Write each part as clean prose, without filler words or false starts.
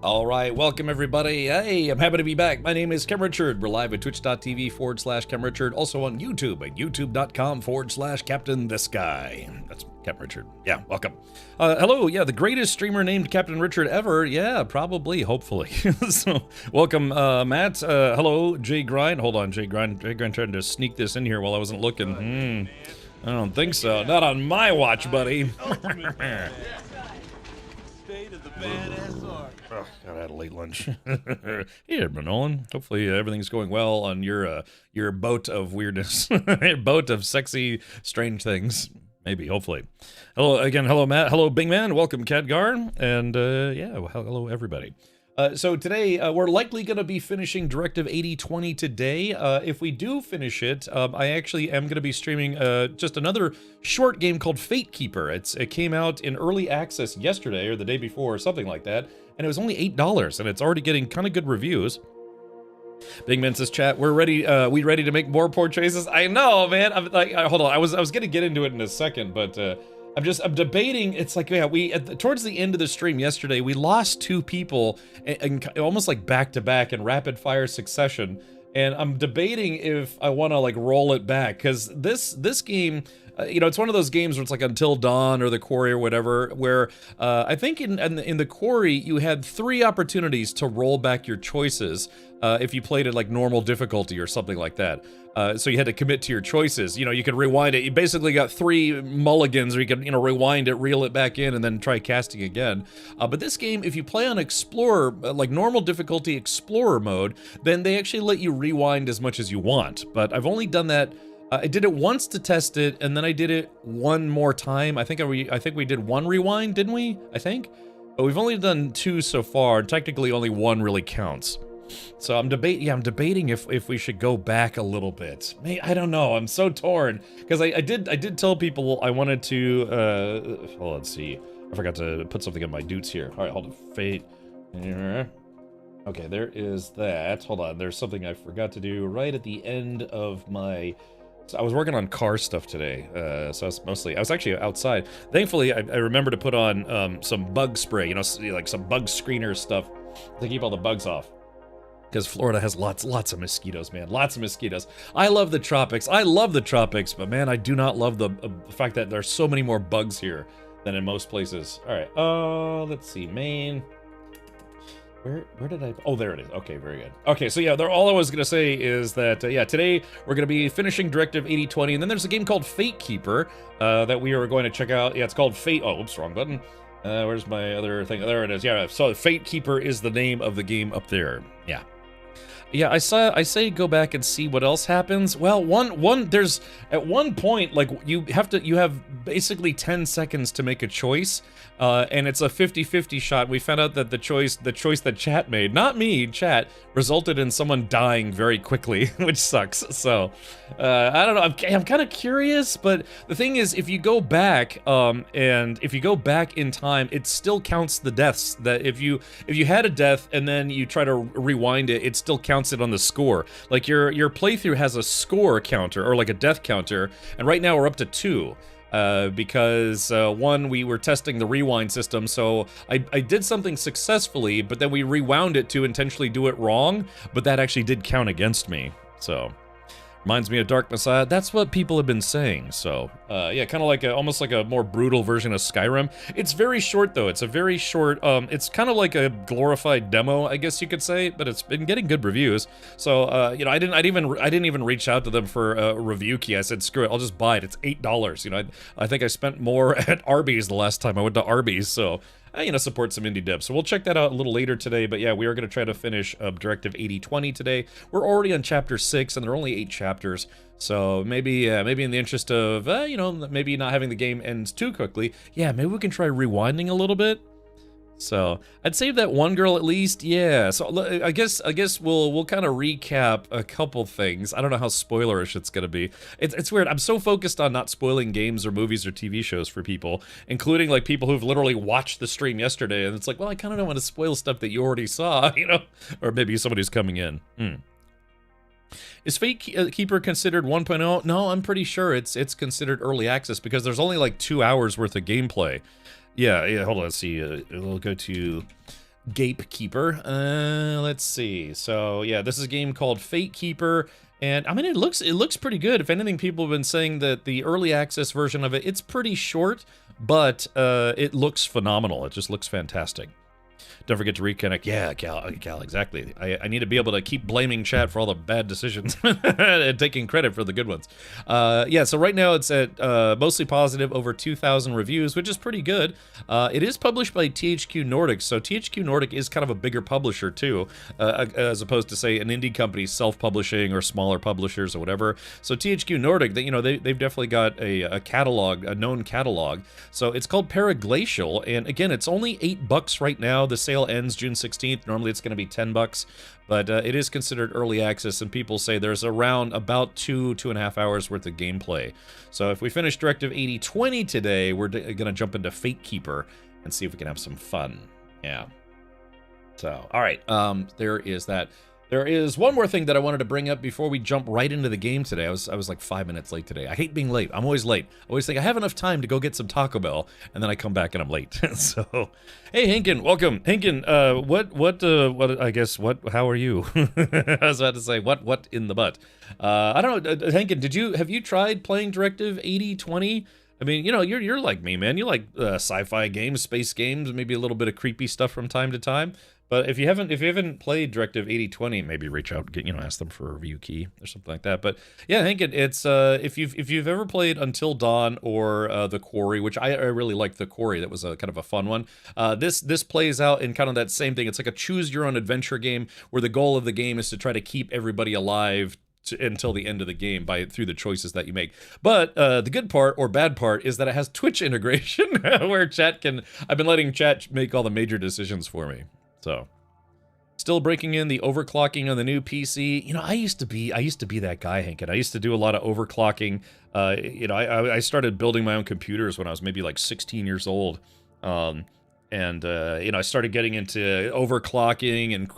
All right, welcome everybody. Hey, I'm happy to be back. My name is Chem Richard. We're live at twitch.tv/Chem Richard, also on YouTube at youtube.com/Captain This Guy. That's Chem Richard. Yeah, welcome. Hello, yeah, the greatest streamer named Captain Richard ever. Yeah, probably, hopefully. So, welcome, Matt. Hello, Jay Grind. Hold on, Jay Grind. Jay Grind tried to sneak this in here while I wasn't looking. I don't think so. Not on my watch, buddy. Oh, God, I had a late lunch. Hey, Nolan. Hopefully everything's going well on your boat of weirdness, boat of sexy, strange things. Maybe, hopefully. Hello again. Hello, Matt. Hello, Bing Man. Welcome, Khadgar. And yeah, well, hello everybody. So today, we're likely going to be finishing Directive 8020 today. If we do finish it, I actually am going to be streaming just another short game called Fate Keeper. It came out in early access yesterday, or the day before, or something like that, and it was only $8, and it's already getting kind of good reviews. Big Man says, chat, we're ready, we ready to make more poor choices? I know, man. I'm like, hold on, I was going to get into it in a second, but... I'm debating. It's like, yeah, towards the end of the stream yesterday, we lost two people and almost like back to back in rapid fire succession. And I'm debating if I want to like roll it back, because this game, you know, it's one of those games where it's like Until Dawn or The Quarry or whatever, where I think in The Quarry you had 3 opportunities to roll back your choices if you played at like normal difficulty or something like that. So you had to commit to your choices. You know, you could rewind it. You basically got 3 mulligans, or you could, you know, rewind it, reel it back in, and then try casting again. But this game, if you play on Explorer, like normal difficulty Explorer mode, then they actually let you rewind as much as you want. But I've only done that. I did it once to test it, and then I did it one more time. I think we did 1 rewind, didn't we? I think. But we've only done 2 so far, and technically only 1 really counts. So I'm debating if we should go back a little bit. I don't know. I'm so torn, because I did tell people I wanted to. Well, let's see. I forgot to put something in my dudes here. All right, hold on. Fate. Okay, there is that. Hold on. There's something I forgot to do right at the end of my. So I was working on car stuff today, so I was actually outside. Thankfully, I remembered to put on some bug spray, you know, like some bug screener stuff to keep all the bugs off. Because Florida has lots of mosquitoes, man. Lots of mosquitoes. I love the tropics. But man, I do not love the fact that there's so many more bugs here than in most places. All right. Let's see. Maine. Where did I? Oh, there it is. Okay, very good. Okay, so yeah, all I was gonna say is that yeah, today we're gonna be finishing Directive 8020, and then there's a game called Fate Keeper that we are going to check out. Yeah, it's called Fate. Oh, oops, wrong button. Where's my other thing? There it is. Yeah, so Fate Keeper is the name of the game up there. Yeah. Yeah, I say go back and see what else happens. Well, there's at one point, like you have basically 10 seconds to make a choice, and it's a 50-50 shot. We found out that the choice that chat made, not me, chat, resulted in someone dying very quickly, which sucks. So, I don't know. I'm kind of curious, but the thing is, if you go back, and if you go back in time, it still counts the deaths. That if you had a death and then you try to rewind it, it still counts it on the score. Like your playthrough has a score counter, or like a death counter, and right now we're up to 2. Because 1, we were testing the rewind system, so I did something successfully, but then we rewound it to intentionally do it wrong, but that actually did count against me. So reminds me of Dark Messiah. That's what people have been saying. So yeah, kind of like almost like a more brutal version of Skyrim. It's very short though. It's a very short. It's kind of like a glorified demo, I guess you could say. But it's been getting good reviews. So you know, I didn't even reach out to them for a review key. I said, screw it, I'll just buy it. It's $8. You know, I think I spent more at Arby's the last time I went to Arby's. So. You know, support some indie devs. So we'll check that out a little later today. But yeah, we are going to try to finish Directive 8020 today. We're already on Chapter 6, and there are only 8 chapters. So maybe in the interest of, you know, maybe not having the game end too quickly, yeah, maybe we can try rewinding a little bit. So I'd save that one girl at least. Yeah. So I guess we'll kind of recap a couple things. I don't know how spoilerish it's gonna be. It's weird. I'm so focused on not spoiling games or movies or TV shows for people, including like people who've literally watched the stream yesterday, and it's like, well, I kind of don't want to spoil stuff that you already saw, you know, or maybe somebody's coming in. Is Fate Keeper considered 1.0? No, I'm pretty sure it's considered early access because there's only like 2 hours worth of gameplay. Yeah, hold on, let's see. We'll go to Gatekeeper. Let's see. So yeah, this is a game called Fate Keeper, and I mean it looks pretty good. If anything, people have been saying that the early access version of it's pretty short, but it looks phenomenal. It just looks fantastic. Don't forget to reconnect. Yeah, Cal, exactly. I need to be able to keep blaming chat for all the bad decisions and taking credit for the good ones. Yeah, so right now it's at mostly positive, over 2,000 reviews, which is pretty good. It is published by THQ Nordic, so THQ Nordic is kind of a bigger publisher too, as opposed to, say, an indie company self-publishing or smaller publishers or whatever. So THQ Nordic, they've definitely got a catalog, a known catalog. So it's called Paraglacial, and again, it's only $8 right now. The sale ends June 16th. Normally it's going to be $10, but it is considered early access, and people say there's about 2.5 hours worth of gameplay. So if we finish Directive 8020 today, we're going to jump into Fate Keeper and see if we can have some fun. Yeah. So, all right, there is that. There is one more thing that I wanted to bring up before we jump right into the game today. I was like 5 minutes late today. I hate being late. I'm always late. I always think I have enough time to go get some Taco Bell, and then I come back and I'm late. So, hey, Hinkin, welcome. Hinkin, how are you? I was about to say, what in the butt? I don't know, Hinkin, have you tried playing Directive 8020? I mean, you know, you're like me, man. You like sci-fi games, space games, maybe a little bit of creepy stuff from time to time. But if you haven't played Directive 8020, maybe reach out, ask them for a review key or something like that. But yeah, Hank, it's if you've ever played Until Dawn or The Quarry, which I really liked The Quarry, that was a kind of a fun one. This plays out in kind of that same thing. It's like a choose your own adventure game where the goal of the game is to try to keep everybody alive until the end of the game through the choices that you make. But the good part or bad part is that it has Twitch integration where I've been letting chat make all the major decisions for me. So, still breaking in the overclocking on the new PC. You know, I used to be that guy, Hank, and I used to do a lot of overclocking. I started building my own computers when I was maybe like 16 years old. I started getting into overclocking and,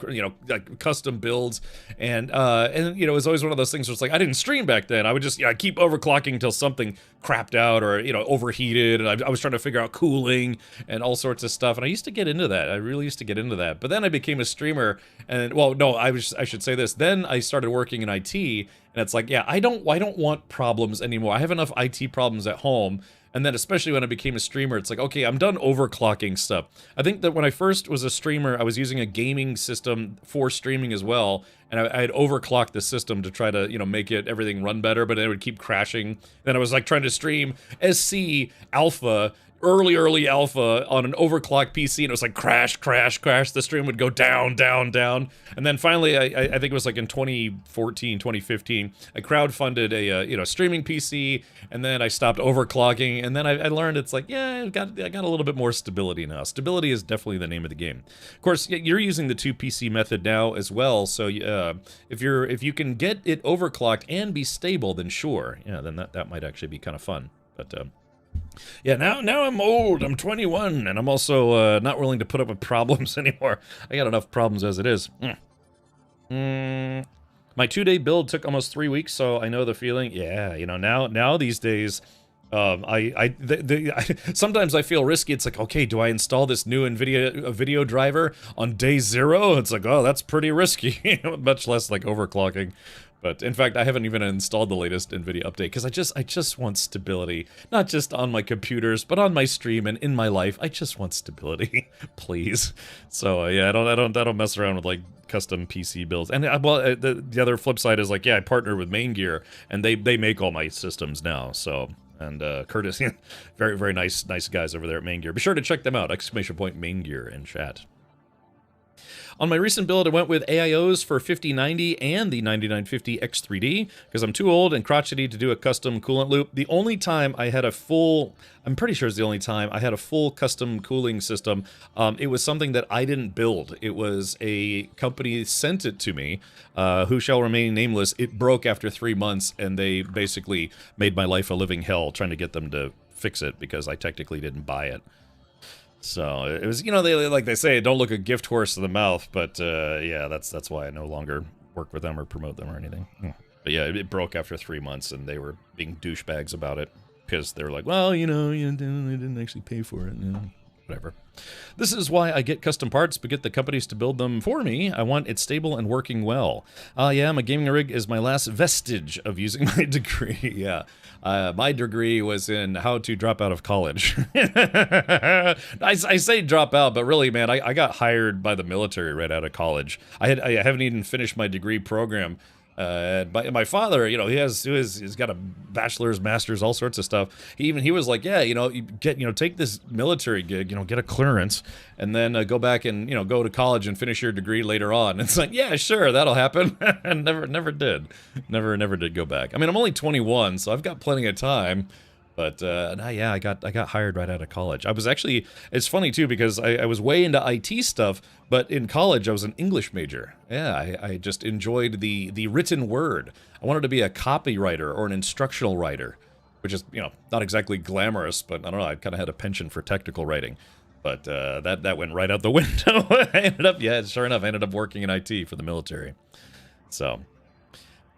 like custom builds. And it was always one of those things where it's like, I didn't stream back then. I would just, keep overclocking until something crapped out or, overheated. And I was trying to figure out cooling and all sorts of stuff. And I used to get into that. I really used to get into that. But then I became a streamer and, well, no, I should say this. Then I started working in IT and it's like, I don't want problems anymore. I have enough IT problems at home. And then especially when I became a streamer, it's like, okay, I'm done overclocking stuff. I think that when I first was a streamer, I was using a gaming system for streaming as well. And I had overclocked the system to try to, make everything run better, but it would keep crashing. Then I was like trying to stream SC Alpha, early alpha on an overclocked PC, and it was like crash. The stream would go down. And then finally, I think it was like in 2014, 2015, I crowdfunded a streaming PC, and then I stopped overclocking, and then I learned it's like, I got a little bit more stability now. Stability is definitely the name of the game. Of course, you're using the 2PC method now as well, so if you can get it overclocked and be stable, then sure, then that might actually be kind of fun. But yeah, now I'm old, I'm 21, and I'm also not willing to put up with problems anymore. I got enough problems as it is. My 2-day build took almost 3 weeks, so I know the feeling. Yeah, now these days, sometimes I feel risky. It's like, okay, do I install this new NVIDIA video driver on day 0? It's like, oh, that's pretty risky, much less like overclocking. But in fact, I haven't even installed the latest NVIDIA update because I just want stability, not just on my computers, but on my stream and in my life. I just want stability, please. So I don't mess around with like custom PC builds. And the other flip side is like, I partner with Main Gear, and they make all my systems now. So. And Curtis, very, very nice guys over there at Main Gear. Be sure to check them out! !Main Gear in chat. On my recent build, I went with AIOs for 5090 and the 9950 X3D because I'm too old and crotchety to do a custom coolant loop. The only time I had I'm pretty sure it's the only time I had a full custom cooling system. It was something that I didn't build. It was a company sent it to me, who shall remain nameless. It broke after 3 months, and they basically made my life a living hell trying to get them to fix it because I technically didn't buy it. So it was, they say, don't look a gift horse to the mouth, but that's why I no longer work with them or promote them or anything. But yeah, it broke after 3 months, and they were being douchebags about it because they were like, well, they didn't actually pay for it. whatever. This is why I get custom parts, but get the companies to build them for me. I want it stable and working well. Yeah, my gaming rig is my last vestige of using my degree. Yeah. My degree was in how to drop out of college. I say drop out, but really, man, I got hired by the military right out of college. I haven't even finished my degree program. My father, you know, he's got a bachelor's, master's, all sorts of stuff. He was like, yeah, you know, take this military gig, you know, get a clearance, and then go back and, you know, go to college and finish your degree later on. And it's like, yeah, sure, that'll happen. And never did go back. I mean, I'm only 21, so I've got plenty of time. But yeah, I got hired right out of college. I was actually, it's funny too, because I was way into IT stuff, but in college I was an English major. Yeah, I just enjoyed the written word. I wanted to be a copywriter or an instructional writer, which is, you know, not exactly glamorous, but I don't know, I kind of had a penchant for technical writing. But that went right out the window. Sure enough, I ended up working in IT for the military. So...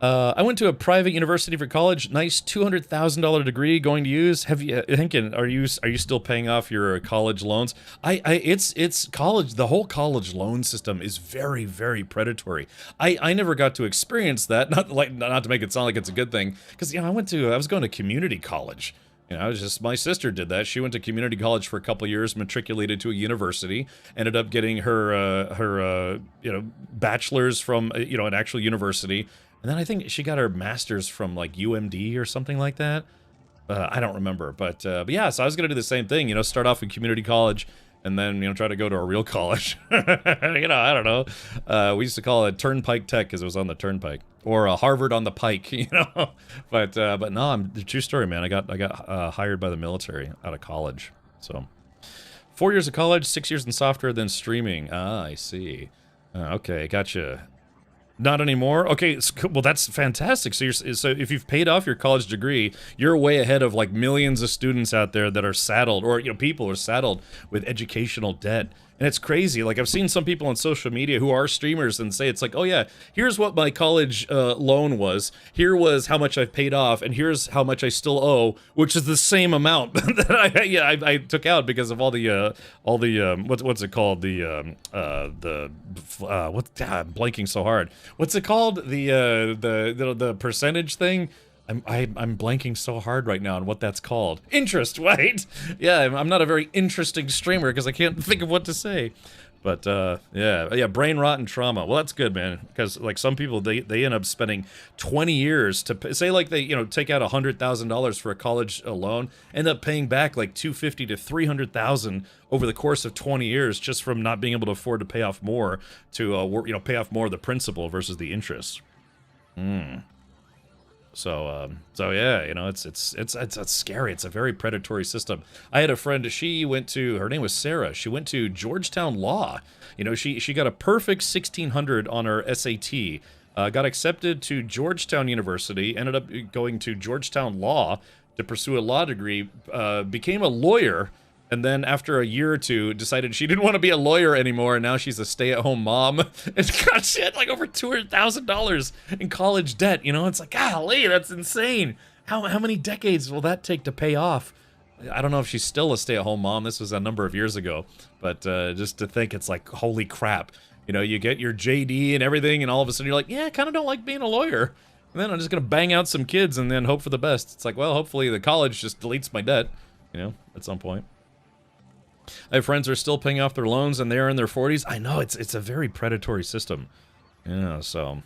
I went to a private university for college. Nice $200,000 degree going to use. Have you, Hinkin, are you still paying off your college loans? It's college. The whole college loan system is very, very predatory. I never got to experience that. Not to make it sound like it's a good thing, because, you know, I was going to community college. You know, my sister did that. She went to community college for a couple years, matriculated to a university, ended up getting her bachelor's from, you know, an actual university. And then I think she got her master's from like UMD or something like that. I don't remember, but yeah, so I was gonna do the same thing, you know, start off in community college and then, you know, try to go to a real college. You know, I don't know. We used to call it Turnpike Tech because it was on the Turnpike, or Harvard on the Pike, you know. But no, the true story, man. I got hired by the military out of college. So 4 years of college, 6 years in software, then streaming. Ah, I see. Okay, gotcha. Not anymore? Okay, well, that's fantastic. So if you've paid off your college degree, you're way ahead of like millions of students out there that are saddled, or, you know, people are saddled with educational debt. And it's crazy. Like, I've seen some people on social media who are streamers and say, it's like, oh yeah, here's what my college loan was. Here was how much I've paid off, and here's how much I still owe, which is the same amount that I took out because of all the what's it called? I'm blanking so hard. What's it called? The percentage thing? I'm blanking so hard right now on what that's called. Interest, right? Yeah, I'm not a very interesting streamer because I can't think of what to say. But yeah, brain rot and trauma. Well, that's good, man, because like some people, they end up spending 20 years to say, like, they, you know, take out $100,000 for a college loan, end up paying back like $250,000 to $300,000 over the course of 20 years just from not being able to afford to pay off more pay off more of the principal versus the interest. So yeah, you know, it's scary. It's a very predatory system. I had a friend, her name was Sarah. She went to Georgetown Law. You know, she got a perfect 1600 on her SAT, got accepted to Georgetown University, ended up going to Georgetown Law to pursue a law degree, became a lawyer, and then after a year or two decided she didn't want to be a lawyer anymore, and now she's a stay-at-home mom. And God, she had like over $200,000 in college debt, you know? It's like, golly, that's insane. How many decades will that take to pay off? I don't know if she's still a stay-at-home mom. This was a number of years ago. But just to think, it's like, holy crap. You know, you get your JD and everything, and all of a sudden you're like, yeah, I kind of don't like being a lawyer. And then I'm just going to bang out some kids and then hope for the best. It's like, well, hopefully the college just deletes my debt, you know, at some point. I have friends who are still paying off their loans and they're in their 40s. I know, it's a very predatory system. Yeah, so,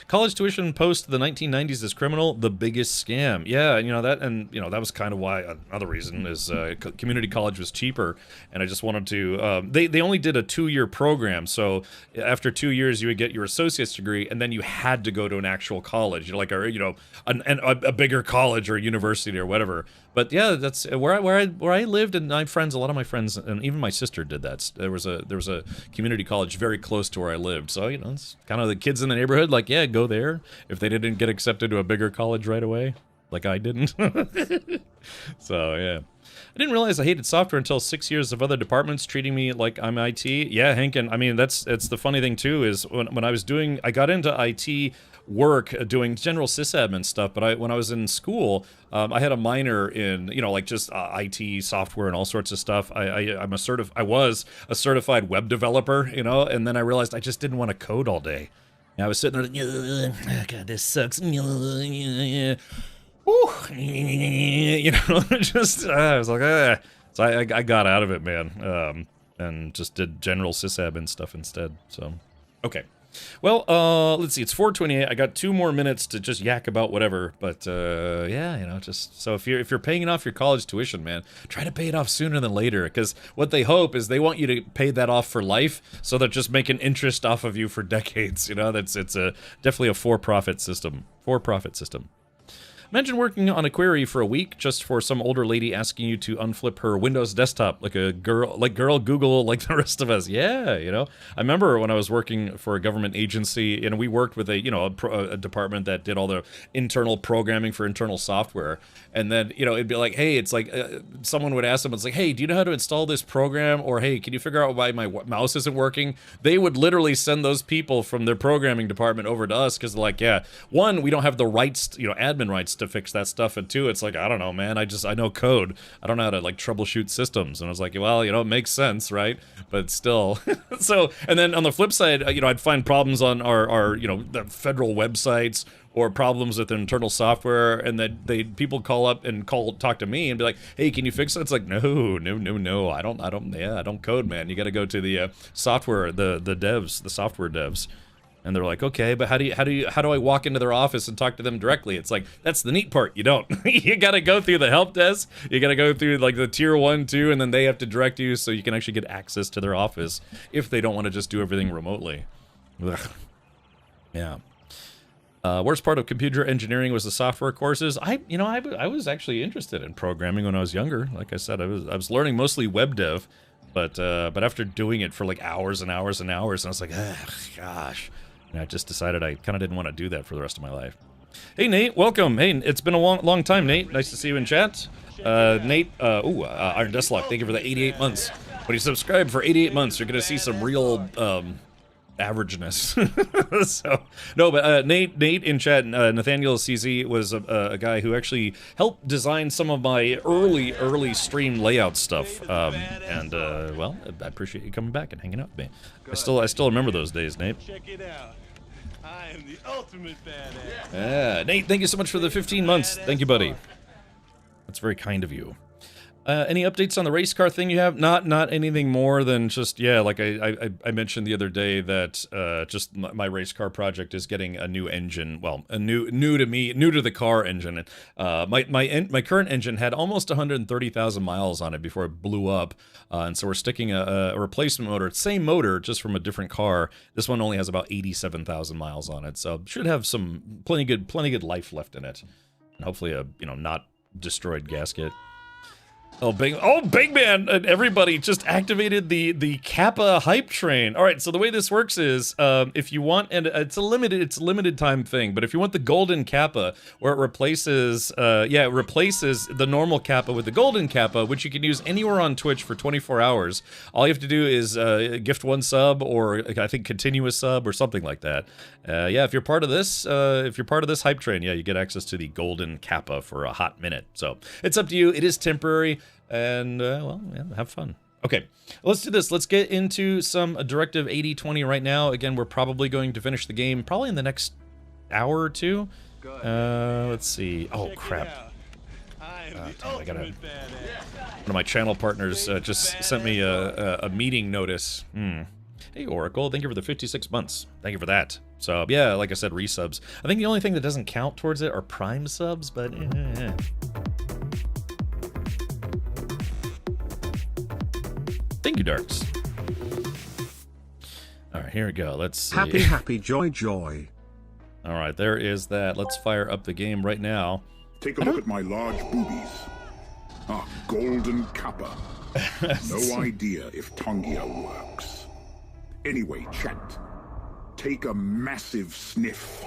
College tuition post the 1990s is criminal, the biggest scam. Yeah, you know, that was kind of why, another reason is community college was cheaper, and I just wanted to, they only did a 2-year program, so after 2 years you would get your associate's degree, and then you had to go to an actual college, like a bigger college or university or whatever. But yeah, that's where I lived, and a lot of my friends, and even my sister did that. There was a community college very close to where I lived, so, you know, it's kind of the kids in the neighborhood, like, yeah, go there if they didn't get accepted to a bigger college right away, like I didn't. So yeah, I didn't realize I hated software until 6 years of other departments treating me like I'm IT. Yeah, Hank, and I mean, it's the funny thing too is when I got into IT work doing general sysadmin stuff, but when I was in school, I had a minor in, you know, like just IT software and all sorts of stuff. I was a certified web developer, you know, and then I realized I just didn't want to code all day. And I was sitting there like, oh, God, this sucks. Ooh, you know, just I was like, ah. So I got out of it, man, and just did general sysadmin stuff instead. So, okay. Well, let's see. It's 4:28. I got 2 more minutes to just yak about whatever. But yeah, you know, just so if you're paying off your college tuition, man, try to pay it off sooner than later. Because what they hope is they want you to pay that off for life, so they're just making interest off of you for decades. You know, it's definitely a for-profit system. For-profit system. Imagine working on a query for a week just for some older lady asking you to unflip her Windows desktop like girl Google like the rest of us. Yeah, you know. I remember when I was working for a government agency, and we worked with a department that did all the internal programming for internal software. And then, you know, it'd be like, hey, it's like someone would ask them, it's like, hey, do you know how to install this program? Or, hey, can you figure out why my mouse isn't working? They would literally send those people from their programming department over to us because they're like, yeah, 1, we don't have the rights, you know, admin rights to fix that stuff. And 2, it's like, I don't know, man, I know code. I don't know how to like troubleshoot systems. And I was like, well, you know, it makes sense, right? But still. So, and then on the flip side, you know, I'd find problems on our you know, the federal websites, or problems with internal software, and then people call up and talk to me and be like, hey, can you fix it? It's like, no, I don't code, man. You got to go to the software, the devs, the software devs. And they're like, okay, but how do I walk into their office and talk to them directly? It's like, that's the neat part. You don't. You got to go through the help desk. You got to go through like the tier 1, 2, and then they have to direct you so you can actually get access to their office if they don't want to just do everything remotely. Ugh. Yeah. Worst part of computer engineering was the software courses. I was actually interested in programming when I was younger. Like I said, I was learning mostly web dev, but after doing it for like hours and hours and hours, and I was like, gosh, and I just decided I kind of didn't want to do that for the rest of my life. Hey Nate, welcome. Hey, it's been a long time, Nate. Nice to see you in chat. Nate, Iron Dustlock, thank you for the 88 months. When you subscribe for 88 months, you're gonna see some real averageness. So no, but Nate in chat, Nathaniel CZ was a guy who actually helped design some of my early stream layout stuff, well, I appreciate you coming back and hanging out with me. I still remember those days, Nate. Check it out. I am the ultimate badass. Yeah, Nate, thank you so much for the 15 months. Thank you, buddy. That's very kind of you. Any updates on the race car thing you have? Not anything more than just, yeah, like I mentioned the other day that just my race car project is getting a new engine. Well, a new to the car engine. My current engine had almost 130,000 miles on it before it blew up, and so we're sticking a replacement motor, same motor, just from a different car. This one only has about 87,000 miles on it, so should have some plenty good life left in it, and hopefully a not destroyed gasket. Oh, Big Man, and everybody just activated the Kappa hype train. All right, so the way this works is, if you want, and it's a limited time thing, but if you want the golden Kappa, where it replaces the normal Kappa with the golden Kappa, which you can use anywhere on Twitch for 24 hours. All you have to do is gift 1 sub, or I think continuous sub, or something like that. Yeah, if you're part of this hype train, yeah, you get access to the golden Kappa for a hot minute. So it's up to you. It is temporary. And, well, yeah, have fun. Okay, let's do this. Let's get into some Directive 8020 right now. Again, we're probably going to finish the game probably in the next hour or 2. Let's see. Oh, crap. I gotta... One of my channel partners just sent me a meeting notice. Hey, Oracle, thank you for the 56 months. Thank you for that. So, yeah, like I said, resubs. I think the only thing that doesn't count towards it are Prime subs, but... Thank you, Darks. All right, here we go. Let's see. Happy, joy. All right, there is that. Let's fire up the game right now. Take a look at my large boobies. Ah, golden Kappa. No idea if tongue here works. Anyway, chat. Take a massive sniff.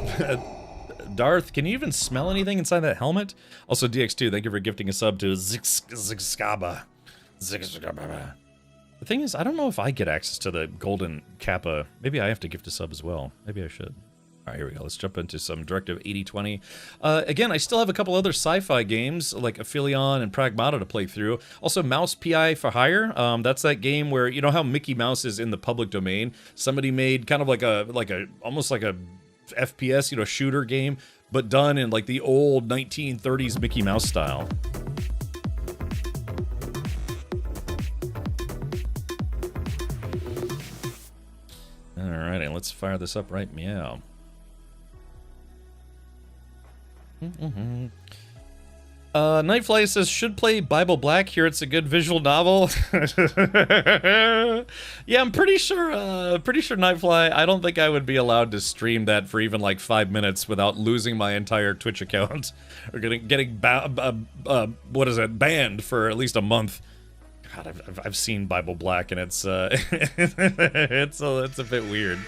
Darth, can you even smell anything inside that helmet? Also, DX2, thank you for gifting a sub to Zigskaba. The thing is, I don't know if I get access to the golden Kappa. Maybe I have to gift a sub as well. Maybe I should. All right, here we go. Let's jump into some Directive 8020. Again, I still have a couple other sci-fi games like Aphelion and Pragmata to play through. Also, Mouse PI for Hire. That's that game where, you know how Mickey Mouse is in the public domain? Somebody made kind of almost like a FPS, you know, shooter game, but done in like the old 1930s Mickey Mouse style. Alrighty, let's fire this up right meow. Nightfly says, should play Bible Black. Here it's a good visual novel. Yeah, I'm pretty sure Nightfly, I don't think I would be allowed to stream that for even like 5 minutes without losing my entire Twitch account. Or getting banned for at least a month. God, I've seen Bible Black and it's it's a bit weird.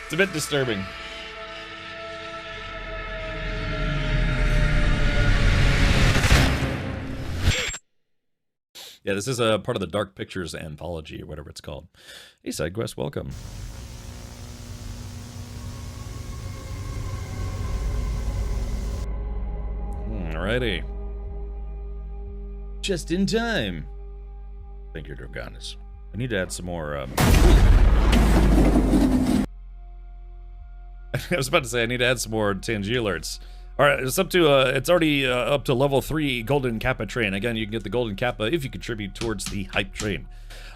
It's a bit disturbing. Yeah, this is a part of the Dark Pictures anthology or whatever it's called. Hey, SideQuest, welcome. Alrighty. Just in time. Thank you, Droganis. I need to add some more. I was about to say I need to add some more Tangi alerts. All right, it's up to it's already up to level 3 Golden Kappa train. Again, you can get the Golden Kappa if you contribute towards the hype train.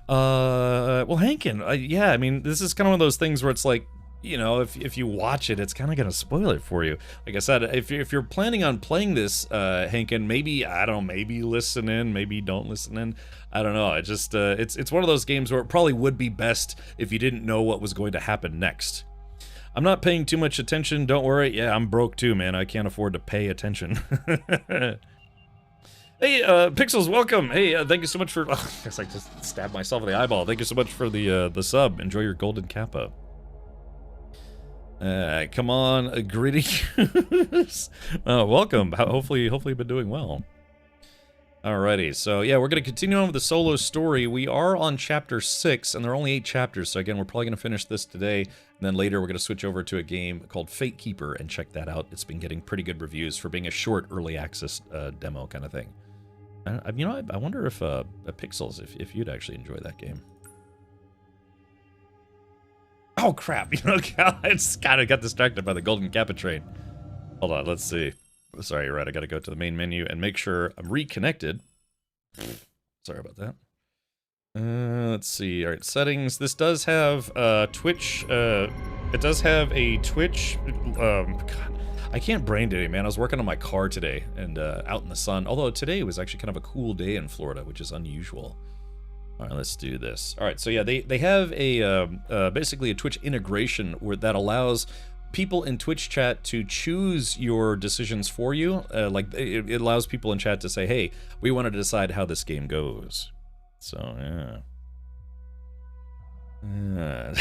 Well, Hankin, yeah, I mean, this is kind of one of those things where it's like, you know, if you watch it, it's kind of gonna spoil it for you. Like I said, if you're planning on playing this, Hankin, maybe I don't know, maybe listen in, maybe don't listen in. I don't know. It just it's one of those games where it probably would be best if you didn't know what was going to happen next. I'm not paying too much attention, don't worry. Yeah, I'm broke too, man. I can't afford to pay attention. Hey, Pixels, welcome. Hey, thank you so much for... Oh, I guess I just stabbed myself in the eyeball. Thank you so much for the sub. Enjoy your Golden Kappa. Come on, Gritty. Welcome. Hopefully you've been doing well. Alrighty, so yeah, we're going to continue on with the solo story. We are on chapter 6, and there are only 8 chapters, so again, we're probably going to finish this today, and then later we're going to switch over to a game called Fate Keeper and check that out. It's been getting pretty good reviews for being a short early access demo kind of thing. You know, I wonder if Pixels, if you'd actually enjoy that game. Oh crap, you know, I just kind of got distracted by the Golden Kappa train. Hold on, let's see. Sorry, you're right. I got to go to the main menu and make sure I'm reconnected. Sorry about that. Let's see. All right, settings. This does have Twitch. It does have a Twitch. God, I can't brain today, man. I was working on my car today and out in the sun. Although today was actually kind of a cool day in Florida, which is unusual. All right, let's do this. All right, so yeah, they have a basically a Twitch integration where that allows people in Twitch chat to choose your decisions for you. Like it allows people in chat to say, hey, we want to decide how this game goes. So yeah.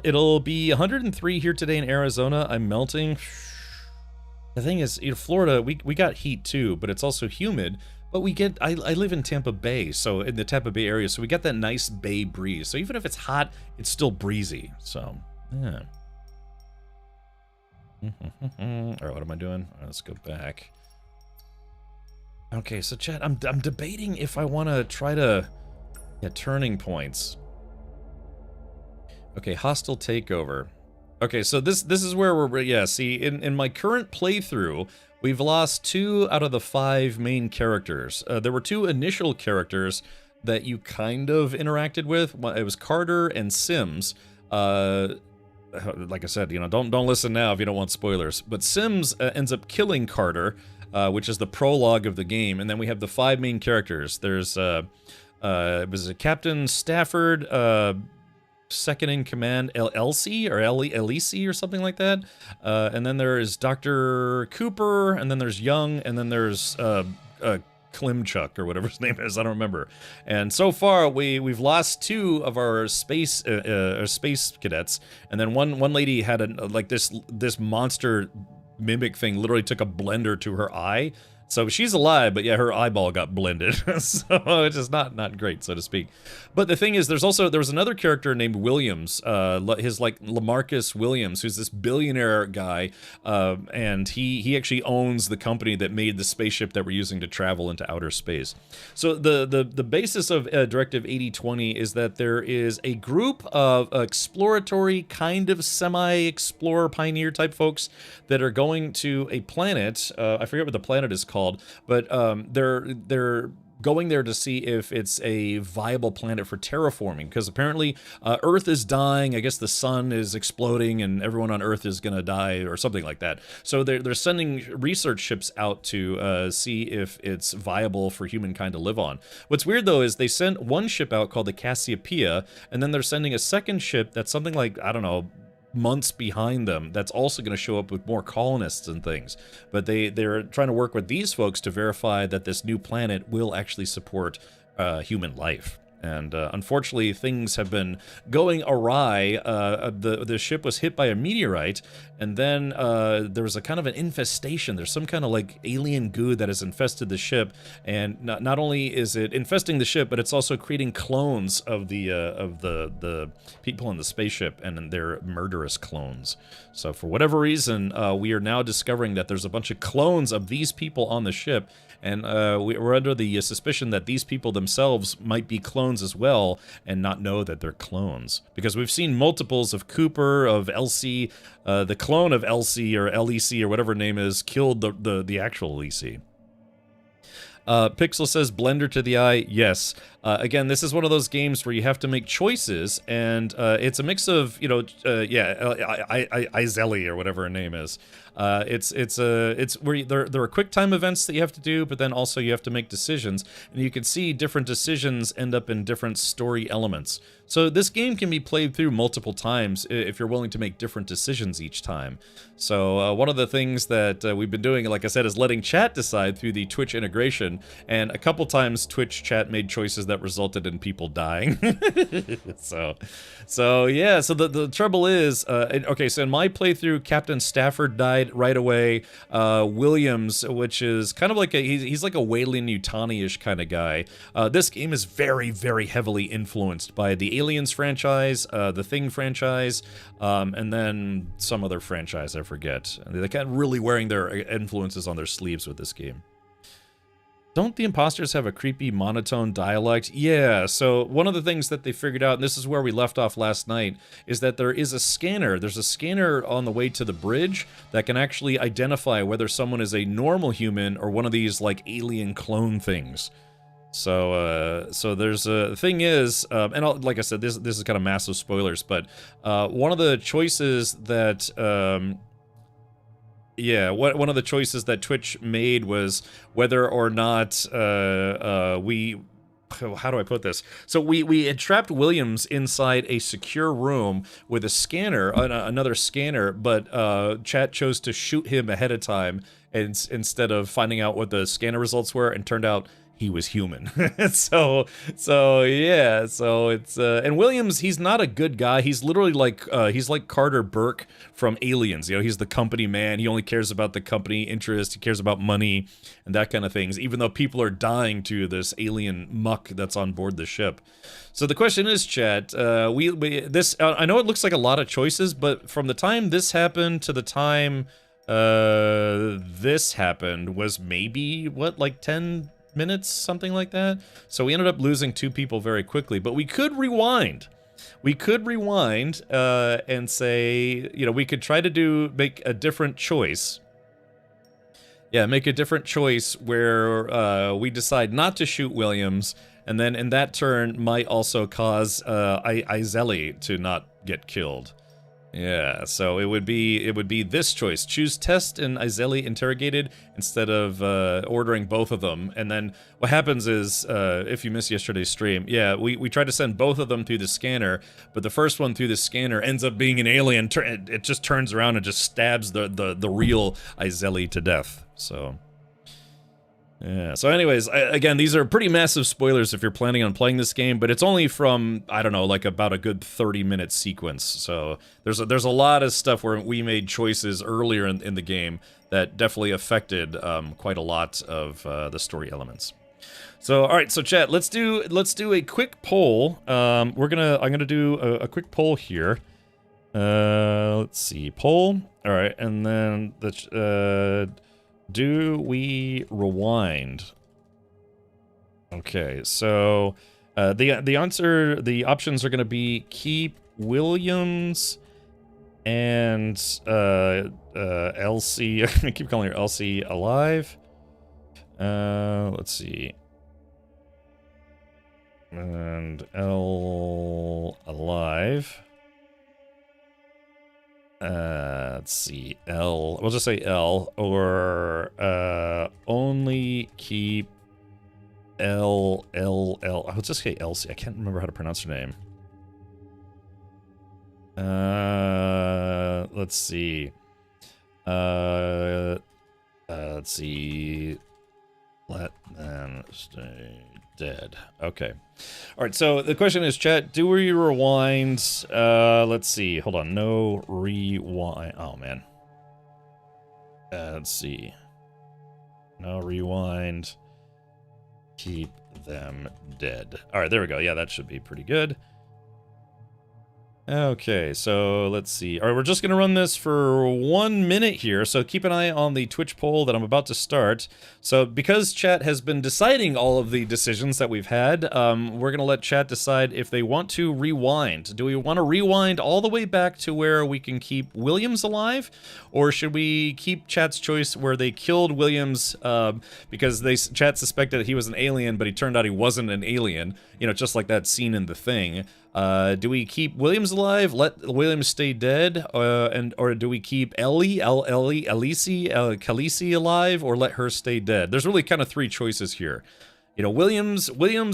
It'll be 103 here today in Arizona. I'm melting. The thing is, you know, Florida, we got heat too, but it's also humid. But we get, I live in Tampa Bay, so in the Tampa Bay area, so we get that nice bay breeze. So even if it's hot, it's still breezy. So yeah. All right, what am I doing? All right, let's go back. Okay, so chat, I'm debating if I want to try to get turning points. Okay, hostile takeover. Okay, so this is where we're, yeah, see, in my current playthrough, we've lost 2 out of the 5 main characters. There were 2 initial characters that you kind of interacted with. It was Carter and Sims. Like I said, you know, don't listen now if you don't want spoilers. But Sims ends up killing Carter, which is the prologue of the game, and then we have the 5 main characters. There's it was Captain Stafford, second in command Elsie or Elise or something like that, and then there's Dr. Cooper, and then there's Young, and then there's Klimchuk or whatever his name is. I don't remember. And so far we've lost 2 of our space cadets, and then one lady had like this monster mimic thing literally took a blender to her eye, So she's alive, but yeah, her eyeball got blended, so it's just not great, so to speak. But the thing is, there was another character named Williams, his like Lamarcus Williams, who's this billionaire guy, and he actually owns the company that made the spaceship that we're using to travel into outer space. So the basis of Directive 8020 is that there is a group of exploratory kind of semi-explorer pioneer type folks that are going to a planet. I forget what the planet is called, but they're going there to see if it's a viable planet for terraforming, because apparently Earth is dying. I guess the sun is exploding and everyone on Earth is going to die or something like that. So they're sending research ships out to see if it's viable for humankind to live on. What's weird, though, is they sent one ship out called the Cassiopeia, and then they're sending a second ship that's something like, I don't know, months behind them, that's also going to show up with more colonists and things. But they're trying to work with these folks to verify that this new planet will actually support human life. And unfortunately, things have been going awry. The ship was hit by a meteorite, and then there was a kind of an infestation. There's some kind of like alien goo that has infested the ship, and not only is it infesting the ship, but it's also creating clones of the people in the spaceship, and they're murderous clones. So for whatever reason, we are now discovering that there's a bunch of clones of these people on the ship. And we're under the suspicion that these people themselves might be clones as well and not know that they're clones. Because we've seen multiples of Cooper, of Elsie, the clone of Elsie or LEC or whatever her name is, killed the actual LEC. Pixel says blender to the eye. Yes. Again, this is one of those games where you have to make choices, and it's a mix of, Izeli or whatever her name is. It's where there are quick time events that you have to do, but then also you have to make decisions, and you can see different decisions end up in different story elements. So this game can be played through multiple times if you're willing to make different decisions each time. So one of the things that we've been doing, like I said, is letting chat decide through the Twitch integration, and a couple times Twitch chat made choices that resulted in people dying. so yeah, so the trouble is, okay, so in my playthrough, Captain Stafford died right away. Williams, which is kind of like he's like a Weyland-Yutani-ish kind of guy. This game is very, very heavily influenced by the Aliens franchise, the Thing franchise, and then some other franchise, I forget. They're kind of really wearing their influences on their sleeves with this game. Don't the imposters have a creepy monotone dialect? Yeah, so one of the things that they figured out, and this is where we left off last night, is that there is a scanner. There's a scanner on the way to the bridge that can actually identify whether someone is a normal human or one of these, like, alien clone things. So there's a thing is, and like I said, this is kind of massive spoilers, but one of the choices that, one of the choices that Twitch made was whether or not how do I put this? So we had trapped Williams inside a secure room with a scanner, another scanner, but chat chose to shoot him ahead of time, and instead of finding out what the scanner results were, and turned out he was human. so it's and Williams, he's not a good guy. He's literally like he's like Carter Burke from Aliens. You know, he's the company man. He only cares about the company interest. He cares about money and that kind of things, even though people are dying to this alien muck that's on board the ship. So the question is, chat, this I know it looks like a lot of choices, but from the time this happened to the time this happened was maybe what, like 10 minutes, something like that. So we ended up losing 2 people very quickly, but we could rewind. And say, you know, we could try to make a different choice. Yeah, make a different choice where we decide not to shoot Williams, and then in that turn might also cause Izeli to not get killed. Yeah, so it would be this choice. Choose test and Izeli interrogated instead of ordering both of them. And then what happens is, if you missed yesterday's stream, yeah, we tried to send both of them through the scanner, but the first one through the scanner ends up being an alien. It just turns around and just stabs the real Izeli to death. So Yeah. So anyways, again, these are pretty massive spoilers if you're planning on playing this game, but it's only from, I don't know, like about a good 30-minute sequence. So there's a lot of stuff where we made choices earlier in the game that definitely affected quite a lot of the story elements. So all right, so chat, let's do a quick poll. I'm gonna do a quick poll here. Let's see, poll. All right, and then the do we rewind? Okay, so the options are going to be keep Williams and Elsie. I keep calling her Elsie alive. Let's see. And L alive. Let's see, L. We'll just say L, or only keep L. I'll just say Elsie. I can't remember how to pronounce her name. Let's see. Let's see. Let them stay dead. Okay. All right, so the question is, chat, do we rewind? Let's see. Hold on. No rewind. Oh, man. Let's see. No rewind. Keep them dead. All right, there we go. Yeah, that should be pretty good. Okay, so let's see. All right, we're just going to run this for 1 minute here, so keep an eye on the Twitch poll that I'm about to start. So because chat has been deciding all of the decisions that we've had, we're going to let chat decide if they want to rewind. Do we want to rewind all the way back to where we can keep Williams alive? Or should we keep chat's choice where they killed Williams because chat suspected he was an alien, but he turned out he wasn't an alien? You know, just like that scene in The Thing. Do we keep Williams alive, let Williams stay dead, or do we keep Khaleesi alive, or let her stay dead? There's really kind of three choices here. You know, Williams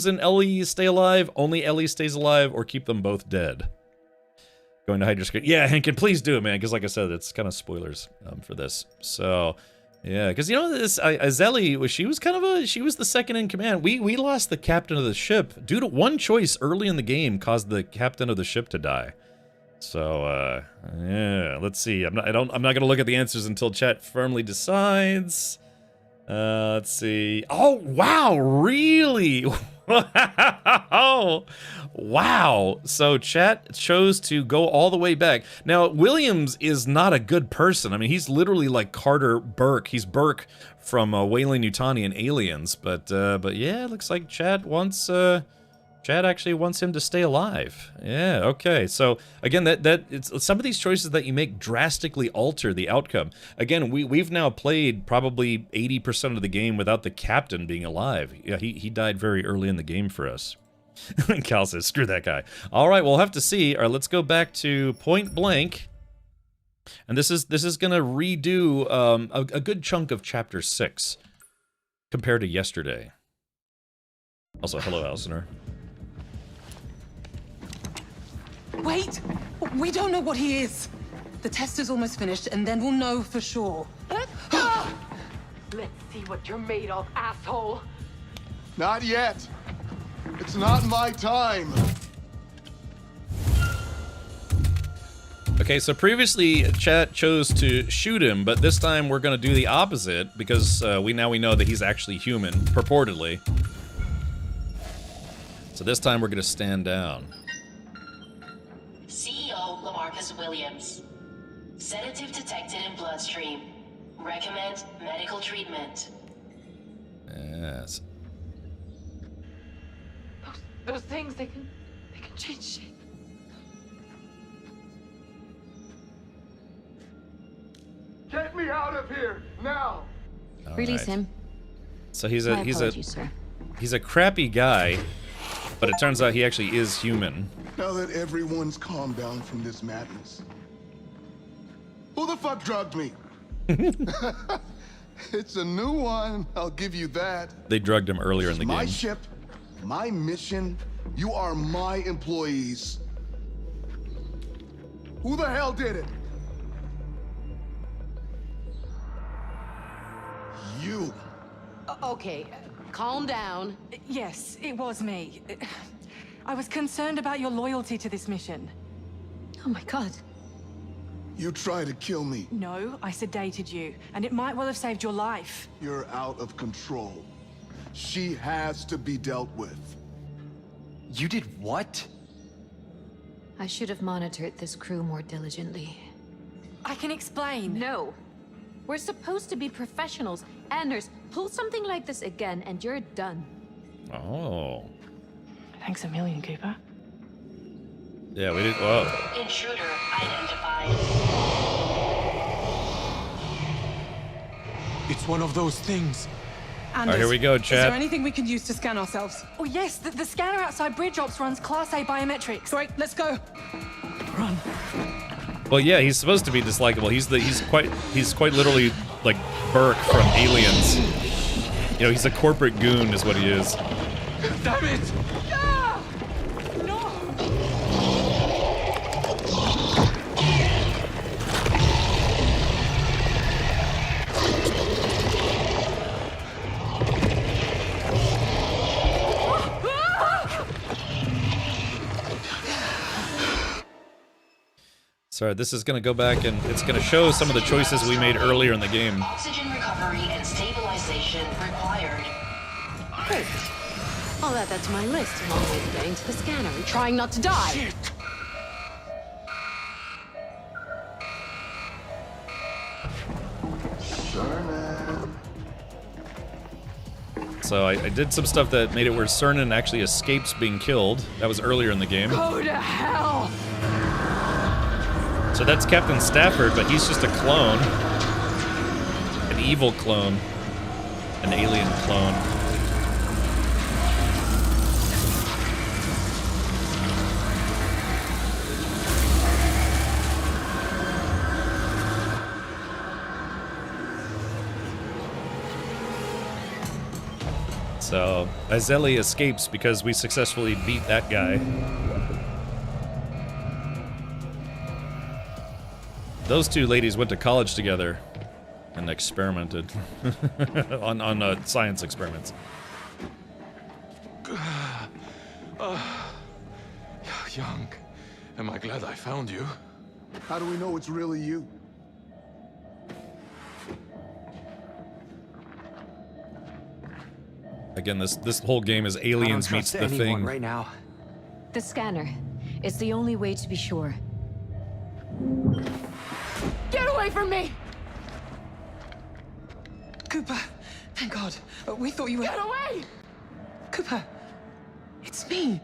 and Ellie stay alive, only Ellie stays alive, or keep them both dead. Going to hide your screen. Yeah, Hankin, please do it, man, because like I said, it's kind of spoilers for this. So, yeah, because you know this, Ellie, she was the second in command. We lost the captain of the ship due to one choice early in the game caused the captain of the ship to die. So, yeah, let's see. I'm not gonna look at the answers until chat firmly decides. Let's see. Oh, wow, really? Oh, wow. So chat chose to go all the way back. Now, Williams is not a good person. I mean, he's literally like Carter Burke. He's Burke from Weyland-Yutani and Aliens. But yeah, it looks like chat actually wants him to stay alive. Yeah, okay. So again, it's some of these choices that you make drastically alter the outcome. Again, we've now played probably 80% of the game without the captain being alive. Yeah, he died very early in the game for us. Cal says, screw that guy. All right, we'll have to see. All right, let's go back to Point Blank. And this is gonna redo a good chunk of Chapter 6 compared to yesterday. Also, hello, Alciner. Wait! We don't know what he is. The test is almost finished, and then we'll know for sure. Let's see what you're made of, asshole. Not yet. It's not my time. Okay, so previously chat chose to shoot him, but this time we're gonna do the opposite because we know that he's actually human, purportedly. So this time we're gonna stand down. CEO Lamarcus Williams. Sedative detected in bloodstream. Recommend medical treatment. Yes. Those things, they can change shape. Get me out of here now. All Release right. him. So My apologies, sir. he's a crappy guy, but it turns out he actually is human. Now that everyone's calmed down from this madness, who the fuck drugged me? It's a new one, I'll give you that. They drugged him earlier in the My game. ship, my mission, you are my employees. Who the hell did it? You. Okay, calm down. Yes, it was me. I was concerned about your loyalty to this mission. Oh my god. You tried to kill me. No, I sedated you, and it might well have saved your life. You're out of control. She has to be dealt with. You did what? I should have monitored this crew more diligently. I can explain. No. We're supposed to be professionals. Anders, pull something like this again and you're done. Oh. Thanks a million, Cooper. Yeah, we did. Whoa. Intruder identified. It's one of those things. Anders, here we go, Is chat. there anything we can use to scan ourselves? Oh yes, the scanner outside Bridge Ops runs Class A biometrics. Great, let's go. Run. Well, yeah, he's supposed to be dislikable. He's quite literally like Burke from Aliens. You know, he's a corporate goon, is what he is. Damn it! Sorry, this is going to go back and it's going to show some of the choices we made earlier in the game. Oxygen recovery and stabilization required. Great. I'll add that to my list along with getting to the scanner and trying not to die. Shit! Sherman. So I did some stuff that made it where Cernan actually escapes being killed. That was earlier in the game. Go to hell! So that's Captain Stafford, but he's just a clone. An evil clone. An alien clone. So Azeli escapes because we successfully beat that guy. Those two ladies went to college together and experimented on science experiments. Young, am I glad I found you? How do we know it's really you? Again, this whole game is Aliens meets the Thing. Right now. The scanner. It's the only way to be sure. Get away from me! Cooper, thank God. We thought you were... Get away! Cooper, it's me.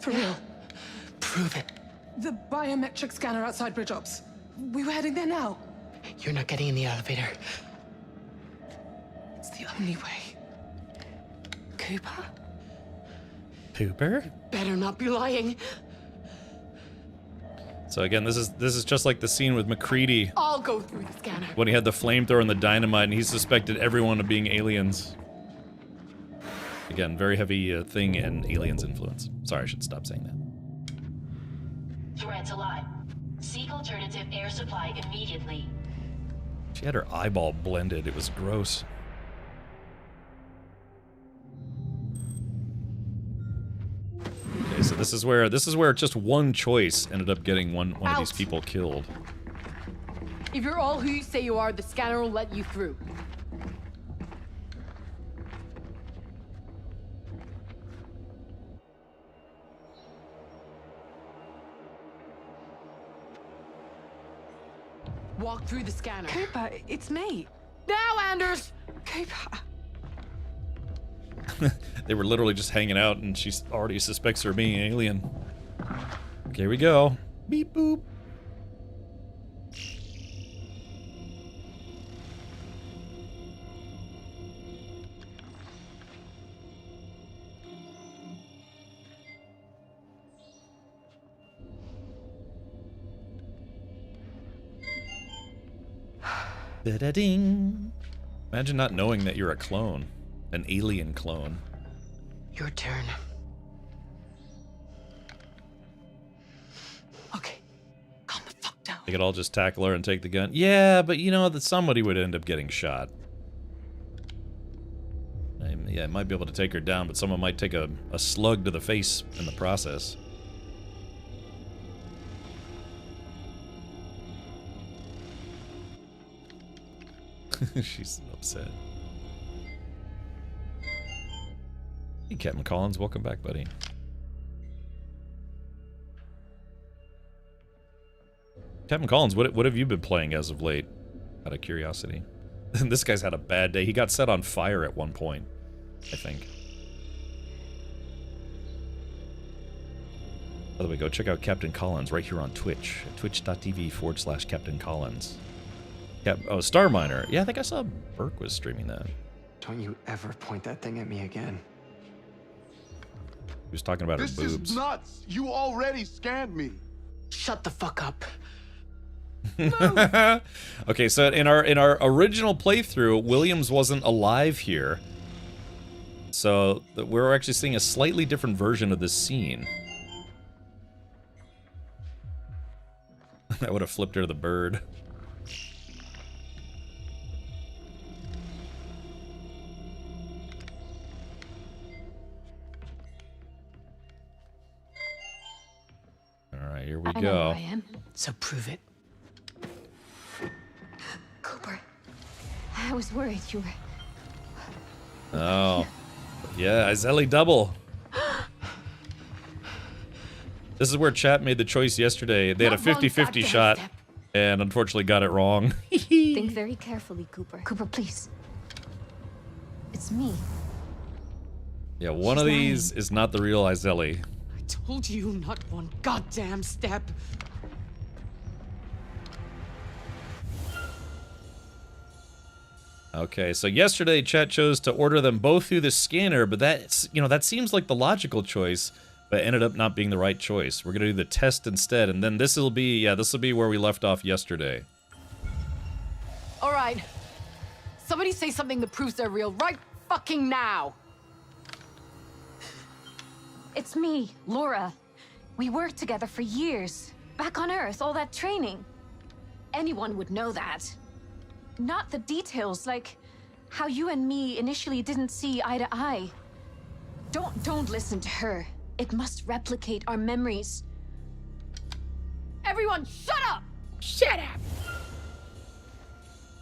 For real. Prove it. The biometric scanner outside Bridge Ops. We were heading there now. You're not getting in the elevator. It's the only way. Cooper? Pooper? Better not be lying. So again, this is just like the scene with McCready I'll go through the scanner. when he had the flamethrower and the dynamite, and he suspected everyone of being aliens. Again, very heavy thing in Aliens influence. Sorry, I should stop saying that. Threat alive. Seek alternative air supply immediately. She had her eyeball blended. It was gross. Okay, so this is where just one choice ended up getting one of these Out. people killed. If you're all who you say you are, the scanner will let you through. Walk through the scanner. Cooper, it's me. Now, Anders! Cooper. They were literally just hanging out, and she already suspects her of being an alien. Okay, here we go. Beep boop. Da-da-ding. Imagine not knowing that you're a clone. An alien clone. Your turn. Okay, calm the fuck down. They could all just tackle her and take the gun. Yeah, but you know that somebody would end up getting shot. Yeah, it might be able to take her down, but someone might take a slug to the face in the process. She's upset. Hey, Captain Collins, welcome back, buddy. Captain Collins, what have you been playing as of late? Out of curiosity. This guy's had a bad day. He got set on fire at one point, I think. By the way, go check out Captain Collins right here on Twitch. Twitch.tv/Captain Collins. Oh, Star Miner. Yeah, I think I saw Burke was streaming that. Don't you ever point that thing at me again. He was talking about her boobs. This is nuts. You already scanned me. Shut the fuck up. Okay, so in our original playthrough, Williams wasn't alive here. So we're actually seeing a slightly different version of this scene. That would have flipped her to the bird. Alright, here we I know go. who I am, so prove it. Cooper, I was worried you were... Oh. Yeah, Izelli double. This is where chat made the choice yesterday. They had a 50-50 shot, and unfortunately got it wrong. Think very carefully, Cooper. Cooper, please. It's me. Yeah, one of these is not the real Izelli. I told you not one goddamn step. Okay, so yesterday chat chose to order them both through the scanner, but that's, that seems like the logical choice, but ended up not being the right choice. We're gonna do the test instead, and then this will be where we left off yesterday. All right. Somebody say something that proves they're real right fucking now. It's me, Laura. We worked together for years. Back on Earth, all that training. Anyone would know that. Not the details, like how you and me initially didn't see eye to eye. Don't listen to her. It must replicate our memories. Everyone, shut up! Shut up!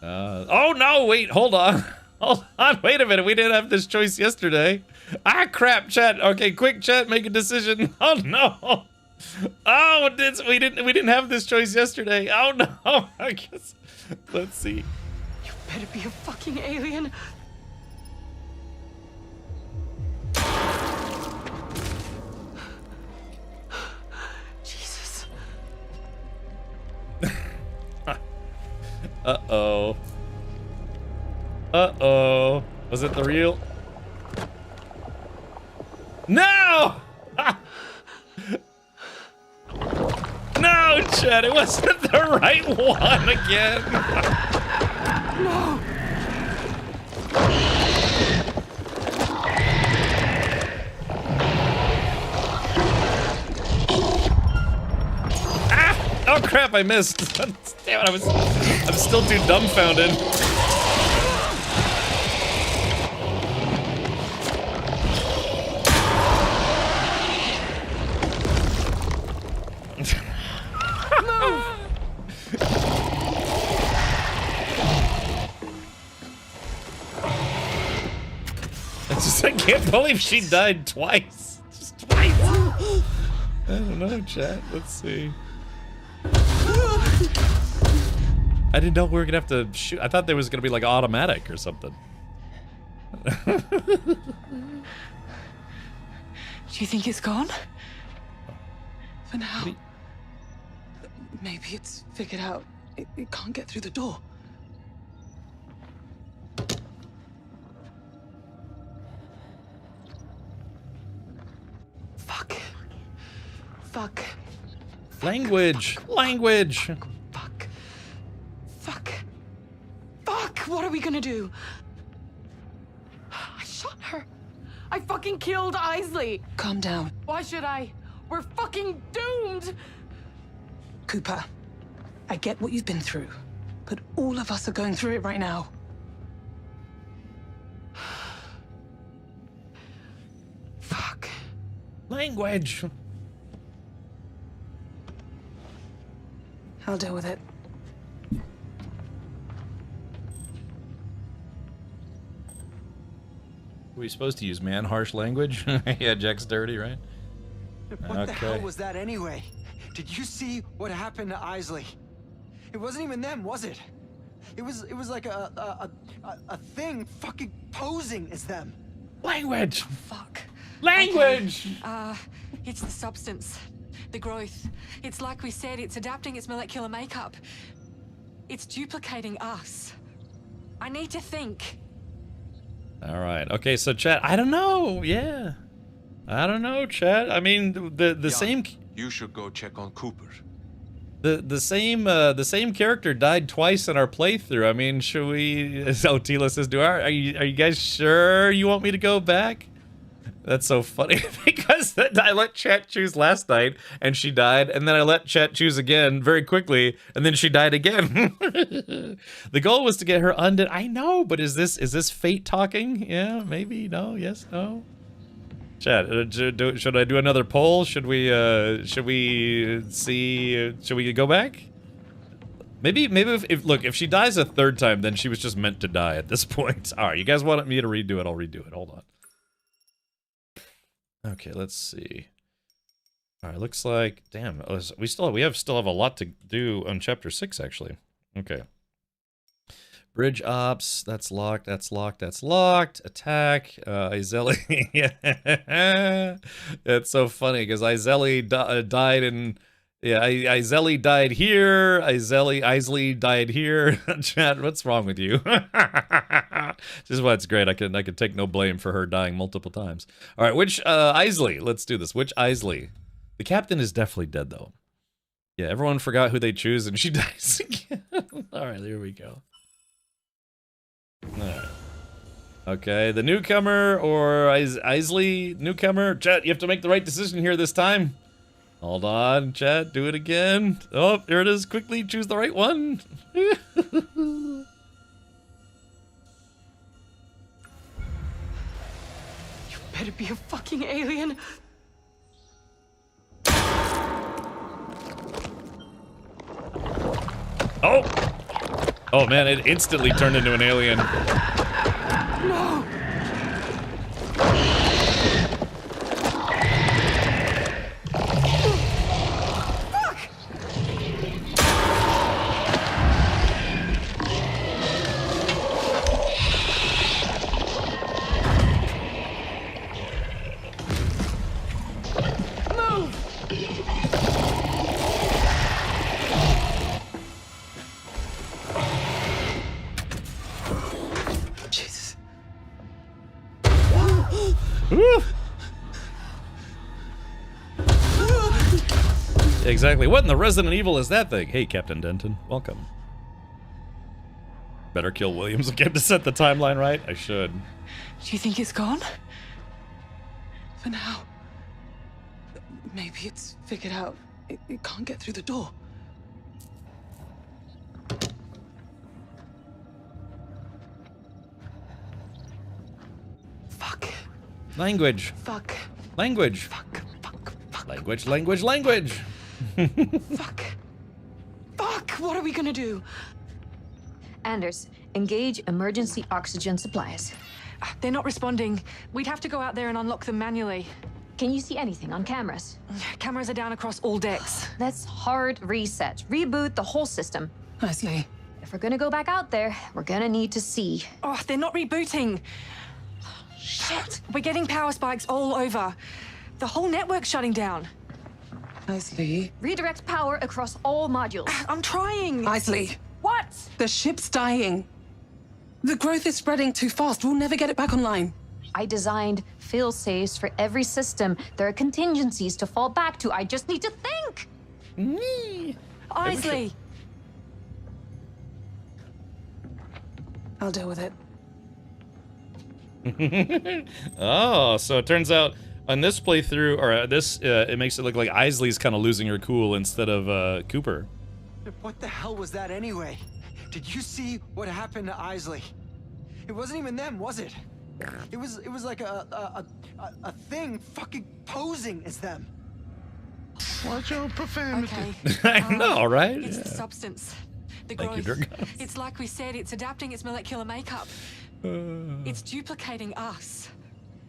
Oh no, wait, hold on. Hold on, wait a minute, we didn't have this choice yesterday. Ah, crap, chat. Okay, quick, chat, make a decision. Oh no. Oh, we didn't have this choice yesterday. Oh no. I guess, let's see. You better be a fucking alien. Jesus. Uh-oh. Uh-oh. Was it the real? No! No, Chad, it wasn't the right one again. No. Ah! Oh crap, I missed. Damn it, I'm still too dumbfounded. I can't believe she died twice. Just twice. I don't know, chat. Let's see. I didn't know we were gonna have to shoot. I thought there was gonna be like automatic or something. Do you think it's gone? For now. Maybe it's figured out. It can't get through the door. Fuck. Fuck. Language. Language. Fuck. Fuck. Fuck. What are we gonna do? I shot her. I fucking killed Isley. Calm down. Why should I? We're fucking doomed! Cooper, I get what you've been through, but all of us are going through it right now. Language. I'll deal with it. Were we supposed to use man-harsh language? Yeah, Jack's dirty, right? What the hell was that anyway? Did you see what happened to Isley? It wasn't even them, was it? It was like a thing fucking posing as them. Language. Fuck. Language. Okay. It's the substance, the growth. It's like we said, it's adapting its molecular makeup. It's duplicating us. I need to think. All right. Okay, so chat, I don't know. Yeah. I don't know, chat. I mean, the same You should go check on Cooper. the same character died twice in our playthrough. I mean, should we? Oh, Tila says, are you guys sure you want me to go back? That's so funny because I let chat choose last night and she died, and then I let chat choose again very quickly, and then she died again. The goal was to get her undead. I know, but is this fate talking? Yeah, maybe. No. Yes. No. Chat, should I do another poll? Should we see? Should we go back? Maybe if she dies a third time, then she was just meant to die at this point. All right, you guys want me to redo it? I'll redo it. Hold on. Okay, let's see. All right, looks like damn. We still have a lot to do on chapter 6 actually. Okay. Bridge ops, that's locked, that's locked, that's locked. Attack, Izeli. Yeah. It's so funny because Izeli died in, yeah, Izeli died here, Isley died here. Chat, what's wrong with you? This is why it's great. I can take no blame for her dying multiple times. All right, which Isley? Let's do this. Which Isley? The captain is definitely dead though. Yeah, everyone forgot who they choose and she dies again. All right, there we go. Alright. Okay, the newcomer or Isley newcomer. Chat, you have to make the right decision here this time. Hold on, chat, do it again. Oh, here it is. Quickly choose the right one. You better be a fucking alien. Oh! Oh man, it instantly turned into an alien. No! Exactly. What in the Resident Evil is that thing? Hey, Captain Denton. Welcome. Better kill Williams again to set the timeline right? I should. Do you think it's gone? For now. Maybe it's figured out. It can't get through the door. Fuck. Language. Fuck. Language. Fuck. Fuck. Fuck. Language, language, language. Fuck. Fuck. What are we gonna do? Anders, engage emergency oxygen supplies. They're not responding. We'd have to go out there and unlock them manually. Can you see anything on cameras? Cameras are down across all decks. Let's hard reset. Reboot the whole system. Nicely. If we're gonna go back out there, we're gonna need to see. Oh, they're not rebooting. Shit. We're getting power spikes all over. The whole network's shutting down. Isley. Redirect power across all modules. I'm trying. Isley. What? The ship's dying. The growth is spreading too fast. We'll never get it back online. I designed fail-safes for every system. There are contingencies to fall back to. I just need to think. Isley. I'll deal with it. Oh, so it turns out on this playthrough, or this, it makes it look like Isley's kind of losing her cool instead of Cooper. What the hell was that anyway? Did you see what happened to Isley? It wasn't even them, was it? It was like a thing fucking posing as them. Watch your profanity. Okay. I know, right? It's Yeah. the substance. The Thank you, growth. Durga. It's like we said, it's adapting its molecular makeup. It's duplicating us.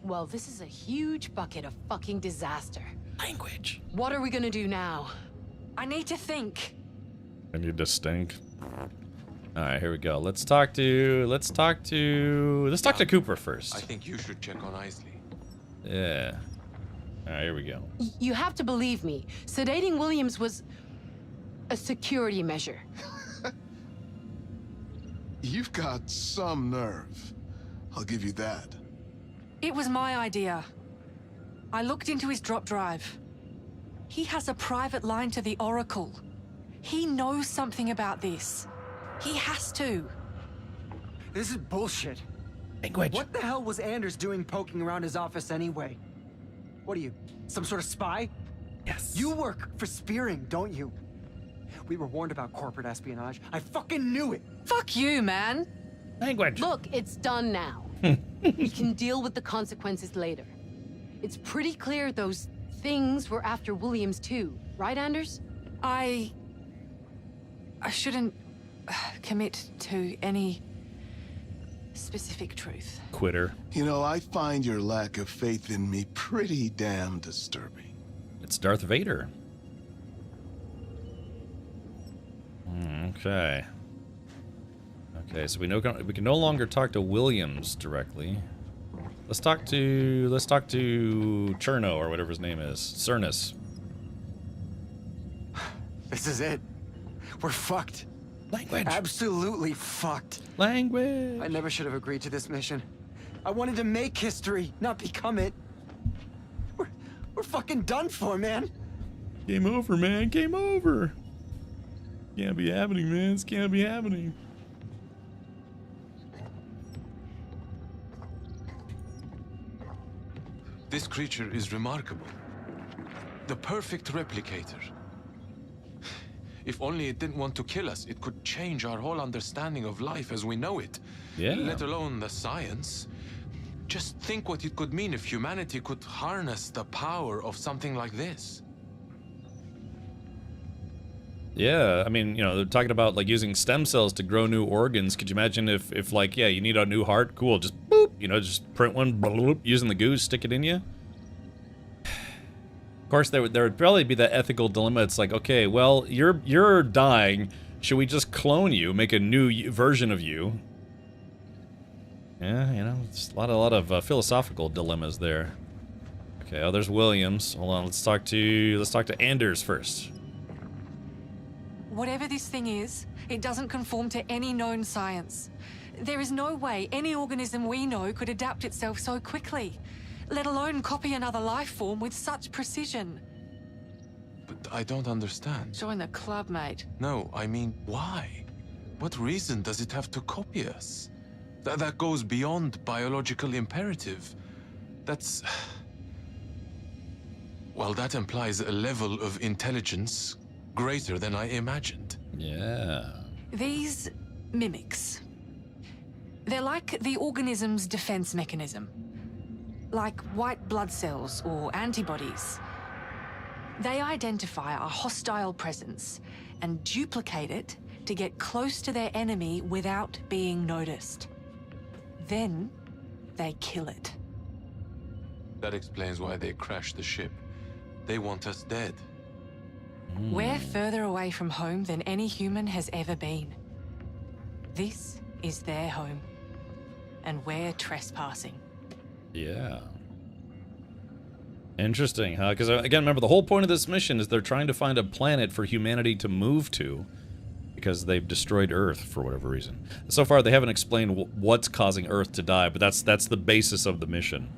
Well, this is a huge bucket of fucking disaster. Language. What are we gonna do now? I need to think. I need to stink. All right, here we go. Let's talk to Cooper first. I think you should check on Isley. Yeah. All right, here we go. You have to believe me. Sedating Williams was a security measure. You've got some nerve. I'll give you that. It was my idea. I looked into his drop drive. He has a private line to the Oracle. He knows something about this. He has to. This is bullshit. Language. What the hell was Anders doing poking around his office anyway? What are you, some sort of spy? Yes. You work for Spearing, don't you? We were warned about corporate espionage. I fucking knew it. Fuck you, man. Language. Look, it's done now. We can deal with the consequences later. It's pretty clear those things were after Williams too, right, Anders? I shouldn't commit to any specific truth. Quitter. You know, I find your lack of faith in me pretty damn disturbing. It's Darth Vader. Okay. Okay, so we can no longer talk to Williams directly. Let's talk to Cherno or whatever his name is. Cernus. This is it. We're fucked. Language. Absolutely fucked. Language. I never should have agreed to this mission. I wanted to make history, not become it. We're fucking done for, man. Game over, man. Game over. Can't be happening, man. This can't be happening. This creature is remarkable. The perfect replicator. If only it didn't want to kill us, it could change our whole understanding of life as we know it. Yeah. Let alone the science. Just think what it could mean if humanity could harness the power of something like this. Yeah, I mean, you know, they're talking about like using stem cells to grow new organs. Could you imagine if like, yeah, you need a new heart? Cool, just boop, you know, just print one, bloop, using the goo, stick it in you. Of course, there would probably be that ethical dilemma. It's like, okay, well, you're dying. Should we just clone you, make a new version of you? Yeah, you know, it's a lot of philosophical dilemmas there. Okay, oh, there's Williams. Hold on, let's talk to Anders first. Whatever this thing is, it doesn't conform to any known science. There is no way any organism we know could adapt itself so quickly, let alone copy another life form with such precision. But I don't understand. Join the club, mate. No, I mean, why? What reason does it have to copy us? That goes beyond biological imperative. That's... Well, that implies a level of intelligence greater than I imagined. Yeah. These mimics, they're like the organism's defense mechanism. Like white blood cells or antibodies. They identify a hostile presence and duplicate it to get close to their enemy without being noticed. Then they kill it. That explains why they crashed the ship. They want us dead. We're further away from home than any human has ever been. This is their home, and we're trespassing. Yeah. Interesting, huh? Because, again, remember, the whole point of this mission is they're trying to find a planet for humanity to move to because they've destroyed Earth for whatever reason. So far, they haven't explained what's causing Earth to die, but that's the basis of the mission.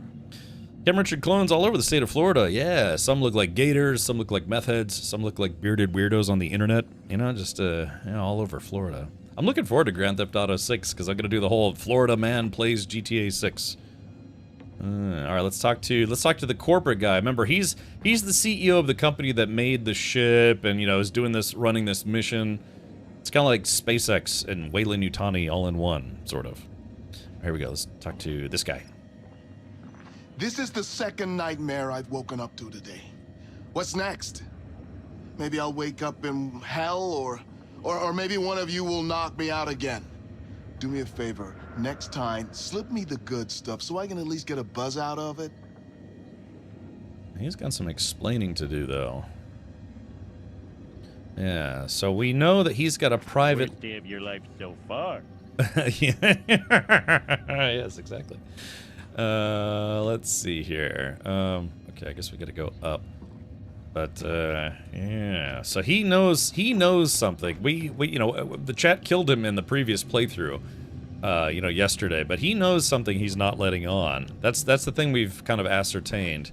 Chemistry clones all over the state of Florida. Yeah, some look like gators, some look like meth heads, some look like bearded weirdos on the internet. You know, just you know, all over Florida. I'm looking forward to Grand Theft Auto 6 because I'm gonna do the whole Florida man plays GTA 6. All right, let's talk to the corporate guy. Remember, he's the CEO of the company that made the ship and, you know, is running this mission. It's kind of like SpaceX and Weyland Yutani all in one, sort of. Here we go. Let's talk to this guy. This is the second nightmare I've woken up to today. What's next? Maybe I'll wake up in hell, or maybe one of you will knock me out again. Do me a favor, next time, slip me the good stuff so I can at least get a buzz out of it. He's got some explaining to do, though. Yeah, so we know that he's got a private... Worst day of your life so far. Yeah. Yes, exactly. Let's see here. Okay, I guess we gotta go up. But yeah, so he knows something. We you know, the chat killed him in the previous playthrough, you know, yesterday. But he knows something he's not letting on. That's the thing we've kind of ascertained.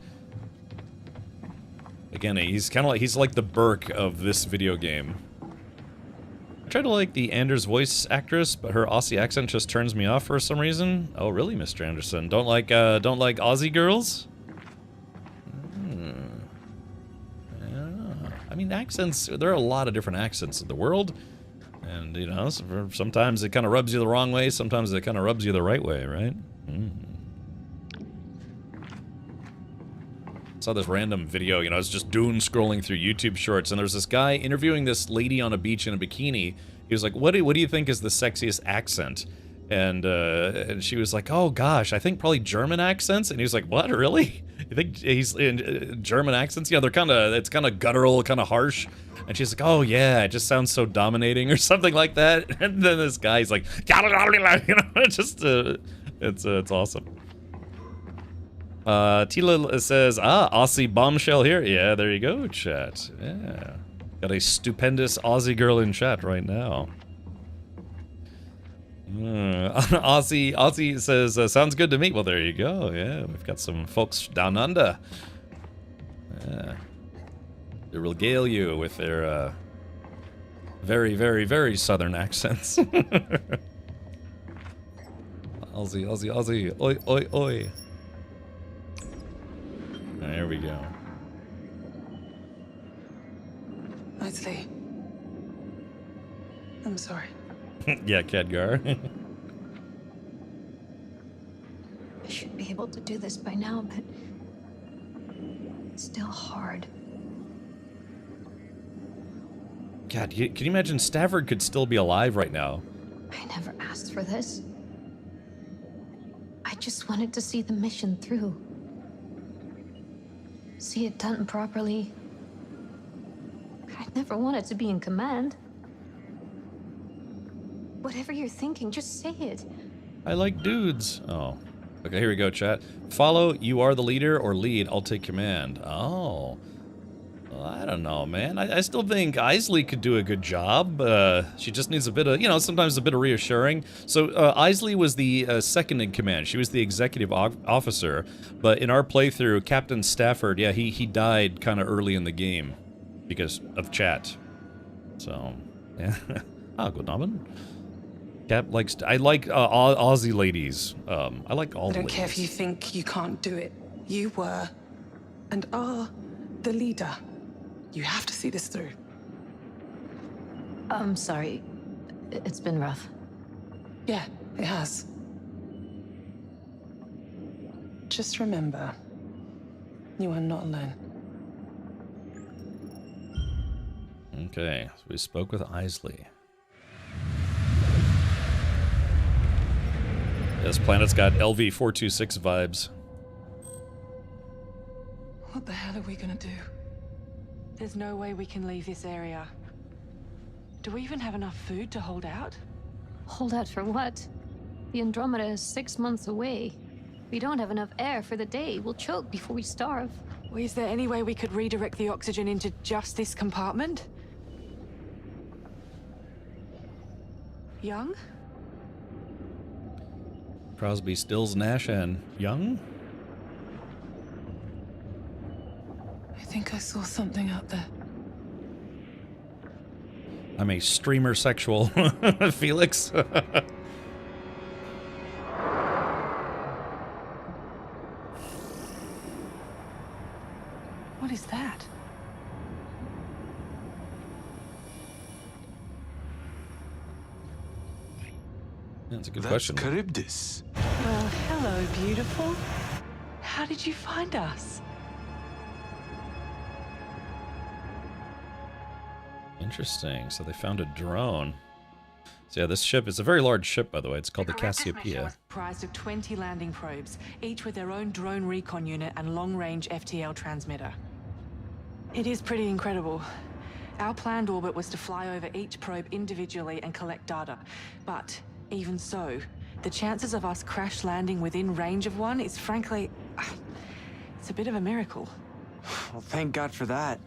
Again, he's like the Burke of this video game. I try to like the Anders voice actress, but her Aussie accent just turns me off for some reason. Oh, really, Mr. Anderson? Don't like Aussie girls? I mean, accents, there are a lot of different accents in the world, and, you know, sometimes it kind of rubs you the wrong way, sometimes it kind of rubs you the right way, right? Saw this random video, you know, I was just doom scrolling through YouTube shorts, and there's this guy interviewing this lady on a beach in a bikini. He was like, what do you think is the sexiest accent? And she was like, oh gosh, I think probably German accents. And he was like, what, really? You think he's in German accents? Yeah, it's kind of guttural, kind of harsh. And she's like, oh yeah, it just sounds so dominating or something like that. And then this guy's like, you know, it's awesome. Tila says, Aussie bombshell here. Yeah, there you go, chat. Yeah, got a stupendous Aussie girl in chat right now. Aussie says, sounds good to me. Well, there you go. Yeah, we've got some folks down under. Yeah. They regale you with their very, very, very southern accents. Aussie. Oi, oi, oi. There we go. Isley. I'm sorry. Yeah, Khadgar. I should be able to do this by now, but it's still hard. God, can you imagine Stafford could still be alive right now? I never asked for this. I just wanted to see the mission through. See it done properly. I never wanted to be in command. Whatever you're thinking, just say it. I like dudes. Oh. Okay, here we go, chat. Follow, you are the leader, or lead, I'll take command. Oh. Well, I don't know, man. I still think Isley could do a good job. She just needs a bit of, you know, sometimes a bit of reassuring. So, Isley was the second in command. She was the executive officer. But in our playthrough, Captain Stafford, yeah, he died kind of early in the game because of chat. So, yeah. Oh, good nobbin. Cap likes. I like Aussie ladies. I like all. I don't care if you think you can't do it. You were, and are, the leader. You have to see this through. I'm sorry. It's been rough. Yeah, it has. Just remember, you are not alone. Okay, so we spoke with Isley. This planet's got LV-426 vibes. What the hell are we gonna do? There's no way we can leave this area. Do we even have enough food to hold out? Hold out for what? The Andromeda is 6 months away. We don't have enough air for the day. We'll choke before we starve. Well, is there any way we could redirect the oxygen into just this compartment? Young? Crosby, Stills, Nash, and Young? I think I saw something out there. I'm a streamer sexual, Felix. What is that? That's a good question. Charybdis. Well, hello, beautiful. How How did you find us? Interesting. So they found a drone. So yeah, this ship is a very large ship, by the way. It's called the Cassiopeia. Comprised of 20 landing probes, each with their own drone recon unit and long-range FTL transmitter. It is pretty incredible. Our planned orbit was to fly over each probe individually and collect data. But even so, the chances of us crash landing within range of one is frankly... it's a bit of a miracle. Well, thank God for that.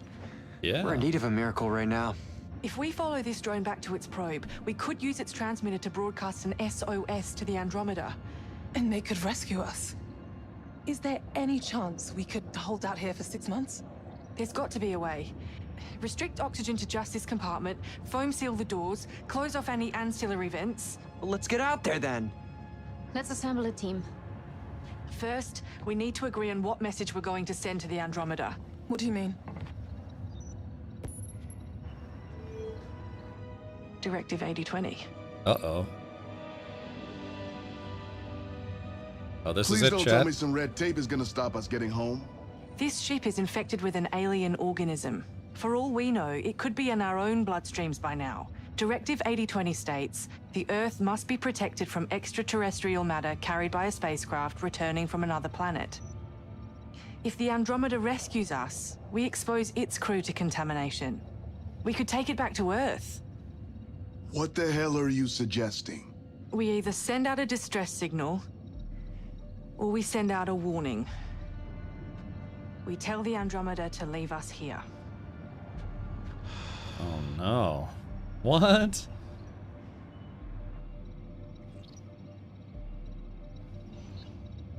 Yeah. We're in need of a miracle right now. If we follow this drone back to its probe, we could use its transmitter to broadcast an SOS to the Andromeda. And they could rescue us. Is there any chance we could hold out here for 6 months? There's got to be a way. Restrict oxygen to just this compartment, foam seal the doors, close off any ancillary vents. Well, let's get out there then. Let's assemble a team. First, we need to agree on what message we're going to send to the Andromeda. What do you mean? Directive 8020. Uh-oh. Oh, this Please is it, don't chat? tell me some red tape is gonna stop us getting home. This ship is infected with an alien organism. For all we know, it could be in our own bloodstreams by now. Directive 8020 states, the Earth must be protected from extraterrestrial matter carried by a spacecraft returning from another planet. If the Andromeda rescues us, we expose its crew to contamination. We could take it back to Earth. What the hell are you suggesting? We either send out a distress signal, or we send out a warning. We tell the Andromeda to leave us here. Oh no. What?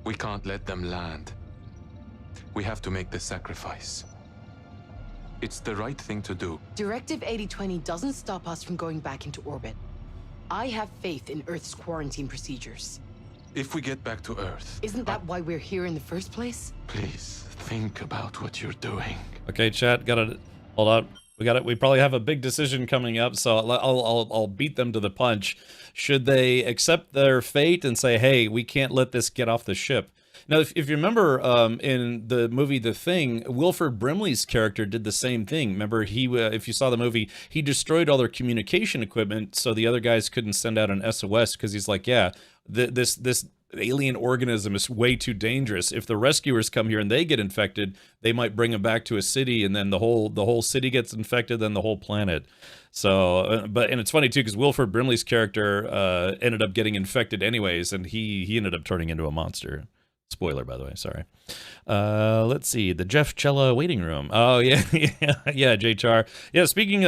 We can't let them land. We have to make the sacrifice. It's the right thing to do. Directive 8020 doesn't stop us from going back into orbit. I have faith in Earth's quarantine procedures. If we get back to Earth... Isn't that why we're here in the first place? Please, think about what you're doing. Okay, chat, gotta... Hold on. We probably have a big decision coming up, so I'll beat them to the punch. Should they accept their fate and say, hey, we can't let this get off the ship? Now, if you remember in the movie The Thing, Wilford Brimley's character did the same thing. Remember, if you saw the movie, he destroyed all their communication equipment so the other guys couldn't send out an SOS because he's like, yeah, this alien organism is way too dangerous. If the rescuers come here and they get infected, they might bring them back to a city, and then the whole city gets infected, then the whole planet. So, and it's funny too because Wilford Brimley's character ended up getting infected anyways, and he ended up turning into a monster. Spoiler, by the way, sorry. Let's see, the Jeff Cella waiting room. Oh yeah, yeah, JChar. Yeah, speaking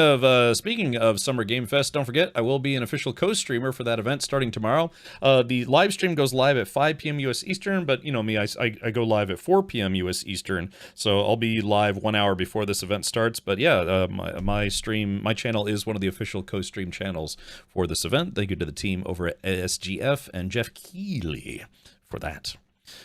of Summer Game Fest, don't forget I will be an official co-streamer for that event starting tomorrow. The live stream goes live at 5 p.m. U.S. Eastern, but you know me, I go live at 4 p.m. U.S. Eastern, so I'll be live 1 hour before this event starts. But yeah, my channel is one of the official co-stream channels for this event. Thank you to the team over at SGF and Jeff Keighley for that.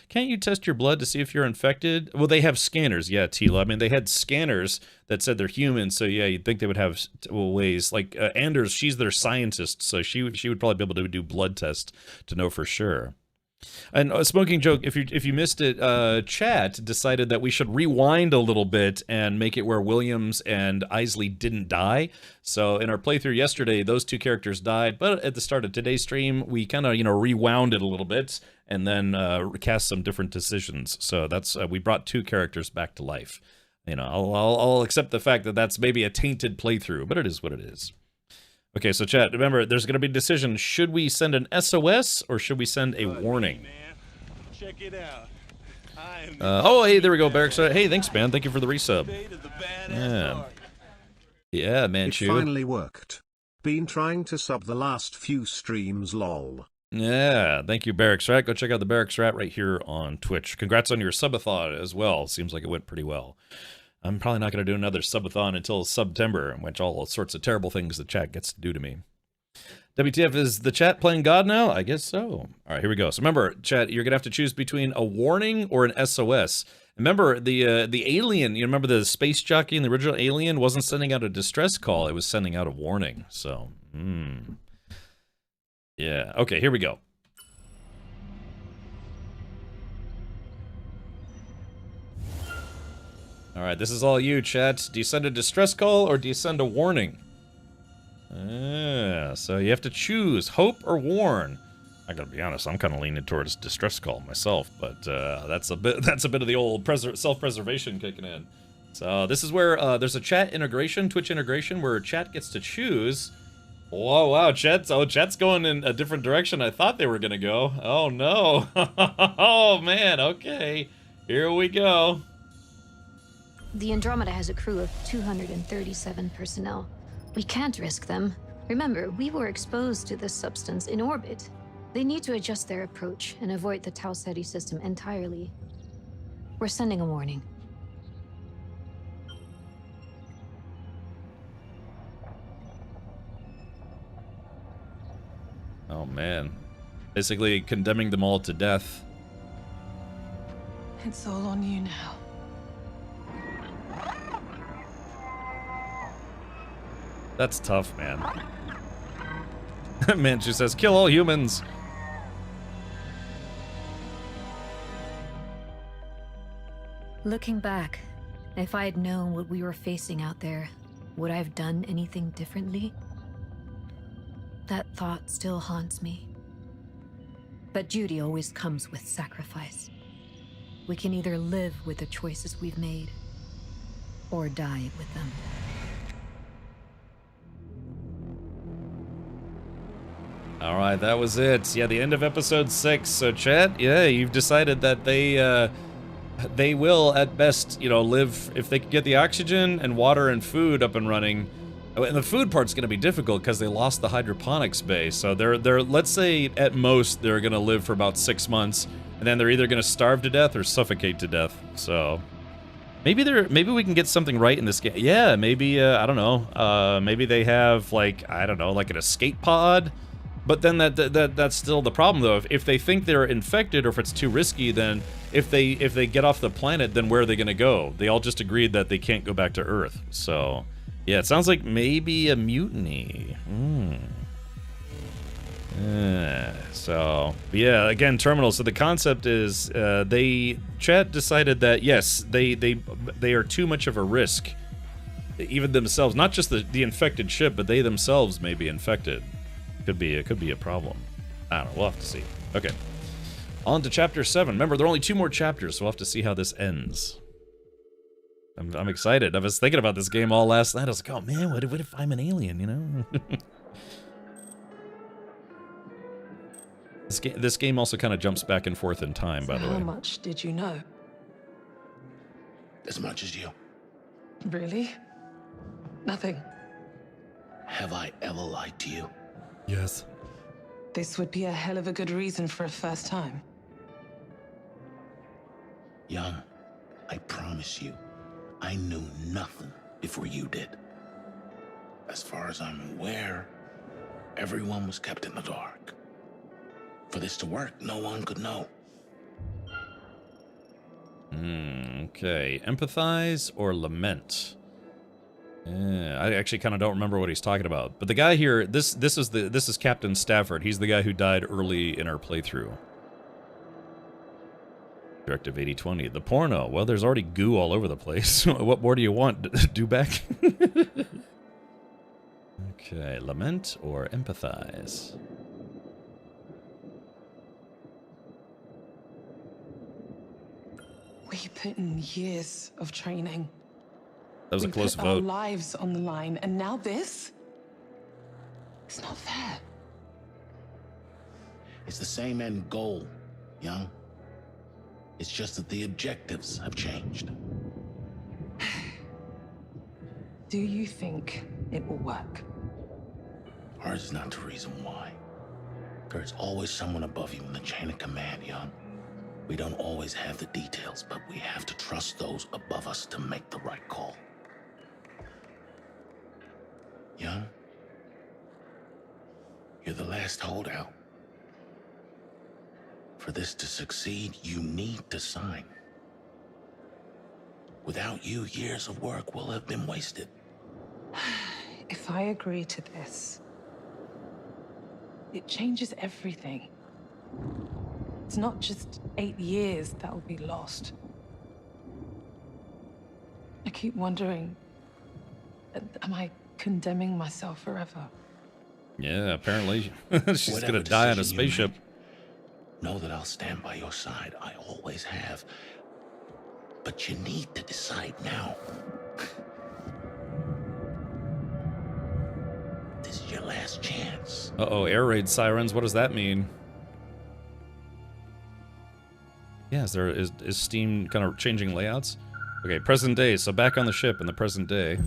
Can't you test your blood to see if you're infected? Well, they have scanners. Yeah, Tila. I mean, they had scanners that said they're human. So yeah, you'd think they would have ways. Like Anders, she's their scientist, so she would probably be able to do blood tests to know for sure. And a smoking joke, if you missed it, chat decided that we should rewind a little bit and make it where Williams and Isley didn't die. So in our playthrough yesterday, those two characters died, but at the start of today's stream, we kind of rewound it a little bit and then cast some different decisions. So that's we brought two characters back to life. I'll accept the fact that that's maybe a tainted playthrough, but it is what it is. Okay, so chat, remember, there's going to be a decision. Should we send an SOS or should we send a warning? Man. Check it out. Oh, hey, there we go, Barracks. Hey, thanks, man. Thank you for the resub. Yeah. Yeah, Manchu. It finally worked. Been trying to sub the last few streams, lol. Yeah, thank you, Barracks Rat. Go check out the Barracks Rat right here on Twitch. Congrats on your subathon as well. Seems like it went pretty well. I'm probably not going to do another subathon until September, in which all sorts of terrible things the chat gets to do to me. WTF, is the chat playing God now? I guess so. All right, here we go. So remember, chat, you're going to have to choose between a warning or an SOS. Remember, the alien, you remember the space jockey in the original Alien wasn't sending out a distress call. It was sending out a warning. So, yeah. Okay, here we go. Alright, this is all you, chat. Do you send a distress call or do you send a warning? So you have to choose, hope or warn. I gotta be honest, I'm kind of leaning towards distress call myself, but that's a bit of the old self-preservation kicking in. So this is where there's a chat integration, Twitch integration, where chat gets to choose. Whoa, wow, chat's going in a different direction I thought they were gonna go. Oh no. Oh man, okay. Here we go. The Andromeda has a crew of 237 personnel. We can't risk them. Remember, we were exposed to this substance in orbit. They need to adjust their approach and avoid the Tau Ceti system entirely. We're sending a warning. Oh man. Basically condemning them all to death. It's all on you now. That's tough, man. Manchu says, kill all humans. Looking back, if I had known what we were facing out there, would I have done anything differently? That thought still haunts me. But duty always comes with sacrifice. We can either live with the choices we've made, or die with them. All right, that was it. Yeah, the end of episode 6. So, chat, yeah, you've decided that they will, at best, you know, live if they can get the oxygen and water and food up and running. And the food part's going to be difficult because they lost the hydroponics base. So they're let's say at most they're going to live for about 6 months, and then they're either going to starve to death or suffocate to death. So maybe we can get something right in this game. Yeah, maybe I don't know. Maybe they have like I don't know, like an escape pod. But then that's still the problem though. If they think they're infected or if it's too risky, then if they get off the planet, then where are they going to go? They all just agreed that they can't go back to Earth. So yeah, it sounds like maybe a mutiny. So yeah, again, terminal. So the concept is chat decided that yes, they are too much of a risk, even themselves. Not just the infected ship, but they themselves may be infected. It could be a problem. I don't know. We'll have to see. Okay. On to chapter 7. Remember, there are only 2 more chapters, so we'll have to see how this ends. I'm excited. I was thinking about this game all last night. I was like, oh man, what if I'm an alien, you know? This game also kind of jumps back and forth in time, by the way. How much did you know? As much as you. Really? Nothing. Have I ever lied to you? Yes. This would be a hell of a good reason for a first time. Young, I promise you, I knew nothing before you did. As far as I'm aware, everyone was kept in the dark. For this to work, no one could know. Okay. Empathize or lament? I actually kind of don't remember what he's talking about. But the guy here, this is Captain Stafford. He's the guy who died early in our playthrough. Directive 8020. The porno. Well, there's already goo all over the place. What more do you want? Do back? Okay. Lament or empathize? We put in years of training. That was a close vote. Our vote. lives on the line, and now this? It's not fair. It's the same end goal, young. It's just that the objectives have changed. Do you think it will work? Hard is not the reason why. There's always someone above you in the chain of command, young. We don't always have the details, but we have to trust those above us to make the right call. Young, you're the last holdout. For this to succeed, you need to sign. Without you, years of work will have been wasted. If I agree to this, it changes everything. It's not just 8 years that will be lost. I keep wondering, am I condemning myself forever? Yeah, apparently. She's Whatever gonna die on a decision you spaceship. make, know that I'll stand by your side. I always have. But you need to decide now. This is your last chance. Uh-oh, air raid sirens. What does that mean? Yeah, is Steam kind of changing layouts? Okay, present day. So back on the ship in the present day.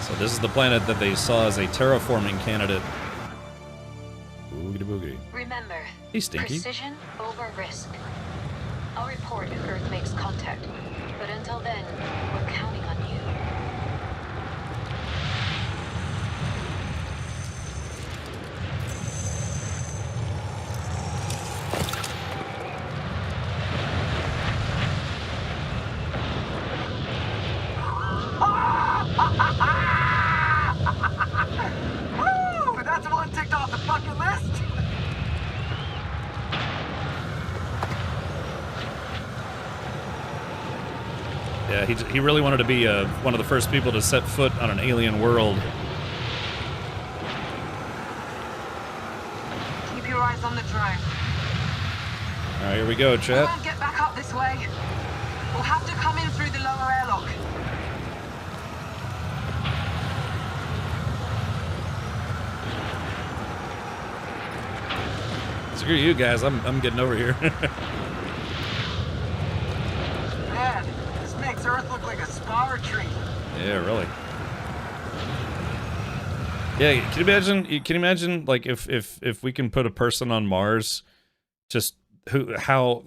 So this is the planet that they saw as a terraforming candidate. Boogity boogity. Remember, Hey, Stinky. precision over risk. I'll report if Earth makes contact, but until then, we're counting on you. Woo! That's one ticked off the bucket list. Yeah, he really wanted to be one of the first people to set foot on an alien world. Keep your eyes on the drone. All right, here we go, We chat. won't get back up this way. We'll have to come in through the lower airlock. Screw you guys, I'm getting over here. Man, this makes Earth look like a spa retreat. Yeah, really. Yeah, can you imagine like if we can put a person on Mars, just how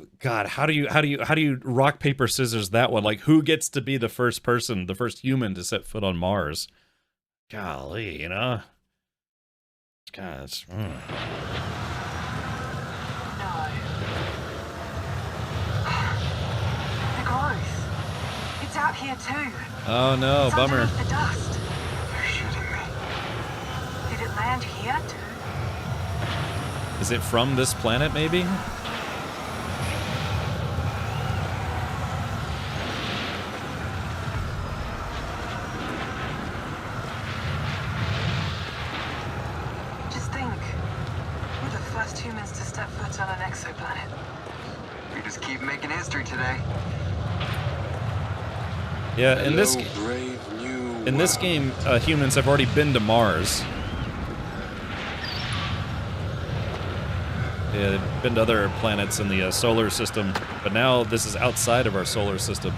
do you rock paper scissors that one? Like, who gets to be the first person, the first human to set foot on Mars? Golly, you know. God, it's, The growth. It's out here too. Oh no, It's bummer. underneath the dust. You're shooting me. Did it land here too? Is it from this planet, maybe? Just think. We're the first humans to step foot on an exoplanet. We just keep making history today. Yeah, in this game, humans have already been to Mars. Yeah, they've been to other planets in the solar system, but now this is outside of our solar system.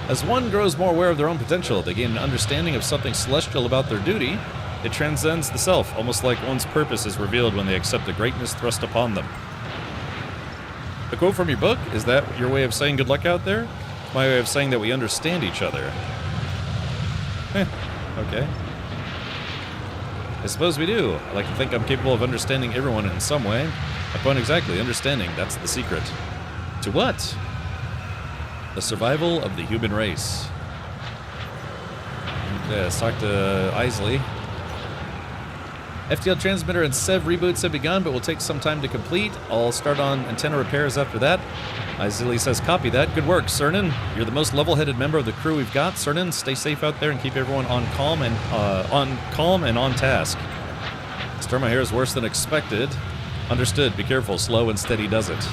As one grows more aware of their own potential, they gain an understanding of something celestial about their duty. It transcends the self, almost like one's purpose is revealed when they accept the greatness thrust upon them. The quote from your book, is that your way of saying good luck out there? It's my way of saying that we understand each other. Okay. I suppose we do. I like to think I'm capable of understanding everyone in some way. My point exactly, understanding, that's the secret. To what? The survival of the human race. Okay, let's talk to Isley. FTL transmitter and SEV reboots have begun, but will take some time to complete. I'll start on antenna repairs after that. Isley says, copy that. Good work, Cernan. You're the most level-headed member of the crew we've got. Cernan, stay safe out there and keep everyone on calm and on task. Stir my hair is worse than expected. Understood. Be careful. Slow and steady does it.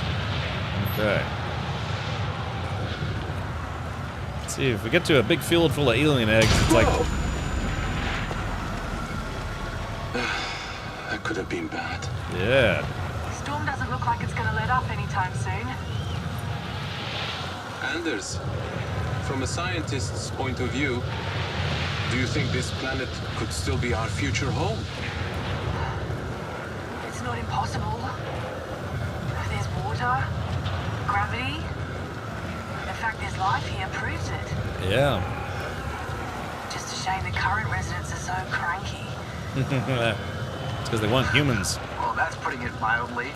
Okay. Let's see, if we get to a big field full of alien eggs, it's like... That could have been bad. Yeah. These storm doesn't look like it's gonna let up anytime soon. Anders, from a scientist's point of view, do you think this planet could still be our future home? It's not impossible. There's water, gravity. The fact there's life here proves it. Yeah. Just a shame the current residents are so cranky. It's because they want humans. Well, that's putting it mildly.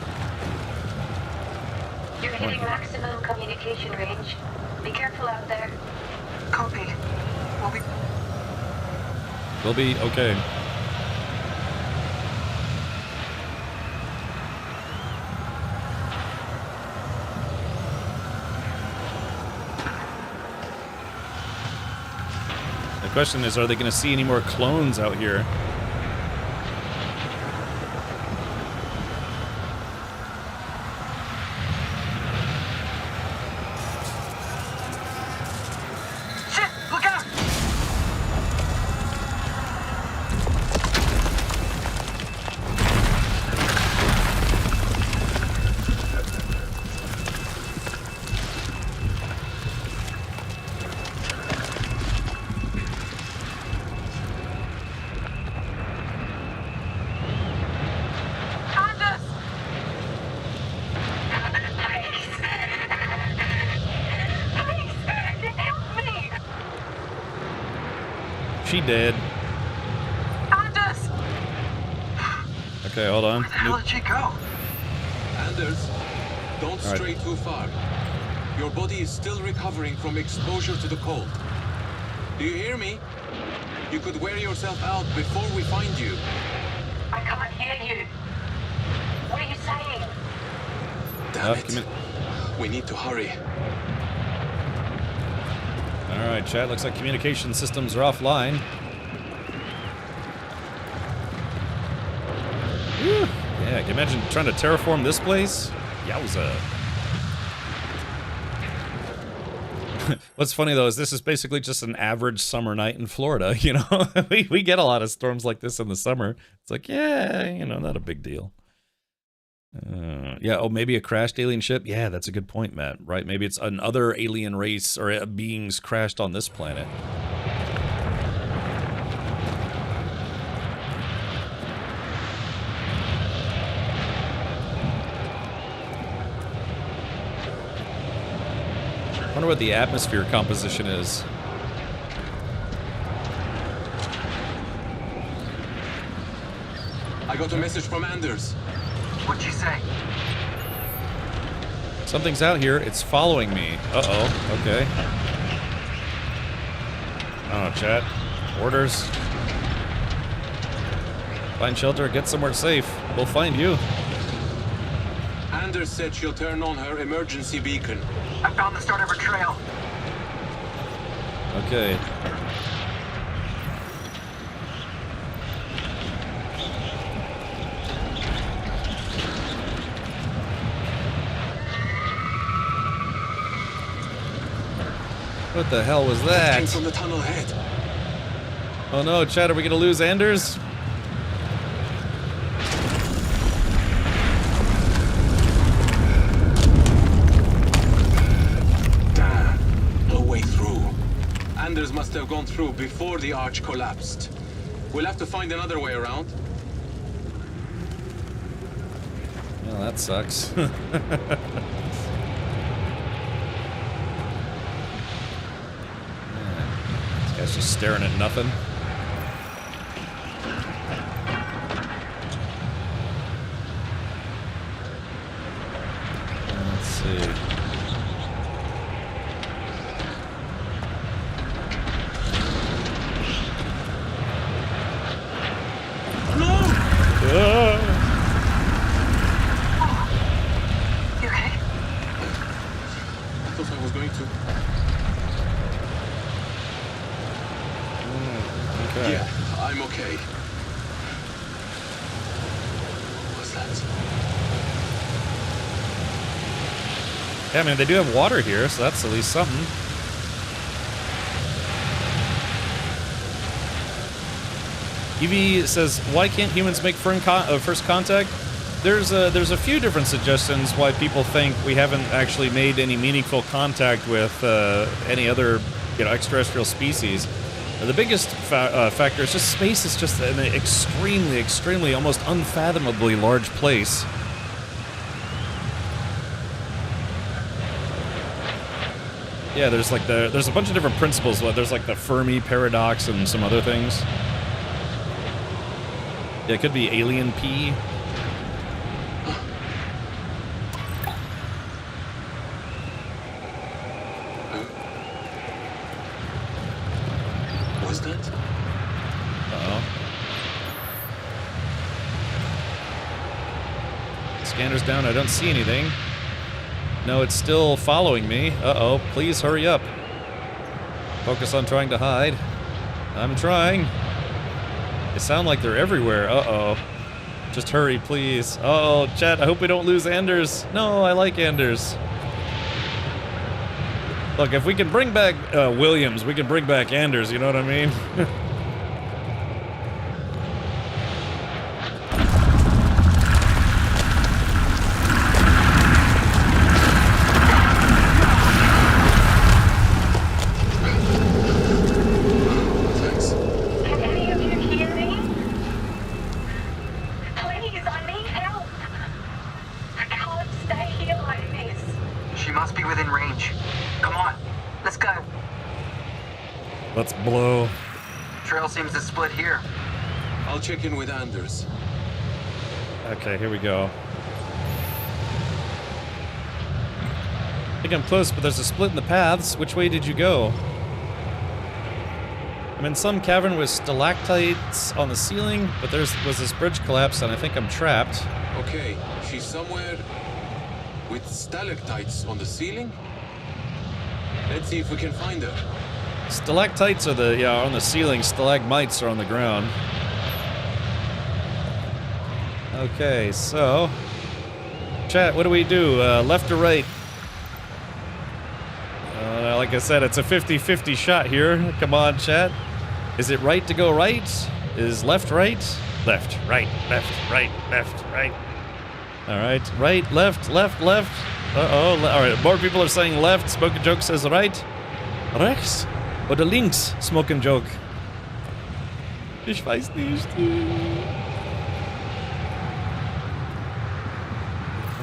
You're hitting maximum communication range. Be careful out there. Copy. We'll be okay. The question is, are they going to see any more clones out here? She dead. Anders! Okay, hold on. Where the hell did she go? Anders, don't All right. stray too far. Your body is still recovering from exposure to the cold. Do you hear me? You could wear yourself out before we find you. I can't hear you. What are you saying? Damn it. We need to hurry. Alright, chat. Looks like communication systems are offline. Whew. Yeah, can you imagine trying to terraform this place? Yowza. What's funny though is this is basically just an average summer night in Florida, you know? we get a lot of storms like this in the summer. It's like, yeah, you know, not a big deal. Yeah, oh, maybe a crashed alien ship? Yeah, that's a good point, Matt, right? Maybe it's another alien race or beings crashed on this planet. I wonder what the atmosphere composition is. I got a message from Anders. What'd she say? Something's out here. It's following me. Uh-oh. Okay. Oh, chat. Orders. Find shelter. Get somewhere safe. We'll find you. Anders said she'll turn on her emergency beacon. I found the start of her trail. Okay. What the hell was that? Came from the tunnel ahead. Oh no, Chad, are we gonna lose Anders? Damn, no way through. Anders must have gone through before the arch collapsed. We'll have to find another way around. Well, that sucks. Guy's just staring at nothing. Let's see. You okay? I thought I was going to. Okay. Yeah, I'm okay. What's that? Yeah, I mean, they do have water here, so that's at least something. Evie says, why can't humans make first contact? there's a few different suggestions why people think we haven't actually made any meaningful contact with any other, extraterrestrial species. The biggest factor is just space is just an extremely, extremely, almost unfathomably large place. Yeah, there's a bunch of different principles. There's like the Fermi paradox and some other things. Yeah, it could be alien P. Was that? Uh-oh. Scanner's down, I don't see anything. No, it's still following me. Uh-oh, please hurry up. Focus on trying to hide. I'm trying. They sound like they're everywhere. Uh-oh. Just hurry, please. Uh-oh, chat, I hope we don't lose Anders. No, I like Anders. Look, if we can bring back Williams, we can bring back Anders, you know what I mean? Let's blow. Trail seems to split here. I'll check in with Anders. Okay, here we go. I think I'm close, but there's a split in the paths. Which way did you go? I'm in some cavern with stalactites on the ceiling, but there was this bridge collapse, and I think I'm trapped. Okay, she's somewhere with stalactites on the ceiling. Let's see if we can find her. Stalactites are on the ceiling. Stalagmites are on the ground. Okay, so chat, what do we do? Left or right? Like I said, it's a 50-50 shot here. Come on, chat. Is it right to go right? Is left right? Left, right, left, right, left, right. All right, right, left, left, left. Uh-oh. All right, more people are saying left. Smoking Joke says right. Rechts. Oder links, Smoking Joke. Ich weiß nicht.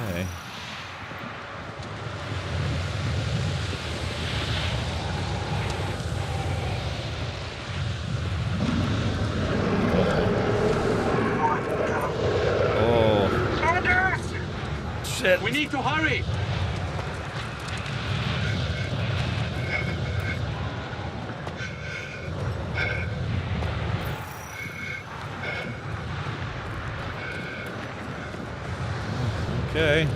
Okay. Oh. Anders! Shit. We need to hurry! Okay.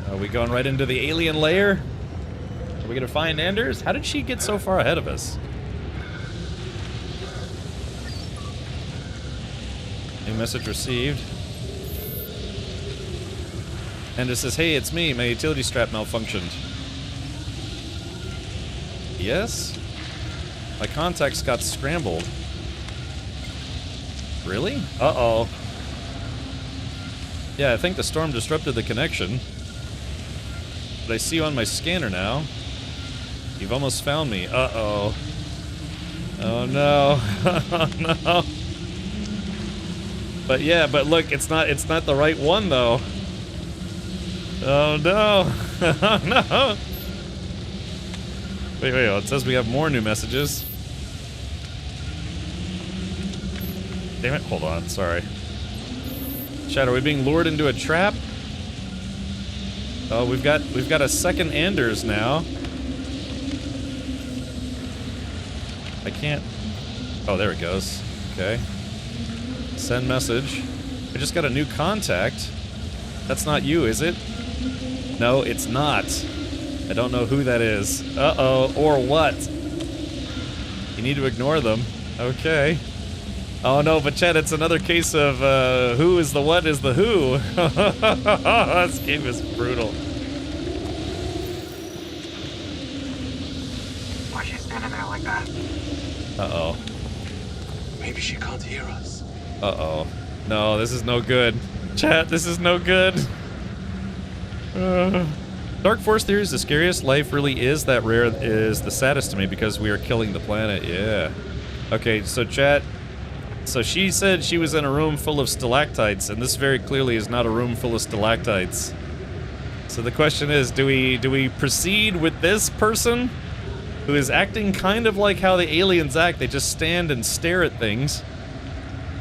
Are we going right into the alien lair? Are we gonna find Anders? How did she get so far ahead of us? New message received. Anders says, hey, it's me. My utility strap malfunctioned. Yes? My contacts got scrambled. Really? Uh-oh. Yeah, I think the storm disrupted the connection. But I see you on my scanner now. You've almost found me. Uh-oh. Oh no. Oh no. But yeah, but look, it's not the right one though. Oh no. Oh no. Wait, it says we have more new messages. Damn it, hold on, sorry. Chat, are we being lured into a trap? Oh, we've got a second Anders now. I can't. Oh, there it goes. Okay. Send message. I just got a new contact. That's not you, is it? No, it's not. I don't know who that is. Uh-oh, or what? You need to ignore them. Okay. Oh no, but Chad, it's another case of who is the what is the who. This game is brutal. Why is she standing there like that? Uh-oh. Maybe she can't hear us. Uh-oh. No, this is no good. Chat, this is no good. Dark Force theory is the scariest. Life really is that rare is the saddest to me because we are killing the planet. Yeah. Okay, so chat. So she said she was in a room full of stalactites, and this very clearly is not a room full of stalactites. So the question is, do we proceed with this person who is acting kind of like how the aliens act? They just stand and stare at things.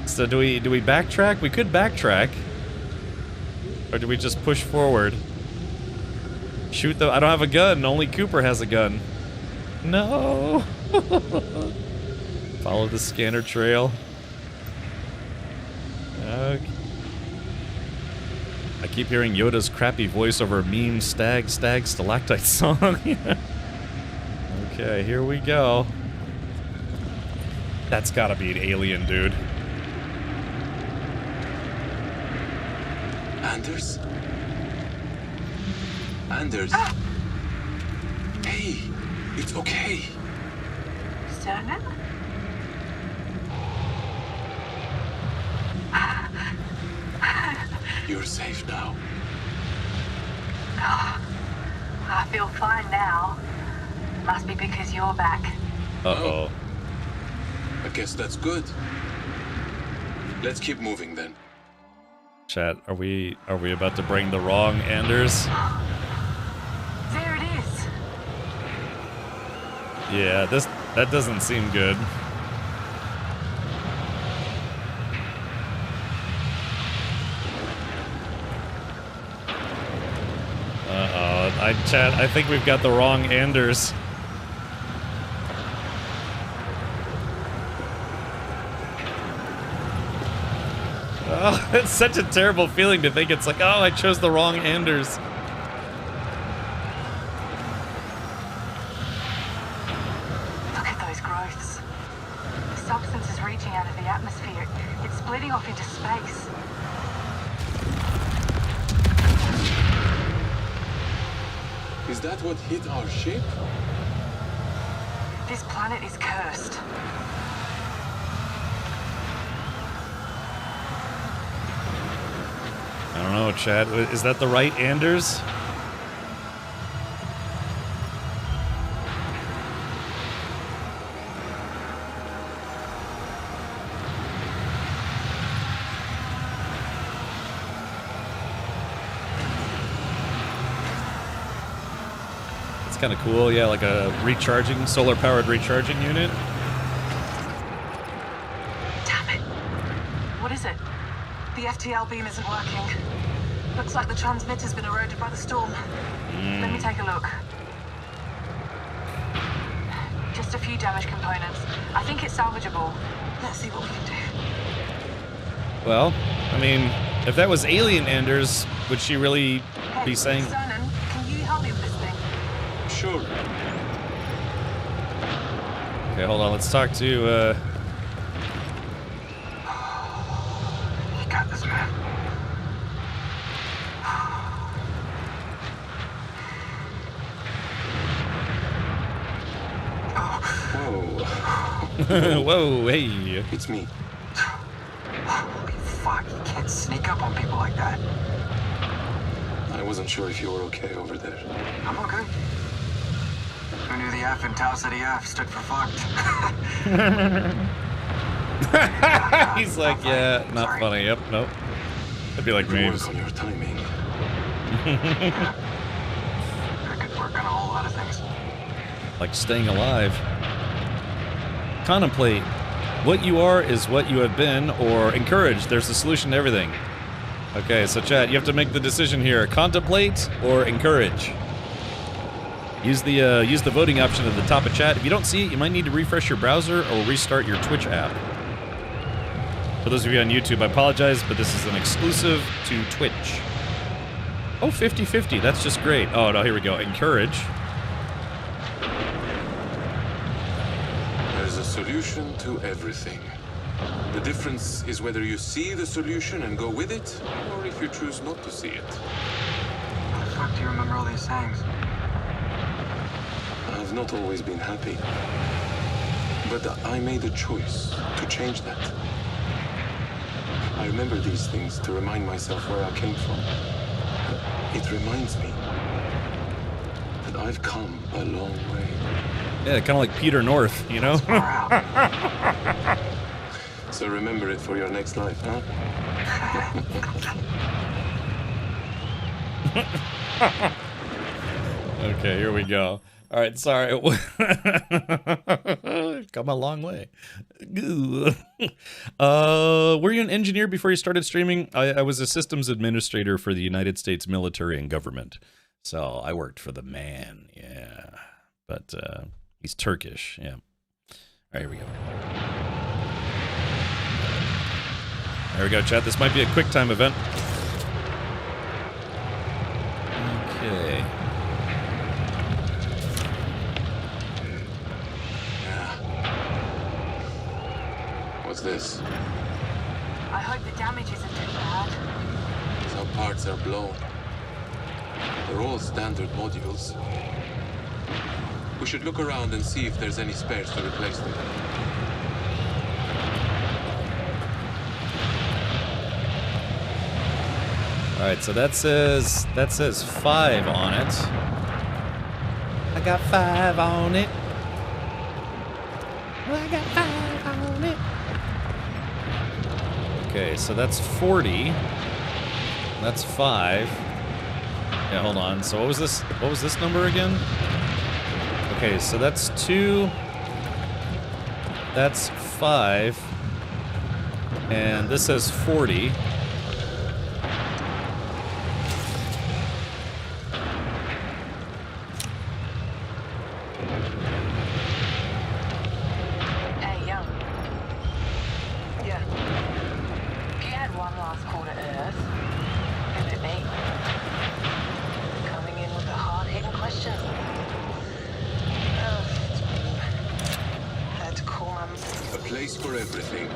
So do we backtrack? We could backtrack. Or do we just push forward? Shoot though. I don't have a gun. Only Cooper has a gun. No. Follow the scanner trail. Okay. I keep hearing Yoda's crappy voice over a mean stag stalactite song. Okay, here we go. That's gotta be an alien, dude. Anders? Anders? Hey, it's okay. Certain? You're safe now. I feel fine now. Must be because you're back. Uh-oh. I guess that's good. Let's keep moving then. Chat, are we about to bring the wrong Anders? There it is. Yeah, that doesn't seem good. Uh-oh. Chat, I think we've got the wrong Anders. Oh, it's such a terrible feeling to think it's like, oh, I chose the wrong Anders. Look at those growths. The substance is reaching out of the atmosphere. It's splitting off into space. Is that what hit our ship? This planet is cursed. I don't know, Chad. Is that the right Anders? It's kind of cool, yeah, like a recharging, solar-powered recharging unit. Damn it. What is it? The FTL beam isn't working. Looks like the transmitter's been eroded by the storm. Let me take a look. Just a few damaged components. I think it's salvageable. Let's see what we can do. Well, I mean, if that was alien Anders, would she really be saying... Cernan, can you help me with this thing? Sure. Okay, hold on. Let's talk to, You got this, man. Whoa. Whoa, hey. It's me. Holy fuck, you can't sneak up on people like that. I wasn't sure if you were okay over there. I'm okay. Who knew the F in Tau City F stood for fucked? He's like, yeah, not funny. Yep, nope. That'd be like me. Work on your timing. I could work on a whole lot of things. Like staying alive. Contemplate. What you are is what you have been, or encourage. There's a solution to everything. Okay, so chat, you have to make the decision here. Contemplate or encourage. Use the voting option at the top of chat. If you don't see it, you might need to refresh your browser or restart your Twitch app. For those of you on YouTube, I apologize, but this is an exclusive to Twitch. Oh, 50-50. That's just great. Oh, no, here we go. Encourage. There's a solution to everything. The difference is whether you see the solution and go with it, or if you choose not to see it. How the fuck do you remember all these sayings? I've not always been happy. But I made a choice to change that. remember these things to remind myself where I came from. It reminds me that I've come a long way. Yeah, kind of like Peter North, you know? So remember it for your next life, huh? Okay, here we go. All right, sorry. Come a long way. Were you an engineer before you started streaming? I was a systems administrator for the United States military and government. So I worked for the man, yeah. But he's Turkish, yeah. All right, here we go. There we go, chat. This might be a quick time event. Okay. What's this? I hope the damage isn't too bad. Some parts are blown. They're all standard modules. We should look around and see if there's any spares to replace them. All right, so that says 5 on it. I got 5 on it. I got 5 on it. Okay, so that's 40. That's 5. Yeah, hold on. So what was this? What was this number again? Okay, so that's 2. That's 5. And this says 40. Hey, young. Yeah. If you had one last call to Earth, who'd it be? Coming in with a hard-hitting question. Had to call my... A place for everything.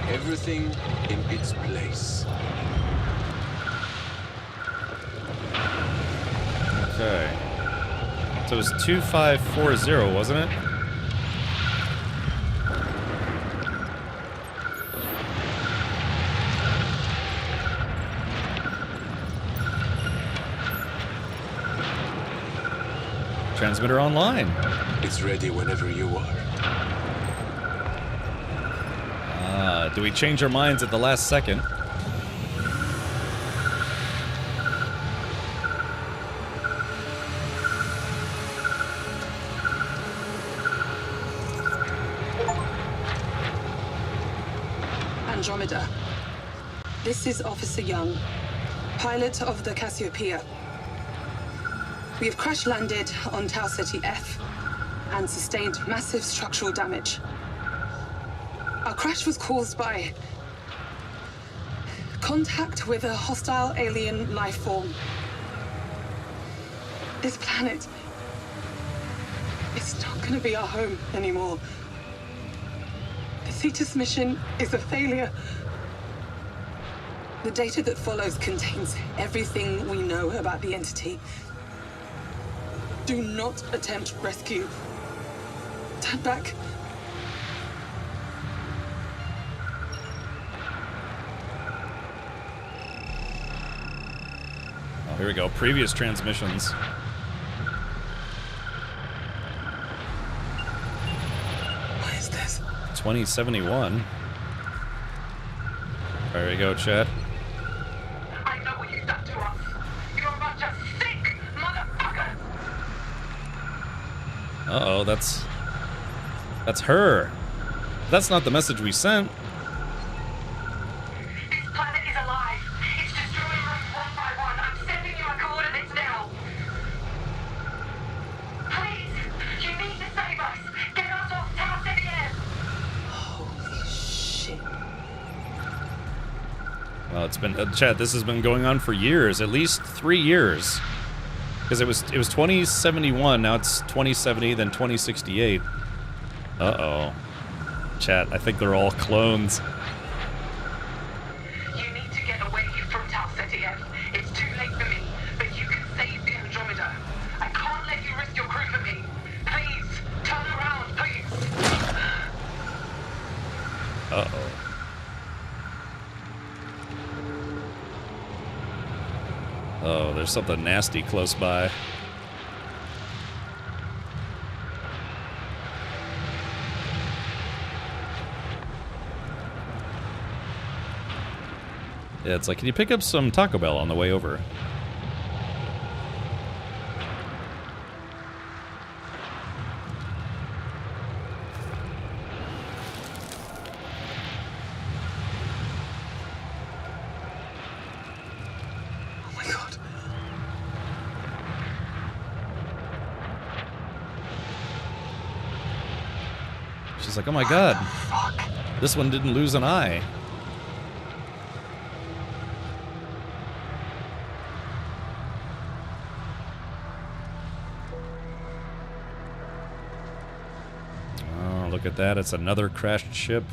Everything in its place. Okay. So it was 2540, wasn't it? Transmitter online. It's ready whenever you are. Do we change our minds at the last second? Andromeda. This is Officer Young, pilot of the Cassiopeia. We have crash-landed on Tau Ceti F and sustained massive structural damage. Our crash was caused by contact with a hostile alien life form. This planet is not going to be our home anymore. The Cetus mission is a failure. The data that follows contains everything we know about the entity. Do not attempt rescue. Turn back. Oh, here we go. Previous transmissions. What is this? 2071. There we go, chat. I know what you've done to us. You're a bunch of sick motherfuckers. Uh-oh, that's her. That's not the message we sent. This planet is alive. It's destroying us one by one. I'm sending you our coordinates now. Please, you need to save us. Get us off Tau Ceti F. Holy shit. Well, it's been chat. This has been going on for years, at least 3 years, because it was 2071. Now it's 2070, then 2068. Uh-oh, chat. I think they're all clones. You need to get away from Tau Ceti F. It's too late for me, but you can save the Andromeda. I can't let you risk your crew for me. Please, turn around, please. Uh-oh. Oh, there's something nasty close by. Yeah, it's like, can you pick up some Taco Bell on the way over? Oh my god. She's like, oh my god. This one didn't lose an eye. Oh, look at that. It's another crashed ship.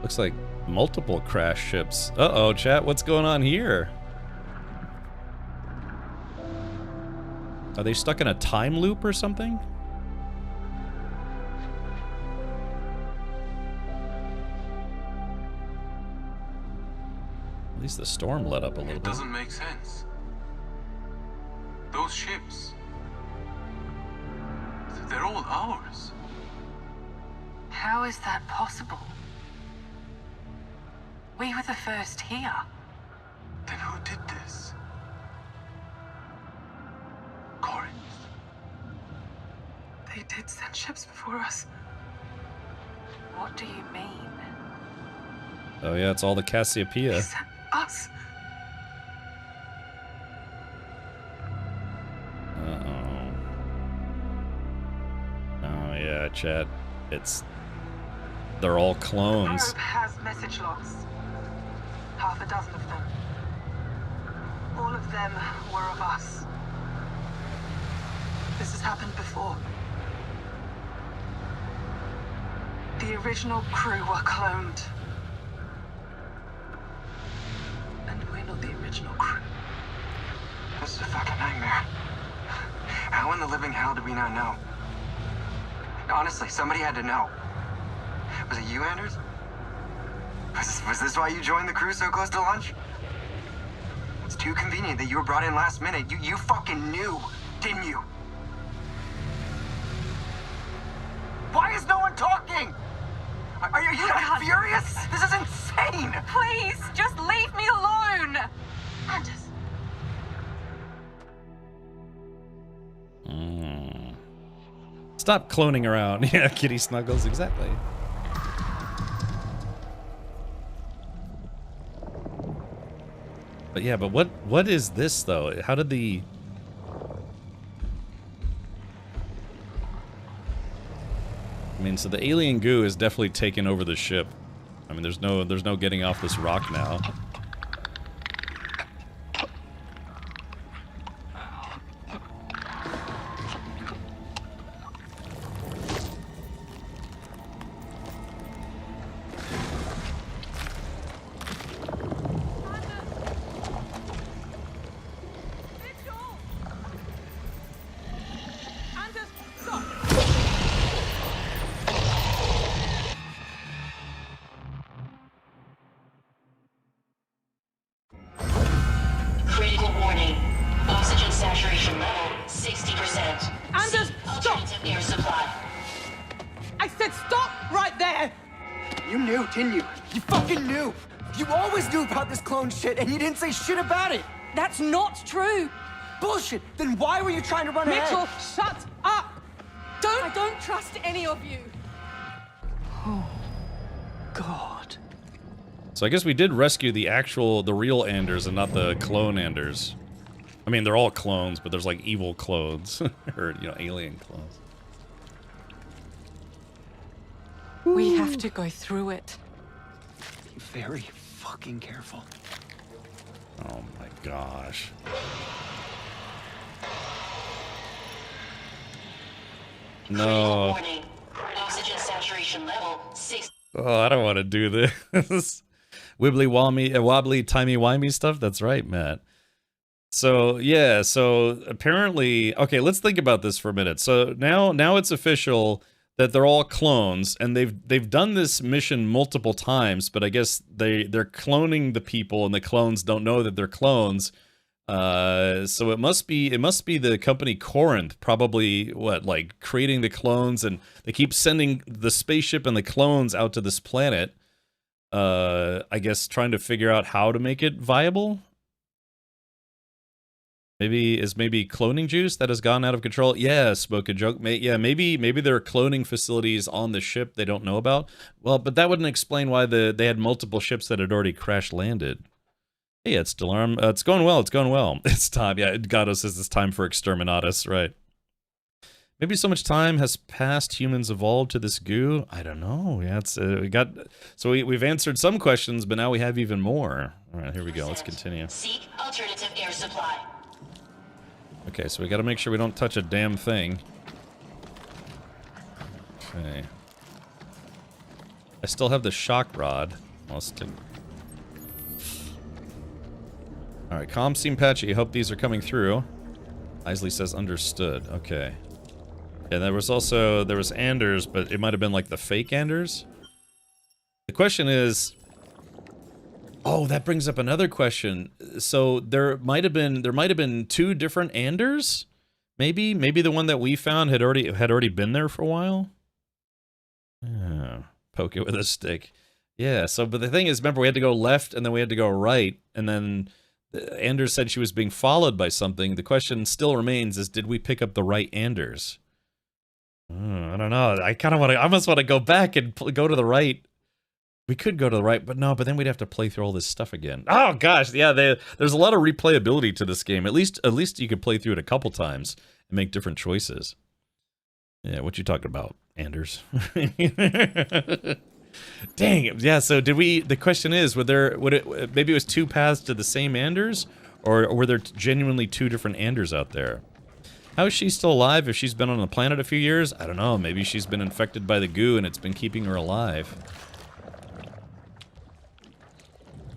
Looks like multiple crash ships. Uh-oh, chat, what's going on here? Are they stuck in a time loop or something? At least the storm let up a little It bit. doesn't make sense. Those ships, they're all ours. How is that possible? We were the first here. Then who did this? Corinth. They did send ships before us. What do you mean? Oh yeah, it's all the Cassiopeia. Us. Uh-oh. Oh yeah, chat. They're all clones. Probe has message logs. Half a dozen of them. All of them were of us. This has happened before. The original crew were cloned. And we're not the original crew. This is a fucking nightmare. How in the living hell do we not know? Honestly, somebody had to know. Was it you, Anders? Was this why you joined the crew so close to lunch? It's too convenient that you were brought in last minute. You fucking knew, didn't you? Why is no one talking? Are you not furious? This is insane! Please, just leave me alone! Anders. Stop cloning around. Yeah, kitty snuggles, exactly. But yeah, but what is this though? How did the I mean, so the alien goo is definitely taken over the ship. I mean, there's no getting off this rock now. Critical warning. Oxygen saturation level 60%. Anders, stop! Alternative air supply. I said stop right there! You knew, didn't you? You fucking knew! You always knew about this clone shit, and you didn't say shit about it! That's not true! Bullshit! Then why were you trying to run Mitchell, ahead? shut up! I don't trust any of you! Oh, God. So I guess we did rescue the real Anders and not the clone Anders. I mean, they're all clones, but there's like evil clones. Or, you know, alien clones. We have to go through it. Be very fucking careful. Oh my gosh. No. Warning. Oxygen saturation level 60. Oh, I don't want to do this. wobbly, timey-wimey stuff? That's right, Matt. So, yeah, so apparently... Okay, let's think about this for a minute. So now it's official. that they're all clones, and they've done this mission multiple times, but I guess they're cloning the people, and the clones don't know that they're clones. So it must be the company Corinth, probably like creating the clones, and they keep sending the spaceship and the clones out to this planet. I guess trying to figure out how to make it viable. Maybe cloning juice that has gone out of control. Yeah, spoke a joke. Maybe there are cloning facilities on the ship they don't know about. Well, but that wouldn't explain why they had multiple ships that had already crash landed. Hey, it's Delarm. It's going well. It's going well. It's time. Yeah, Gato says it's time for Exterminatus. Right. Maybe so much time has passed. Humans evolved to this goo. I don't know. Yeah, it's we've answered some questions, but now we have even more. All right, here we go. Let's continue. Seek alternative air supply. Okay, so we got to make sure we don't touch a damn thing. Okay. I still have the shock rod. Let's take... Alright, comms seem patchy. Hope these are coming through. Isley says understood. Okay. Yeah, there was Anders, but it might have been like the fake Anders. The question is... Oh, that brings up another question. So there might have been two different Anders? Maybe the one that we found had already been there for a while? Yeah, poke it with a stick. Yeah, so but the thing is, remember we had to go left and then we had to go right, and then Anders said she was being followed by something. The question still remains is, did we pick up the right Anders? I don't know. I almost want to go back and go to the right. We could go to the right, but no, but then we'd have to play through all this stuff again. Oh gosh, yeah, there's a lot of replayability to this game. At least you could play through it a couple times and make different choices. Yeah, what you talking about, Anders? Dang it. Yeah, so the question is, maybe it was two paths to the same Anders, or were there genuinely two different Anders out there? How is she still alive if she's been on the planet a few years? I don't know, maybe she's been infected by the goo and it's been keeping her alive.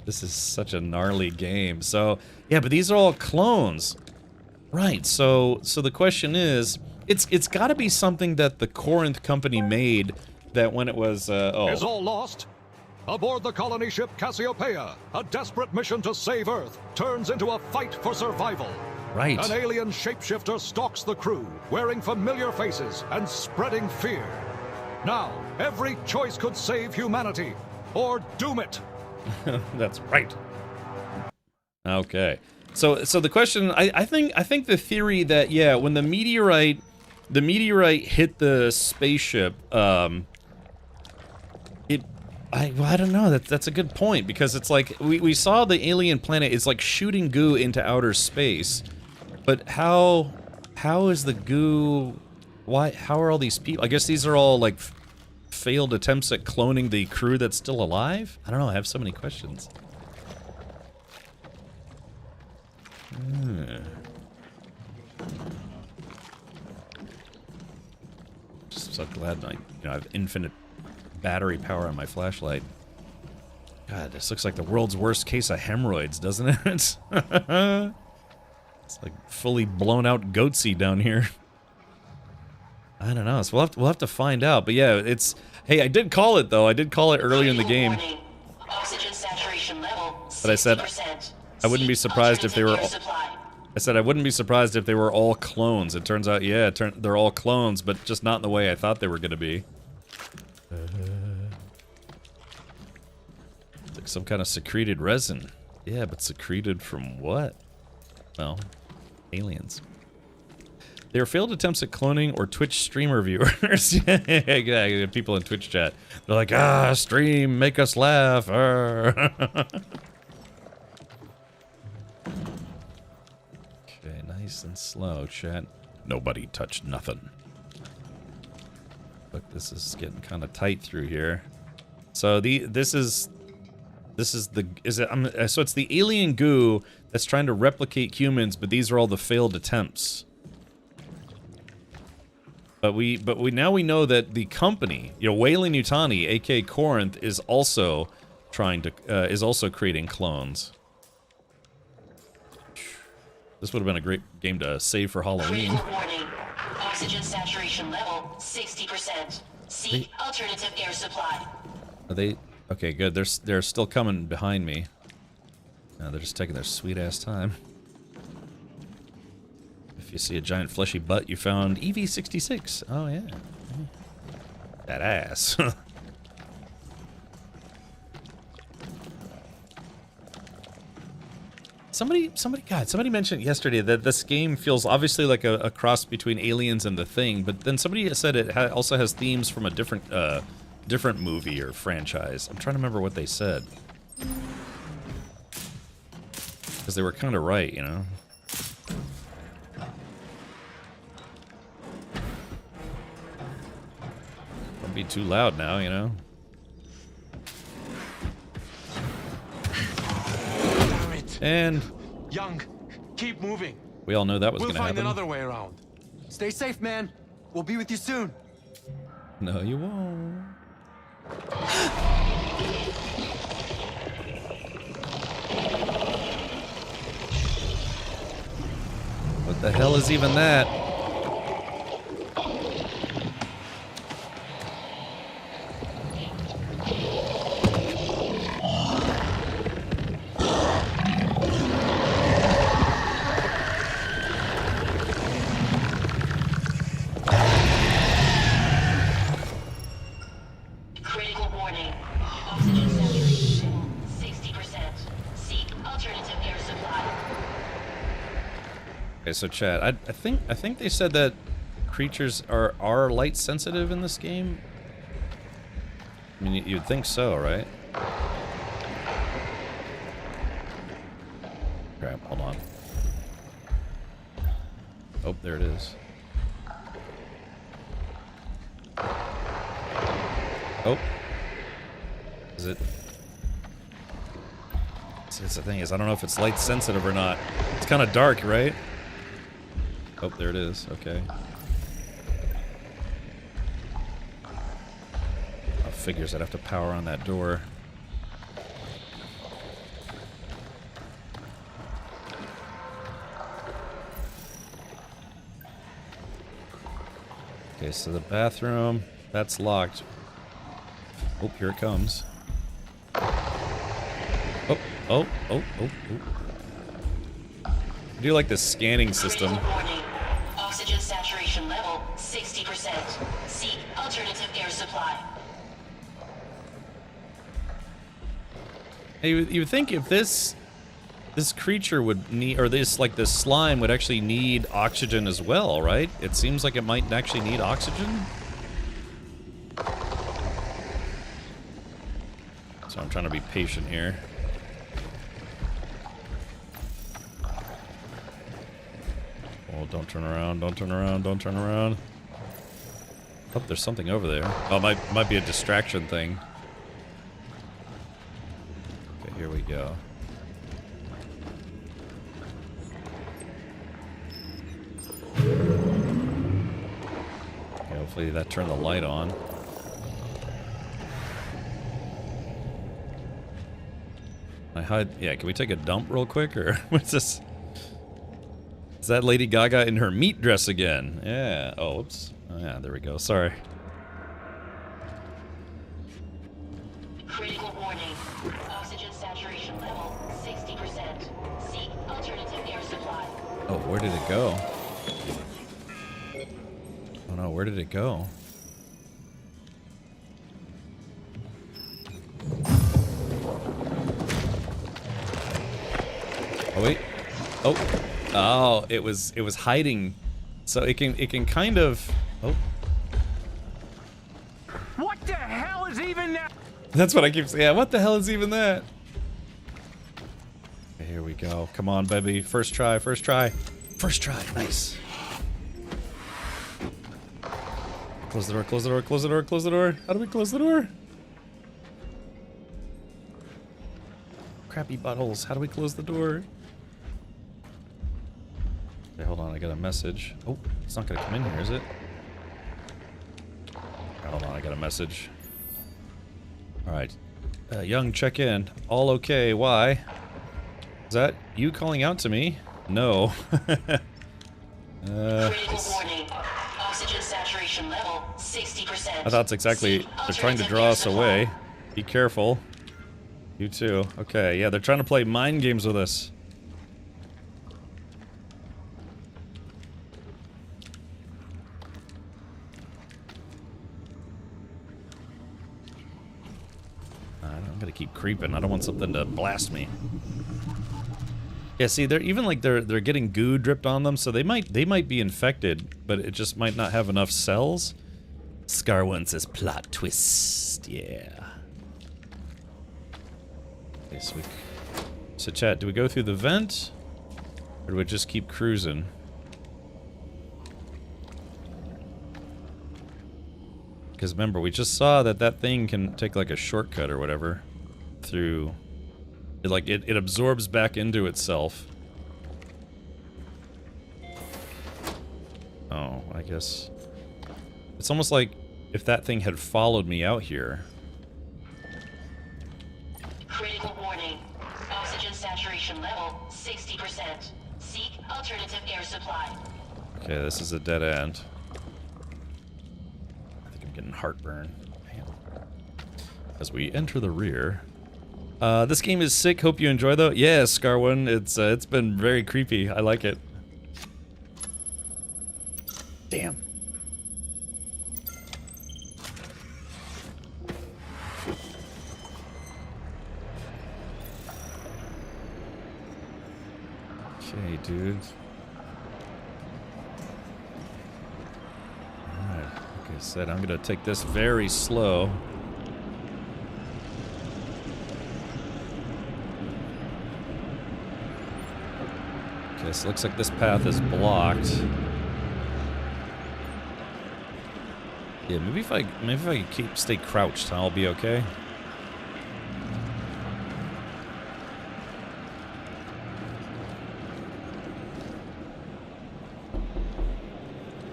This is such a gnarly game. So, yeah, but these are all clones. Right, so the question is, it's got to be something that the Corinth company made that when it was, Is all lost? Aboard the colony ship Cassiopeia, a desperate mission to save Earth turns into a fight for survival. Right. An alien shapeshifter stalks the crew, wearing familiar faces and spreading fear. Now, every choice could save humanity, or doom it. That's right. Okay. So the question, I think the theory that, yeah, when the meteorite hit the spaceship, I don't know, that's a good point, because it's like we saw the alien planet is like shooting goo into outer space, but how is the goo, how are all these people, I guess these are all like failed attempts at cloning the crew that's still alive? I don't know, I have so many questions. Just so glad I have infinite battery power on my flashlight. God, this looks like the world's worst case of hemorrhoids, doesn't it? It's like fully blown out goatsy down here. I don't know. So we'll have to find out. But yeah, it's... Hey, I did call it, though. I did call it early in the game. Oxygen saturation level 60%. But I said I wouldn't be surprised if they were... I said I wouldn't be surprised if they were all clones. It turns out, yeah, they're all clones, but just not in the way I thought they were going to be. It's like some kind of secreted resin. Yeah, but secreted from what? Well, aliens. They were failed attempts at cloning or Twitch streamer viewers. Yeah, people in Twitch chat. They're like, stream, make us laugh. Okay, nice and slow, chat. Nobody touched nothing. Look, this is getting kind of tight through here. So so it's the alien goo that's trying to replicate humans, but these are all the failed attempts. But now we know that the company, Weyland Yutani, aka Corinth, is also creating clones. This would have been a great game to save for Halloween. Oxygen saturation level 60%. Seek alternative air supply. Are they okay? Good. They're still coming behind me. No, they're just taking their sweet ass time. If you see a giant fleshy butt, you found EV-66. Oh yeah, that ass. Somebody mentioned yesterday that this game feels obviously like a cross between Aliens and The Thing, but then somebody said it also has themes from a different movie or franchise. I'm trying to remember what they said. Because they were kind of right, you know? Don't be too loud now, you know? And Young, keep moving. We all know that was We'll gonna happen. find another way around. Stay safe, man. We'll be with you soon. No, you won't. What the hell is even that? Critical warning. Oxygen saturation 60%. Seek alternative air supply. Okay, so chat, I think they said that creatures are light sensitive in this game. I mean, you'd think so, right? Crap, hold on. Oh, there it is. Oh. Is it? It's the thing is, I don't know if it's light sensitive or not. It's kind of dark, right? Oh, there it is. Okay. Oh, figures I'd have to power on that door. Okay, so the bathroom, that's locked. Oh, here it comes. Oh, oh, oh, oh, oh. I do like this scanning system. Critical warning. Oxygen saturation level 60%. Seek alternative air supply. Hey, you would think if this creature would need, or this slime would actually need oxygen as well, right? It seems like it might actually need oxygen. So I'm trying to be patient here. Oh, don't turn around, don't turn around, don't turn around. Oh, there's something over there. Oh, it might be a distraction thing. Okay, here we go. Okay, hopefully that turned the light on. I hide. Yeah, can we take a dump real quick, or what's this? Is that Lady Gaga in her meat dress again? Yeah. Oh, oops. Oh, yeah, there we go. Sorry. Critical warning. Oxygen saturation level 60%. Seek alternative air supply. Oh, where did it go? Oh no, where did it go? Oh wait. Oh. Oh, it was hiding. So it can kind of. Oh. What the hell is even that? That's what I keep saying. Yeah, what the hell is even that? Okay, here we go. Come on, baby. First try, first try. First try. Nice. Close the door, close the door, close the door, close the door. How do we close the door? Crappy buttholes. How do we close the door? Okay, hold on. I got a message. Oh, it's not going to come in here, is it? Hold on. I got a message. Alright. Young, check in. All okay. Why? Is that you calling out to me? No. Critical warning. saturation level 60%. I thought that's exactly. They're trying to draw us away. Be careful. You too. Okay, yeah, they're trying to play mind games with us. I'm gonna keep creeping. I don't want something to blast me. Yeah, see, they're even like they're getting goo dripped on them, so they might be infected, but it just might not have enough cells. Scar One says plot twist. Yeah. Okay, so chat, do we go through the vent, or do we just keep cruising? Because remember, we just saw that thing can take like a shortcut or whatever through. It absorbs back into itself. Oh, I guess it's almost like if that thing had followed me out here. Critical warning. Oxygen saturation level 60%. Seek alternative air supply. Okay, this is a dead end. I think I'm getting heartburn. As we enter the rear. This game is sick. Hope you enjoy though. Yeah, Scar1. It's been very creepy. I like it. Damn. Okay, dude. Alright, like I said, I'm gonna take this very slow. Okay, so it looks like this path is blocked. Yeah, maybe if I stay crouched, I'll be okay.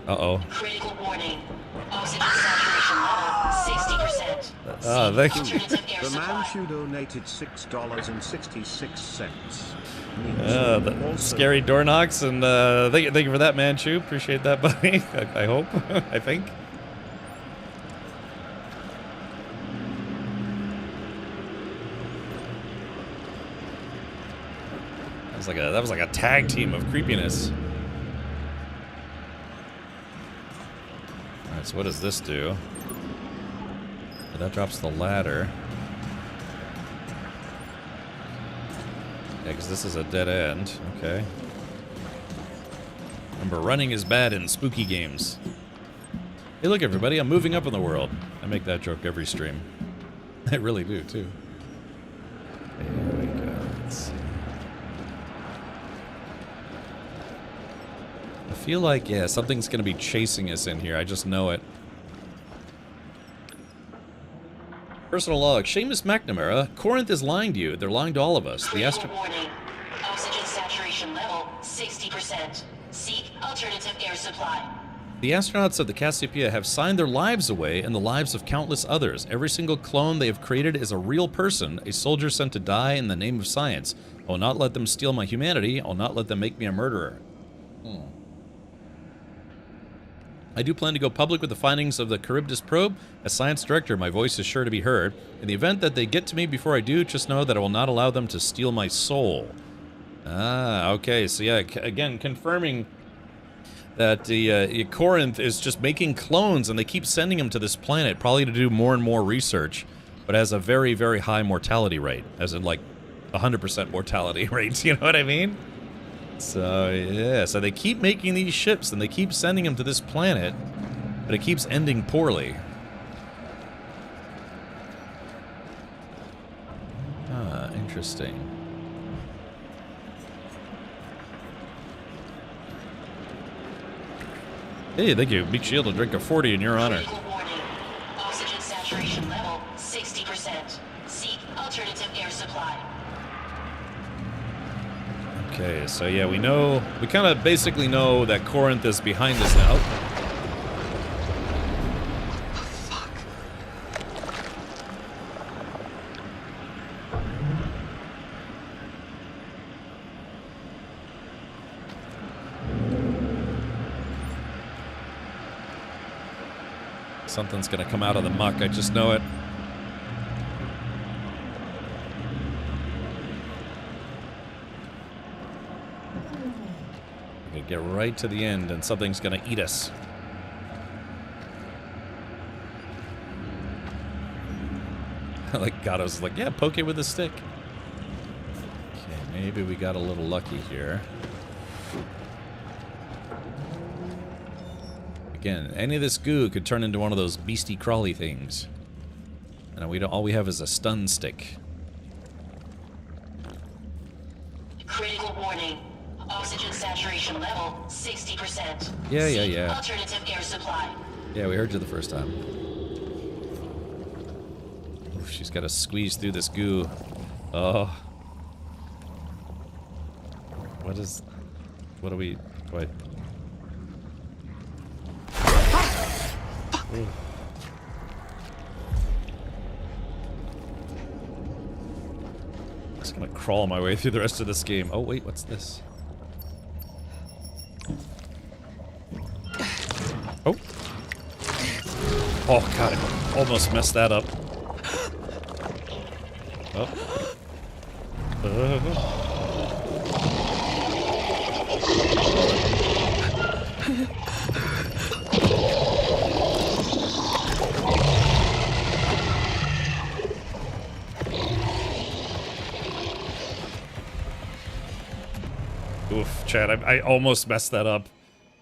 Uh-oh. Critical warning. Oxygen saturation level 60%. Thank you. The man who donated $6.66. The scary door knocks, and thank you for that, Manchu. Appreciate that, buddy. I hope. I think. That was like a tag team of creepiness. Alright, so what does this do? Oh, that drops the ladder. Yeah, because this is a dead end. Okay. Remember, running is bad in spooky games. Hey, look, everybody, I'm moving up in the world. I make that joke every stream. I really do, too. There we go. Let's see. I feel like, yeah, something's going to be chasing us in here. I just know it. Personal log. Seamus McNamara, Corinth is lying to you. They're lying to all of us. The warning. Oxygen saturation level 60%. Seek alternative air supply. The astronauts of the Cassiopeia have signed their lives away and the lives of countless others. Every single clone they have created is a real person, a soldier sent to die in the name of science. I will not let them steal my humanity. I will not let them make me a murderer. I do plan to go public with the findings of the Charybdis probe. As science director, my voice is sure to be heard. In the event that they get to me before I do, just know that I will not allow them to steal my soul. Ah, okay. So yeah, again, confirming that the Corinth is just making clones, and they keep sending them to this planet, probably to do more and more research, but has a very, very high mortality rate, as in like 100% mortality rate. You know what I mean? So, yeah, so they keep making these ships, and they keep sending them to this planet, but it keeps ending poorly. Ah, interesting. Hey, thank you. Big Shield will drink a 40 in your honor. Warning. Oxygen saturation level 60%. Seek alternative air supply. Okay, so yeah, we kind of basically know that Corinth is behind us now. Something's gonna come out of the muck, I just know it. We're gonna get right to the end and something's gonna eat us. Like Gato's like, yeah, poke it with a stick. Okay, maybe we got a little lucky here. Again, any of this goo could turn into one of those beastie crawly things. And we don't, all we have is a stun stick. Critical warning. Oxygen saturation level 60%. Yeah. Alternative air supply. Yeah, we heard you the first time. Oof, she's got to squeeze through this goo. Oh. What do we... Wait. Ooh. I'm just gonna crawl my way through the rest of this game. Oh wait, what's this? Oh. Oh god, I almost messed that up. Oh. Oof, Chad, I almost messed that up.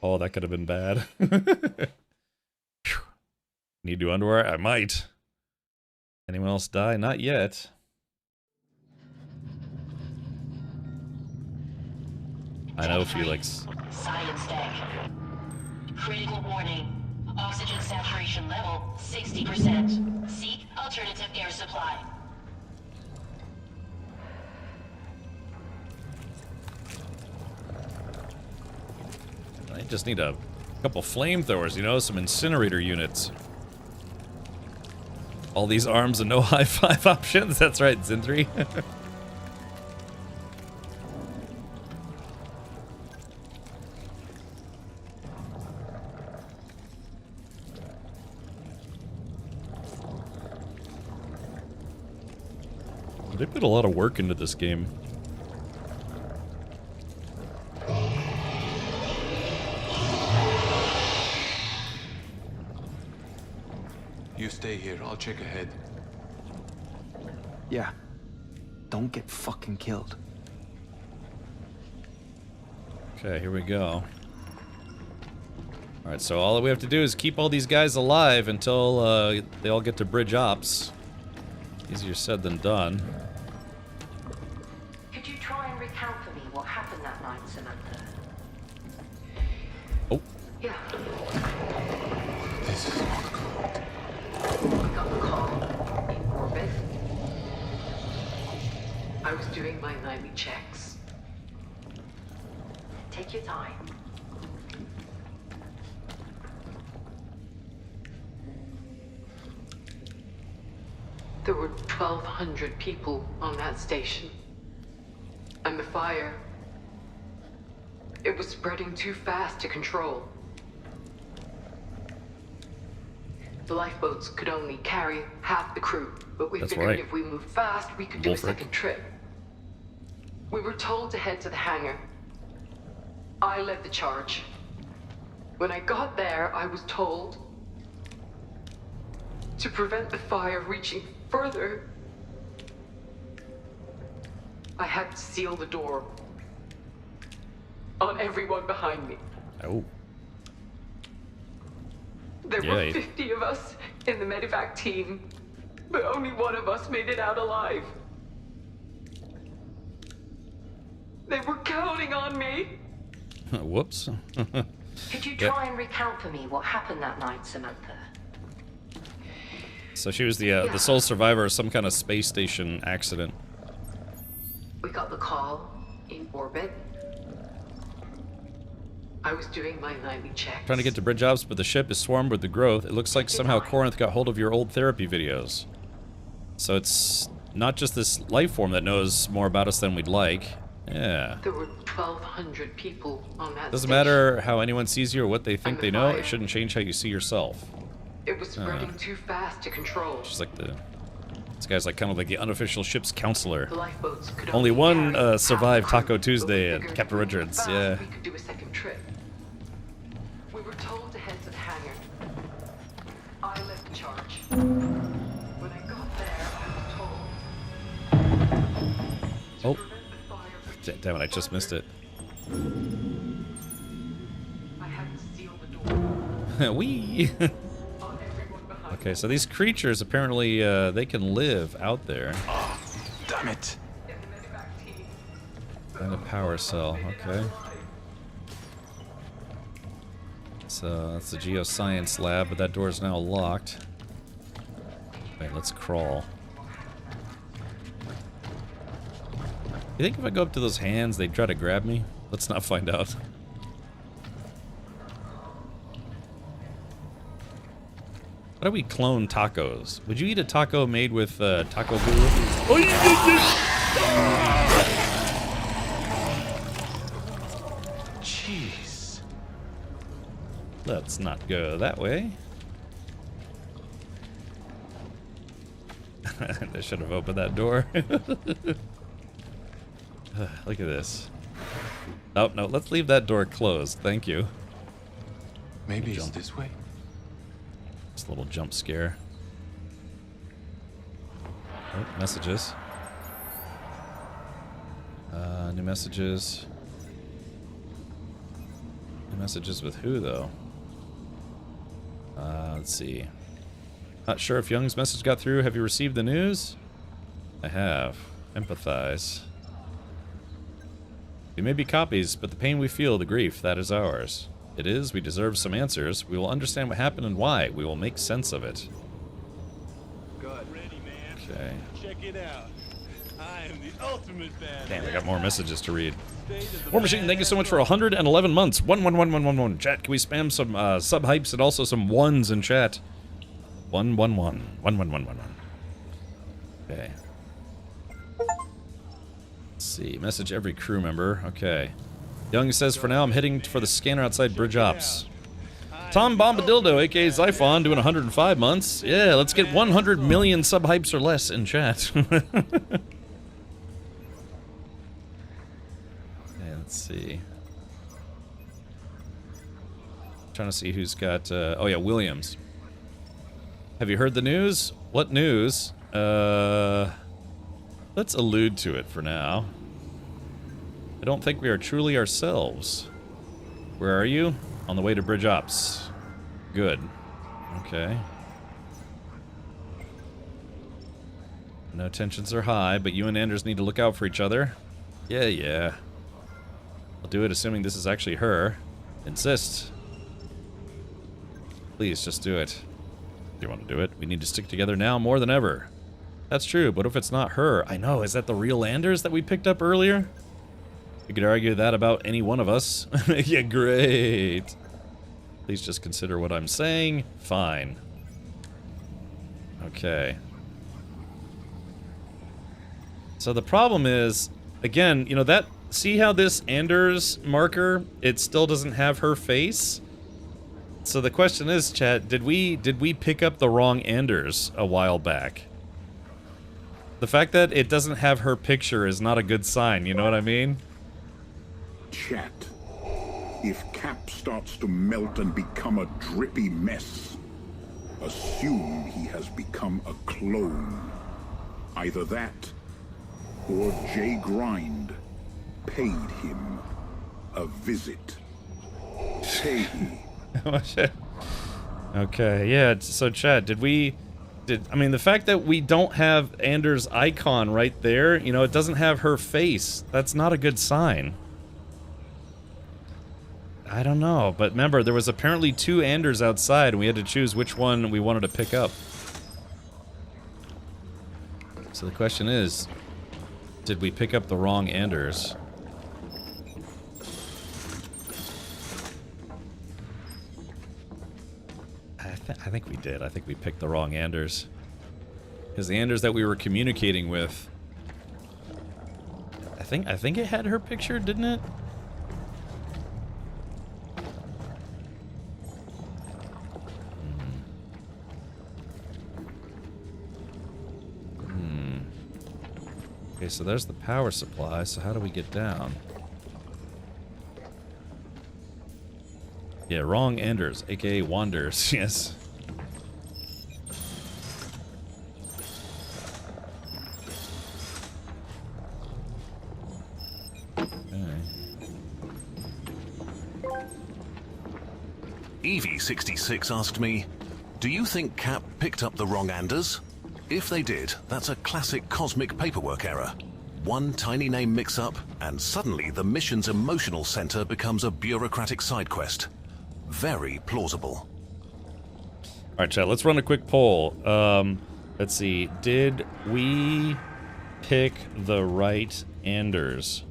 Oh, that could have been bad. Need new underwear? I might. Anyone else die? Not yet. I know Felix. Science deck. Critical warning. Oxygen saturation level 60%. Seek alternative air supply. I just need a couple flamethrowers, you know, some incinerator units. All these arms and no high five options. That's right, Zintri. They put a lot of work into this game. You stay here, I'll check ahead. Yeah. Don't get fucking killed. Okay, here we go. Alright, so all that we have to do is keep all these guys alive until they all get to bridge ops. Easier said than done. Could you try and recount for me what happened that night, Samantha? Oh. Yeah. This is not good. I got the call in orbit. I was doing my nightly checks. Take your time. There were 1,200 people on that station. And the fire, it was spreading too fast to control. The lifeboats could only carry half the crew, but we figured if we moved fast, we could do a second trip. We were told to head to the hangar. I led the charge. When I got there, I was told to prevent the fire reaching further, I had to seal the door on everyone behind me. Oh. There were 50 of us in the medevac team, but only one of us made it out alive. They were counting on me. Whoops. Could you try and recount for me what happened that night, Samantha? So she was the sole survivor of some kind of space station accident. We got the call in orbit. I was doing my nightly checks. Trying to get to bridge ops, but the ship is swarmed with the growth. It looks like somehow Corinth got hold of your old therapy videos. So it's not just this life form that knows more about us than we'd like. Yeah. There were 1,200 people on that Doesn't station. matter how anyone sees you or what they think they know. It shouldn't change how you see yourself. It was spreading too fast to control. She's like this guy's like kind of like the unofficial ship's counselor. The lifeboats could Only one carry survived half the Taco crew, Tuesday but at we figured Captain if we moved Richards. fast, Yeah. We could do a second trip. We were told to head to the hangar. I led the charge. When I got there, I was told. Oh. Damn it, I just missed it. I had to seal the door. Wee. Okay, so these creatures apparently they can live out there. Oh, damn it! And a power cell. Okay. So that's the geoscience lab, but that door is now locked. Wait, let's crawl. You think if I go up to those hands, they'd try to grab me? Let's not find out. How do we clone tacos? Would you eat a taco made with taco goo? Oh, Jeez. Let's not go that way. I should have opened that door. Look at this. Oh, no, let's leave that door closed. Thank you. Maybe it's this way? Just a little jump scare. Oh, messages. New messages. New messages with who, though? Let's see. Not sure if Young's message got through. Have you received the news? I have. Empathize. We may be copies, but the pain we feel, the grief, that is ours. It is, we deserve some answers. We will understand what happened and why. We will make sense of it. Good. Ready, man. Okay. Check it out. I am the ultimate badass. Damn, I got more messages to read. War Machine, thank you so much for 111 months. 11111. Chat, can we spam some sub hypes and also some ones in chat? 111. 11111. Okay. Let's see. Message every crew member. Okay. Young says, for now, I'm heading for the scanner outside Bridge Ops. Tom Bombadildo, aka Zyphon, doing 105 months. Yeah, let's get 100 million sub hypes or less in chat. Okay, let's see. Trying to see who's got. Oh, yeah, Williams. Have you heard the news? What news? Let's allude to it for now. I don't think we are truly ourselves. Where are you? On the way to Bridge Ops. Good. Okay. No tensions are high, but you and Anders need to look out for each other. Yeah. I'll do it assuming this is actually her. Insist. Please, just do it. Do you want to do it? We need to stick together now more than ever. That's true, but if it's not her? I know, is that the real Anders that we picked up earlier? You could argue that about any one of us. Yeah, great. Please just consider what I'm saying. Fine. Okay. So the problem is, again, you know, that... See how this Anders marker, it still doesn't have her face? So the question is, chat, did we pick up the wrong Anders a while back? The fact that it doesn't have her picture is not a good sign, you know what I mean? Chat. If Cap starts to melt and become a drippy mess, assume he has become a clone. Either that, or Jay Grind paid him a visit. Say Okay, yeah, so chat, I mean, the fact that we don't have Anders' icon right there, you know, it doesn't have her face, that's not a good sign. I don't know, but remember, there was apparently 2 Anders outside, and we had to choose which one we wanted to pick up. So the question is, did we pick up the wrong Anders? I think we did. I think we picked the wrong Anders. Because the Anders that we were communicating with... I think it had her picture, didn't it? Okay, so there's the power supply. So how do we get down? Yeah, wrong Anders, aka Wanders. Yes. Evie66 asked me, do you think Cap picked up the wrong Anders? If they did, that's a classic cosmic paperwork error. One tiny name mix-up, and suddenly the mission's emotional center becomes a bureaucratic side quest. Very plausible. All right, chat, let's run a quick poll. Let's see. Did we pick the right Anders?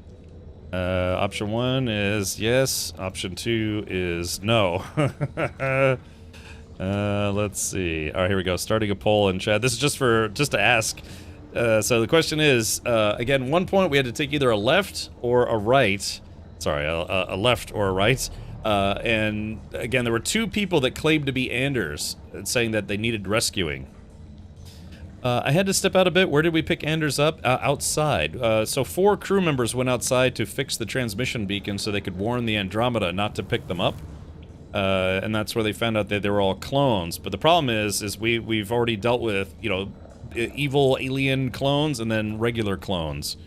Option 1 is yes. Option 2 is no. Let's see. All right, here we go. Starting a poll in chat. This is just to ask. So the question is, again, 1 point we had to take either a left or a right. Sorry, a left or a right. And again, there were 2 people that claimed to be Anders, saying that they needed rescuing. I had to step out a bit. Where did we pick Anders up? Outside. So 4 crew members went outside to fix the transmission beacon so they could warn the Andromeda not to pick them up. And that's where they found out that they were all clones. But the problem is we've already dealt with, you know, evil alien clones and then regular clones.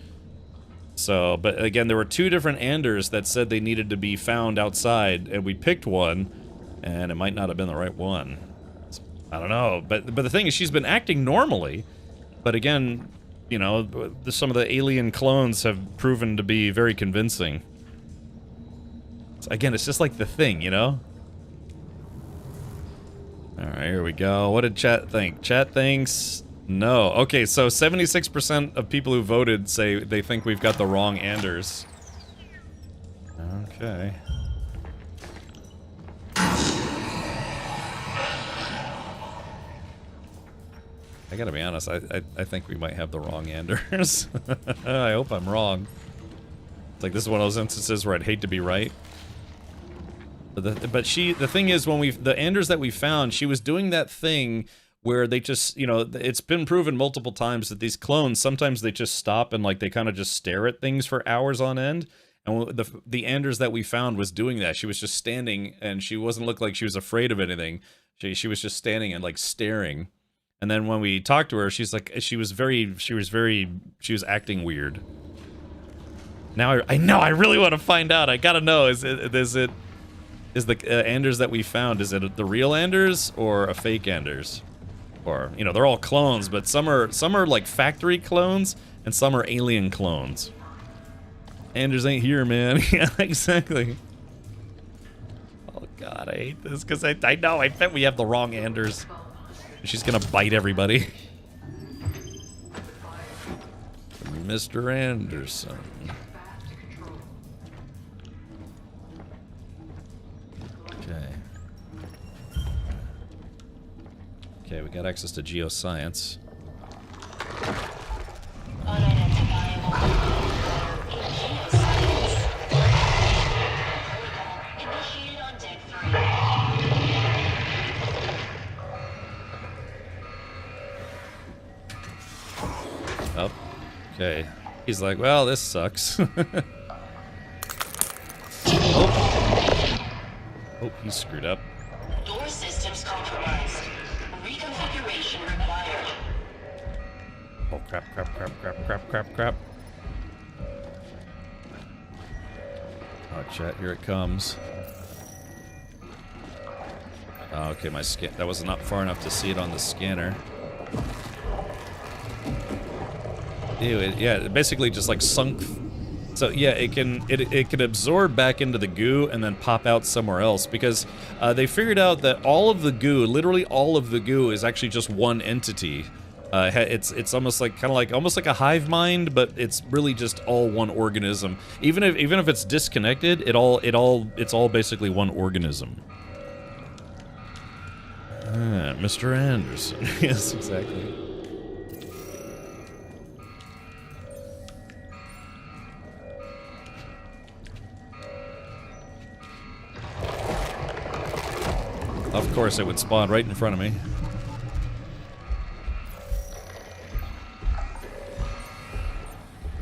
So, but again, there were 2 different Anders that said they needed to be found outside, and we picked one, and it might not have been the right one. I don't know, but the thing is, she's been acting normally, but again, you know, some of the alien clones have proven to be very convincing. So again, it's just like the Thing, you know? Alright, here we go. What did chat think? Chat thinks no. Okay, so 76% of people who voted say they think we've got the wrong Anders. Okay. I gotta be honest, I think we might have the wrong Anders. I hope I'm wrong. It's like, this is one of those instances where I'd hate to be right. But the thing is, when the Anders that we found, she was doing that thing where they just, you know, it's been proven multiple times that these clones, sometimes they just stop and like they kind of just stare at things for hours on end. And the Anders that we found was doing that. She was just standing, and she wasn't look like she was afraid of anything. She was just standing and like staring. And then when we talked to her, she's like, she was acting weird. Now I know, I really want to find out. I gotta know, is the Anders that we found, is it the real Anders or a fake Anders? Or, you know, they're all clones, but some are like factory clones and some are alien clones. Anders ain't here, man. Yeah, exactly. Oh god, I hate this because I know, I bet we have the wrong Anders. She's gonna bite everybody. Mr. Anderson. Okay. Okay, we got access to geoscience. Oh, okay. He's like, well, this sucks. Oh, he screwed up. Door systems compromised. Reconfiguration required. Oh, crap. Oh, chat, here it comes. Oh, okay, my scan, that was not far enough to see it on the scanner. Ew, it basically just like sunk. So yeah, it can absorb back into the goo and then pop out somewhere else, because they figured out that all of the goo, literally all of the goo, is actually just one entity. It's almost like almost like a hive mind, but it's really just all one organism. Even if it's disconnected, it's all basically one organism. Mr. Anderson. Yes, exactly. Of course, it would spawn right in front of me.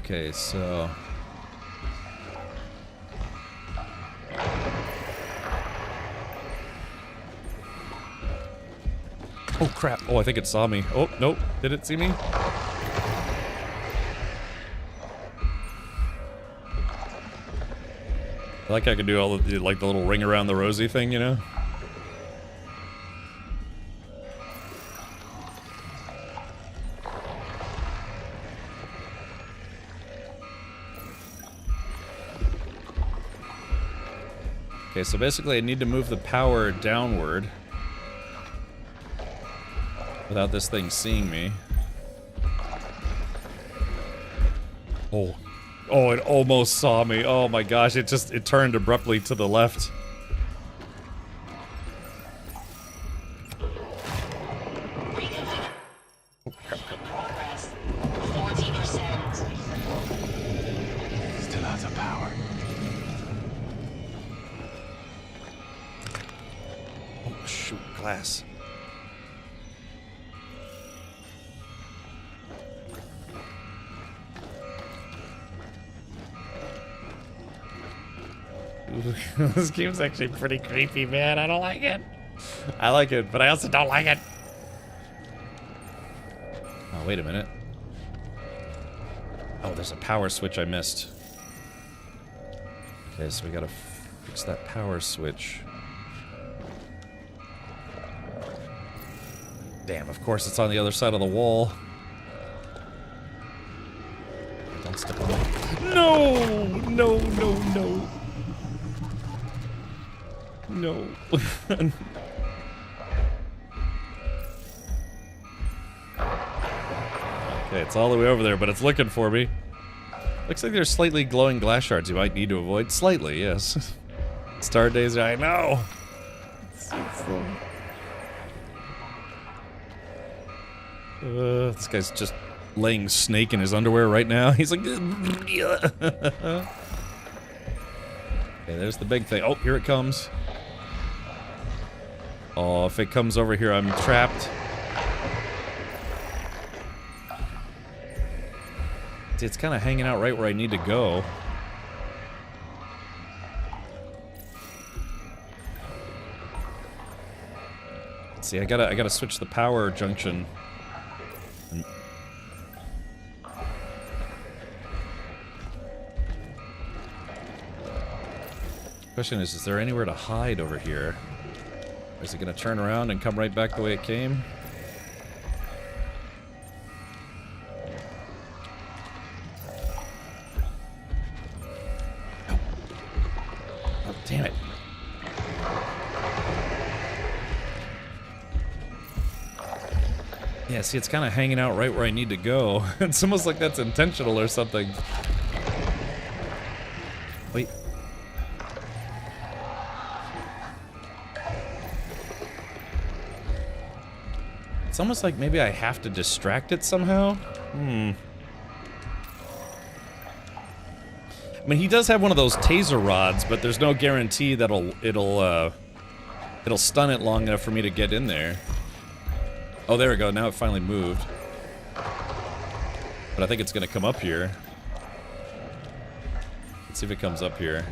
Okay, so... Oh, crap. Oh, I think it saw me. Oh, nope. Did it see me? I like I could do all the, like, the little ring around the rosy thing, you know? Okay, so basically I need to move the power downward without this thing seeing me. Oh. Oh, it almost saw me. Oh my gosh, it turned abruptly to the left. Progress 40%. Still out of power. Oh, shoot, glass. This game's actually pretty creepy, man. I don't like it. I like it, but I also don't like it. Oh, wait a minute. Oh, there's a power switch I missed. Okay, so we gotta fix that power switch. Damn, of course it's on the other side of the wall. Don't step on it. No! No, no, no. No. Okay, it's all the way over there, but it's looking for me. Looks like there's slightly glowing glass shards you might need to avoid. Slightly, yes. Star days, I know. This guy's just laying snake in his underwear right now. He's like... Okay, there's the big thing. Oh, here it comes. Oh, if it comes over here, I'm trapped. See, it's kind of hanging out right where I need to go. Let's see, I gotta switch the power junction. Question is there anywhere to hide over here? Or is it gonna turn around and come right back the way it came? Oh, damn it. Yeah, see, it's kind of hanging out right where I need to go. It's almost like that's intentional or something. Wait. It's almost like maybe I have to distract it somehow. I mean, he does have one of those taser rods, but there's no guarantee that it'll stun it long enough for me to get in there. Oh, there we go. Now it finally moved. But I think it's gonna come up here. Let's see if it comes up here.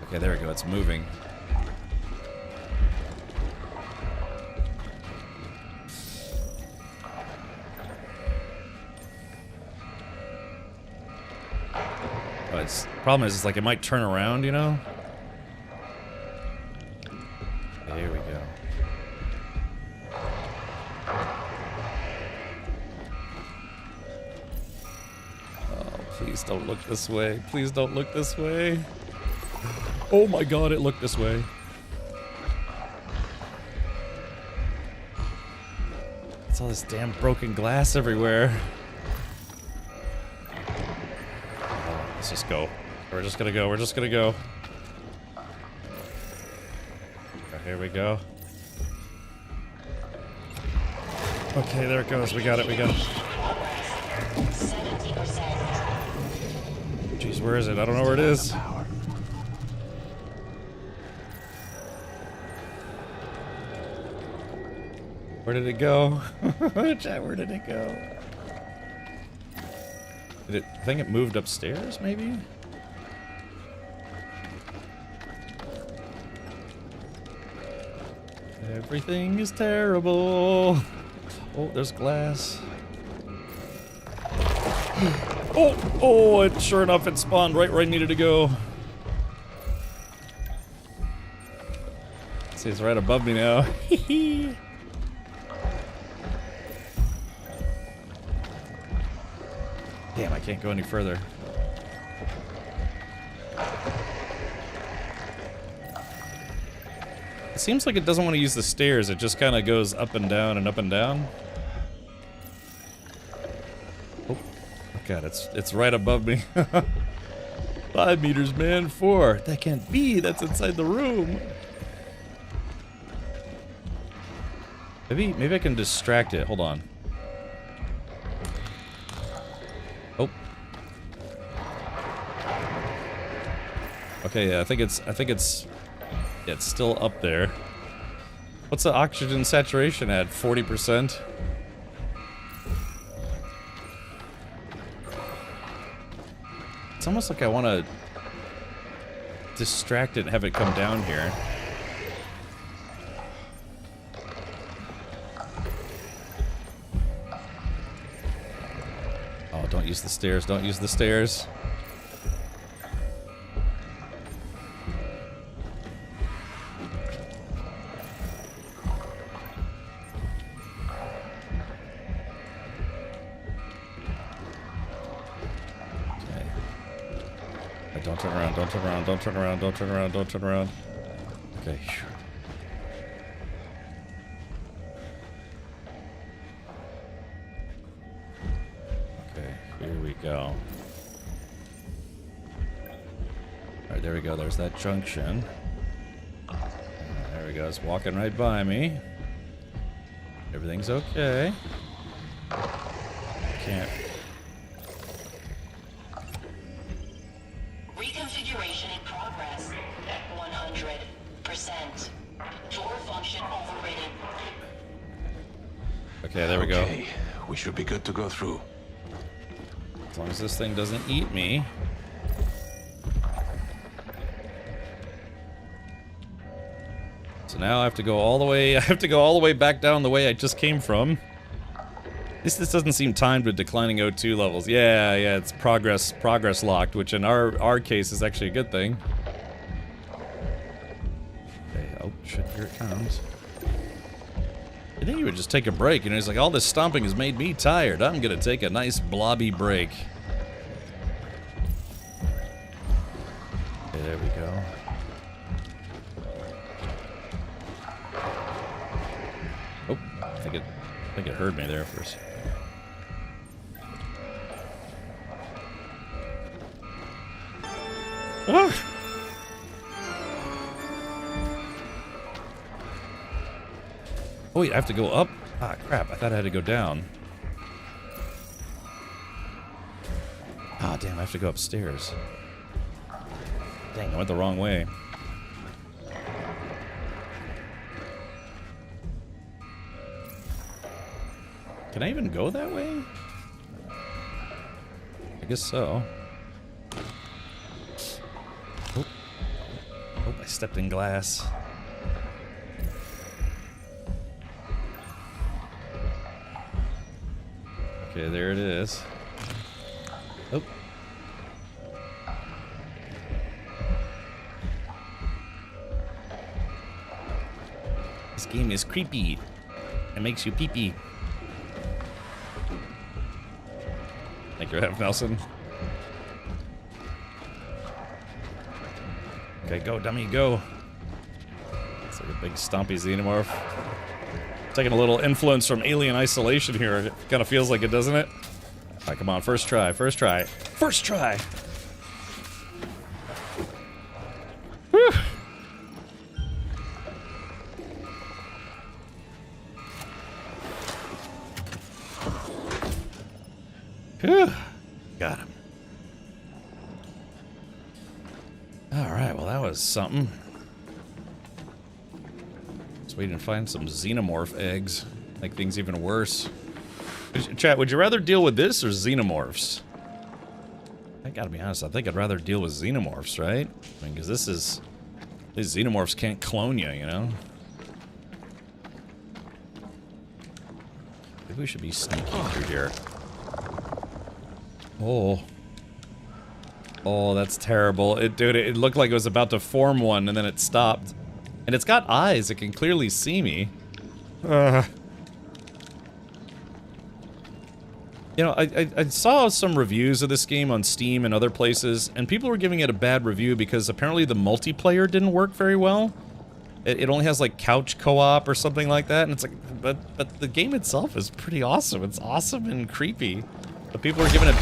Okay, there we go. It's moving. Oh, problem is, it's like it might turn around, you know? There we go. Oh, please don't look this way. Please don't look this way. Oh my god, it looked this way. It's all this damn broken glass everywhere. Oh, let's just go. We're just gonna go. We're just gonna go. Okay, here we go. Okay, there it goes. We got it. We got it. Jeez, where is it? I don't know where it is. Where did it go? Chat, where did it go? Did it, I think it moved upstairs, maybe? Everything is terrible. Oh, there's glass. Oh, it sure enough, it spawned right where I needed to go. See, it's right above me now. Damn, I can't go any further. It seems like it doesn't want to use the stairs. It just kind of goes up and down and up and down. Oh, God, it's right above me. 5 meters, man. 4. That can't be. That's inside the room. Maybe I can distract it. Hold on. Oh. Okay, yeah, I think it's still up there. What's the oxygen saturation at? 40%? It's almost like I want to distract it and have it come down here. Oh, don't use the stairs. Don't use the stairs. Don't turn around, don't turn around, don't turn around, don't turn around, don't turn around. Okay. Okay, here we go. Alright, there we go. There's that junction. There we go. It's walking right by me. Everything's okay. Can't. Reconfiguration in progress. 100%. Door function overridden. Okay, there we go. Okay, we should be good to go through. As long as this thing doesn't eat me. So now I have to go all the way. I have to go all the way back down the way I just came from. This doesn't seem timed with declining O2 levels. Yeah, it's progress locked, which in our case is actually a good thing. Okay, oh shit, here it comes. I think you would just take a break, you know, he's like, all this stomping has made me tired. I'm gonna take a nice blobby break. Okay, there we go. Oh, I think it heard me there for a second. Oh. Oh wait, I have to go up? Ah, crap, I thought I had to go down. Ah, damn, I have to go upstairs. Dang, I went the wrong way. Can I even go that way? I guess so. Oh, I stepped in glass. Okay, there it is. Oh. This game is creepy. It makes you pee-pee. Thank you, F. Nelson. Okay, go, dummy, go. It's like a big stompy xenomorph. Taking a little influence from Alien Isolation here. It kind of feels like it, doesn't it? All right, come on, first try, first try. First try! Whew. Whew. Got him. Alright, well that was something. Let's wait and find some xenomorph eggs. Make things even worse. Chat, would you rather deal with this or xenomorphs? I gotta be honest, I think I'd rather deal with xenomorphs, right? I mean, because this is... These xenomorphs can't clone you, you know? Maybe we should be sneaky through here. Oh. Oh, that's terrible. Dude, it looked like it was about to form one, and then it stopped. And it's got eyes. It can clearly see me. You know, I saw some reviews of this game on Steam and other places, and people were giving it a bad review because apparently the multiplayer didn't work very well. It only has like couch co-op or something like that, and it's like, but the game itself is pretty awesome. It's awesome and creepy. But people are giving it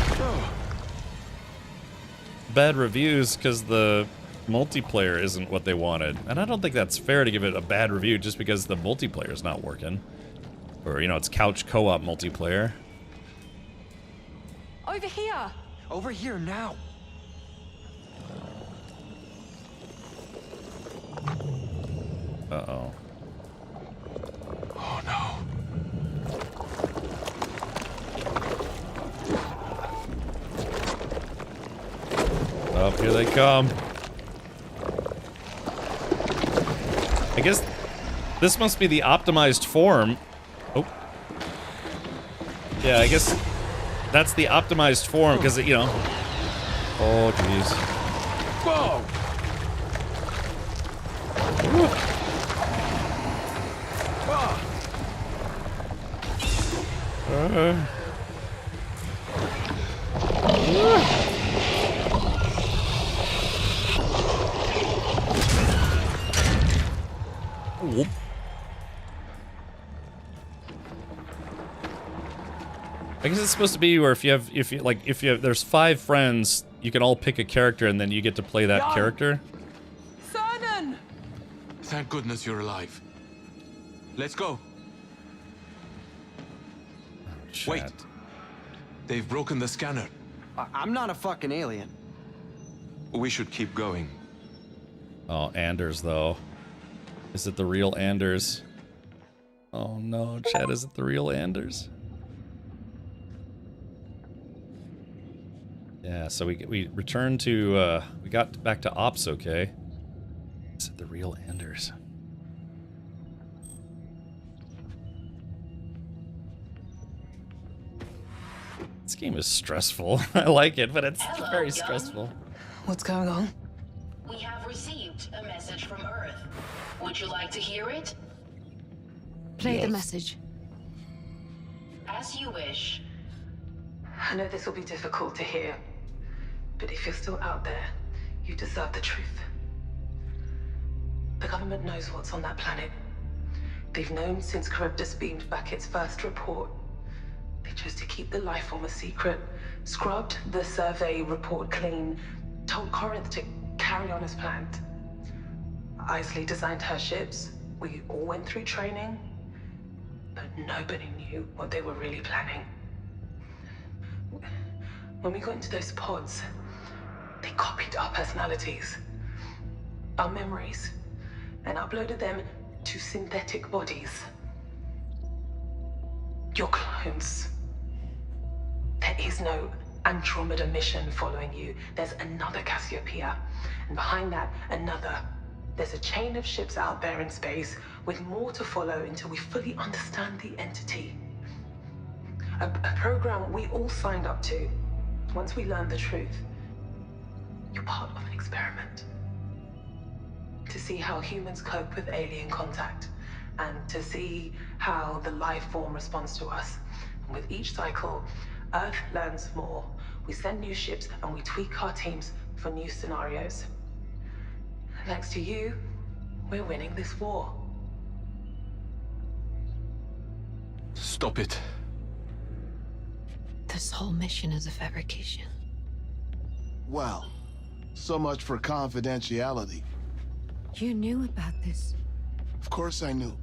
bad reviews because the multiplayer isn't what they wanted, and I don't think that's fair to give it a bad review just because the multiplayer is not working, or you know, it's couch co-op multiplayer. Over here! Over here now! Uh-oh. Oh no. Up here they come. I guess this must be the optimized form. Oh. Yeah, I guess that's the optimized form because, you know. Oh, jeez. Whoa! Whoop. I guess it's supposed to be where if you have there's 5 friends, you can all pick a character and then you get to play that character. Cernan! Thank goodness you're alive. Let's go. Wait. They've broken the scanner. I'm not a fucking alien. We should keep going. Oh, Anders, though. Is it the real Anders? Oh no, Chad, is it the real Anders? Yeah, so we returned to, we got back to Ops, okay? Is it the real Anders? This game is stressful. I like it, but it's very stressful. What's going on? We have received a message from Earth. Would you like to hear it? Play the message. As you wish. I know this will be difficult to hear, but if you're still out there, you deserve the truth. The government knows what's on that planet. They've known since Charybdis beamed back its first report. They chose to keep the life form a secret, scrubbed the survey report clean, told Corinth to carry on as planned. Isley designed her ships. We all went through training, but nobody knew what they were really planning. When we got into those pods, they copied our personalities, our memories, and uploaded them to synthetic bodies. Your clones. There is no Andromeda mission following you. There's another Cassiopeia, and behind that, another. There's a chain of ships out there in space with more to follow until we fully understand the entity. A program we all signed up to. Once we learn the truth, you're part of an experiment. To see how humans cope with alien contact, and to see how the life form responds to us. And with each cycle, Earth learns more. We send new ships and we tweak our teams for new scenarios. Thanks to you, we're winning this war. Stop it. This whole mission is a fabrication. Well, so much for confidentiality. You knew about this? Of course I knew.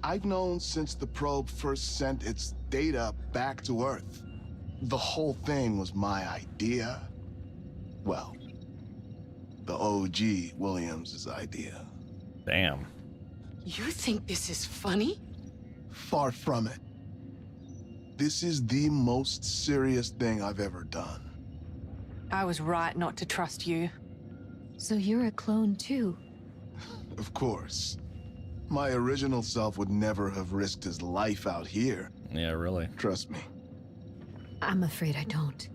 I've known since the probe first sent its data back to Earth. The whole thing was my idea. Well, the OG Williams' idea. Damn. You think this is funny? Far from it. This is the most serious thing I've ever done. I was right not to trust you. So you're a clone too? Of course. My original self would never have risked his life out here. Yeah, really. Trust me. I'm afraid I don't.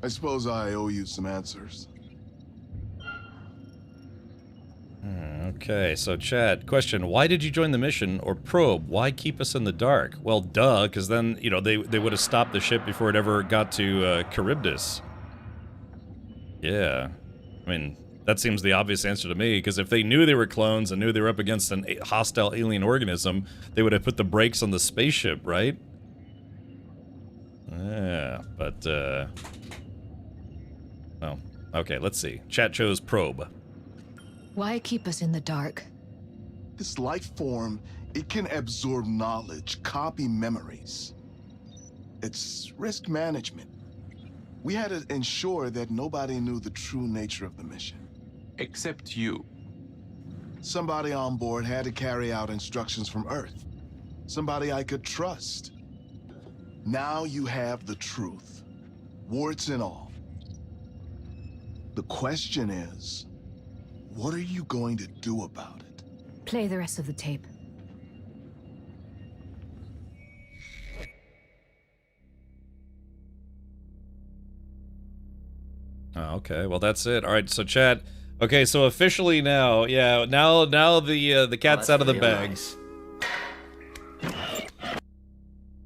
I suppose I owe you some answers. Okay, so chat, question, why did you join the mission? Or probe, why keep us in the dark? Well, duh, because then, you know, they would have stopped the ship before it ever got to Charybdis. Yeah. I mean, that seems the obvious answer to me, because if they knew they were clones and knew they were up against a hostile alien organism, they would have put the brakes on the spaceship, right? Yeah, but, oh, okay, let's see. Chat chose probe. Why keep us in the dark? This life form, it can absorb knowledge, copy memories. It's risk management. We had to ensure that nobody knew the true nature of the mission. Except you. Somebody on board had to carry out instructions from Earth. Somebody I could trust. Now you have the truth, warts and all. The question is, what are you going to do about it? Play the rest of the tape. Oh, okay, well that's it. All right, so chat. Okay, so officially now, yeah, now the cat's out of the bag. Nice.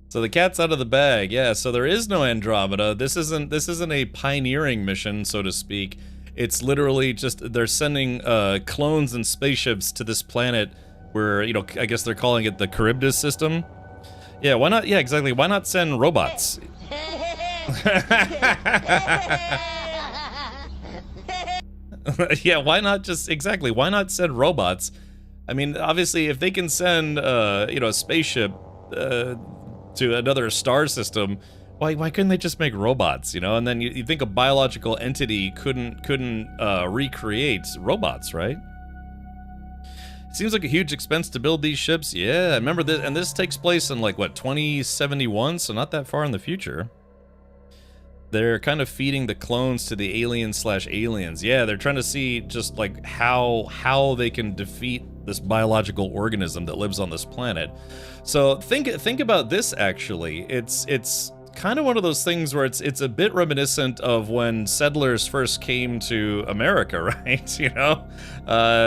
So the cat's out of the bag. Yeah, so there is no Andromeda. This isn't a pioneering mission, so to speak. It's literally just they're sending clones and spaceships to this planet where, you know, I guess they're calling it the Charybdis system. Yeah, why not? Yeah, exactly. Why not send robots? Yeah, why not just exactly? Why not send robots? I mean, obviously, if they can send you know, a spaceship to another star system, why couldn't they just make robots? You know, and then you think a biological entity couldn't recreate robots, right? It seems like a huge expense to build these ships. Yeah, I remember this, and this takes place in like what 2071, so not that far in the future. They're kind of feeding the clones to the aliens/aliens. Yeah, they're trying to see just like how they can defeat this biological organism that lives on this planet. So think about this actually. It's kind of one of those things where it's a bit reminiscent of when settlers first came to America, right? You know,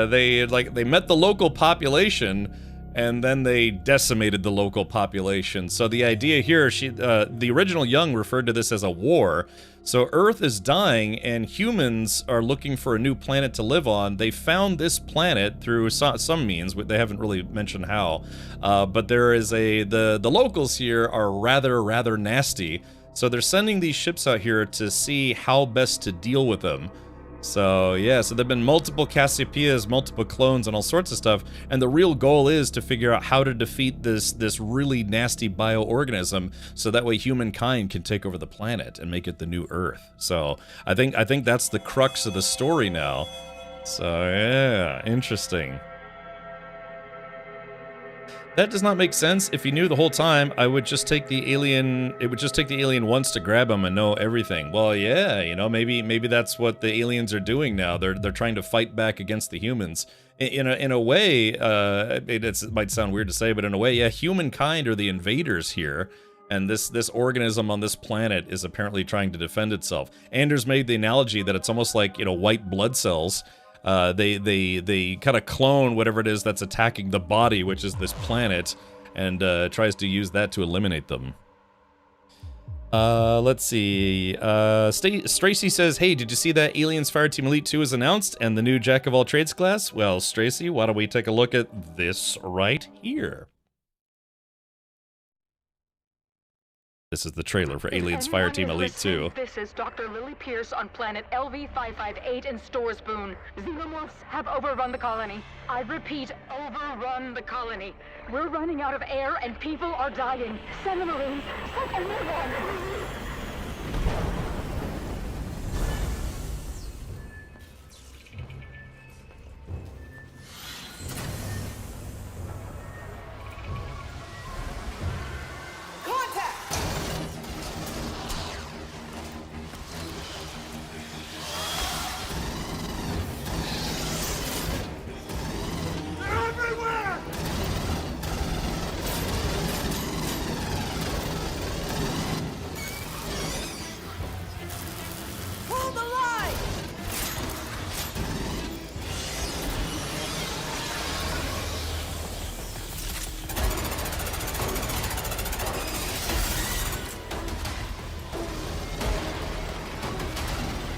they met the local population, and then they decimated the local population. So the idea here, the original Young referred to this as a war. So Earth is dying, and humans are looking for a new planet to live on. They found this planet through some means. They haven't really mentioned how. But there is the locals here are rather nasty. So they're sending these ships out here to see how best to deal with them. So yeah, so there've been multiple Cassiopeias, multiple clones, and all sorts of stuff, and the real goal is to figure out how to defeat this really nasty bioorganism, so that way humankind can take over the planet and make it the new Earth. So I think that's the crux of the story now. So yeah, interesting. That does not make sense. If he knew the whole time, I would just take the alien. It would just take the alien once to grab him and know everything. Well, yeah, you know, maybe that's what the aliens are doing now. They're trying to fight back against the humans. In a way, it might sound weird to say, but in a way, yeah, humankind are the invaders here, and this organism on this planet is apparently trying to defend itself. Anders made the analogy that it's almost like, you know, white blood cells. They kind of clone whatever it is that's attacking the body, which is this planet, and tries to use that to eliminate them. Let's see. Stracy says, hey, did you see that Aliens Fireteam Elite 2 is announced and the new Jack of all trades class? Well, Stracy, why don't we take a look at this right here? This is the trailer for Aliens Fireteam Elite 2. This is Dr. Lily Pierce on planet LV-558 in Storesboon. Xenomorphs have overrun the colony. I repeat, overrun the colony. We're running out of air and people are dying. Send the Marines. Send everyone.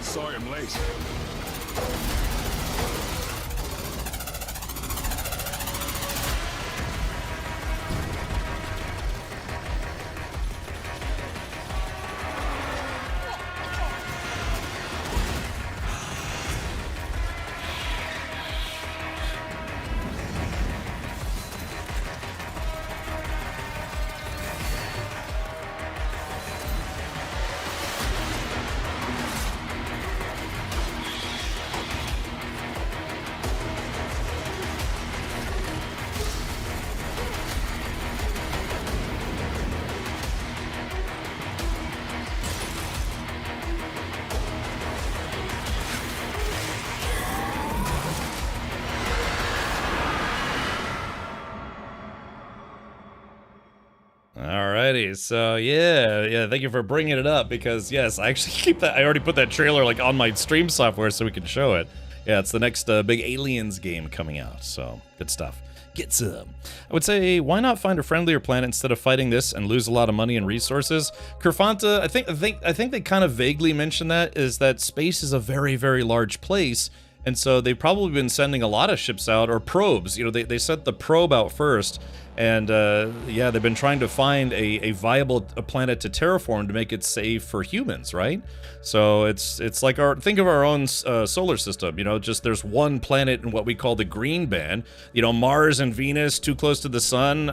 Sorry I'm late. Alrighty, so yeah, thank you for bringing it up, because yes, I actually keep that. I already put that trailer like on my stream software so we can show it. Yeah, it's the next big Aliens game coming out, so good stuff. Get some. I would say, why not find a friendlier planet instead of fighting this and lose a lot of money and resources? Kerfanta, I think they kind of vaguely mentioned that, is that space is a very, very large place. And so they've probably been sending a lot of ships out, or probes. You know, they sent the probe out first, and yeah, they've been trying to find a viable planet to terraform to make it safe for humans, right? So it's like think of our own solar system. You know, just there's one planet in what we call the green band. You know, Mars and Venus too close to the sun.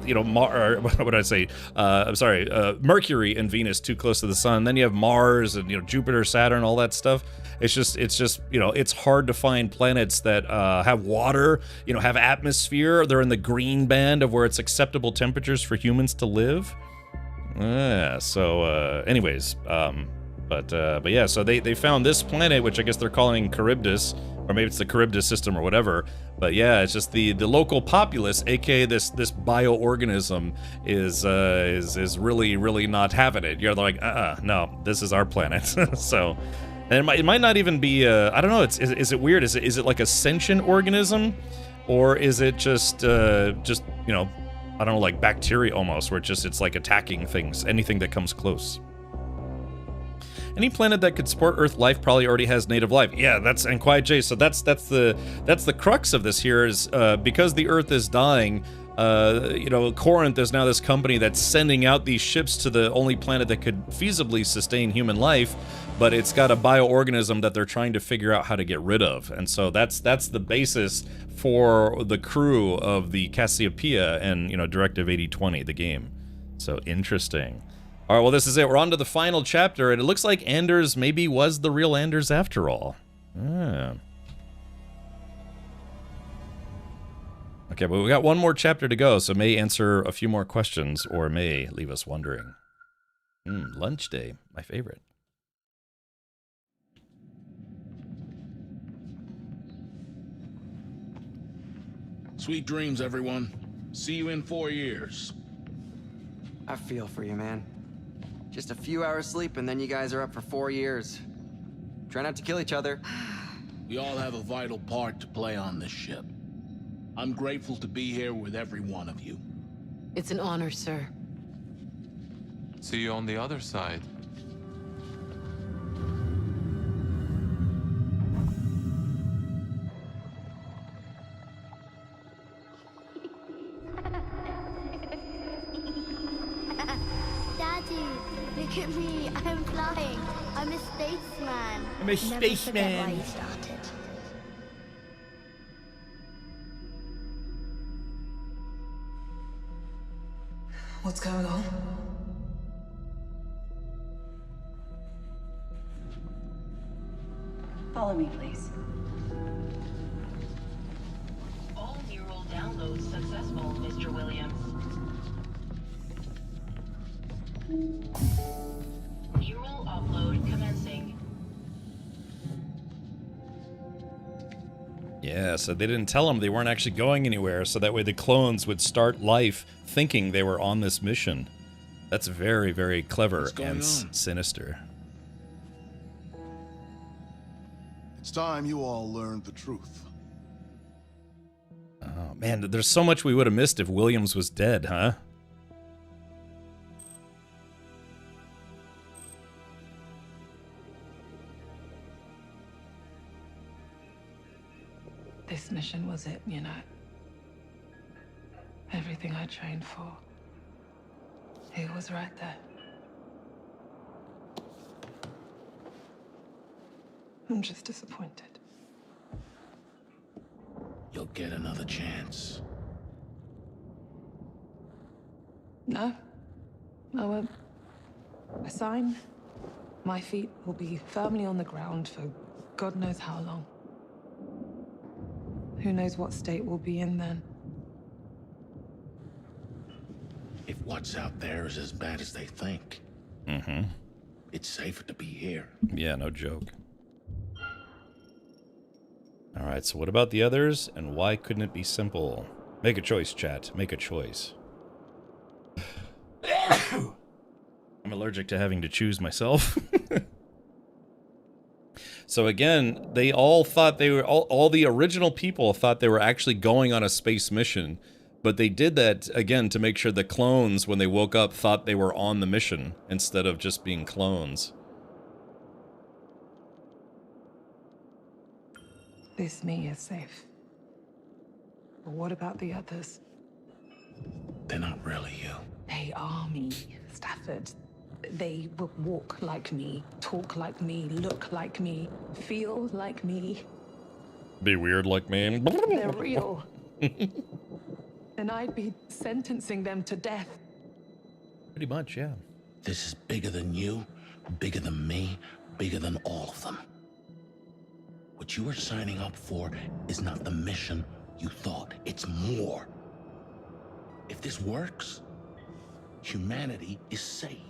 You know, what would I say? I'm sorry, Mercury and Venus too close to the sun. Then you have Mars and Jupiter, Saturn, all that stuff. It's just it's hard to find planets that have water, have atmosphere. They're in the green band of where it's acceptable temperatures for humans to live. Anyways, but yeah, so they found this planet, which I guess they're calling Charybdis, or maybe it's the Charybdis system or whatever. But yeah, it's just the local populace, aka this bioorganism, is really not having it. You're like, no, this is our planet. So. And it might not even be, I don't know, is it weird? Is it like a sentient organism? Or is it just I don't know, like bacteria almost, where it's like attacking things, anything that comes close. Any planet that could support Earth life probably already has native life. Yeah, and Quiet J, so that's the crux of this here is, because the Earth is dying, Corinth is now this company that's sending out these ships to the only planet that could feasibly sustain human life, but it's got a bioorganism that they're trying to figure out how to get rid of. And so that's the basis for the crew of the Cassiopeia and, Directive 8020, the game. So interesting. All right, well, this is it. We're on to the final chapter, and it looks like Anders maybe was the real Anders after all. Okay, but we got one more chapter to go, so it may answer a few more questions, or may leave us wondering. Lunch day, my favorite. Sweet dreams, everyone. See you in 4 years. I feel for you, man. Just a few hours sleep and then you guys are up for 4 years. Try not to kill each other. We all have a vital part to play on this ship. I'm grateful to be here with every one of you. It's an honor, sir. See you on the other side. Daddy, look at me. I'm flying. I'm a spaceman. I'm a spaceman. Never forget why you started. What's going on? Follow me, please. All neural downloads successful, Mr. Williams. Neural upload commencing. Yeah, so they didn't tell them they weren't actually going anywhere, so that way the clones would start life thinking they were on this mission. That's very, very clever and sinister. It's time you all learned the truth. Oh, man, there's so much we would have missed if Williams was dead, huh? mission, was it, you know? Everything I trained for. It was right there. I'm just disappointed. You'll get another chance. No. I won't. I sign. My feet will be firmly on the ground for God knows how long. Who knows what state we'll be in then? If what's out there is as bad as they think, it's safer to be here. Yeah, no joke. Alright, so what about the others, and why couldn't it be simple? Make a choice, chat. Make a choice. I'm allergic to having to choose myself. So again, they all thought they were, all the original people thought they were actually going on a space mission, but they did that, again, to make sure the clones, when they woke up, thought they were on the mission, instead of just being clones. This me is safe. But what about the others? They're not really you. They are me, Stafford. They will walk like me, talk like me, look like me, feel like me. Be weird like me. They're real. And I'd be sentencing them to death. Pretty much, yeah. This is bigger than you, bigger than me, bigger than all of them. What you are signing up for is not the mission you thought. It's more. If this works, humanity is saved.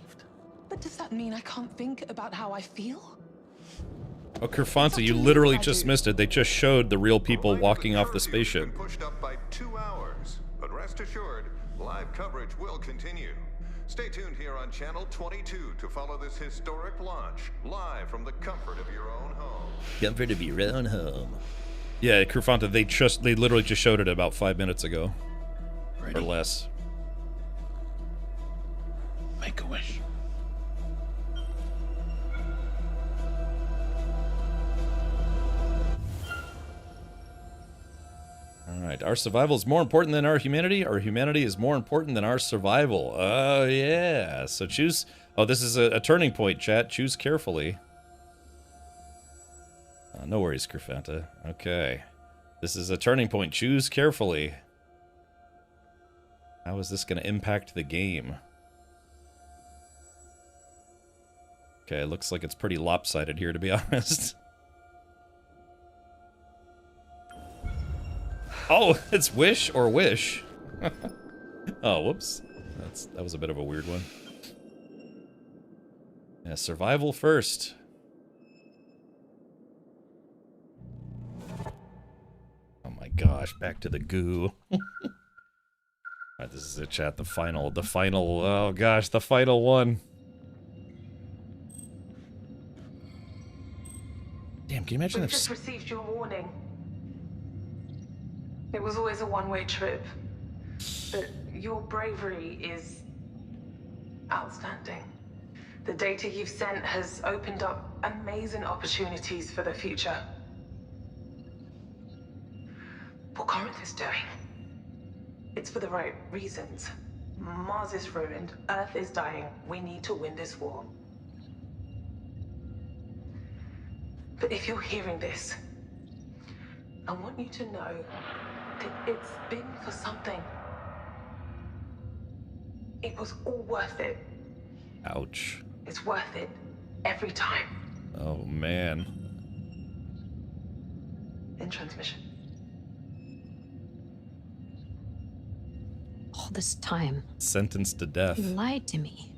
But does that mean I can't think about how I feel? Oh, Kerfonta, you literally just missed it. They just showed the real people walking off the spaceship. Pushed up by 2 hours, but rest assured, live coverage will continue. Stay tuned here on Channel 22 to follow this historic launch, live from the comfort of your own home. Comfort of your own home. Yeah, Kerfonta, they literally just showed it about 5 minutes ago. Or less. Make a wish. Alright, our survival is more important than our humanity. Our humanity is more important than our survival. Oh, yeah. So choose... Oh, this is a turning point, chat. Choose carefully. No worries, Kerfonta. Okay. This is a turning point. Choose carefully. How is this going to impact the game? Okay, looks like it's pretty lopsided here, to be honest. Oh, it's wish or wish. Oh, whoops. That was a bit of a weird one. Yeah, survival first. Oh my gosh, back to the goo. Alright, this is it, chat. The final, oh gosh, the final one. Damn, can you imagine We've if... just received your warning. It was always a one-way trip. But your bravery is outstanding. The data you've sent has opened up amazing opportunities for the future. What Corinth is doing, it's for the right reasons. Mars is ruined, Earth is dying. We need to win this war. But if you're hearing this, I want you to know that it's been for something. It was all worth it. Ouch. It's worth it every time. Oh, man. In transmission. All this time. Sentenced to death. You lied to me.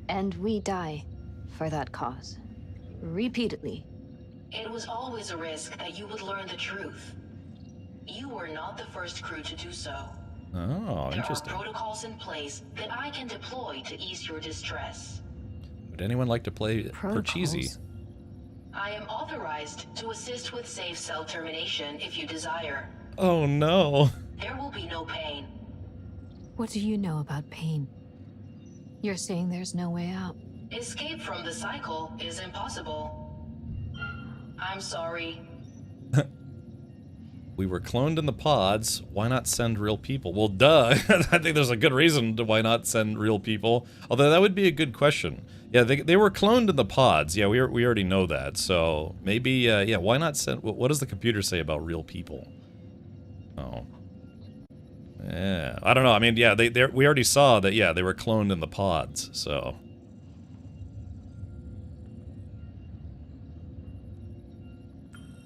And we die for that cause. Repeatedly. It was always a risk that you would learn the truth. You were not the first crew to do so. Oh, interesting. There are protocols in place that I can deploy to ease your distress. Would anyone like to play Parcheesi? I am authorized to assist with safe cell termination if you desire. Oh no. There will be no pain. What do you know about pain? You're saying there's no way out. Escape from the cycle is impossible. I'm sorry. We were cloned in the pods. Why not send real people? Well, duh. I think there's a good reason to why not send real people. Although that would be a good question. Yeah, they were cloned in the pods. Yeah, we already know that. So maybe, yeah, why not send... What does the computer say about real people? Oh. Yeah, I don't know. I mean, yeah, we already saw that, yeah, they were cloned in the pods, so...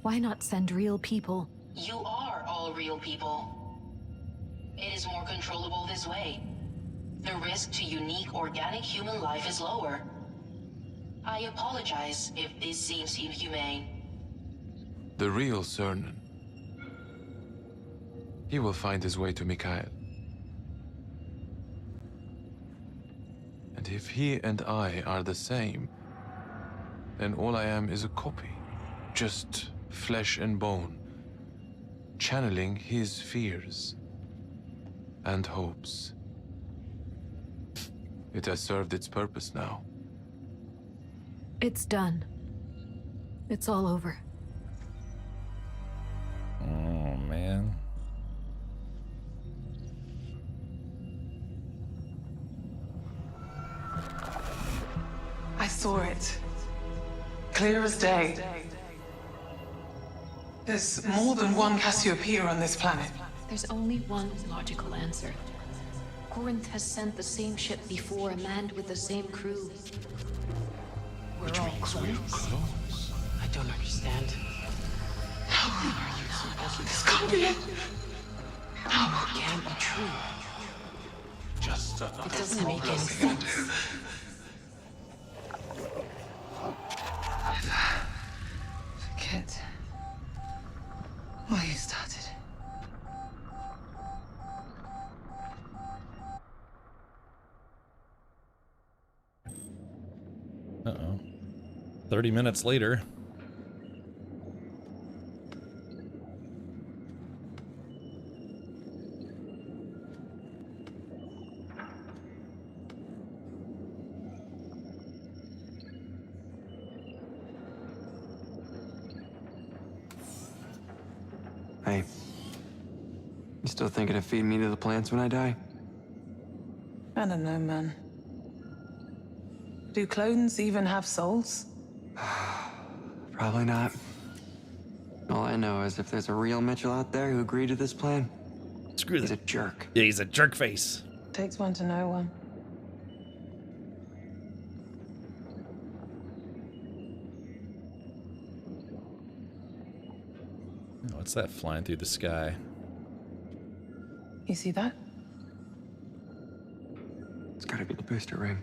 Why not send real people? You are all real people. It is more controllable this way. The risk to unique organic human life is lower. I apologize if this seems inhumane. The real Cernan. He will find his way to Mikhail. And if he and I are the same, then all I am is a copy. Just flesh and bone. Channeling his fears and hopes. It has served its purpose now. It's done. It's all over. Oh, man. I saw it. Clear as day. There's more than one Cassiopeia on this planet. There's only one logical answer. Corinth has sent the same ship before, manned with the same crew. We're all clones. I don't understand. How are you supposed to... This can't be it. No, it can't be true. Just It doesn't make any sense. Forget why you started. Uh-oh. 30 minutes later. Hey. You still thinking of feeding me to the plants when I die? I don't know, man. Do clones even have souls? Probably not. All I know is if there's a real Mitchell out there who agreed to this plan, he's a jerk. Yeah, he's a jerk face. Takes one to know one. What's that flying through the sky? You see that? It's gotta be the booster ring.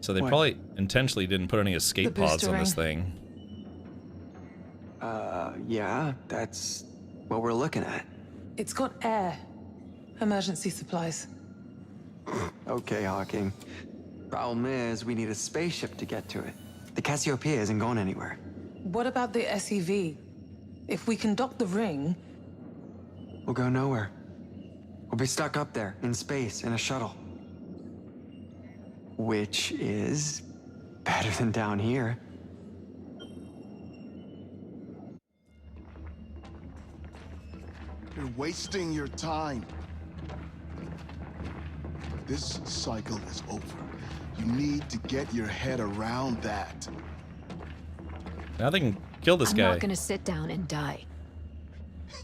So they What? probably intentionally didn't put any escape The pods booster on this ring. thing. Yeah, that's what we're looking at. It's got air. Emergency supplies. Okay, Hawking. Problem is, we need a spaceship to get to it. The Cassiopeia isn't going anywhere. What about the SEV? If we can dock the ring... We'll go nowhere. We'll be stuck up there, in space, in a shuttle. Which is better than down here. You're wasting your time. This cycle is over. You need to get your head around that. Now they can kill this I'm guy. not gonna sit down and die.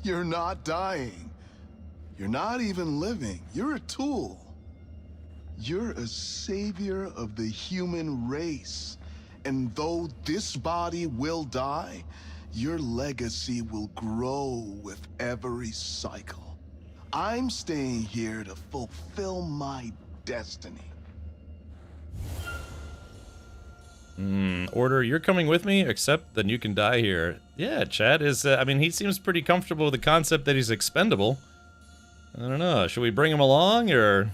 You're not dying. You're not even living. You're a tool. You're a savior of the human race. And though this body will die, your legacy will grow with every cycle. I'm staying here to fulfill my destiny. Order, you're coming with me, except then you can die here. Yeah, Chad is, I mean, he seems pretty comfortable with the concept that he's expendable. I don't know, should we bring him along, or...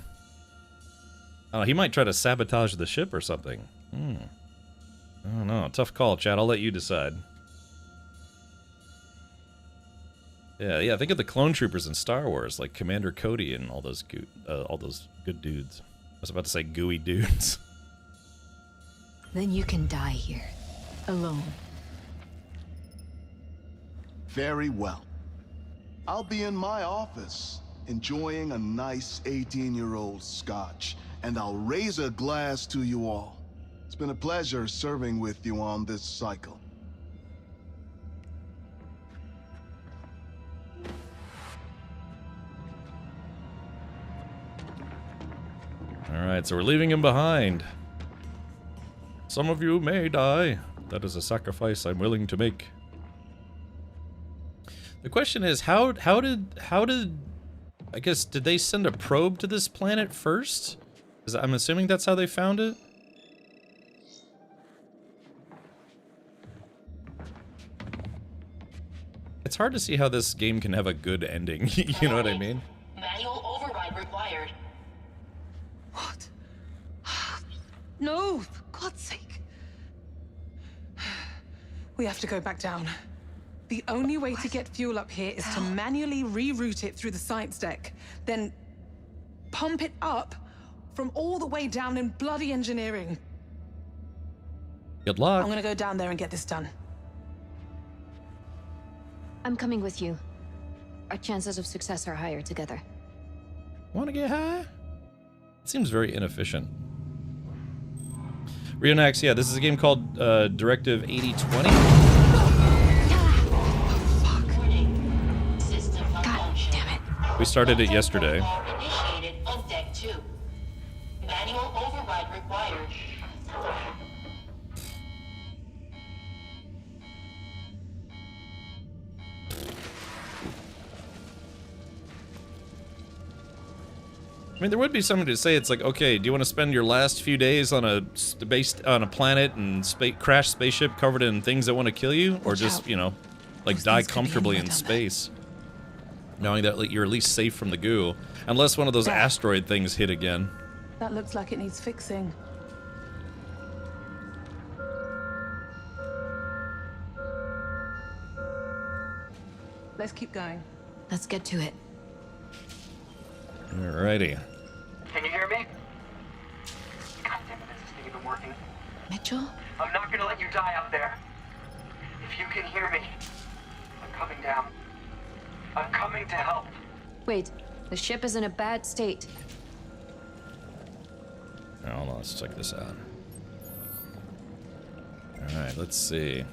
Oh, he might try to sabotage the ship or something. I don't know, tough call, Chad, I'll let you decide. Yeah. Think of the clone troopers in Star Wars, like Commander Cody and all those good dudes. I was about to say gooey dudes. Then you can die here, alone. Very well. I'll be in my office, enjoying a nice 18-year-old scotch, and I'll raise a glass to you all. It's been a pleasure serving with you on this cycle. Alright, so we're leaving him behind. Some of you may die. That is a sacrifice I'm willing to make. The question is, how did I guess, did they send a probe to this planet first? I'm assuming that's how they found it. It's hard to see how this game can have a good ending. You know what I mean? Manual override required. What? No, for God's sake. We have to go back down. The only way to get fuel up here is to manually reroute it through the science deck, then pump it up from all the way down in bloody engineering. Good luck. I'm gonna go down there and get this done. I'm coming with you. Our chances of success are higher together. Want to get high? It seems very inefficient. Rionax, yeah, this is a game called Directive 8020. We started it yesterday. Initiated on deck 2. Manual override required. I mean, there would be something to say. It's like, okay, do you want to spend your last few days on a planet and crash spaceship covered in things that want to kill you, or just, you know, like die comfortably in space, knowing that you're at least safe from the goo, unless one of those asteroid things hit again. That looks like it needs fixing. Let's keep going. Let's get to it. Alrighty. Can you hear me? God damn it, is this thing even working? Mitchell? I'm not gonna let you die out there. If you can hear me, I'm coming down. I'm coming to help. Wait, the ship is in a bad state. Hold on, let's check this out. Alright, let's see.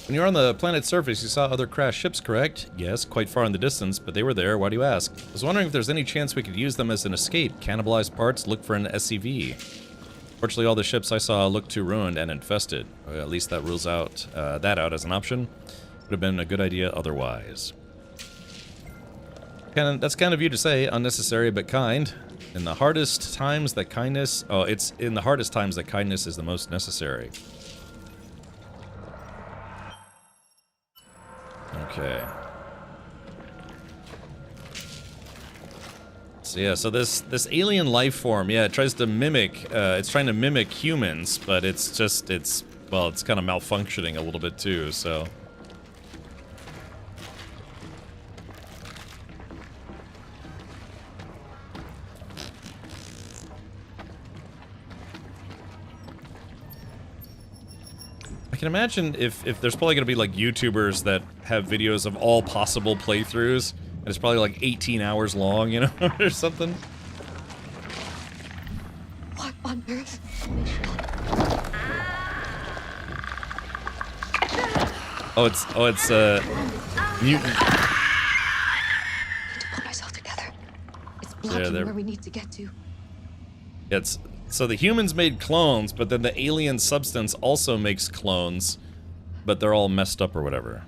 When you were on the planet's surface, you saw other crashed ships, correct? Yes, quite far in the distance, but they were there. Why do you ask? I was wondering if there's any chance we could use them as an escape. Cannibalize parts, look for an SCV. Fortunately, all the ships I saw looked too ruined and infested. At least that rules out that out as an option. Would have been a good idea otherwise. That's kind of you to say. Unnecessary but kind. In the hardest times that kindness... Oh, it's in the hardest times that kindness is the most necessary. Okay. So yeah, so this alien life form, yeah, it tries to mimic, it's trying to mimic humans, but it's well, it's kind of malfunctioning a little bit too, so. I can imagine if there's probably going to be like YouTubers that have videos of all possible playthroughs, and it's probably like 18 hours long, you know, or something. What on earth? Oh, it's mutant. I need to pull myself together. It's blocking where we need to get to. So the humans made clones, but then the alien substance also makes clones, but they're all messed up or whatever.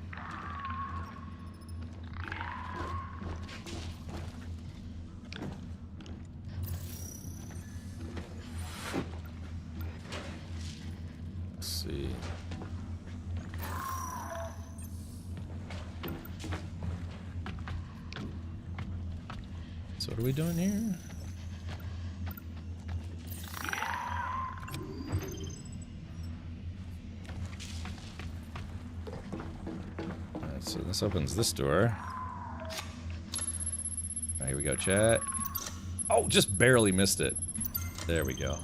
Let's see. So what are we doing here? This opens this door. Right, here we go, chat. Oh, just barely missed it. There we go.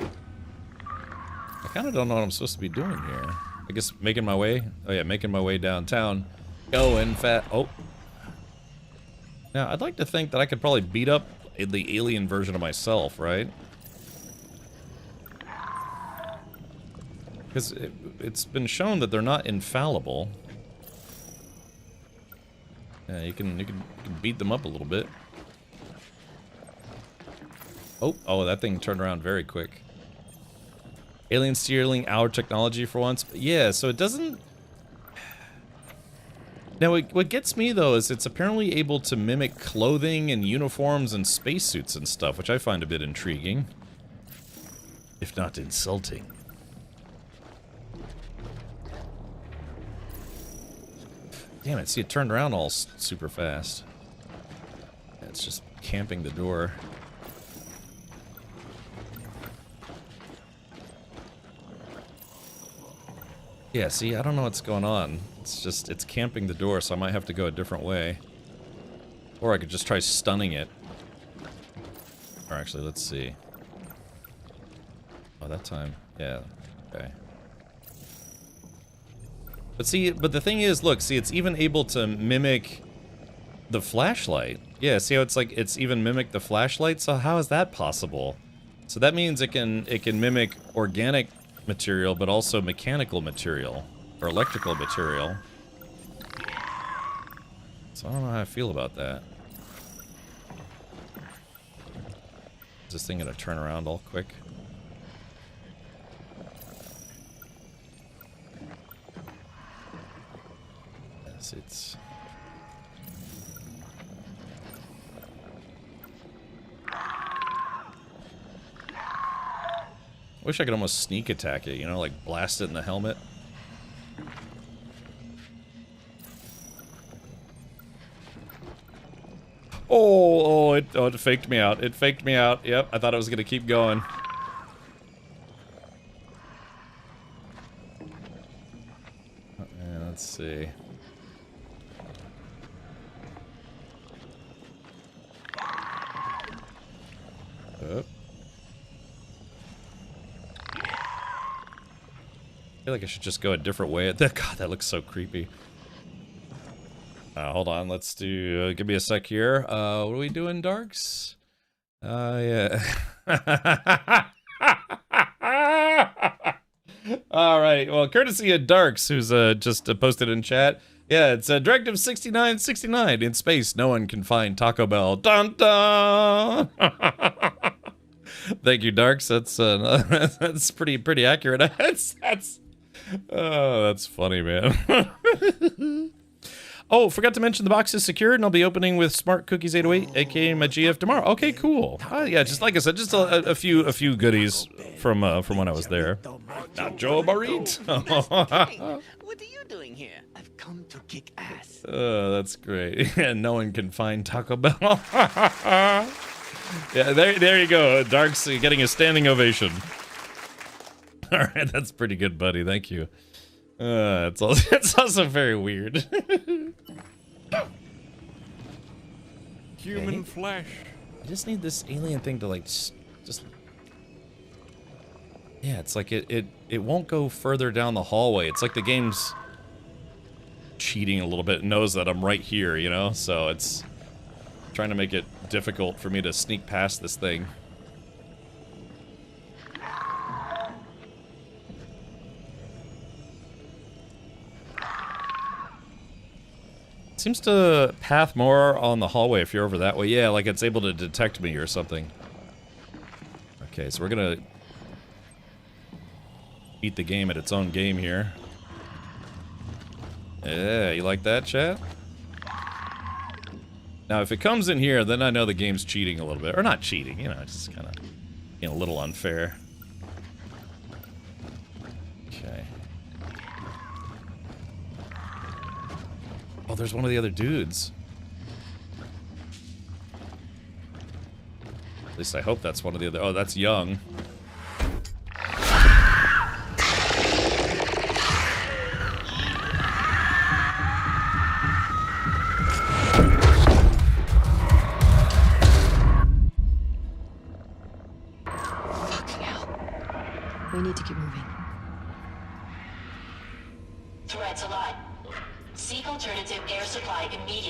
I kind of don't know what I'm supposed to be doing here. I guess making my way. Oh yeah, making my way downtown. Going fat. Oh. Now, I'd like to think that I could probably beat up the alien version of myself, right? Because it's been shown that they're not infallible. Yeah, you can beat them up a little bit. Oh, that thing turned around very quick. Alien stealing our technology for once. Yeah, so it doesn't... Now, what gets me, though, is it's apparently able to mimic clothing and uniforms and spacesuits and stuff, which I find a bit intriguing. If not insulting. Damn it, see, it turned around all super fast. Yeah, it's just camping the door. Yeah, see, I don't know what's going on. It's just, it's camping the door, so I might have to go a different way. Or I could just try stunning it. Or actually, let's see. Oh, that time. Yeah, okay. But see, but the thing is, look, see, it's even able to mimic the flashlight. Yeah, see how it's like, it's even mimic the flashlight? So how is that possible? So that means it can mimic organic material, but also mechanical material, or electrical material. So I don't know how I feel about that. Is this thing gonna turn around all quick? Yes, it's... I wish I could almost sneak attack it, you know, like blast it in the helmet. Oh, it faked me out. It faked me out. Yep, I thought it was gonna keep going. Let's see. Oh. I feel like I should just go a different way. God, that looks so creepy. Hold on, let's do... give me a sec here. What are we doing, Darks? Yeah. Alright, well, courtesy of Darks, who's just posted in chat. Yeah, it's Directive 6969. In space, no one can find Taco Bell. Dun dun! Thank you, Darks. That's pretty accurate. Oh, that's funny, man. Oh, forgot to mention the box is secured, and I'll be opening with Smart Cookies 808, aka my GF tomorrow. Okay, cool. Yeah, just like I said, just a few goodies from when I was there. Nacho burrito. What are you doing here? I've come to kick ass. That's great. Yeah, no one can find Taco Bell. Yeah, there you go. Dark's getting a standing ovation. All right, that's pretty good, buddy. Thank you. It's also very weird. Human flesh. I just need this alien thing to like just. Yeah, it's like it won't go further down the hallway. It's like the game's cheating a little bit. It knows that I'm right here, you know. So it's trying to make it difficult for me to sneak past this thing. Seems to path more on the hallway if you're over that way. Yeah, like it's able to detect me or something. Okay, so we're gonna beat the game at its own game here. Yeah, you like that, chat? Now, if it comes in here, then I know the game's cheating a little bit. Or not cheating, you know, it's just kind of being a little unfair. Okay. Oh, there's one of the other dudes. At least I hope that's one of the other... Oh, that's Young.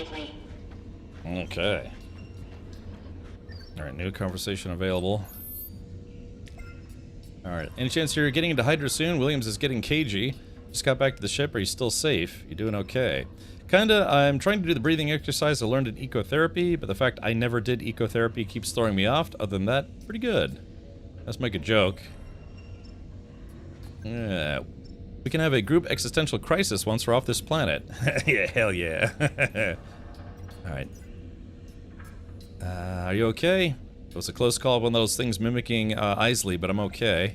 immediately. Okay. Alright, new conversation available. Alright, any chance you're getting into Hydra soon? Williams is getting cagey. Just got back to the ship. Are you still safe? You doing okay? Kinda. I'm trying to do the breathing exercise I learned in ecotherapy, but the fact I never did ecotherapy keeps throwing me off. Other than that, pretty good. Let's make a joke. Yeah. We can have a group existential crisis once we're off this planet. Yeah, hell yeah. Alright. Are you okay? It was a close call, one of those things mimicking Isley, but I'm okay.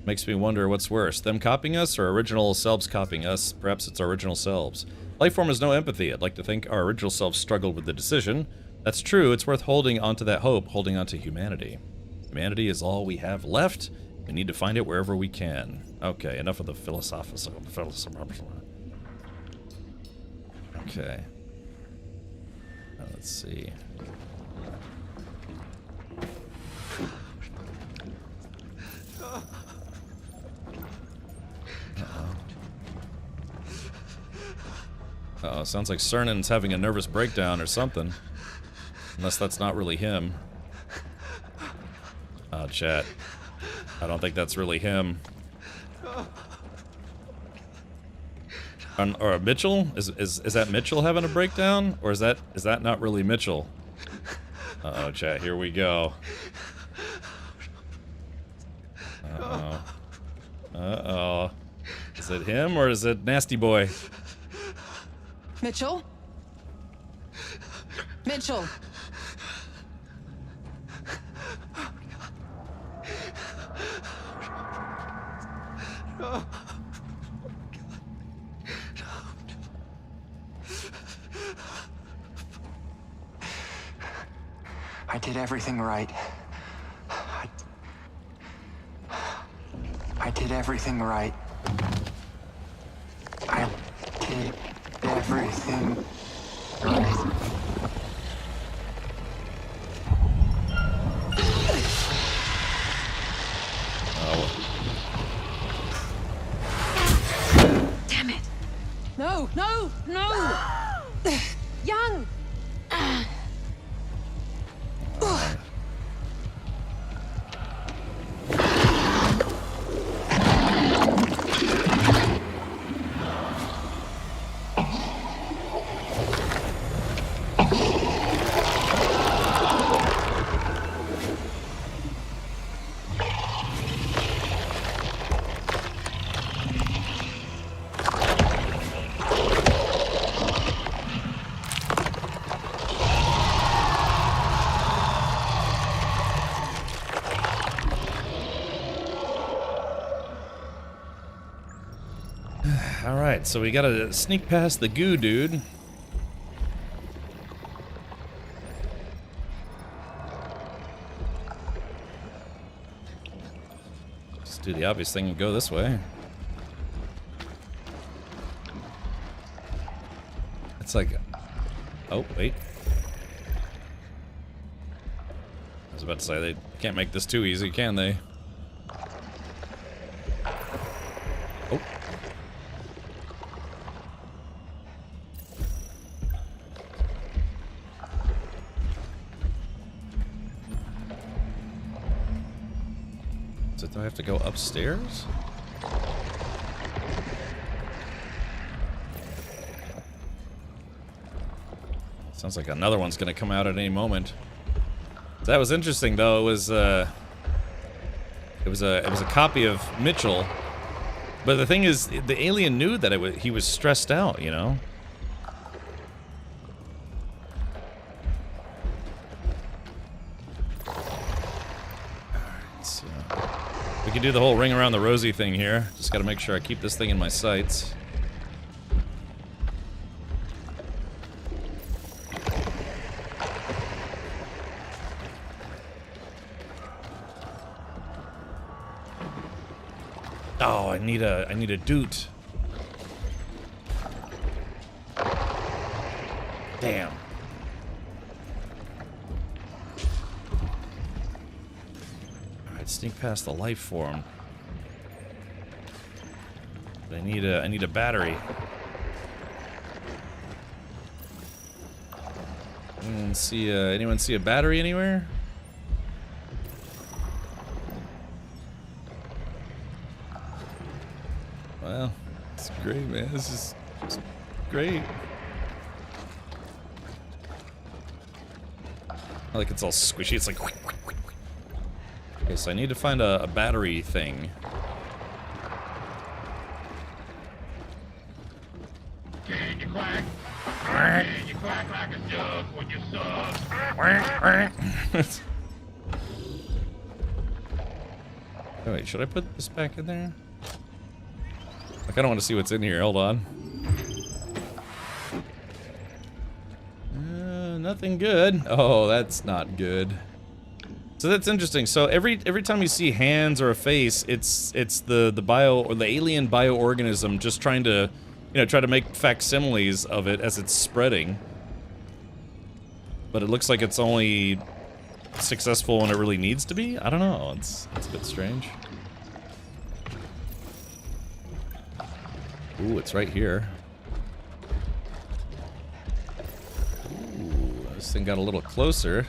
Makes me wonder what's worse, them copying us or original selves copying us? Perhaps it's our original selves. Lifeform has no empathy. I'd like to think our original selves struggled with the decision. That's true. It's worth holding onto that hope, holding onto humanity. Humanity is all we have left. We need to find it wherever we can. Okay, enough of the philosophical. Okay. Let's see. Uh-oh, sounds like Cernan's having a nervous breakdown or something. Unless that's not really him. Oh, chat. I don't think that's really him. Or Mitchell? Is that Mitchell having a breakdown? Or is that not really Mitchell? Uh-oh, chat, here we go. Uh-oh. Uh-oh. Is it him or is it Nasty Boy? Mitchell? Mitchell! I did everything right. I did everything right. I did everything right. Damn it! No, no, no! Young! Alright, so we gotta sneak past the goo dude. Just do the obvious thing and go this way. It's like... Oh, wait. I was about to say, they can't make this too easy, can they? Oh. Do I have to go upstairs? Sounds like another one's gonna come out at any moment. That was interesting, though. It was a copy of Mitchell, but the thing is, the alien knew that he was stressed out, you know. We can do the whole ring around the rosy thing here. Just gotta make sure I keep this thing in my sights. Oh, I need a doot. Damn. Sneak past the life form. I need a battery. Anyone see a battery anywhere? Well, it's great, man. This is great. Like it's all squishy. It's like. Okay, so I need to find a battery thing. Can you quack? Can you quack like a duck when you suck? Oh, wait, should I put this back in there? Like, I don't want to see what's in here. Hold on. Nothing good. Oh, that's not good. So that's interesting. So every time you see hands or a face, it's the bio or the alien bioorganism just trying to, try to make facsimiles of it as it's spreading. But it looks like it's only successful when it really needs to be. I don't know. It's a bit strange. Ooh, it's right here. Ooh, this thing got a little closer.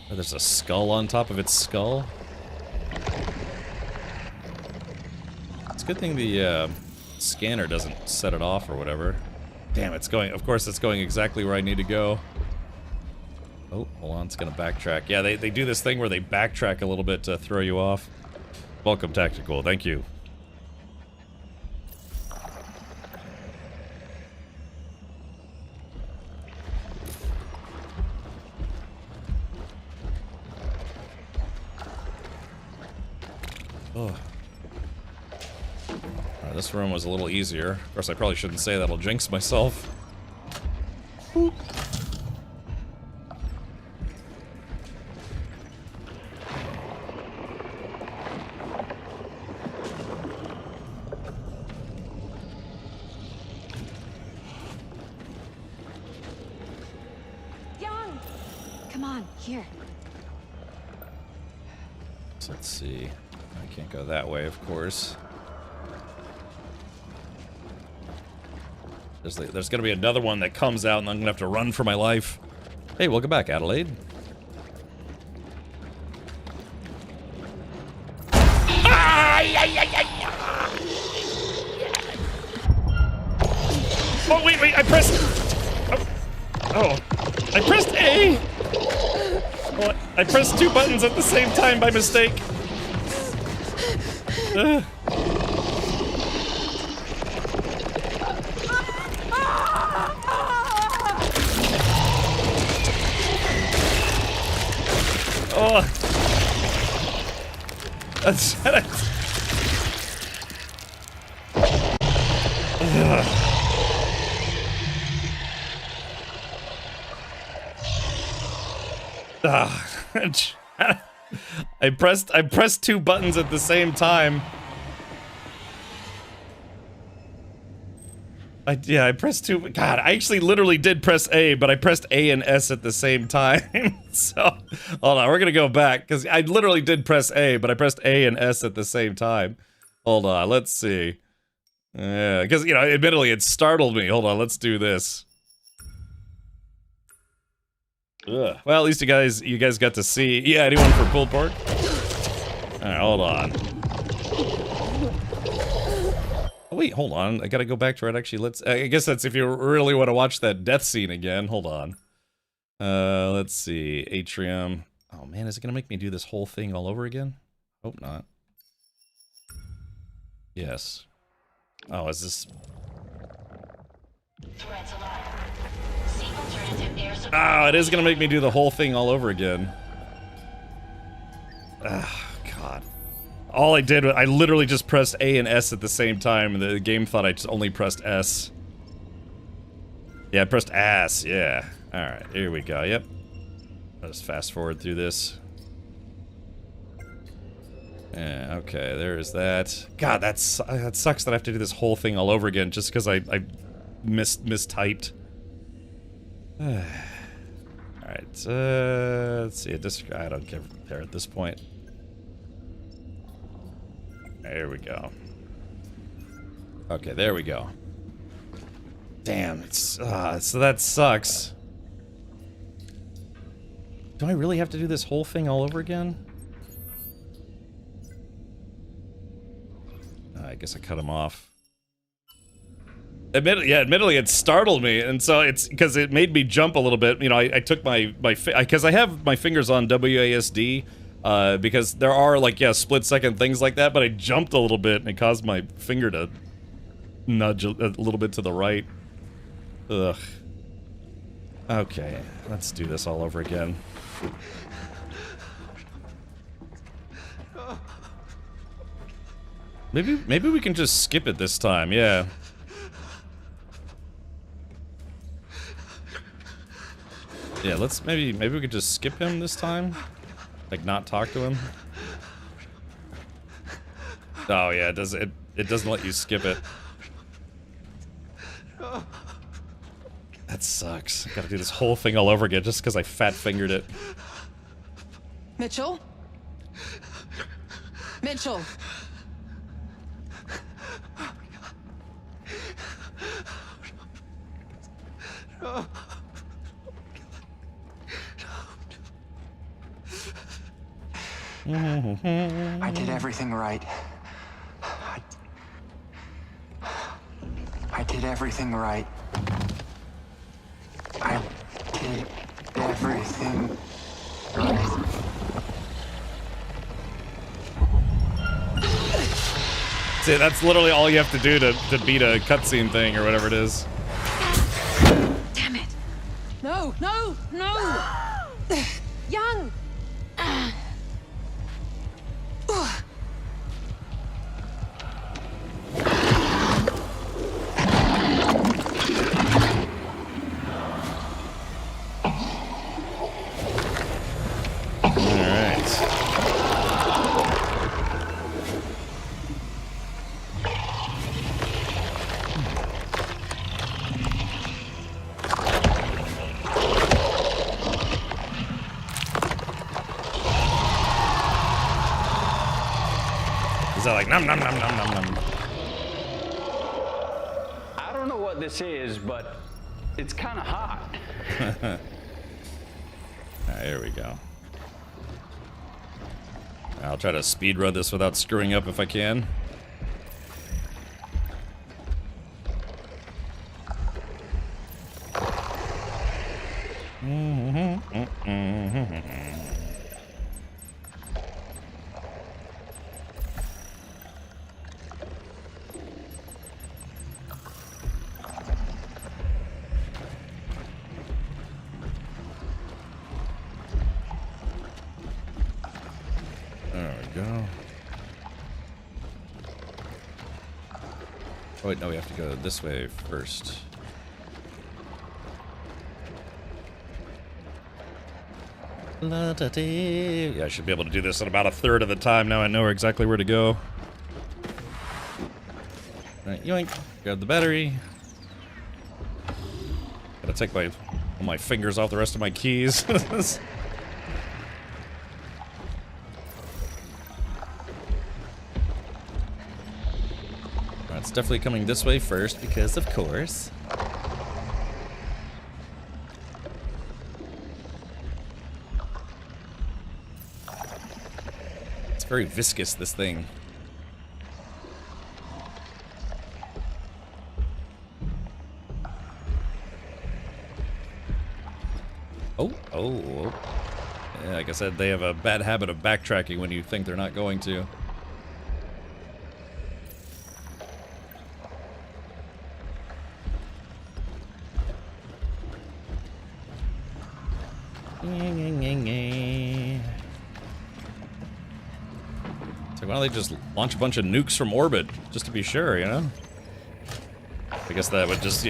Oh, there's a skull on top of its skull. It's a good thing the scanner doesn't set it off or whatever. Damn, it's going. Of course, it's going exactly where I need to go. Oh, hold on, it's gonna backtrack. Yeah, they do this thing where they backtrack a little bit to throw you off. Welcome, Tactical. Thank you. Oh. Alright, this room was a little easier. Of course, I probably shouldn't say that'll jinx myself. Boop. Young! Come on, here. So let's see. I can't go that way, of course. There's gonna be another one that comes out and I'm gonna have to run for my life. Hey, welcome back, Adelaide. Oh, wait, I pressed... Oh, I pressed A! Well, I pressed two buttons at the same time by mistake. Oh. That's... I pressed two buttons at the same time. I pressed two. God, I actually literally did press A, but I pressed A and S at the same time. So, hold on, we're gonna go back because I literally did press A, but I pressed A and S at the same time. Hold on, let's see. Yeah, because admittedly, it startled me. Hold on, let's do this. Ugh. Well, at least you guys got to see. Yeah, anyone for pulled pork? Alright, hold on. Oh, wait, hold on. I gotta go back to it. Actually, I guess that's if you really want to watch that death scene again. Hold on. Let's see. Atrium. Oh, man, is it gonna make me do this whole thing all over again? Hope not. Yes. Oh, is this... Ah, it is gonna make me do the whole thing all over again. Ah, God. All I did was, I literally just pressed A and S at the same time, and the game thought I just only pressed S. Yeah, I pressed S, yeah. Alright, here we go, yep. I'll just fast forward through this. Yeah, okay, there's that. God, that sucks that I have to do this whole thing all over again just because I mistyped. Alright, let's see, I don't care at this point. There we go. Okay, there we go. Damn, it's so that sucks. Do I really have to do this whole thing all over again? I guess I cut him off. Admittedly, it startled me, and so it's because it made me jump a little bit. You know, I took because I have my fingers on WASD, because there are like split-second things like that. But I jumped a little bit, and it caused my finger to nudge a little bit to the right. Ugh. Okay, let's do this all over again. Maybe we can just skip it this time. Yeah. Yeah, maybe we could just skip him this time. Like not talk to him. Oh yeah, it doesn't let you skip it. That sucks. I gotta do this whole thing all over again just because I fat fingered it. Mitchell? Mitchell! I did everything right. I did everything right. I did everything right. See, that's literally all you have to do to beat a cutscene thing or whatever it is. Damn it! No, no, no! Young! Like nom nom nom nom nom nom. I don't know what this is, but it's kind of hot. Alright, here we go. I'll try to speedrun this without screwing up if I can. Oh wait, no, we have to go this way first. Yeah, I should be able to do this in about a third of the time. Now I know exactly where to go. Alright, yoink. Grab the battery. Gotta take all my fingers off the rest of my keys. It's definitely coming this way first because, of course. It's very viscous, this thing. Oh. Yeah, like I said, they have a bad habit of backtracking when you think they're not going to. So why don't they just launch a bunch of nukes from orbit, just to be sure, you know? I guess that would just...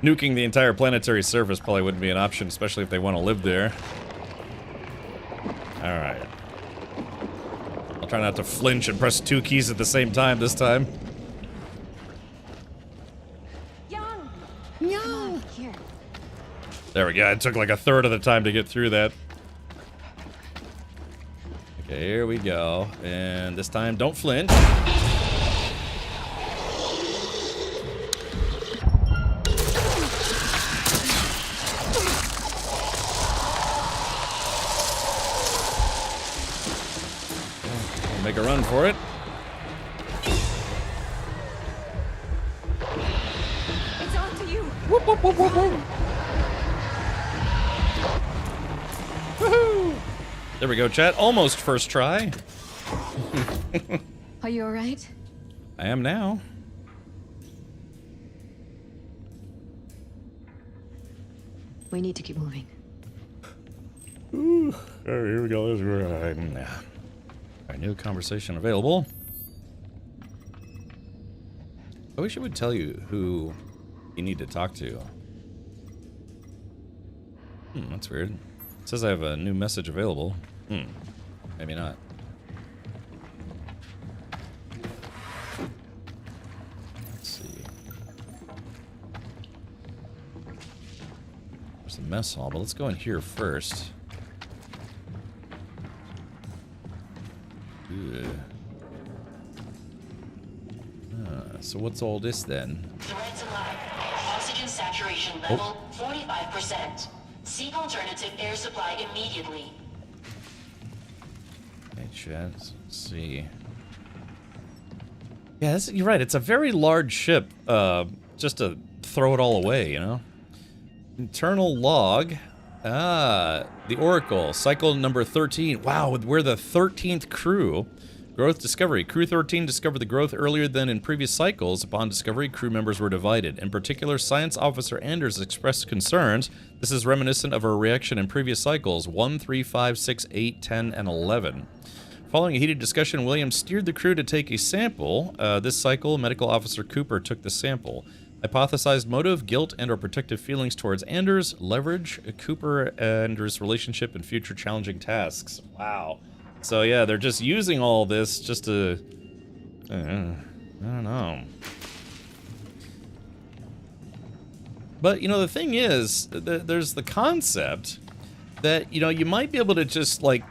nuking the entire planetary surface probably wouldn't be an option, especially if they want to live there. Alright. I'll try not to flinch and press 2 keys at the same time this time. Young! Here. There we go. It took like a third of the time to get through that. Okay, here we go. And this time, don't flinch. make a run for it. It's on to you. Whoop, whoop, whoop, whoop, whoop. Woohoo! There we go, chat. Almost first try. Are you alright? I am now. We need to keep moving. Ooh. Oh, here we go. Our new conversation available. I wish it would tell you who you need to talk to. That's weird. It says I have a new message available. Maybe not. Let's see. There's the mess hall, but let's go in here first. So what's all this then? Threats alive. Oxygen saturation level 45%. Seek alternative air supply immediately. Hey, chat. Let's see. Yeah, you're right. It's a very large ship. Just to throw it all away, you know? Internal log. The Oracle. Cycle number 13. Wow, we're the 13th crew. Growth discovery. Crew 13 discovered the growth earlier than in previous cycles. Upon discovery, crew members were divided. In particular, Science Officer Anders expressed concerns. This is reminiscent of her reaction in previous cycles 1, 3, 5, 6, 8, 10, and 11. Following a heated discussion, Williams steered the crew to take a sample. This cycle, Medical Officer Cooper took the sample. Hypothesized motive, guilt, and/or protective feelings towards Anders, leverage Cooper Anders' relationship in future challenging tasks. Wow. So yeah, they're just using all this just to, I don't know. But you know, the thing is, there's the concept that, you know, you might be able to just like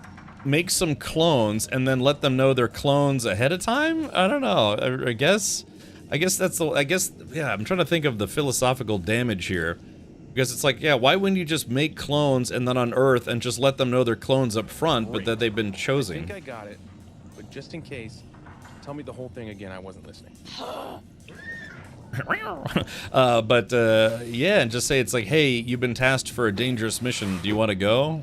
make some clones and then let them know they're clones ahead of time. I don't know. I guess that's the, yeah, I'm trying to think of the philosophical damage here. Because it's like, yeah, why wouldn't you just make clones and then on Earth and just let them know they're clones up front, but that they've been chosen? I think I got it, but just in case, tell me the whole thing again. I wasn't listening. Yeah, and just say it's like, hey, you've been tasked for a dangerous mission. Do you want to go?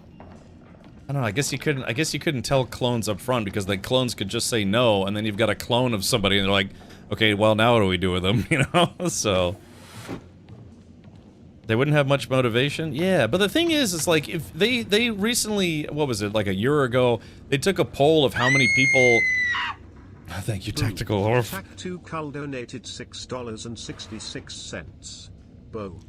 I don't know. I guess you couldn't tell clones up front because the clones could just say no, and then you've got a clone of somebody, and they're like, okay, well now what do we do with them? You know, so. They wouldn't have much motivation? Yeah, but the thing is like, if they recently, what was it, like a year ago, they took a poll of how many people... Thank you, Tactical Orf. Tac2 Cull donated $6.66. Bo.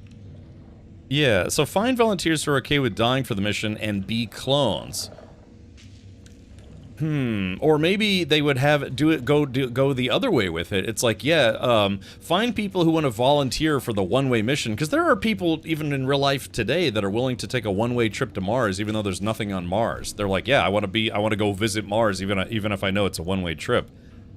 Yeah, so find volunteers who are okay with dying for the mission and be clones. Or maybe they would have go the other way with it. It's like, yeah, find people who want to volunteer for the one-way mission, because there are people even in real life today that are willing to take a one-way trip to Mars, even though there's nothing on Mars. They're like, yeah, I want to go visit Mars, even if I know it's a one-way trip.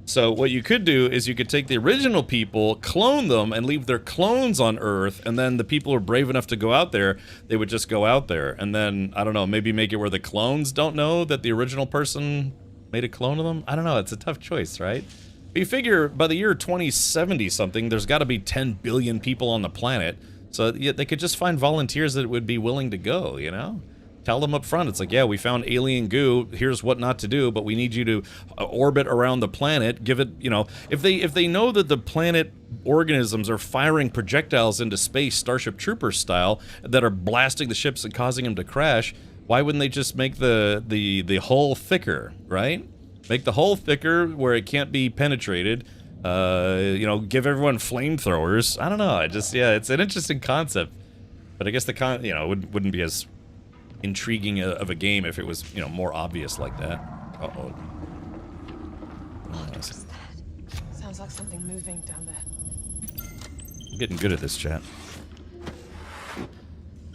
So what you could do is you could take the original people, clone them, and leave their clones on Earth, and then the people who are brave enough to go out there, they would just go out there. And then, I don't know, maybe make it where the clones don't know that the original person made a clone of them? I don't know, it's a tough choice, right? But you figure by the year 2070 something, there's got to be 10 billion people on the planet, so yeah, they could just find volunteers that would be willing to go, you know? Tell them up front, it's like, yeah, we found alien goo, here's what not to do, but we need you to orbit around the planet, give it, you know, if they know that the planet organisms are firing projectiles into space, Starship Troopers style, that are blasting the ships and causing them to crash, why wouldn't they just make the hull thicker, right? Make the hull thicker where it can't be penetrated, you know, give everyone flamethrowers. I don't know, yeah, it's an interesting concept, but I guess you know, it wouldn't be as intriguing of a game if it was, you know, more obvious like that. Uh-oh. What was that? Sounds like something moving down there. I'm getting good at this, chat.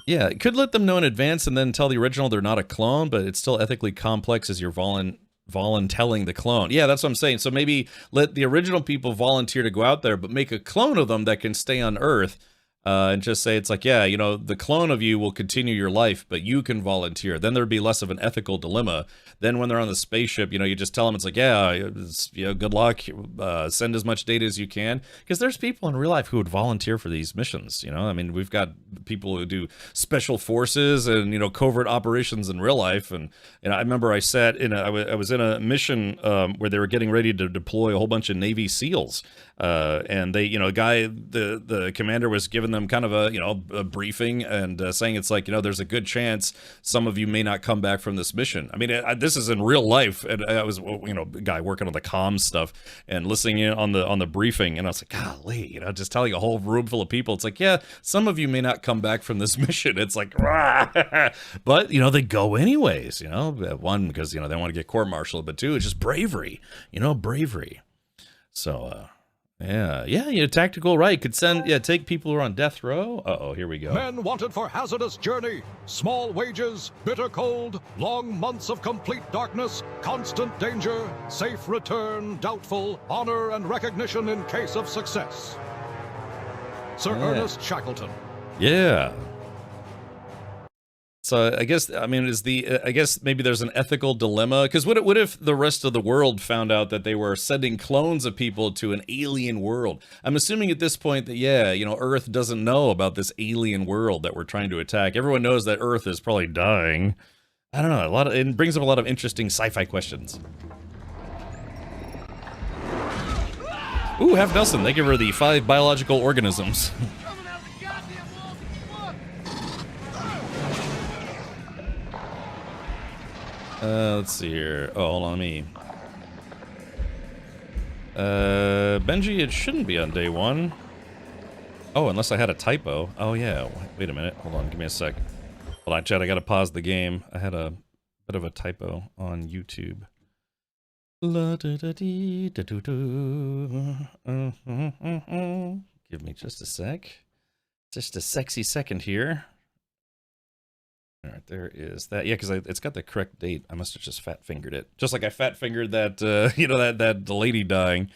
Yeah, it could let them know in advance and then tell the original they're not a clone, but it's still ethically complex as you're voluntelling the clone. Yeah, that's what I'm saying. So maybe let the original people volunteer to go out there, but make a clone of them that can stay on Earth. and just say it's like, yeah, you know, the clone of you will continue your life, but you can volunteer. Then there'd be less of an ethical dilemma. Then when they're on the spaceship, you know, you just tell them it's like, yeah, you know, good luck, send as much data as you can, because there's people in real life who would volunteer for these missions. You know, I mean, we've got people who do special forces and, you know, covert operations in real life. And I remember I sat in I was in a mission where they were getting ready to deploy a whole bunch of Navy SEALs. And they, you know, the commander was giving them kind of a, you know, a briefing and saying it's like, you know, there's a good chance some of you may not come back from this mission. I mean, this is in real life, and I was, you know, a guy working on the comms stuff and listening in on the briefing, and I was like, golly, you know, just telling a whole room full of people, it's like, yeah, some of you may not come back from this mission. It's like, rah! But you know, they go anyways. You know, one, because, you know, they want to get court-martialed, but two, it's just bravery. You know, bravery. So. Yeah, tactical right. Could send, take people who are on death row. Uh-oh, here we go. Men wanted for hazardous journey, small wages, bitter cold, long months of complete darkness, constant danger, safe return, doubtful, honor and recognition in case of success. Sir Ernest Shackleton. Yeah. So I guess, I mean, I guess maybe there's an ethical dilemma, because what if the rest of the world found out that they were sending clones of people to an alien world? I'm assuming at this point that, yeah, you know, Earth doesn't know about this alien world that we're trying to attack. Everyone knows that Earth is probably dying. I don't know, it brings up a lot of interesting sci-fi questions. Ooh, Half Nelson, thank you for the 5 biological organisms. Let's see here. Oh, hold on, me. Benji, it shouldn't be on day 1. Oh, unless I had a typo. Oh, yeah. Wait a minute. Hold on, give me a sec. Hold on, chat, I gotta pause the game. I had a bit of a typo on YouTube. Give me just a sec. Just a sexy second here. All right, there is that. Yeah, because it's got the correct date. I must have just fat-fingered it. Just like I fat-fingered that, you know, that the lady dying.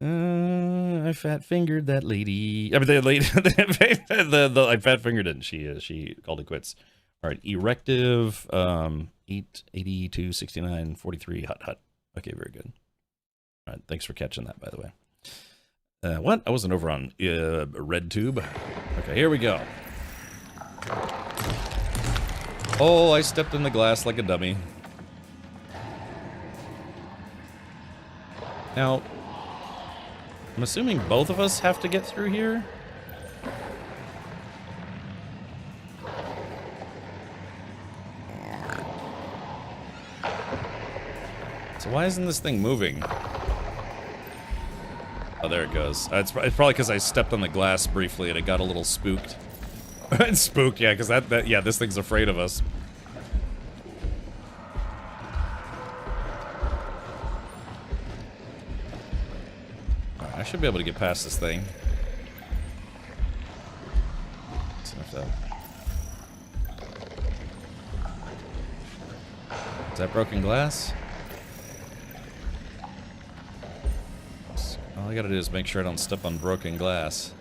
I fat-fingered that lady. I mean, the lady, I fat-fingered it, and she called it quits. All right, Erective, 882, 69, 43, hut. Okay, very good. All right, thanks for catching that, by the way. What? I wasn't over on RedTube. Okay, here we go. Oh, I stepped in the glass like a dummy. Now, I'm assuming both of us have to get through here? So why isn't this thing moving? Oh, there it goes. It's probably because I stepped on the glass briefly and it got a little spooked. It's spooked, yeah, because yeah, this thing's afraid of us. Right, I should be able to get past this thing. Is that broken glass? All I gotta do is make sure I don't step on broken glass.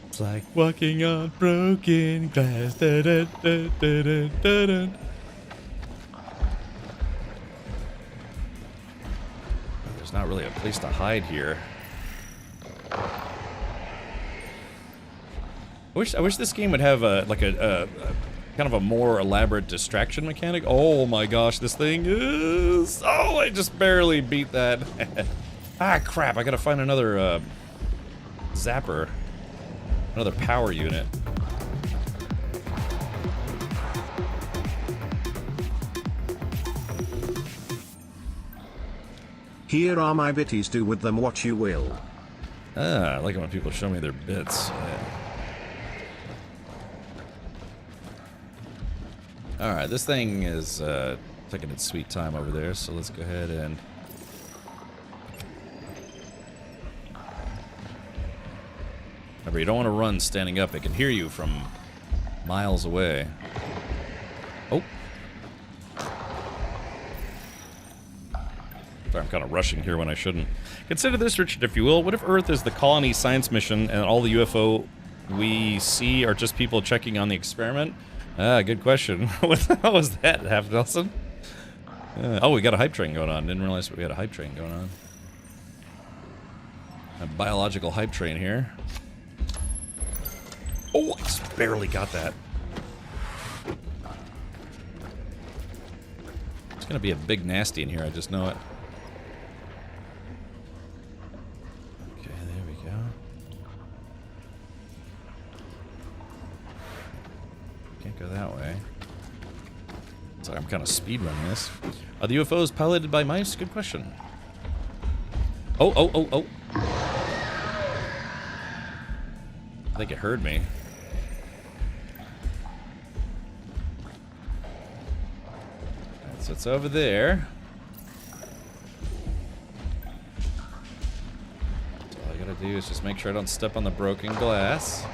It's like walking on broken glass. Da, da, da, da, da, da, da. There's not really a place to hide here. I wish this game would have a kind of a more elaborate distraction mechanic. Oh my gosh, this thing is... Oh, I just barely beat that. Ah, crap, I gotta find another zapper. Another power unit. Here are my bitties, do with them what you will. Ah, I like it when people show me their bits. Yeah. Alright, this thing is taking its sweet time over there, so let's go ahead and... Remember, you don't want to run standing up. It can hear you from miles away. Oh. Sorry, I'm kind of rushing here when I shouldn't. Consider this, Richard, if you will. What if Earth is the colony science mission and all the UFO we see are just people checking on the experiment? Ah, good question. What the hell was that, Half Nelson? Oh, we got a hype train going on. Didn't realize we had a hype train going on. A biological hype train here. Oh, I just barely got that. It's gonna be a big nasty in here, I just know it. Okay, there we go. Can't go that way. Sorry, I'm kind of speedrunning this. Are the UFOs piloted by mice? Good question. Oh, oh, oh, oh. I think it heard me. Alright, so it's over there. So all I gotta do is just make sure I don't step on the broken glass.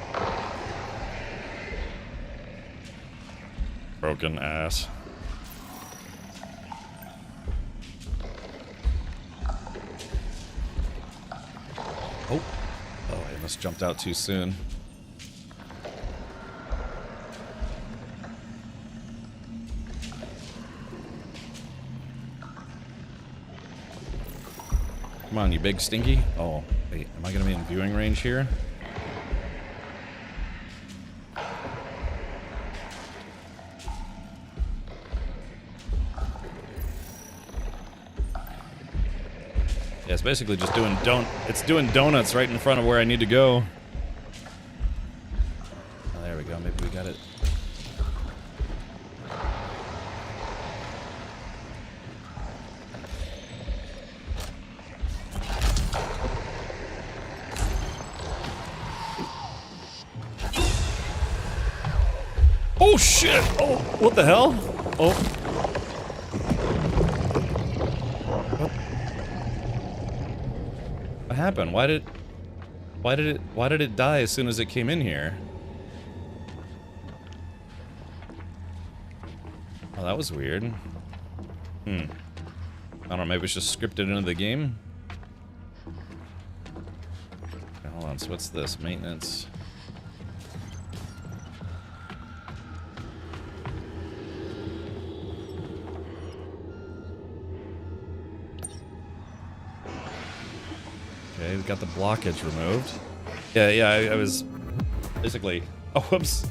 Broken ass. Oh. Oh, I almost jumped out too soon. Come on, you big stinky. Oh, wait, am I gonna be in viewing range here? Yeah, it's basically just doing doing donuts right in front of where I need to go. Oh, there we go. Maybe we got it. Oh shit! Oh, what the hell? Oh. What happened? Why did it die as soon as it came in here? Oh, that was weird. I don't know, maybe it's just scripted into the game? Okay, hold on, so what's this? Maintenance. Okay, we got the blockage removed. Yeah, I was basically... Oh, whoops.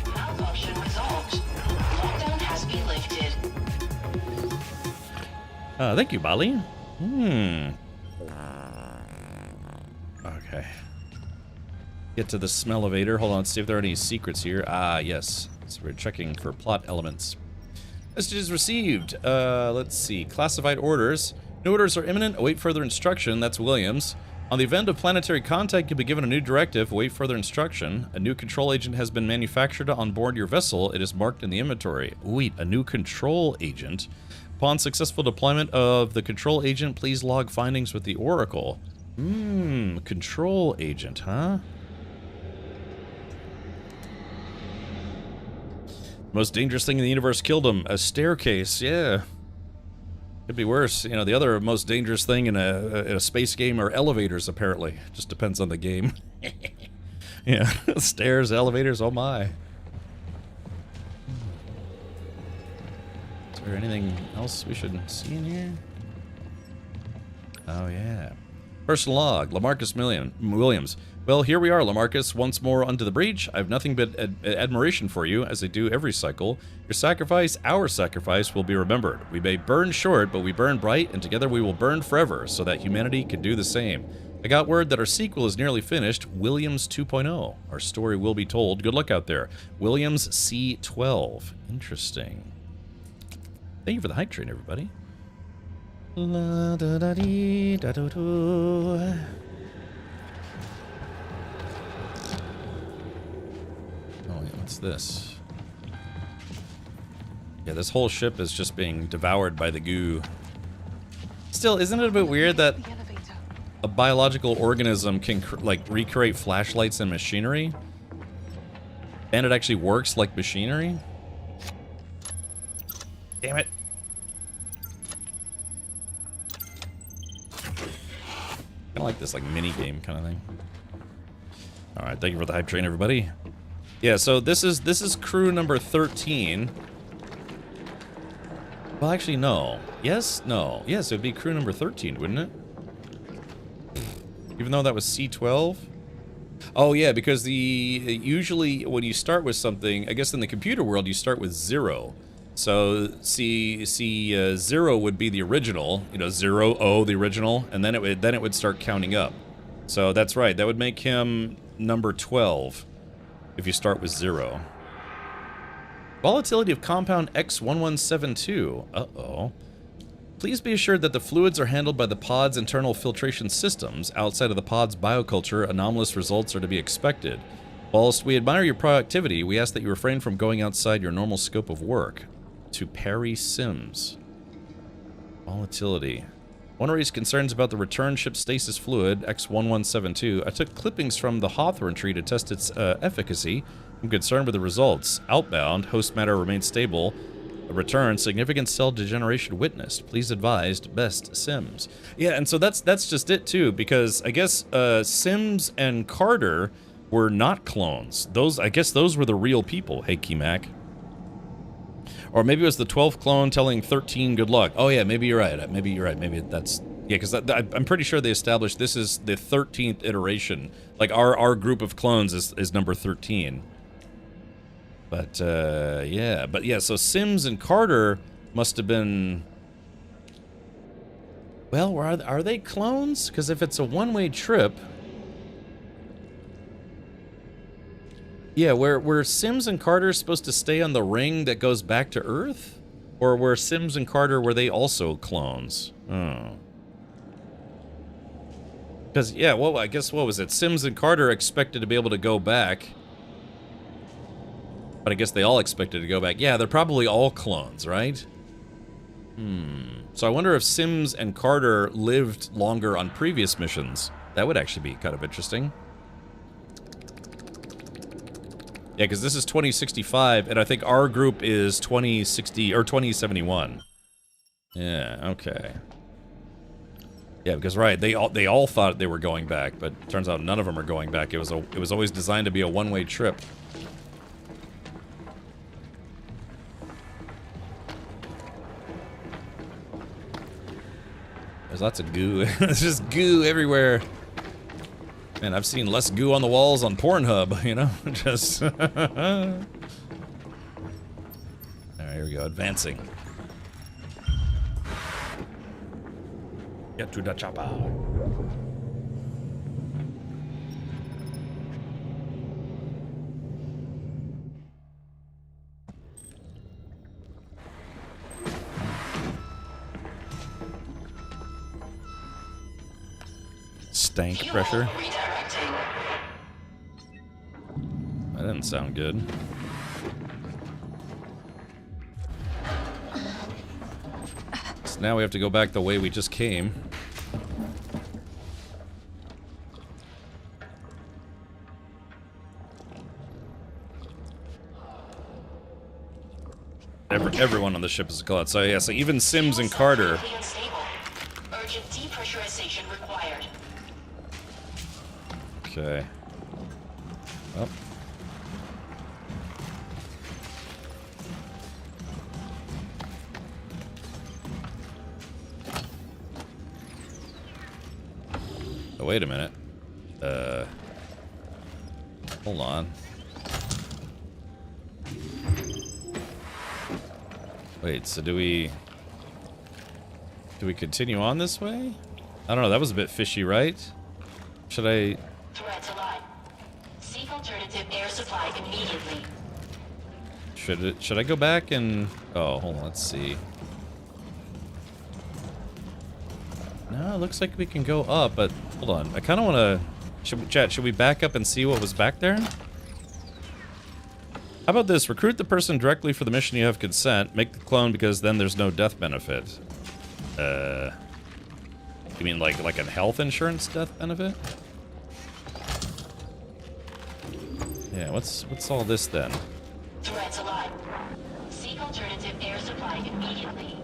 Malfunction resolved. Lockdown has been lifted. Thank you, Bali. Okay. Get to the smell elevator. Hold on, see if there are any secrets here. Ah, yes. So we're checking for plot elements. Messages received. Let's see. Classified orders. New orders are imminent. Await further instruction. That's Williams. On the event of planetary contact, you'll be given a new directive. Await further instruction. A new control agent has been manufactured on board your vessel. It is marked in the inventory. Wait, a new control agent? Upon successful deployment of the control agent, please log findings with the Oracle. Control agent, huh? Most dangerous thing in the universe killed him. A staircase, yeah. Could be worse. You know, the other most dangerous thing in a space game are elevators, apparently. Just depends on the game. Yeah, stairs, elevators, oh my. Is there anything else we should see in here? Oh, yeah. Personal log, Lamarcus Williams. Well, here we are, Lamarcus, once more unto the breach. I have nothing but admiration for you, as I do every cycle. Your sacrifice, our sacrifice, will be remembered. We may burn short, but we burn bright, and together we will burn forever, so that humanity can do the same. I got word that our sequel is nearly finished, Williams 2.0. Our story will be told. Good luck out there. Williams C12. Interesting. Thank you for the hype train, everybody. La da da dee da do do. Oh, yeah, what's this? Yeah, this whole ship is just being devoured by the goo. Still, isn't it a bit weird that a biological organism can like recreate flashlights and machinery, and it actually works like machinery? Damn it! Kind of like this like mini game kind of thing. All right, thank you for the hype train, everybody. Yeah, so this is crew number 13. Well, actually, no. Yes, no. Yes, it would be crew number 13, wouldn't it? Even though that was C12? Oh, yeah, because usually when you start with something, I guess in the computer world, you start with 0. So C0 would be the original, you know, 0, the original, and then it would start counting up. So that's right, that would make him number 12 if you start with 0. Volatility of compound X1172. Uh-oh. Please be assured that the fluids are handled by the pod's internal filtration systems. Outside of the pod's bioculture, anomalous results are to be expected. Whilst we admire your productivity, we ask that you refrain from going outside your normal scope of work. To Perry Sims. Volatility. One to raise concerns about the return ship stasis fluid, X1172. I took clippings from the Hawthorne tree to test its efficacy. I'm concerned with the results. Outbound, host matter remains stable. Return, significant cell degeneration witnessed. Please advised, best Sims. Yeah, and so that's just it too, because I guess Sims and Carter were not clones. I guess those were the real people. Hey, Keymac. Or maybe it was the 12th clone telling 13 good luck. Oh yeah, maybe you're right. Maybe you're right. Maybe that's... Yeah, because I'm pretty sure they established this is the 13th iteration. Like, our group of clones is number 13. But, yeah. But, yeah, so Sims and Carter must have been... Well, are they clones? Because if it's a one-way trip... Yeah, were Sims and Carter supposed to stay on the ring that goes back to Earth? Or were Sims and Carter, were they also clones? Oh. Because, yeah, well, I guess, what was it? Sims and Carter expected to be able to go back. But I guess they all expected to go back. Yeah, they're probably all clones, right? So I wonder if Sims and Carter lived longer on previous missions. That would actually be kind of interesting. Yeah, because this is 2065, and I think our group is 2060 or 2071. Yeah, okay. Yeah, because right, they all thought they were going back, but it turns out none of them are going back. It was always designed to be a one-way trip. There's lots of goo. There's just goo everywhere. Man, I've seen less goo on the walls on Pornhub, you know? Just... Alright, here we go, advancing. Get to the chopper. Stank pressure. That didn't sound good. So now we have to go back the way we just came. Everyone on the ship is a cloud. So yeah, so even Sims and Carter. Urgent depressurization required. Okay. Oh. Oh, wait a minute. Hold on. Wait, so do we continue on this way? I don't know, that was a bit fishy, right? Should I... Threat alive. Seek alternative air supply immediately. Should I go back and... Oh, hold on, let's see. No, it looks like we can go up, but hold on. I kind of want to... Should we back up and see what was back there? How about this? Recruit the person directly for the mission you have consent. Make the clone because then there's no death benefit. You mean like a health insurance death benefit? Yeah, what's all this then? Threats alive. Seek alternative air supply immediately.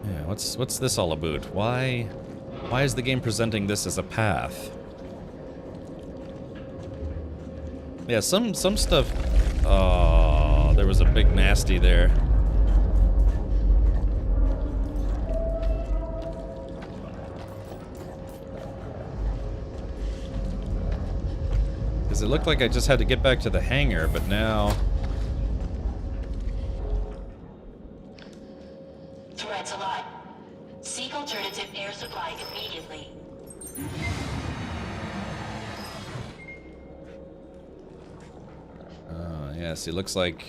Yeah, what's this all about? Why is the game presenting this as a path? Yeah, some stuff. Oh, there was a big nasty there. Because it looked like I just had to get back to the hangar, but now... Threats alive. Seek alternative air supply immediately. Yeah, see, looks like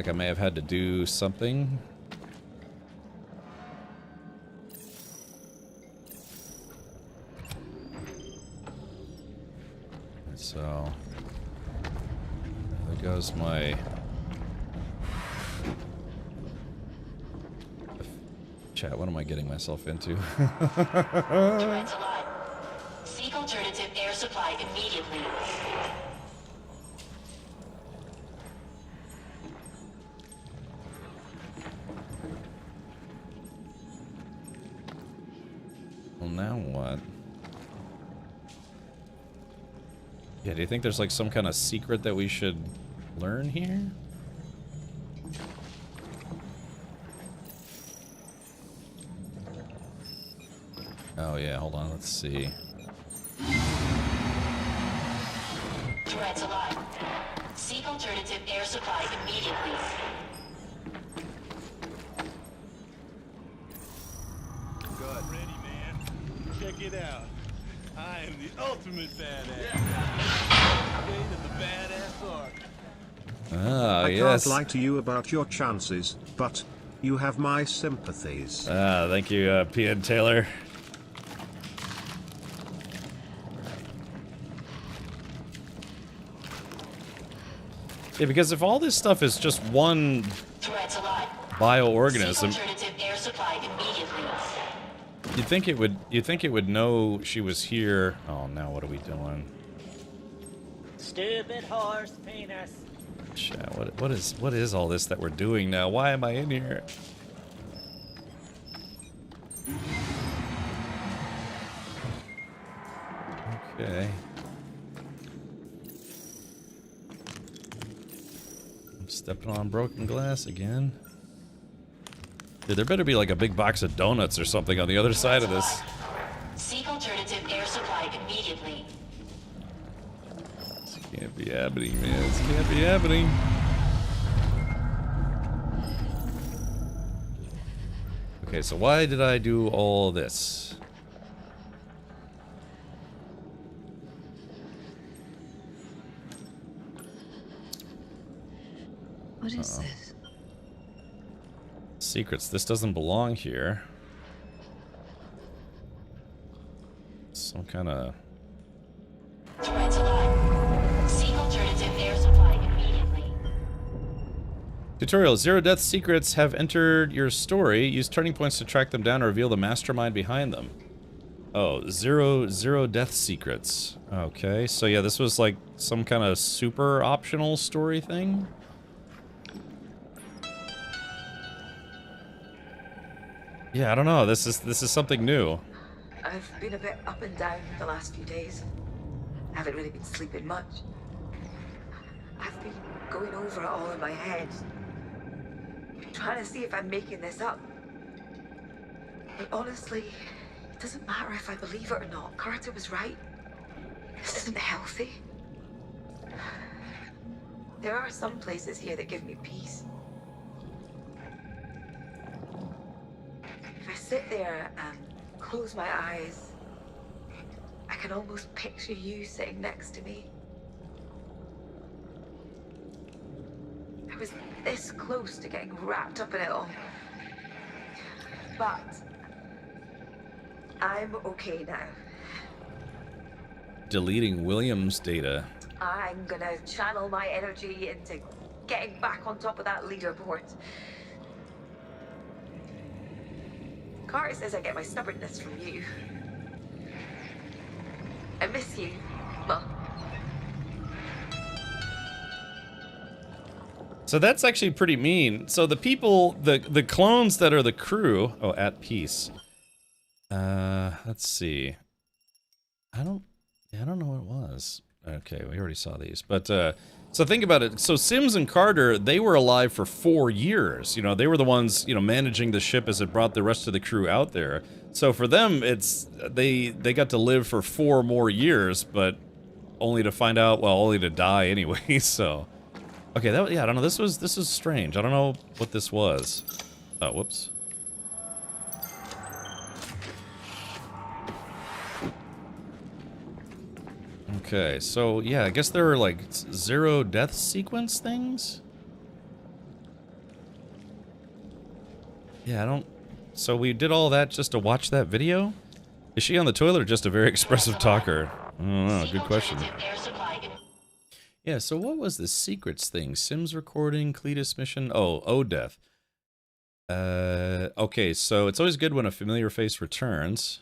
I may have had to do something. So there goes my chat. What am I getting myself into? Threats alive. Seek alternative air supply immediately. Well, now what? Yeah, do you think there's like some kind of secret that we should learn here? Oh yeah, hold on, let's see. Threats alive. Seek alternative air supply immediately. Good. Ready, man. Check it out. I am the ultimate badass. King of the badass arc. Ah, I yes. can't lie to you about your chances, but you have my sympathies. Ah, thank you, PN Taylor. Yeah, because if all this stuff is just one bioorganism, Air supply immediately. you'd think it would know she was here. Oh, now what are we doing? Stupid horse penis. Chat, what is all this that we're doing now? Why am I in here? Okay. I'm stepping on broken glass again. Dude, there better be like a big box of donuts or something on the other side of this. Seek alternative air supply immediately. This can't be happening, man. This can't be happening. Okay, so why did I do all this? What is this? Secrets. This doesn't belong here. Some kind of... Threats alive. Seek alternative air supply immediately. Tutorial. 0 death secrets have entered your story. Use turning points to track them down or reveal the mastermind behind them. Oh, zero death secrets. Okay, so yeah, this was like some kind of super optional story thing. Yeah, I don't know. This is something new. I've been a bit up and down the last few days. I haven't really been sleeping much. I've been going over it all in my head, trying to see if I'm making this up. But honestly, it doesn't matter if I believe it or not. Carter was right. This isn't healthy. There are some places here that give me peace. If I sit there and close my eyes, I can almost picture you sitting next to me. I was this close to getting wrapped up in it all. But I'm okay now. Deleting Williams data. I'm gonna channel my energy into getting back on top of that leaderboard. Carter says I get my stubbornness from you. I miss you, Mum. So that's actually pretty mean. So the people, the clones that are the crew, oh, at peace. Let's see. I don't know what it was. Okay, we already saw these. But, so think about it. So Sims and Carter, they were alive for 4 years. You know, they were the ones, you know, managing the ship as it brought the rest of the crew out there. So for them, it's, they got to live for 4 more years, but only to find out, well, only to die anyway, so. Okay, that, yeah, I don't know, this was strange. I don't know what this was. Oh, whoops. Okay, so yeah, I guess there are like 0 death sequence things? Yeah, I don't... So we did all that just to watch that video? Is she on the toilet or just a very expressive talker? I don't know, good question. Yeah, so what was the secrets thing? Sims recording, Cletus mission... Oh, O-Death. Okay, so it's always good when a familiar face returns.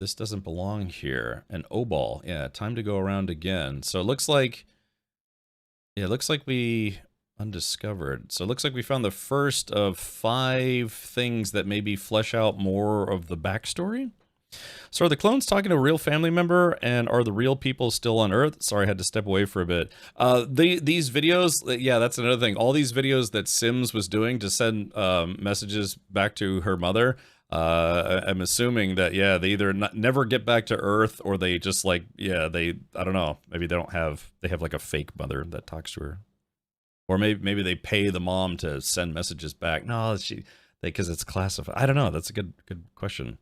This doesn't belong here. An O-Ball. Yeah, time to go around again. So it looks like... Yeah, it looks like we... Undiscovered. So it looks like we found the first of 5 things that maybe flesh out more of the backstory. So are the clones talking to a real family member, and are the real people still on Earth? Sorry, I had to step away for a bit. These videos, yeah, that's another thing. All these videos that Sims was doing to send messages back to her mother, I'm assuming that, yeah, they either never get back to Earth, or they just like, yeah, I don't know, maybe they have like a fake mother that talks to her. Or maybe they pay the mom to send messages back. No, because it's classified. I don't know. That's a good question.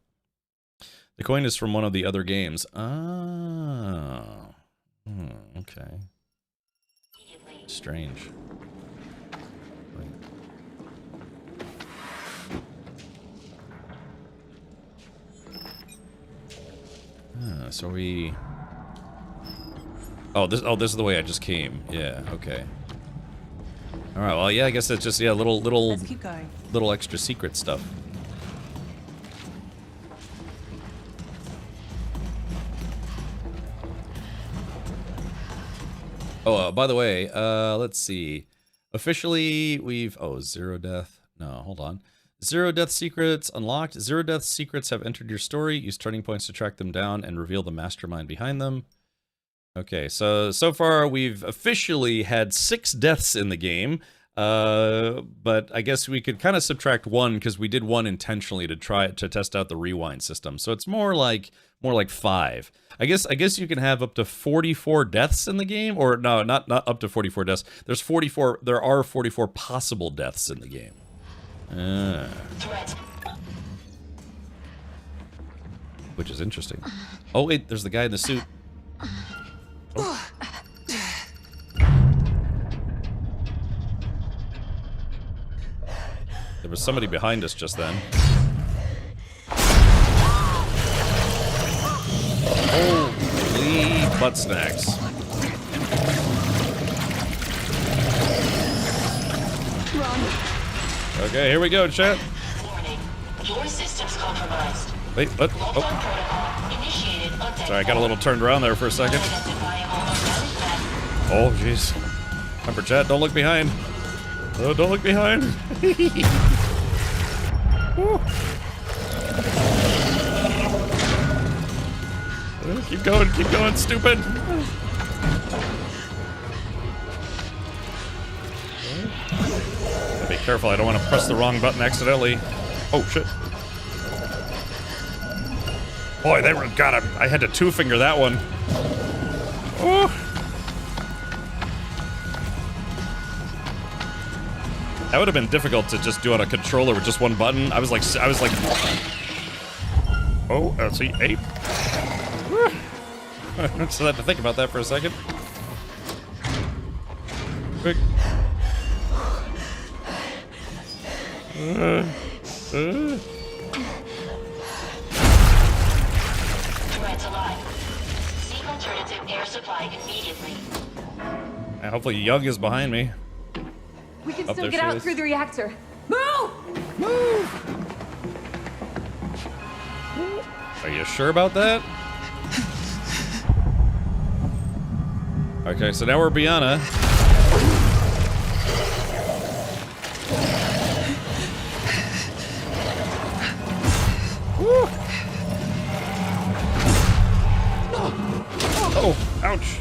The coin is from one of the other games. Oh. Okay. Strange. So we... Oh, this is the way I just came. Yeah, okay. All right, well, yeah, I guess that's just, yeah, Let's keep going. Little extra secret stuff. Oh, by the way, let's see. Officially, we've... Oh, 0 death. No, hold on. 0 death secrets unlocked. 0 death secrets have entered your story. Use turning points to track them down and reveal the mastermind behind them. Okay, so far we've officially had 6 deaths in the game, but I guess we could kind of subtract 1 because we did 1 intentionally to test out the rewind system. So it's more like 5. I guess you can have up to 44 deaths in the game, or no, not up to 44 deaths. There are 44 possible deaths in the game. Which is interesting. Oh wait, there's the guy in the suit. Oh. There was somebody behind us just then. Holy butt snacks. Okay, here we go, chat. Your system's compromised. Wait, what? Oh. Sorry, I got a little turned around there for a second. Oh, jeez. Remember, chat, don't look behind. Oh, don't look behind. Keep going, stupid. Be careful, I don't want to press the wrong button accidentally. Oh, shit. Boy, they were, God, I had to 2-finger that one. Oh. That would have been difficult to just do on a controller with just 1 button. I was like, oh, let's see, 8. So I had to think about that for a second. Quick. Threats alive. Seek alternative air supply immediately. And hopefully Young is behind me. We can still get out through the reactor. Move! Are you sure about that? Okay, so now we're Biana. Oh, ouch. Ouch.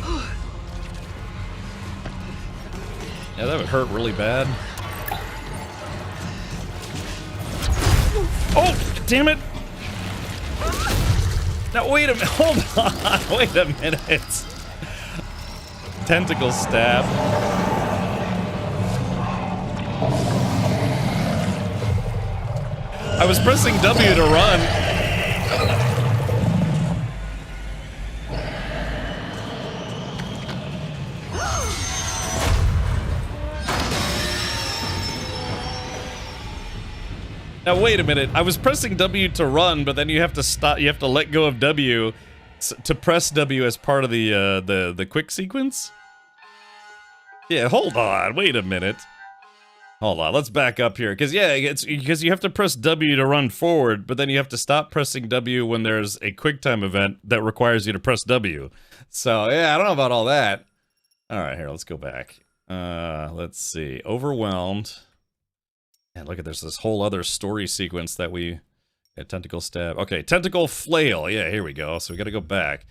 Yeah, that would hurt really bad. Oh, damn it! Now wait a minute. Hold on. Wait a minute. Tentacle stab. I was pressing W to run. Now wait a minute. I was pressing W to run, but then you have to stop. You have to let go of W to press W as part of the quick sequence. Yeah, hold on. Wait a minute. Hold on. Let's back up here, because yeah, it's because you have to press W to run forward, but then you have to stop pressing W when there's a QuickTime event that requires you to press W. So yeah, I don't know about all that. All right, here. Let's go back. Let's see. Overwhelmed. And look at there's this whole other story sequence that we tentacle stab. Okay, tentacle flail. Yeah, here we go. So we got to go back.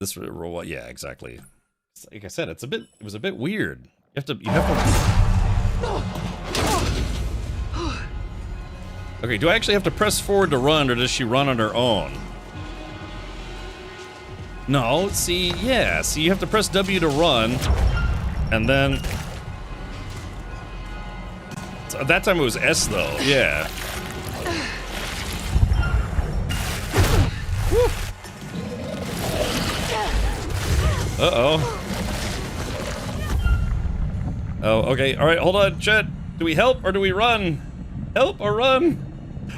This yeah, exactly. Like I said, it was a bit weird. You have to. Okay, do I actually have to press forward to run, or does she run on her own? No, see, yeah, see, you have to press W to run, and then. So that time it was S though, yeah. Uh-oh. Oh, okay, alright, hold on, Chet. Do we help or do we run? Help or run?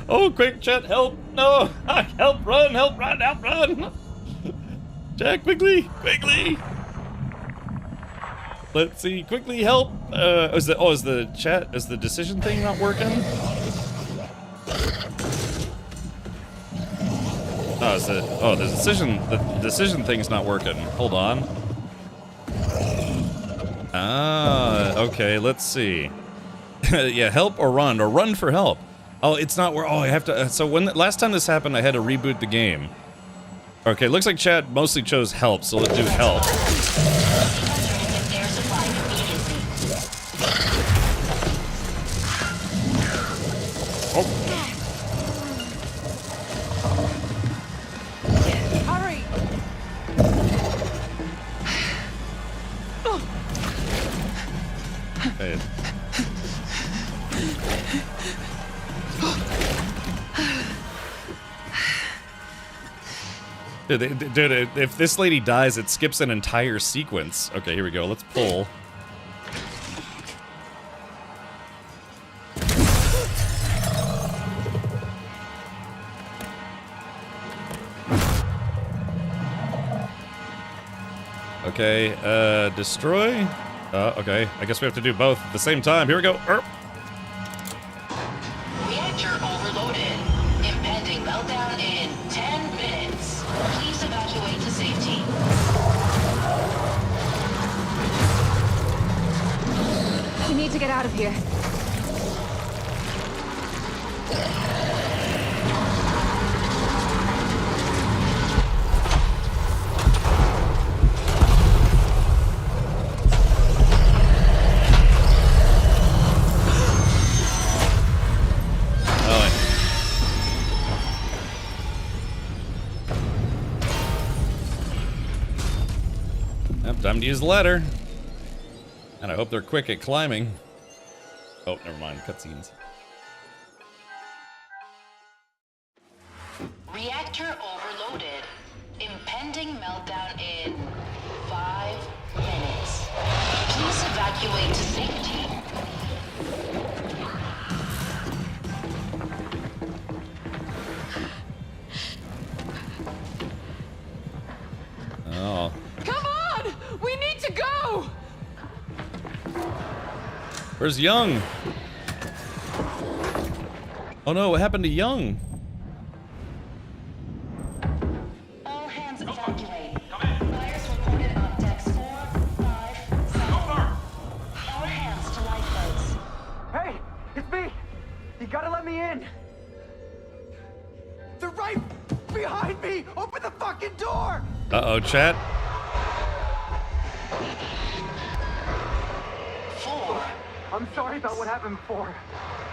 Oh, quick, Chet, help! No! Help, run, help, run, help, run! Chet, quickly, quickly! Let's see, quickly help! Is the decision thing not working? Oh, the decision thing's not working. Hold on. Ah, okay, let's see. Yeah, help or run for help. Oh, it's not where, I have to, so last time this happened, I had to reboot the game. Okay, looks like chat mostly chose help, so let's do help. Oh. Hurry! Okay. Dude, if this lady dies, it skips an entire sequence. Okay, here we go. Let's pull. Okay, destroy? Okay, I guess we have to do both at the same time. Here we go. Reactor overloaded. Impending meltdown in 10 minutes. Please evacuate to safety. We need to get out of here. Time to use the ladder. And I hope they're quick at climbing. Oh, never mind. Cutscenes. Reactor overloaded. Impending meltdown in 5 minutes. Please evacuate to safety. Oh. Come on! We need to go! Where's Young? Oh no, what happened to Young? All hands evacuate. Fires reported on decks 4, 5, 7. All hands to lifeboats. Hey, it's me! You gotta let me in! They're right behind me! Open the fucking door! Uh-oh, chat. I'm sorry about what happened before.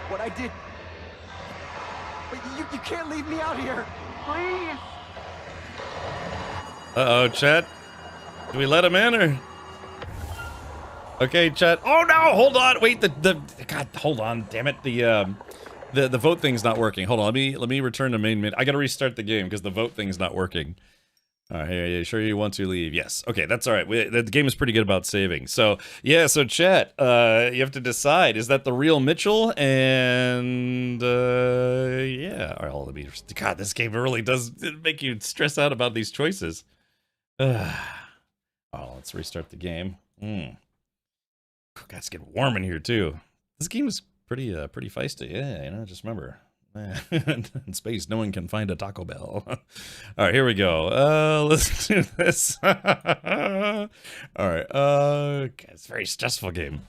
What I did. But you can't leave me out here. Please. Uh-oh, chat. Do we let him in or? Okay, chat. Oh no, hold on. Wait, God, hold on. Damn it. The vote thing's not working. Hold on. Let me return to main menu. I got to restart the game because the vote thing's not working. All right, yeah, sure you want to leave? Yes. Okay, that's all right. The game is pretty good about saving. So, yeah, so chat, you have to decide, is that the real Mitchell? And, yeah. All right, let me, God, this game really does make you stress out about these choices. Oh, let's restart the game. God, it's getting warm in here, too. This game is pretty feisty. Yeah, you know, just remember. In space, no one can find a Taco Bell. All right, here we go. Let's do this. All right. It's a very stressful game.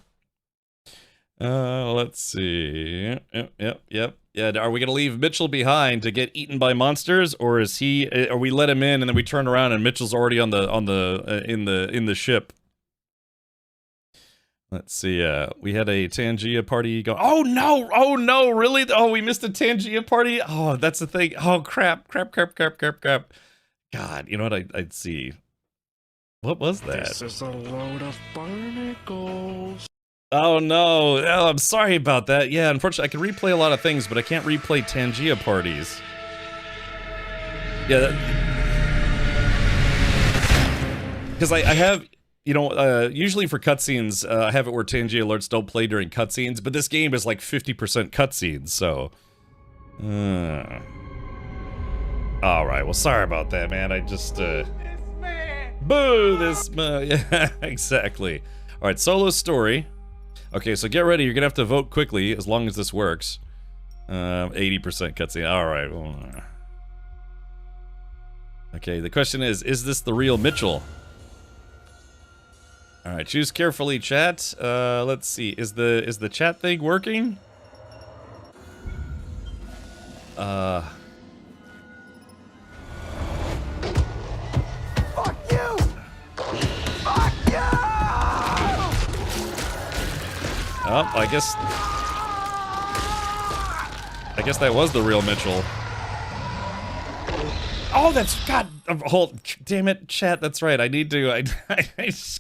Let's see. Yep. Yeah. Are we gonna leave Mitchell behind to get eaten by monsters, or is he? Or we let him in and then we turn around and Mitchell's already in the ship? Let's see, we had a Tangia party go. Oh no, really? Oh, we missed a Tangia party? Oh, that's the thing. Oh, crap. God, you know what, I'd see. What was that? This is a load of barnacles. Oh no, oh, I'm sorry about that. Yeah, unfortunately, I can replay a lot of things, but I can't replay Tangia parties. Yeah, because I have... You know, usually for cutscenes, I have it where Tangia alerts don't play during cutscenes, but this game is like 50% cutscenes, so... Alright, well, sorry about that, man. I just, Boo! This man! Yeah, exactly. Alright, solo story. Okay, so get ready. You're gonna have to vote quickly, as long as this works. 80% cutscene. Alright, well... Okay, the question is this the real Mitchell? All right, choose carefully, chat. Let's see. Is the chat thing working? Fuck you! Fuck you! Oh, I guess that was the real Mitchell. Oh, that's God. Hold, damn it, chat. That's right. I need to.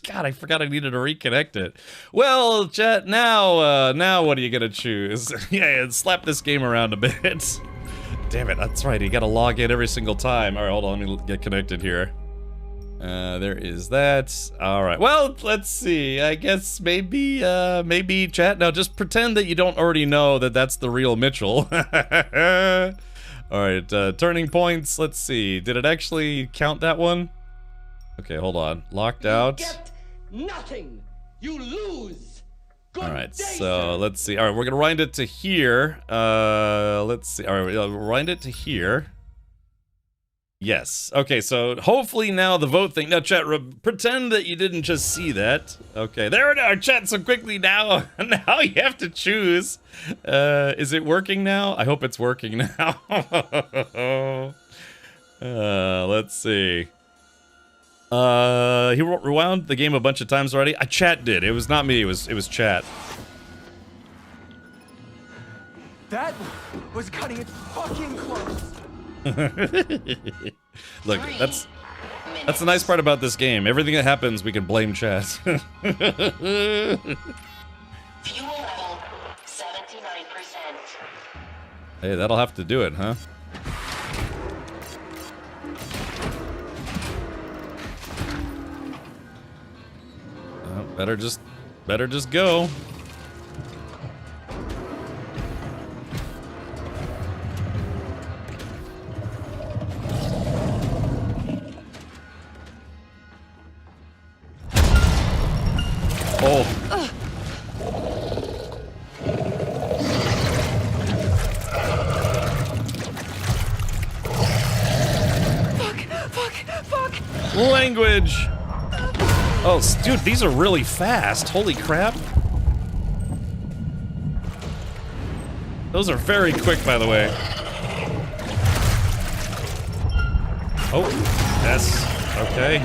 God, I forgot I needed to reconnect it. Well, chat. Now what are you gonna choose? Yeah, slap this game around a bit. Damn it. That's right. You gotta log in every single time. All right, hold on. Let me get connected here. There is that. All right. Well, let's see. I guess maybe chat. Now, just pretend that you don't already know that that's the real Mitchell. All right, turning points. Let's see. Did it actually count that one? Okay, hold on. Locked out. Get nothing. You lose. Good all right, day, so let's see. All right, we're gonna wind it to here. Let's see. All right, we'll wind it to here. Yes. Okay, so hopefully now the vote thing. Now, chat, pretend that you didn't just see that. Okay, there it is. Chat, so quickly now. Now you have to choose. Is it working now? I hope it's working now. Let's see. He rewound the game a bunch of times already. Chat did. It was not me. It was chat. That was cutting it fucking close. Look, that's the nice part about this game. Everything that happens, we can blame chat. Fuel level 79%. Hey, that'll have to do it, huh? Better just go. Oh. Fuck! Language! Oh, dude, these are really fast. Holy crap. Those are very quick, by the way. Oh, yes. Okay.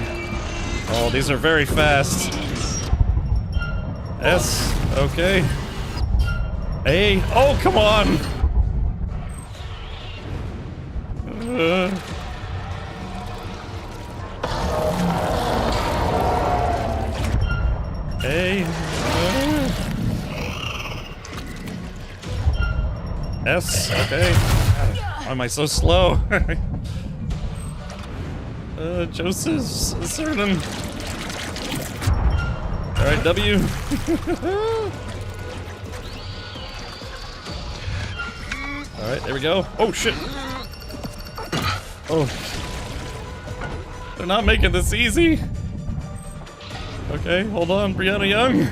Oh, these are very fast. S. Okay. Hey, oh, come on. Hey. S, okay. Why am I so slow? Joseph Cernan. Alright, W. Alright, there we go. Oh, shit. Oh. They're not making this easy. Okay, hold on, Brianna Young.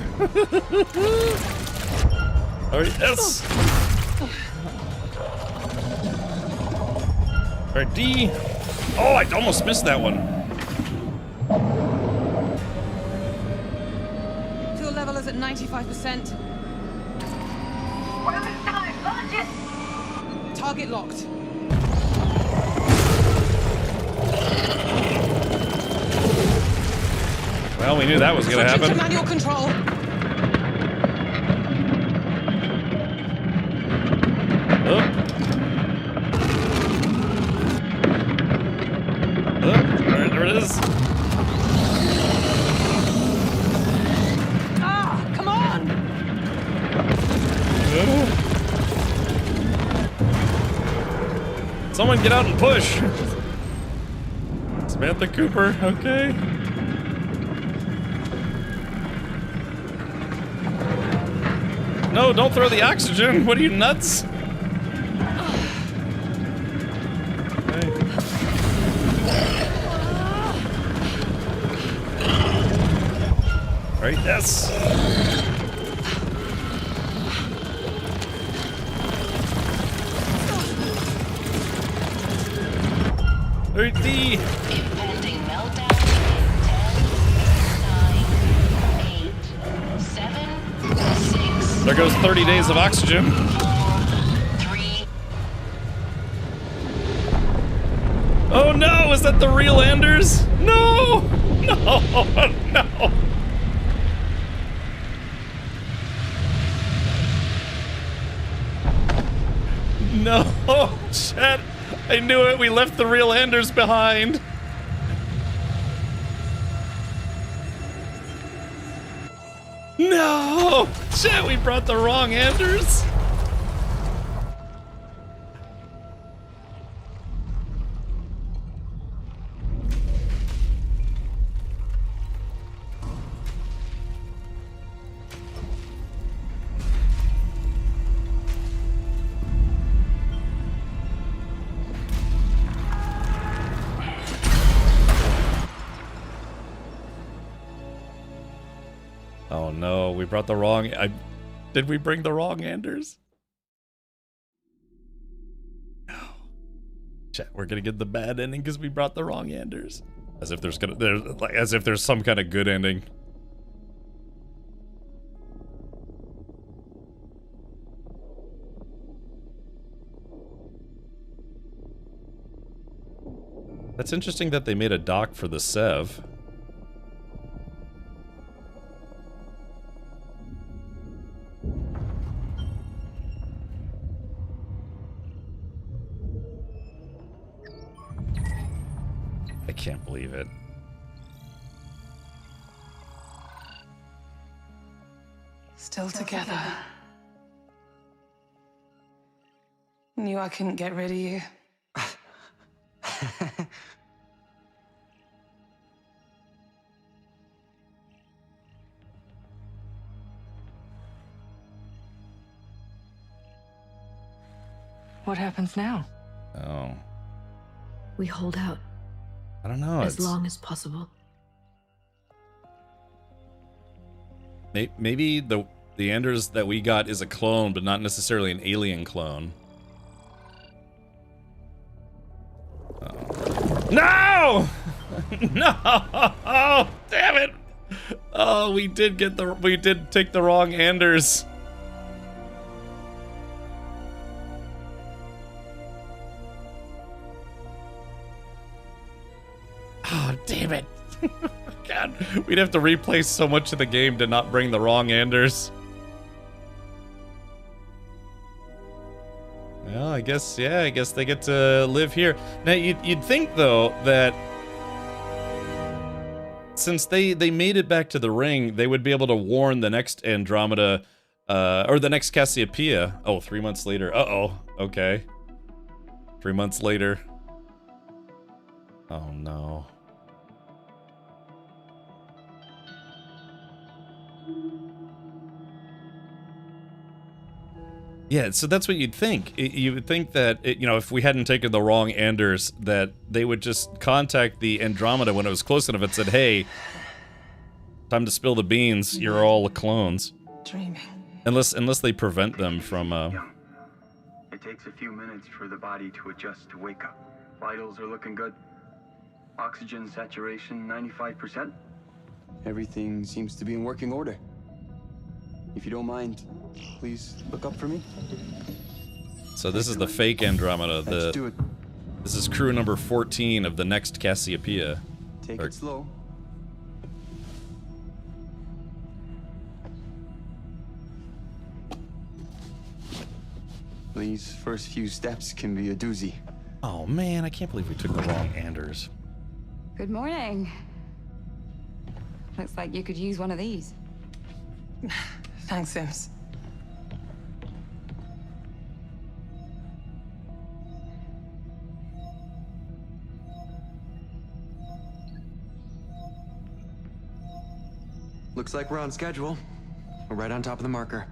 Alright, S. Alright, D. Oh, I almost missed that one. Fuel level is at 95%. What are we starting? Launch it! Target locked. Well, we knew that was gonna happen. To manual control. Alright, there it is. Ah, come on! Someone get out and push. Samantha Cooper, okay. No, don't throw the oxygen. What are you, nuts? Alright, yes. Alright, D. Impending meltdown. 10, 9, 8, 7, 6. There goes 30 days of oxygen. 4, 3. Oh no, is that the real Anders? No! No, no. No, shit. I knew it. We left the real Anders behind. No! Shit, we brought the wrong Anders. Oh no, we brought the wrong... Did we bring the wrong Anders? No. Chat, we're gonna get the bad ending because we brought the wrong Anders. As if there's some kind of good ending. That's interesting that they made a dock for the Sev. I can't believe it. Still together. Knew I couldn't get rid of you. What happens now? Oh. We hold out. I don't know. As long as possible. Maybe the Anders that we got is a clone, but not necessarily an alien clone. Oh. No! No! Oh, damn it! Oh, we did take the wrong Anders. Oh, damn it. God, we'd have to replay so much of the game to not bring the wrong Anders. Well, I guess, yeah, I guess they get to live here. Now, you'd think, though, that since they made it back to the ring, they would be able to warn the next Andromeda, or the next Cassiopeia. Oh, 3 months later. Uh-oh. Okay. 3 months later. Oh, no. Yeah, so that's what you'd think. You would think that, if we hadn't taken the wrong Anders, that they would just contact the Andromeda when it was close enough and said, hey, time to spill the beans, you're all clones. Dreaming. Unless they prevent them from, It takes a few minutes for the body to adjust to wake up. Vitals are looking good. Oxygen saturation 95%. Everything seems to be in working order. If you don't mind, please look up for me. So this is the fake Andromeda. Let's do it. This is crew number 14 of the next Cassiopeia. Take it slow. These first few steps can be a doozy. Oh man, I can't believe we took the wrong Anders. Good morning. Looks like you could use one of these. Thanks, Sims. Looks like we're on schedule. We're right on top of the marker.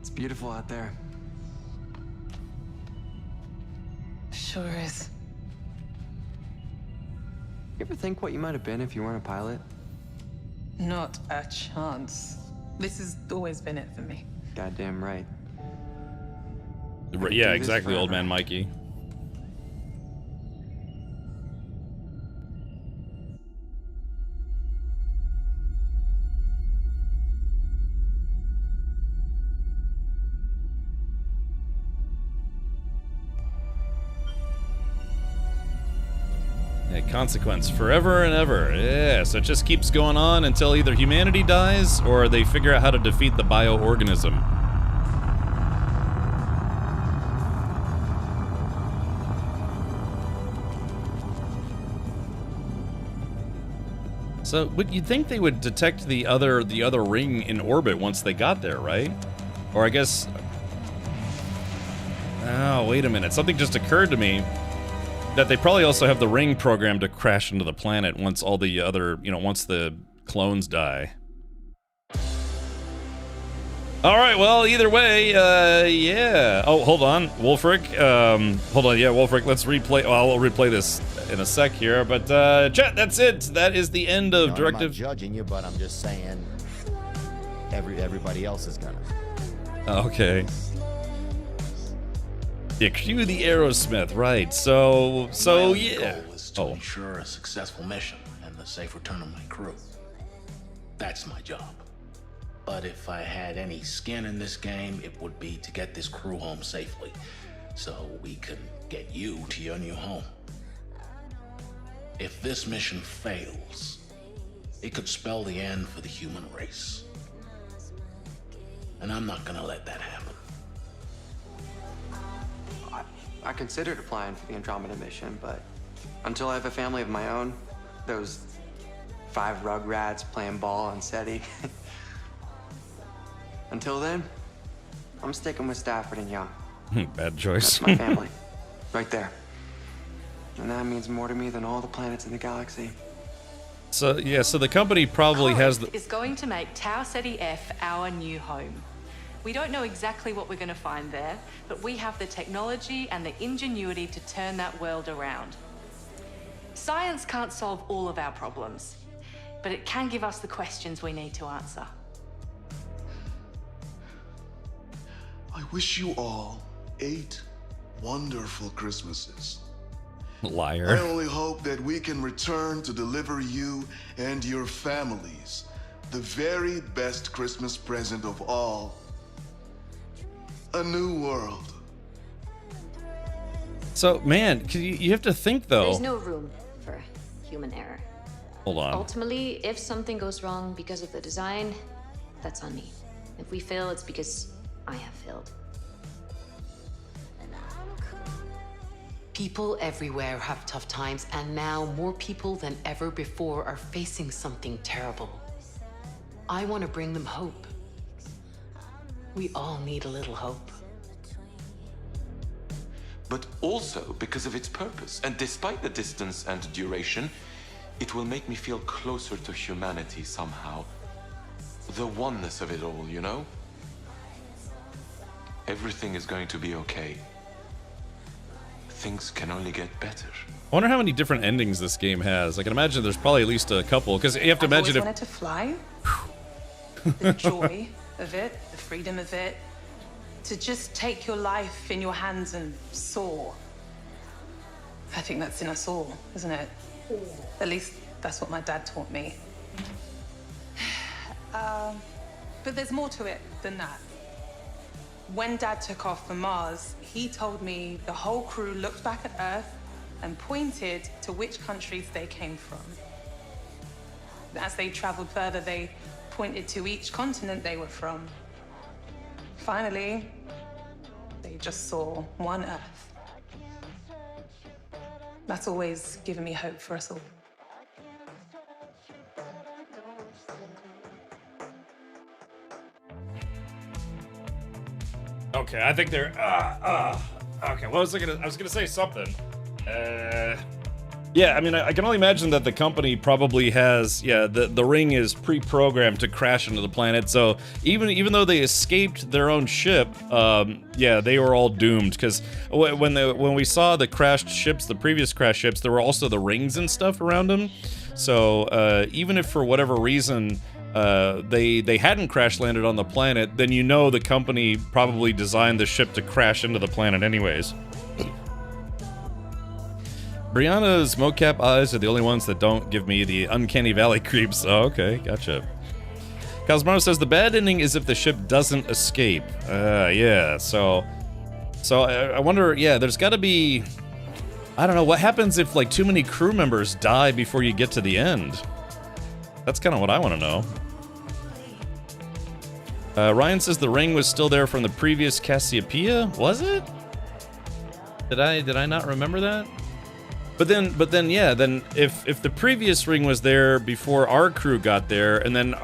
It's beautiful out there. Sure is. You ever think what you might have been if you weren't a pilot? Not a chance. This has always been it for me. Goddamn right. Yeah, exactly, old man Mikey. Consequence forever and ever. Yeah, so it just keeps going on until either humanity dies or they figure out how to defeat the bioorganism. So, but you'd think they would detect the other ring in orbit once they got there, right? Or I guess. Oh, wait a minute. Something just occurred to me. That they probably also have the ring programmed to crash into the planet once all the other, once the clones die. All right, well, either way, yeah. Oh, hold on, Wolfric. Hold on, yeah, Wolfric, let's replay. Well, I'll replay this in a sec here, but chat, that's it. That is the end of Directive. I'm not judging you, but I'm just saying everybody else is gonna. Okay. Yeah, cue the Aerosmith, right? So yeah. Goal is to ensure a successful mission and the safe return of my crew. That's my job. But if I had any skin in this game, it would be to get this crew home safely, so we can get you to your new home. If this mission fails, it could spell the end for the human race. And I'm not gonna let that happen. I considered applying for the Andromeda mission, but until I have a family of my own, those 5 rugrats playing ball on SETI. Until then, I'm sticking with Stafford and Young. Bad choice. That's my family. Right there. And that means more to me than all the planets in the galaxy. So, yeah, so the company probably has the... is going to make Tau Ceti F our new home. We don't know exactly what we're going to find there, but we have the technology and the ingenuity to turn that world around. Science can't solve all of our problems, but it can give us the questions we need to answer. I wish you all 8 wonderful Christmases. Liar. I only hope that we can return to deliver you and your families the very best Christmas present of all. A new world. So, man, you have to think, though. There's no room for human error. Hold on. Ultimately, if something goes wrong because of the design, that's on me. If we fail, it's because I have failed. People everywhere have tough times, and now more people than ever before are facing something terrible. I want to bring them hope. We all need a little hope. But also because of its purpose. And despite the distance and duration, it will make me feel closer to humanity somehow. The oneness of it all, you know? Everything is going to be okay. Things can only get better. I wonder how many different endings this game has. I can imagine there's probably at least a couple, because you have to imagine I've always wanted to fly. The joy of it, the freedom of it. To just take your life in your hands and soar. I think that's in us all, isn't it? At least that's what my dad taught me. But there's more to it than that. When Dad took off for Mars, he told me the whole crew looked back at Earth and pointed to which countries they came from. As they traveled further, they pointed to each continent they were from. Finally, they just saw one Earth. That's always given me hope for us all. Okay, I think they're. Okay, what was I gonna? I was gonna say something. Yeah, I mean, I can only imagine that the company probably has. Yeah, the ring is pre-programmed to crash into the planet. So even though they escaped their own ship, yeah, they were all doomed. Because when we saw the crashed ships, the previous crashed ships, there were also the rings and stuff around them. So even if for whatever reason. They hadn't crash landed on the planet, then you know the company probably designed the ship to crash into the planet anyways. Brianna's mocap eyes are the only ones that don't give me the uncanny valley creeps. Oh, okay, gotcha. Cosmaro says the bad ending is if the ship doesn't escape. Yeah, so I wonder, yeah, there's gotta be, I don't know, what happens if like too many crew members die before you get to the end? That's kind of what I want to know. Ryan says the ring was still there from the previous Cassiopeia. Was it? Did I not remember that? But then, yeah. Then if the previous ring was there before our crew got there, and then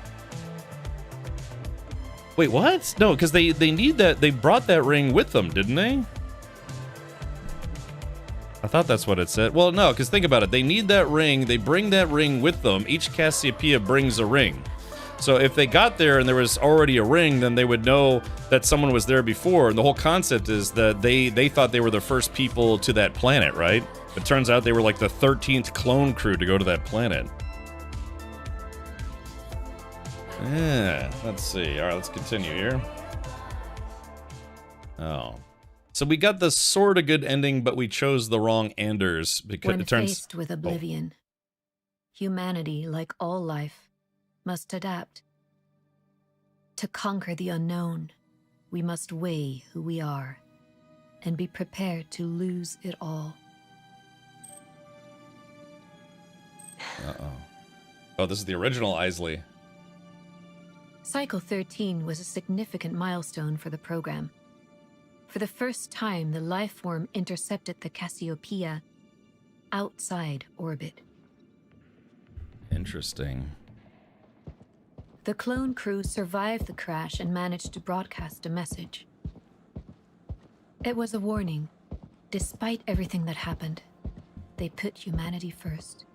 wait, what? No, because they need that. They brought that ring with them, didn't they? I thought that's what it said. Well, no, because think about it. They need that ring. They bring that ring with them. Each Cassiopeia brings a ring. So if they got there and there was already a ring, then they would know that someone was there before. And the whole concept is that they thought they were the first people to that planet, right? It turns out they were like the 13th clone crew to go to that planet. Yeah, let's see. All right, let's continue here. Oh. So we got the sort of good ending, but we chose the wrong Anders because when it turns faced with oblivion, humanity, like all life, must adapt. To conquer the unknown, we must weigh who we are and be prepared to lose it all. Uh-oh. Oh, this is the original Isley. Cycle 13 was a significant milestone for the program. For the first time, the life form intercepted the Cassiopeia outside orbit. Interesting. The clone crew survived the crash and managed to broadcast a message. It was a warning. Despite everything that happened, they put humanity first.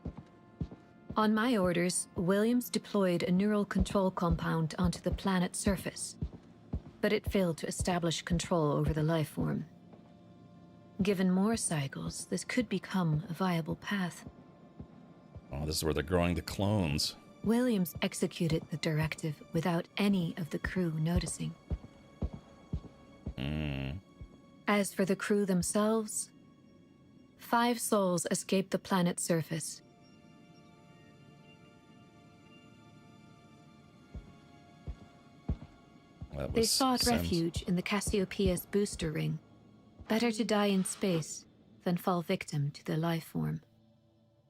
On my orders, Williams deployed a neural control compound onto the planet's surface, but it failed to establish control over the life form. Given more cycles, this could become a viable path. Oh, this is where they're growing the clones. Williams executed the directive without any of the crew noticing. As for the crew themselves, 5 souls escaped the planet's surface. They sought refuge in the Cassiopeia's booster ring. Better to die in space than fall victim to the life form.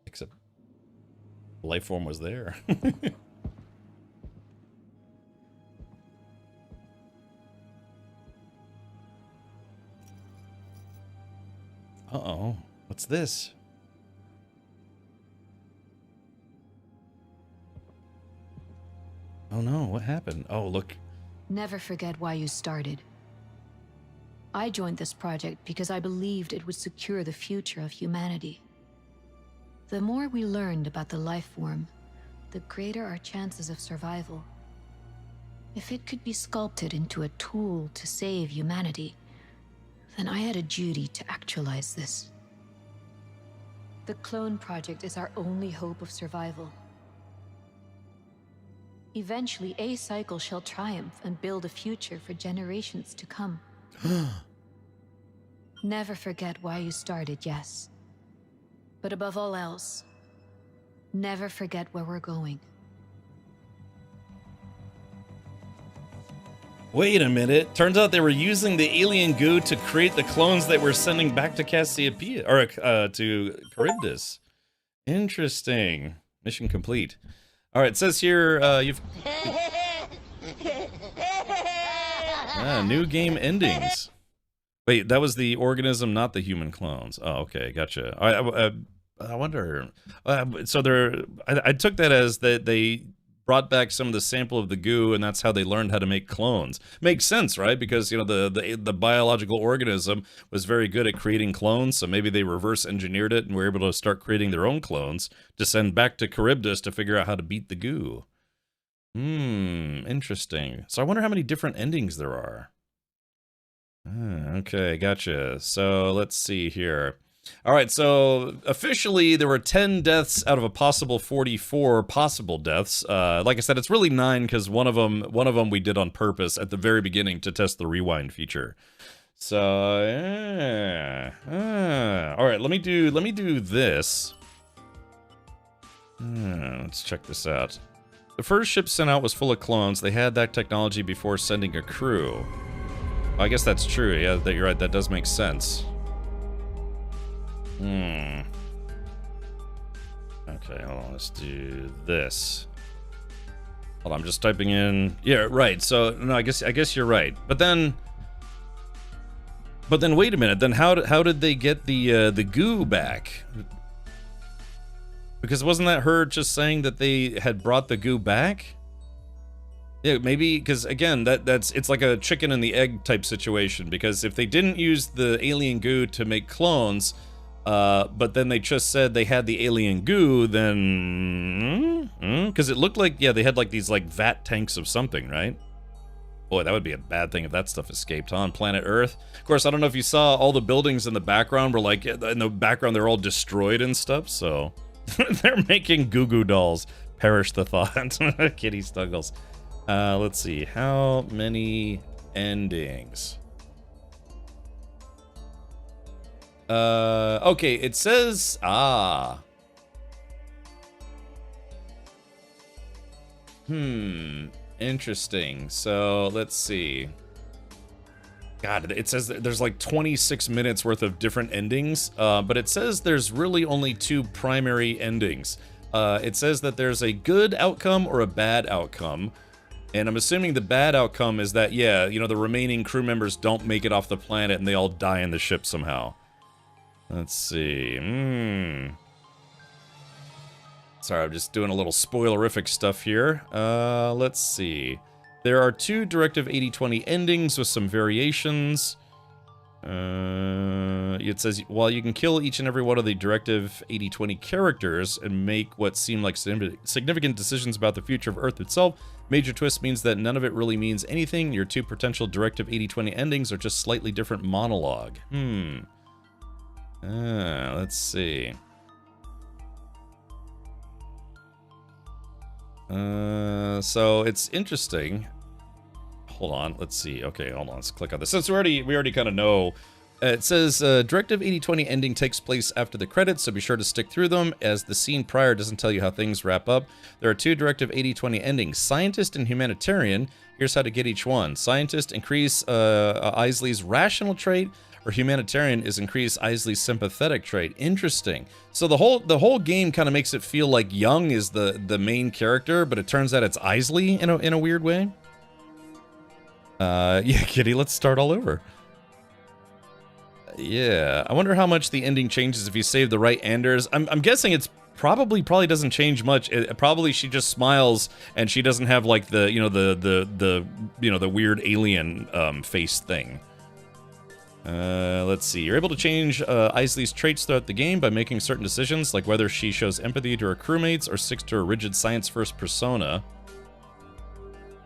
Except life form was there. Uh-oh. What's this? Oh no, what happened? Oh, look. Never forget why you started. I joined this project because I believed it would secure the future of humanity. The more we learned about the life form, the greater our chances of survival. If it could be sculpted into a tool to save humanity, then I had a duty to actualize this. The clone project is our only hope of survival. Eventually, a cycle shall triumph and build a future for generations to come. Never forget why you started, yes. But above all else, never forget where we're going. Wait a minute. Turns out they were using the alien goo to create the clones that we're sending back to Cassiopeia, or to Charybdis. Interesting. Mission complete. All right, it says here you've new game endings. Wait, that was the organism, not the human clones. Oh, okay, gotcha. I wonder. So I took that as that they brought back some of the sample of the goo, and that's how they learned how to make clones. Makes sense, right? Because you know the biological organism was very good at creating clones, so maybe they reverse engineered it and were able to start creating their own clones to send back to Charybdis to figure out how to beat the goo. Interesting. So I wonder how many different endings there are. Okay, gotcha. So let's see here. All right, so officially there were 10 deaths out of a possible 44 possible deaths. Like I said, it's really 9 because one of them we did on purpose at the very beginning to test the rewind feature. So all right, let me do this. Let's check this out. The first ship sent out was full of clones. They had that technology before sending a crew. I guess that's true. Yeah, that you're right. That does make sense. Okay, hold on. Let's do this. Hold on, I'm just typing in. Yeah, right. So no, I guess you're right. But then wait a minute. Then how did they get the goo back? Because wasn't that her just saying that they had brought the goo back? Yeah, maybe because again, it's like a chicken and the egg type situation. Because if they didn't use the alien goo to make clones, but then they just said they had the alien goo, then because it looked like they had like these like vat tanks of something, right? Boy, that would be a bad thing if that stuff escaped on planet Earth. Of course, I don't know if you saw all the buildings in the background were like in the background they're all destroyed and stuff. So they're making goo goo dolls. Perish the thought. Kitty Stuggles. Let's see. How many endings? Okay, it says, interesting. So, let's see. God, it says that there's like 26 minutes worth of different endings, but it says there's really only 2 primary endings. It says that there's a good outcome or a bad outcome. And I'm assuming the bad outcome is that, yeah, you know, the remaining crew members don't make it off the planet and they all die in the ship somehow. Let's see. Sorry, I'm just doing a little spoilerific stuff here. Let's see. There are 2 Directive 8020 endings with some variations. It says, while you can kill each and every one of the Directive 8020 characters and make what seem like significant decisions about the future of Earth itself, major twist means that none of it really means anything. Your 2 potential Directive 8020 endings are just slightly different monologue. Let's see. So it's interesting. Hold on, let's see. Okay, hold on, let's click on this. Since we already kind of know. It says, Directive 8020 ending takes place after the credits, so be sure to stick through them, as the scene prior doesn't tell you how things wrap up. There are 2 Directive 8020 endings, Scientist and Humanitarian. Here's how to get each one. Scientist, increase Isley's rational trait, or Humanitarian is increase Isley's sympathetic trait. Interesting. So the whole game kind of makes it feel like Young is the main character, but it turns out it's Isley in a weird way. Yeah, Kitty, let's start all over. Yeah, I wonder how much the ending changes if you save the right Anders. I'm guessing it's probably doesn't change much. Probably she just smiles and she doesn't have like the the weird alien face thing. Let's see. You're able to change Isley's traits throughout the game by making certain decisions, like whether she shows empathy to her crewmates or sticks to her rigid science-first persona.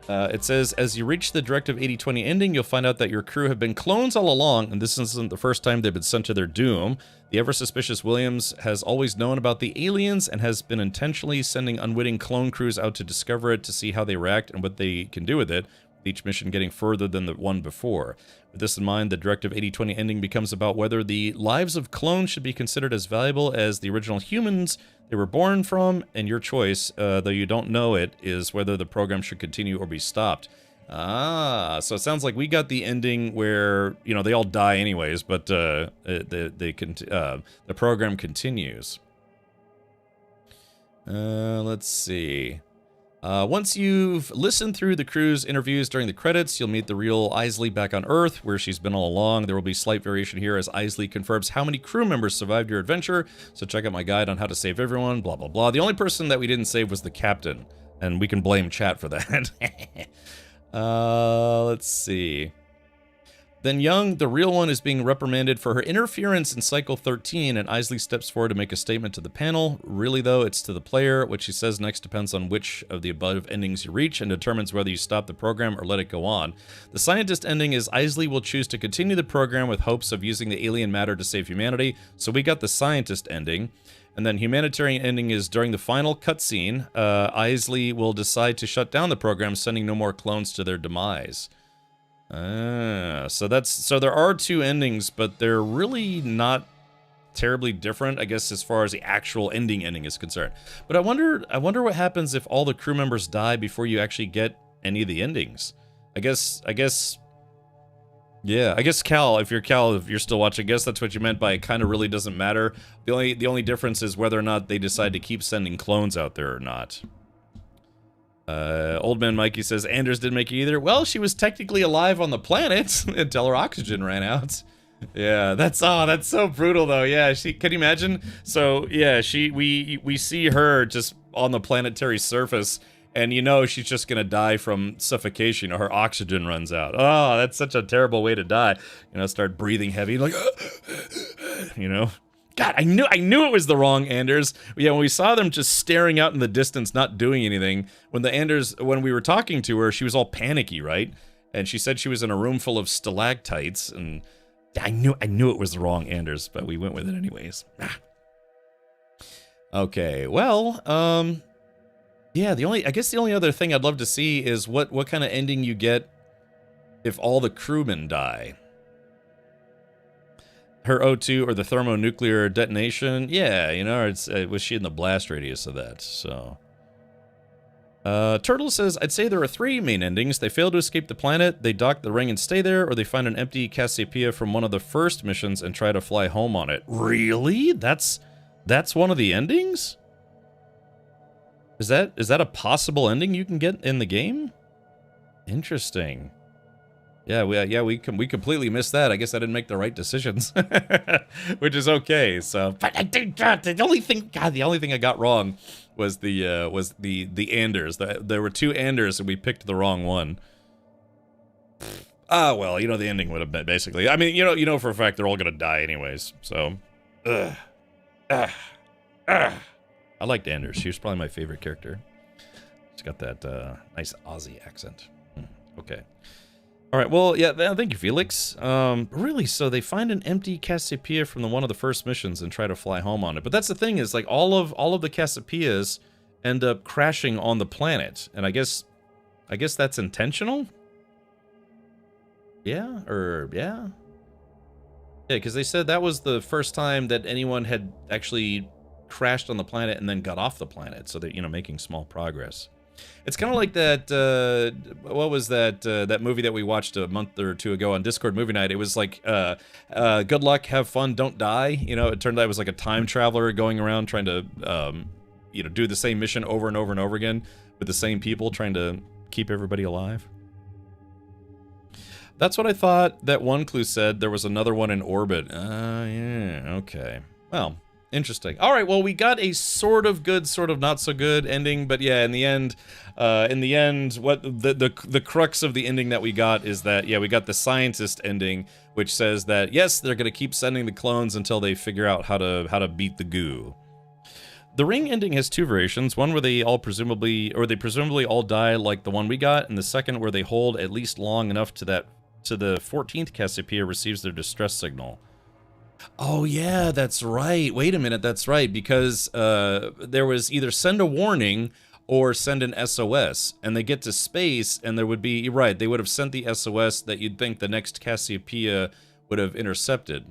It says, as you reach the Directive 8020 ending, you'll find out that your crew have been clones all along, and this isn't the first time they've been sent to their doom. The ever-suspicious Williams has always known about the aliens and has been intentionally sending unwitting clone crews out to discover it to see how they react and what they can do with it, with each mission getting further than the one before. With this in mind, the Directive 8020 ending becomes about whether the lives of clones should be considered as valuable as the original humans they were born from, and your choice, though you don't know it, is whether the program should continue or be stopped. Ah, so it sounds like we got the ending where, you know, they all die anyways, but the program continues. Let's see. Once you've listened through the crew's interviews during the credits, you'll meet the real Isley back on Earth, where she's been all along. There will be slight variation here as Isley confirms how many crew members survived your adventure, so check out my guide on how to save everyone, blah, blah, blah. The only person that we didn't save was the captain, and we can blame chat for that. Let's see. Then Young, the real one, is being reprimanded for her interference in Cycle 13, and Isley steps forward to make a statement to the panel. Really, though, it's to the player. What she says next depends on which of the above endings you reach and determines whether you stop the program or let it go on. The scientist ending is Isley will choose to continue the program with hopes of using the alien matter to save humanity, so we got the scientist ending. And then humanitarian ending is during the final cutscene, Isley will decide to shut down the program, sending no more clones to their demise. So there are two endings, but they're really not terribly different, I guess, as far as the actual ending is concerned. But I wonder what happens if all the crew members die before you actually get any of the endings. I guess Cal, if you're still watching, I guess that's what you meant by it kind of really doesn't matter. The only difference is whether or not they decide to keep sending clones out there or not. Old Man Mikey says, Anders didn't make it either. Well, she was technically alive on the planet until her oxygen ran out. Yeah, that's so brutal though. Yeah, can you imagine? So yeah, we see her just on the planetary surface, and you know she's just gonna die from suffocation or her oxygen runs out. Oh, that's such a terrible way to die. You know, start breathing heavy, like, you know. God, I knew it was the wrong Anders. Yeah, when we saw them just staring out in the distance, not doing anything, when we were talking to her, she was all panicky, right? And she said she was in a room full of stalactites, and I knew it was the wrong Anders, but we went with it anyways. Okay, well, yeah, I guess the only other thing I'd love to see is what kind of ending you get if all the crewmen die. Her O2 or the thermonuclear detonation, yeah, you know, was she in the blast radius of that? So, Turtle says, I'd say there are three main endings. They fail to escape the planet, they dock the ring and stay there, or they find an empty Cassiopeia from one of the first missions and try to fly home on it. Really? That's one of the endings? Is that a possible ending you can get in the game? Interesting. Yeah, we completely missed that. I guess I didn't make the right decisions, which is okay. So, but the only thing I got wrong was the Anders. There were two Anders, and we picked the wrong one. Ah, well, you know, the ending would have been basically. I mean, you know for a fact they're all gonna die anyways. So, I liked Anders. She was probably my favorite character. She's got that nice Aussie accent. Okay. All right, well, yeah, thank you, Felix. Really, so they find an empty Cassiopeia from one of the first missions and try to fly home on it. But that's the thing is, like, all of the Cassiopeias end up crashing on the planet, and I guess that's intentional. Yeah, yeah, because they said that was the first time that anyone had actually crashed on the planet and then got off the planet, so that, you know, making small progress. It's kind of like that, what was that movie that we watched a month or two ago on Discord Movie Night? It was like, good luck, have fun, don't die. You know, it turned out it was like a time traveler going around trying to, you know, do the same mission over and over and over again with the same people, trying to keep everybody alive. That's what I thought that one clue said. There was another one in orbit. Yeah, okay. Well, interesting. All right, well, we got a sort of good, sort of not so good ending, but yeah, in the end, what the crux of the ending that we got is that, yeah, we got the scientist ending, which says that, yes, they're gonna keep sending the clones until they figure out how to beat the goo. The Ring ending has two variations, one where they presumably all die like the one we got, and the second where they hold at least long enough to the 14th Cassiopeia receives their distress signal. Oh yeah, that's right. Wait a minute, that's right, because there was either send a warning or send an SOS, and they get to space, and there would be, you're right, they would have sent the SOS that you'd think the next Cassiopeia would have intercepted,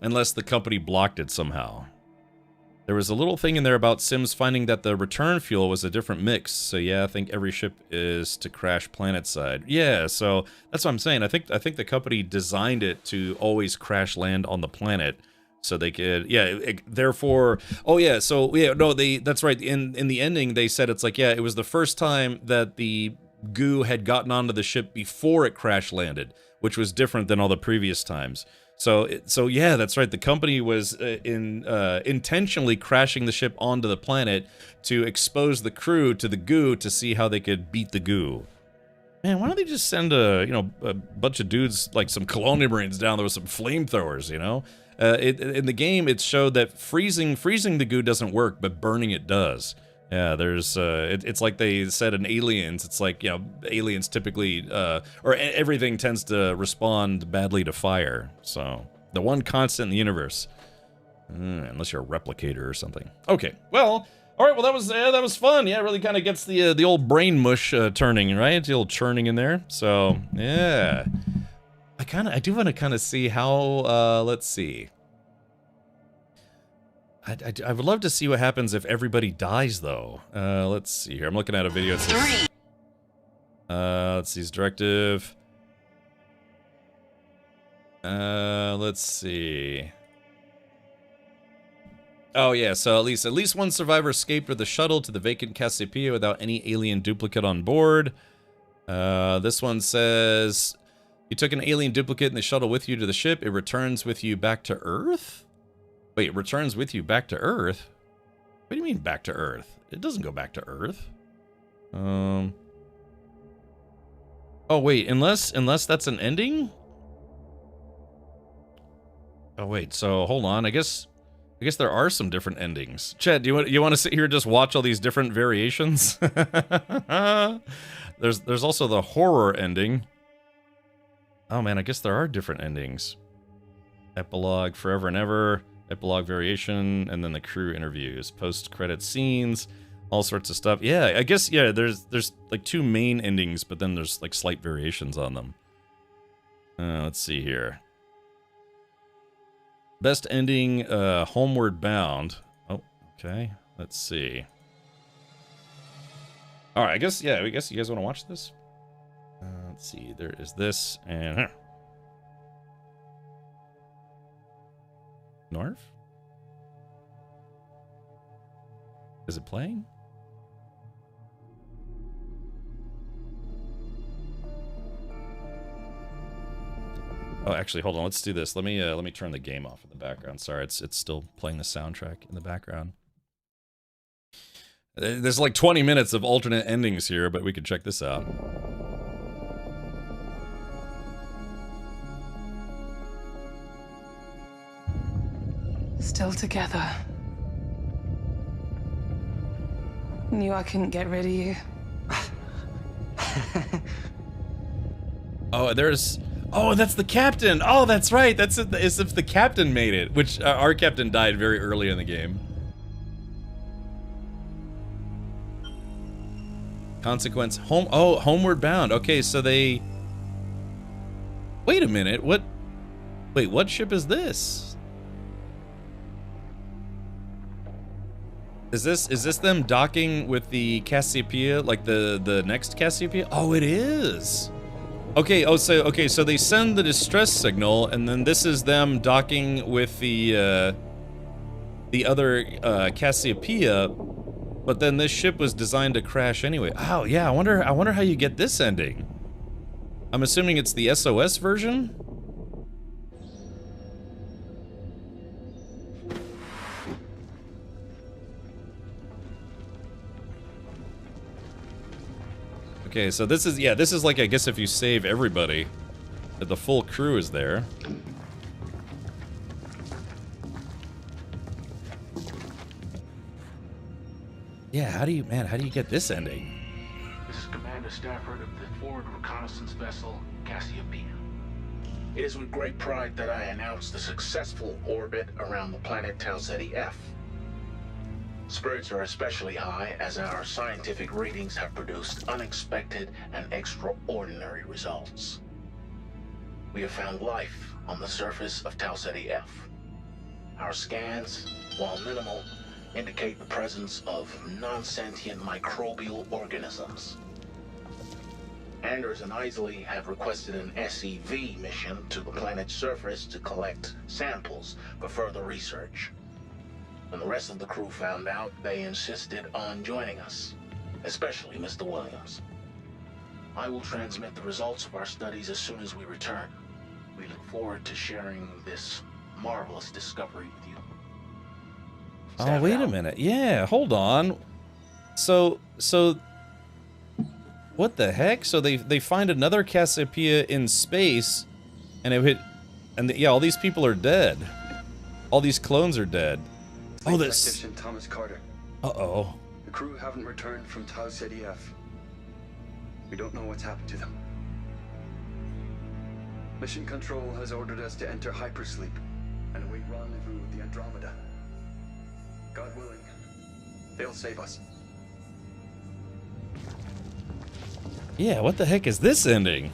unless the company blocked it somehow. There was a little thing in there about Sims finding that the return fuel was a different mix. So yeah, I think every ship is to crash planet side. Yeah, so that's what I'm saying. I think the company designed it to always crash land on the planet, so they could. Yeah, therefore. Oh yeah, so yeah, no, that's right. In the ending, they said it's like, yeah, it was the first time that the goo had gotten onto the ship before it crash landed, which was different than all the previous times. So yeah, that's right. The company was intentionally crashing the ship onto the planet to expose the crew to the goo to see how they could beat the goo. Man, why don't they just send a bunch of dudes, like some colonial marines down there with some flamethrowers, you know? In the game, it showed that freezing the goo doesn't work, but burning it does. Yeah, there's, it's like they said in Aliens, it's like, you know, aliens typically, or everything tends to respond badly to fire. So, the one constant in the universe. Unless you're a replicator or something. Okay, well, alright, well that was fun. Yeah, it really kind of gets the old brain mush turning, right? The old churning in there. So, yeah. I do want to kind of see how, let's see. I would love to see what happens if everybody dies, though. Let's see here. I'm looking at a video. It says, let's see. It's Directive. Let's see. Oh yeah. So at least one survivor escaped with the shuttle to the vacant Cassiopeia without any alien duplicate on board. This one says you took an alien duplicate in the shuttle with you to the ship. It returns with you back to Earth. Wait, it returns with you back to Earth? What do you mean back to Earth? It doesn't go back to Earth. Oh wait, unless that's an ending? Oh wait, so hold on. I guess there are some different endings. Chad, do you want to sit here and just watch all these different variations? There's also the horror ending. Oh man, I guess there are different endings. Epilogue, Forever and Ever. Epilogue variation, and then the crew interviews, post-credit scenes, all sorts of stuff. Yeah, I guess, yeah, there's like two main endings, but then there's like slight variations on them. Let's see here. Best ending, Homeward Bound. Oh, okay. Let's see. All right, I guess you guys want to watch this? Let's see, there is this, and... North? Is it playing? Oh, actually, hold on. Let's do this. Let me turn the game off in the background. Sorry, it's still playing the soundtrack in the background. There's like 20 minutes of alternate endings here, but we could check this out. Still together. Knew I couldn't get rid of you. Oh, that's the captain. Oh, that's right. That's as if the captain made it, which our captain died very early in the game. Consequence Homeward Bound. Okay, so they. Wait a minute. Wait, what ship is this? Is this them docking with the Cassiopeia, like the next Cassiopeia? Oh, it is. Okay. Oh, so they send the distress signal, and then this is them docking with the other Cassiopeia, but then this ship was designed to crash anyway. Oh yeah, I wonder how you get this ending. I'm assuming it's the SOS version? Okay, so this is, yeah, this is like, I guess if you save everybody, that the full crew is there. Yeah, how do you get this ending? This is Commander Stafford of the forward reconnaissance vessel Cassiopeia. It is with great pride that I announce the successful orbit around the planet Tau Ceti F. Spirits are especially high as our scientific readings have produced unexpected and extraordinary results. We have found life on the surface of Tau Ceti F. Our scans, while minimal, indicate the presence of non-sentient microbial organisms. Anders and Isley have requested an SEV mission to the planet's surface to collect samples for further research. When the rest of the crew found out, they insisted on joining us, especially Mr. Williams. I will transmit the results of our studies as soon as we return. We look forward to sharing this marvelous discovery with you. Oh, wait a minute. Yeah, hold on. So what the heck? So they find another Cassiopeia in space, and yeah, all these people are dead. All these clones are dead. Oh, this. Technician Thomas Carter. Uh-oh. The crew haven't returned from Tau Ceti F. We don't know what's happened to them. Mission Control has ordered us to enter hypersleep and await rendezvous with the Andromeda. God willing, they'll save us. Yeah, what the heck is this ending?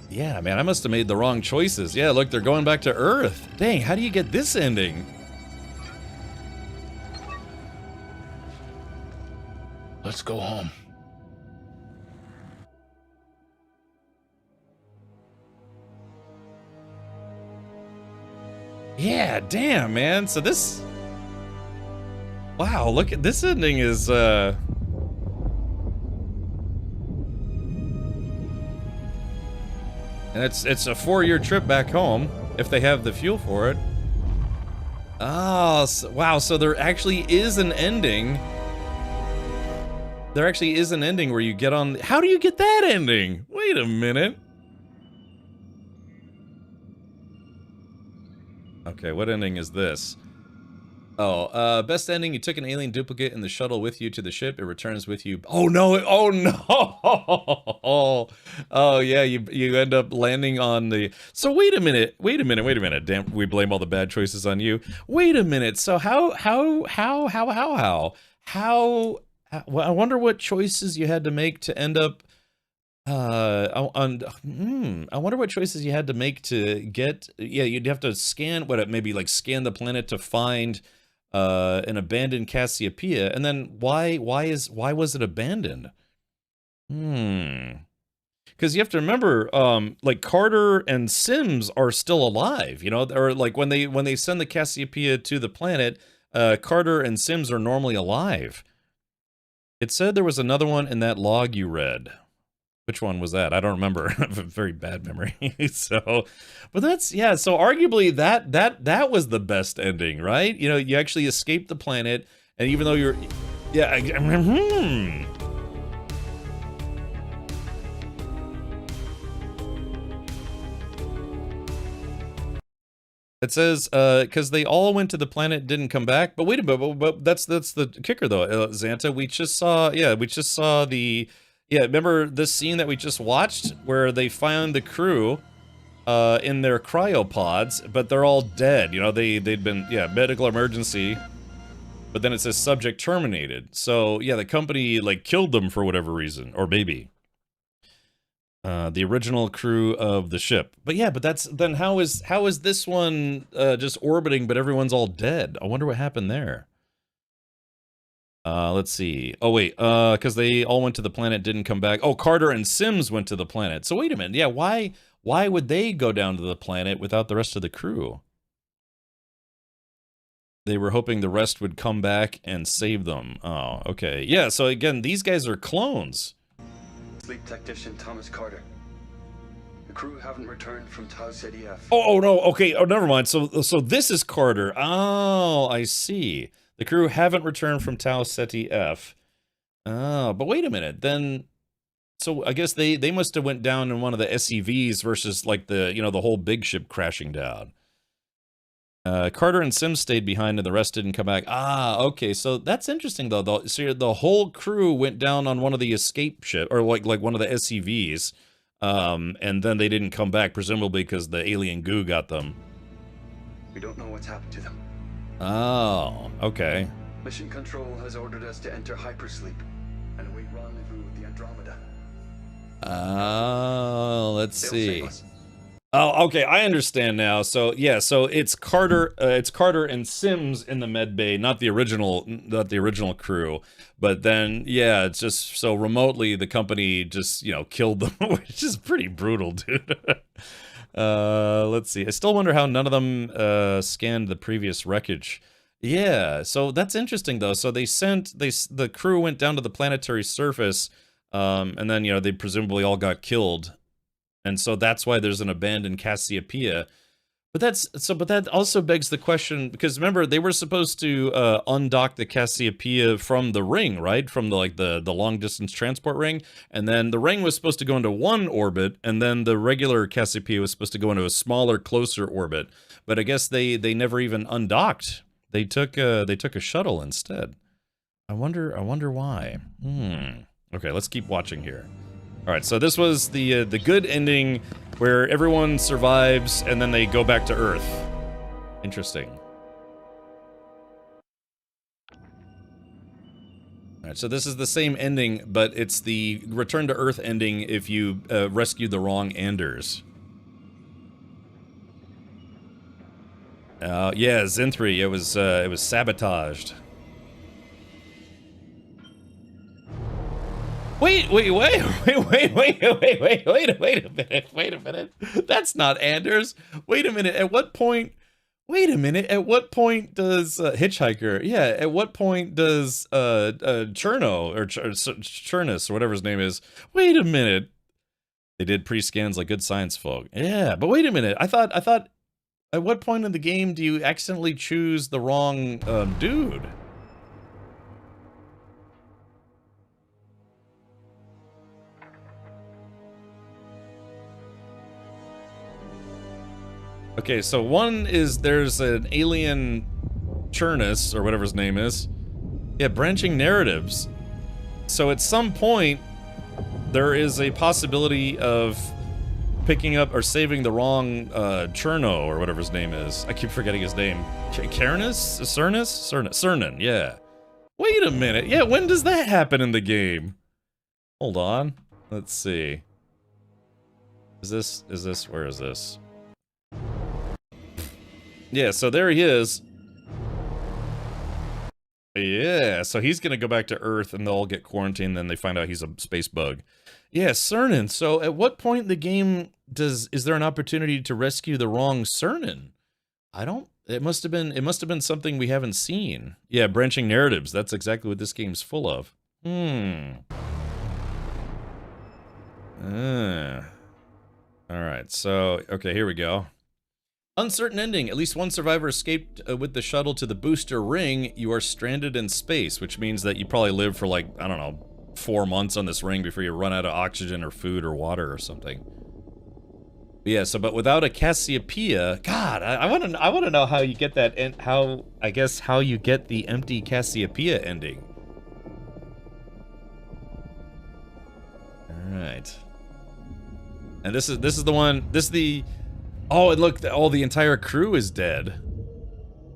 Yeah, man, I must have made the wrong choices. Yeah, look, they're going back to Earth. Dang, how do you get this ending? Let's go home. Yeah, damn, man. So this... Wow, look at this ending is, And it's a 4-year trip back home, if they have the fuel for it. Oh, so, wow, so there actually is an ending. There actually is an ending where you get on... How do you get that ending? Wait a minute. Okay, what ending is this? Oh, best ending, you took an alien duplicate in the shuttle with you to the ship. It returns with you. Oh no, oh no! Oh yeah, you end up landing on the... So wait a minute. Damn, we blame all the bad choices on you. Wait a minute, so how? Well, I wonder what choices you had to make to end up... I wonder what choices you had to make to get... Yeah, you'd have to scan, maybe like scan the planet to find... an abandoned Cassiopeia, and then why was it abandoned? Because you have to remember, like Carter and Sims are still alive, you know, or like when they send the Cassiopeia to the planet, Carter and Sims are normally alive. It said there was another one in that log you read. Which one was that? I don't remember. I have a very bad memory. So, but that's, yeah, so arguably that was the best ending, right? You know, you actually escaped the planet, and even though you're, yeah, It says, because they all went to the planet, didn't come back. But wait a minute, but that's the kicker though, Xanta. We just saw the... Yeah, remember this scene that we just watched where they found the crew in their cryopods, but they're all dead. You know, they'd been, yeah, medical emergency, but then it says subject terminated. So yeah, the company like killed them for whatever reason, or maybe the original crew of the ship. But yeah, but that's then how is this one just orbiting, but everyone's all dead? I wonder what happened there. Let's see. Oh, wait, because they all went to the planet, didn't come back. Oh, Carter and Sims went to the planet. So wait a minute. Yeah, why why would they go down to the planet without the rest of the crew? They were hoping the rest would come back and save them. Oh, okay. Yeah, so again, these guys are clones. Sleep technician Thomas Carter. The crew haven't returned from Tau Ceti F. Oh, no, okay. Oh, never mind. So this is Carter. Oh, I see. The crew haven't returned from Tau Ceti F. Oh, but wait a minute. Then, so I guess they must have went down in one of the SEVs versus like the, you know, the whole big ship crashing down. Carter and Sims stayed behind and the rest didn't come back. Ah, okay. So that's interesting though. So the whole crew went down on one of the escape ship or like one of the SEVs. And then they didn't come back, presumably because the alien goo got them. We don't know what's happened to them. Oh, okay. Mission Control has ordered us to enter hypersleep and await rendezvous with the Andromeda. Oh, let's They'll see. save us. Oh, okay, I understand now. So yeah, so it's Carter and Sims in the med bay, not the original crew. But then yeah, it's just so remotely the company just, you know, killed them, which is pretty brutal, dude. Let's see. I still wonder how none of them scanned the previous wreckage. Yeah, so that's interesting though. So the crew went down to the planetary surface, and then, you know, they presumably all got killed. And so that's why there's an abandoned Cassiopeia. But that also begs the question, because remember, they were supposed to undock the Cassiopeia from the ring, right? From the long distance transport ring. And then the ring was supposed to go into one orbit, and then the regular Cassiopeia was supposed to go into a smaller, closer orbit. But I guess they never even undocked. They took a shuttle instead. I wonder why. Okay, let's keep watching here. All right, so this was the good ending where everyone survives and then they go back to Earth. Interesting. All right, so this is the same ending, but it's the Return to Earth ending if you rescued the wrong Anders. Yeah, Zenthri, it was sabotaged. Wait a minute. That's not Anders. Wait a minute. At what point does Hitchhiker? Yeah, at what point does Cherno or Chernus or whatever his name is? Wait a minute. They did pre-scans like good science folk. Yeah, but wait a minute. I thought at what point in the game do you accidentally choose the wrong dude? Okay, so one is there's an alien Chernus, or whatever his name is. Yeah, branching narratives. So at some point, there is a possibility of picking up or saving the wrong Cherno, or whatever his name is. I keep forgetting his name. Cernus? Cernan, yeah. Wait a minute. Yeah, when does that happen in the game? Hold on. Let's see. Where is this? Yeah, so there he is. Yeah, so he's gonna go back to Earth and they'll all get quarantined, then they find out he's a space bug. Yeah, Cernan. So at what point in the game is there an opportunity to rescue the wrong Cernan? It must have been something we haven't seen. Yeah, branching narratives. That's exactly what this game's full of. Alright, so okay, here we go. Uncertain ending. At least one survivor escaped with the shuttle to the booster ring. You are stranded in space, which means that you probably live for like, I don't know, 4 months on this ring before you run out of oxygen or food or water or something. Yeah, so but without a Cassiopeia, God, I want to know how you get that, and how you get the empty Cassiopeia ending. All right. And this is the one. Oh, and look, the entire crew is dead.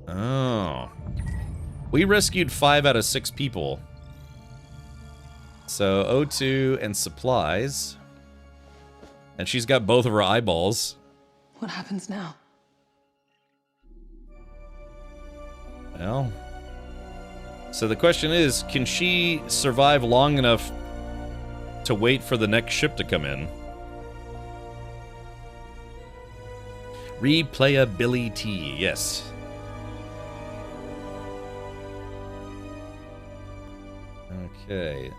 Oh. We rescued 5 out of 6 people. So, O2 and supplies. And she's got both of her eyeballs. What happens now? Well. So the question is, can she survive long enough to wait for the next ship to come in? Replayability, yes. Okay.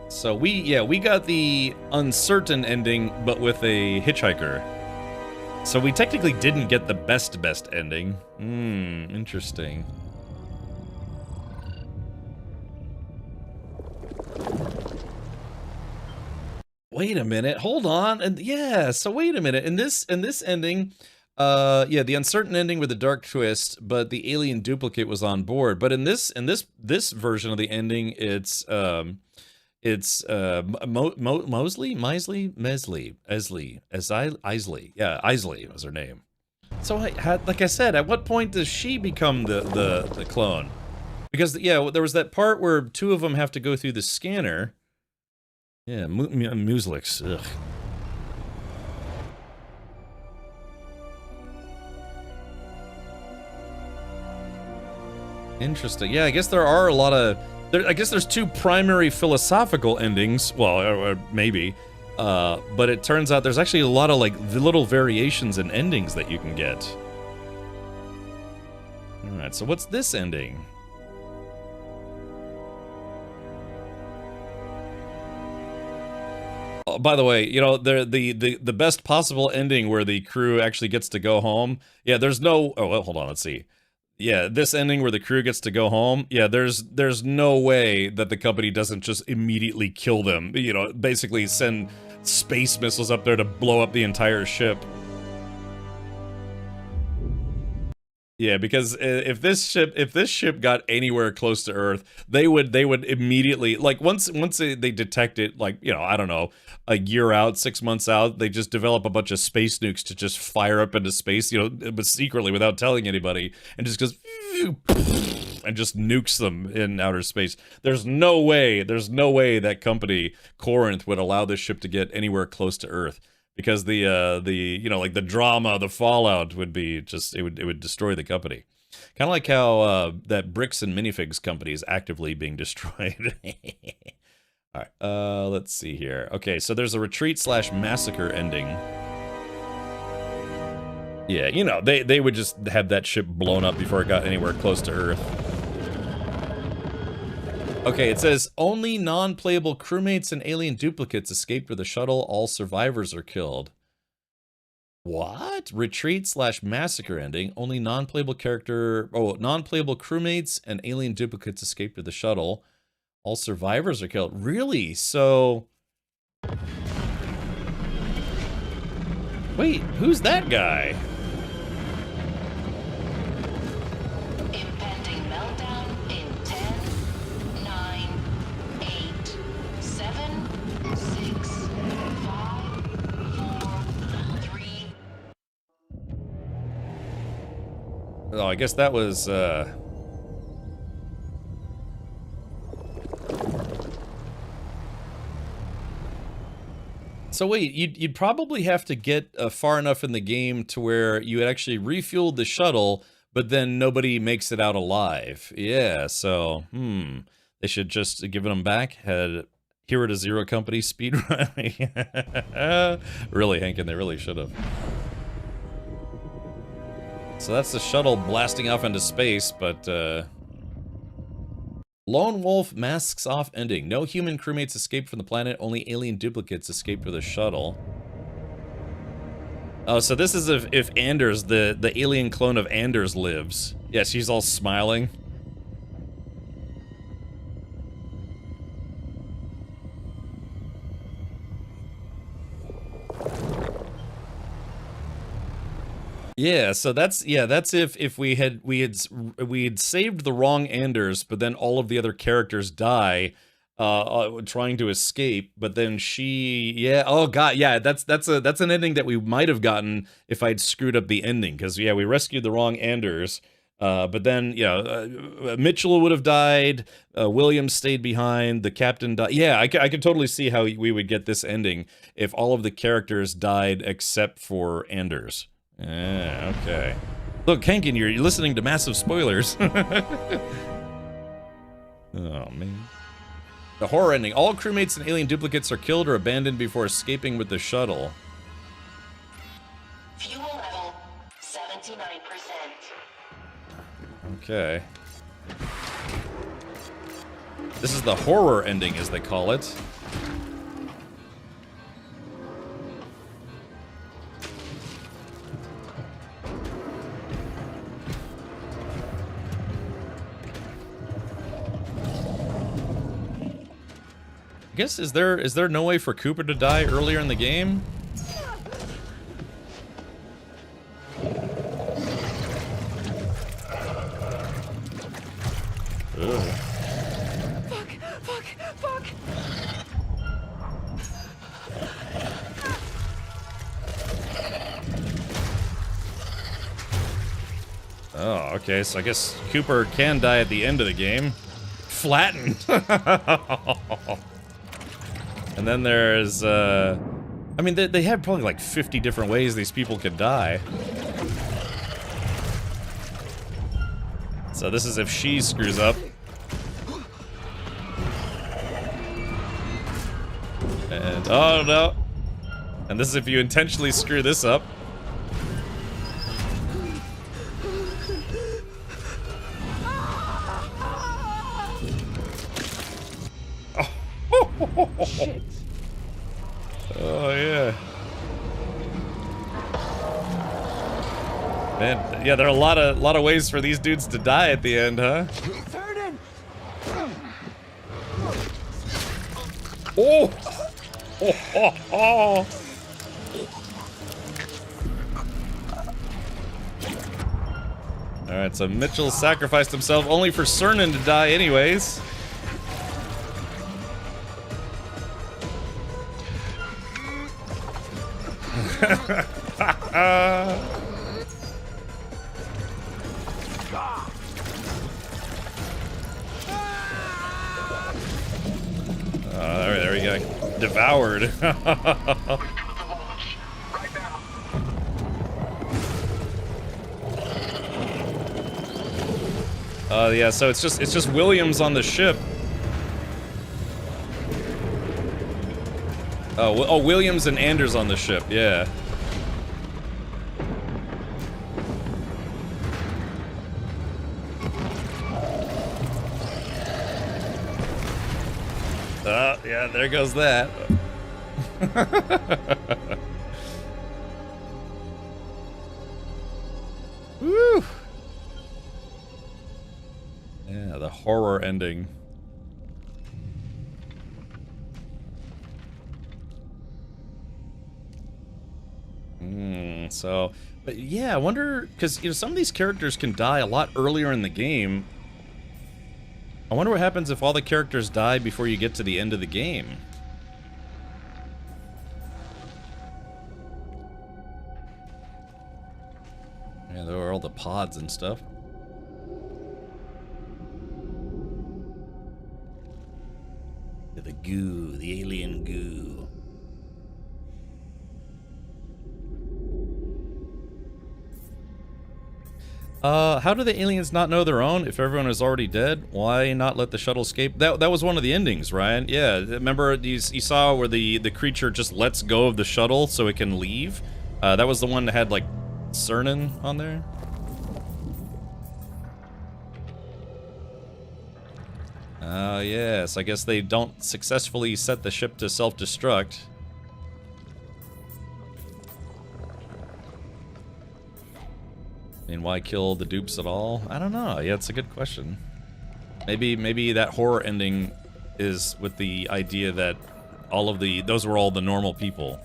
So we got the uncertain ending, but with a hitchhiker. So we technically didn't get the best ending. Interesting. Wait a minute, hold on. And yeah, so wait a minute. In this ending, yeah, the uncertain ending with the dark twist, but the alien duplicate was on board. But in this version of the ending, it's Isley. Yeah, Isley was her name. So like I said, at what point does she become the clone? Because yeah, there was that part where two of them have to go through the scanner. Yeah, Muslix. Ugh. Interesting. Yeah, I guess there are a lot of. I guess there's two primary philosophical endings. Well, maybe. But it turns out there's actually a lot of like little variations in endings that you can get. All right. So what's this ending? Oh, by the way, you know, the best possible ending where the crew actually gets to go home. Yeah, there's no. Oh, well, hold on. Let's see. Yeah, this ending where the crew gets to go home. Yeah, there's no way that the company doesn't just immediately kill them. You know, basically send space missiles up there to blow up the entire ship. Yeah, because if this ship got anywhere close to Earth, they would immediately, like, once they detect it, like, you know, I don't know, a year out, 6 months out, they just develop a bunch of space nukes to just fire up into space, you know, but secretly without telling anybody, and just goes and just nukes them in outer space. There's no way that company Corinth would allow this ship to get anywhere close to Earth. Because the you know, like the drama, the fallout would be just, it would destroy the company. Kind of like how that Bricks and Minifigs company is actively being destroyed. All right, let's see here. Okay, so there's a retreat/massacre ending. Yeah, you know, they would just have that ship blown up before it got anywhere close to Earth. Okay, it says, only non-playable crewmates and alien duplicates escaped with the shuttle. All survivors are killed. What? Retreat/massacre ending. Only non-playable non-playable crewmates and alien duplicates escaped with the shuttle. All survivors are killed. Really? So... Wait, who's that guy? Impending meltdown in 10, 9, 8, 7, 6, 5, 4, 3. Oh, I guess that was, So wait, you'd probably have to get far enough in the game to where you had actually refueled the shuttle, but then nobody makes it out alive. Yeah, so, they should just give them back, had Hero to Zero Company speedrun. Really, Hankin, they really should have. So that's the shuttle blasting off into space, but, Lone Wolf masks off ending. No human crewmates escaped from the planet. Only alien duplicates escaped with the shuttle. Oh, so this is if Anders, the alien clone of Anders, lives. Yeah, she's all smiling. Yeah, so that's if we had saved the wrong Anders, but then all of the other characters die, trying to escape. But then oh god, yeah, that's an ending that we might have gotten if I'd screwed up the ending, because yeah, we rescued the wrong Anders, but then Mitchell would have died, Williams stayed behind, the captain died. Yeah, I could totally see how we would get this ending if all of the characters died except for Anders. Yeah, okay. Look, Hankin, you're listening to massive spoilers. Oh, man. The horror ending. All crewmates and alien duplicates are killed or abandoned before escaping with the shuttle. Fuel level Okay. This is the horror ending, as they call it. I guess, is there no way for Cooper to die earlier in the game? Ugh. Fuck! Oh, okay, so I guess Cooper can die at the end of the game. Flattened! And then there's, I mean, they have probably like 50 different ways these people could die. So this is if she screws up. And, oh no! And this is if you intentionally screw this up. Shit. Oh yeah. Man, yeah, there are a lot of ways for these dudes to die at the end, huh? Oh! Oh! Alright, so Mitchell sacrificed himself only for Cernan to die anyways. There we go. Devoured. Yeah, so it's just Williams on the ship. Oh, Williams and Anders on the ship, yeah. Yeah, there goes that. Woo! Yeah, the horror ending. So, but yeah, I wonder, because, you know, some of these characters can die a lot earlier in the game. I wonder what happens if all the characters die before you get to the end of the game. Yeah, there are all the pods and stuff. The goo, the alien goo. How do the aliens not know their own if everyone is already dead? Why not let the shuttle escape? That was one of the endings, Ryan. Yeah, remember you saw where the creature just lets go of the shuttle so it can leave? That was the one that had, like, Cernan on there. Oh, yes. I guess they don't successfully set the ship to self-destruct. I mean, why kill the dupes at all? I don't know. Yeah, it's a good question. Maybe that horror ending is with the idea that those were all the normal people.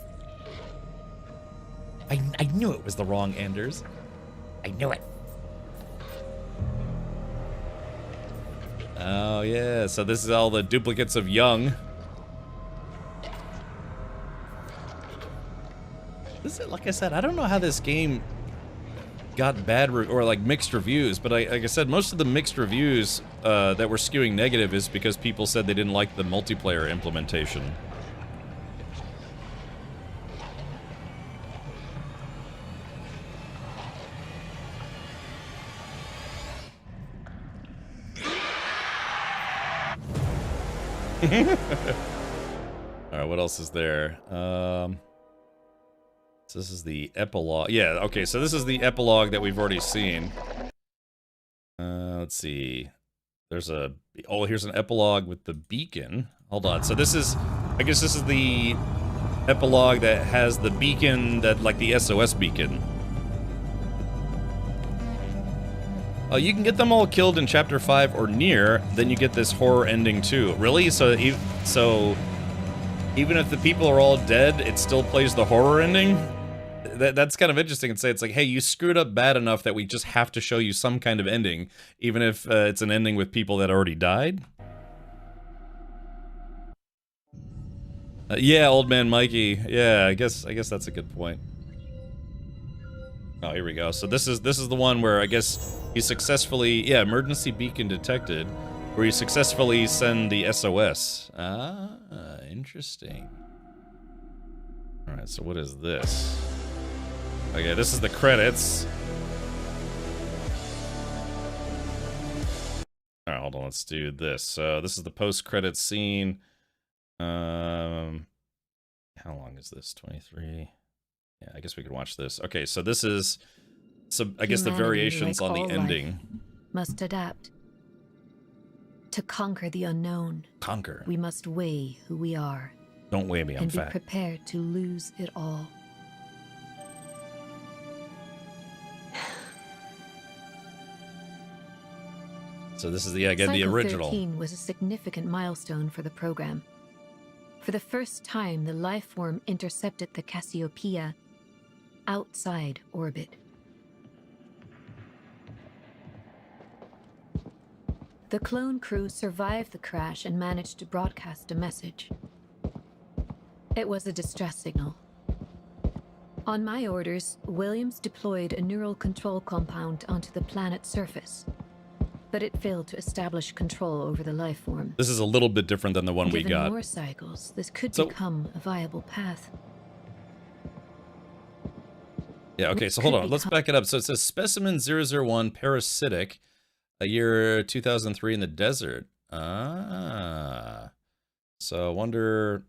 I knew it was the wrong Anders. I knew it. Oh yeah, so this is all the duplicates of Young. This is, like I said, I don't know how this game got bad or like mixed reviews, but like I said, most of the mixed reviews that were skewing negative is because people said they didn't like the multiplayer implementation. Alright, what else is there? So this is the epilogue. Yeah, okay, so this is the epilogue that we've already seen. Let's see. There's a... Oh, here's an epilogue with the beacon. Hold on. So this is... I guess this is the epilogue that has the beacon, that like the SOS beacon. Oh, you can get them all killed in Chapter 5 or near, then you get this horror ending too. Really? So even if the people are all dead, it still plays the horror ending? That's kind of interesting. It's like, hey, you screwed up bad enough that we just have to show you some kind of ending, even if it's an ending with people that already died. Yeah, old man Mikey. Yeah, I guess that's a good point. Oh, here we go. So this is the one where I guess you successfully, yeah, emergency beacon detected, where you successfully send the SOS. Ah, interesting. All right, so what is this? Okay, this is the credits. All right, hold on. Let's do this. So this is the post-credits scene. How long is this? 23. Yeah, I guess we could watch this. Okay, so this is, I guess, the variations on the ending. Must adapt. To conquer the unknown. Conquer. We must weigh who we are. Don't weigh me, I'm fat. And be prepared to lose it all. So this is the, again, the original. Cycle 13 was a significant milestone for the program. For the first time, the life form intercepted the Cassiopeia outside orbit. The clone crew survived the crash and managed to broadcast a message. It was a distress signal. On my orders, Williams deployed a neural control compound onto the planet's surface, but it failed to establish control over the life form. This is a little bit different than the one we got. Given more cycles, this could become a viable path. Yeah, okay, so hold on. Let's back it up. So it says Specimen 001 Parasitic, a year 2003 in the desert. Ah. So I wonder...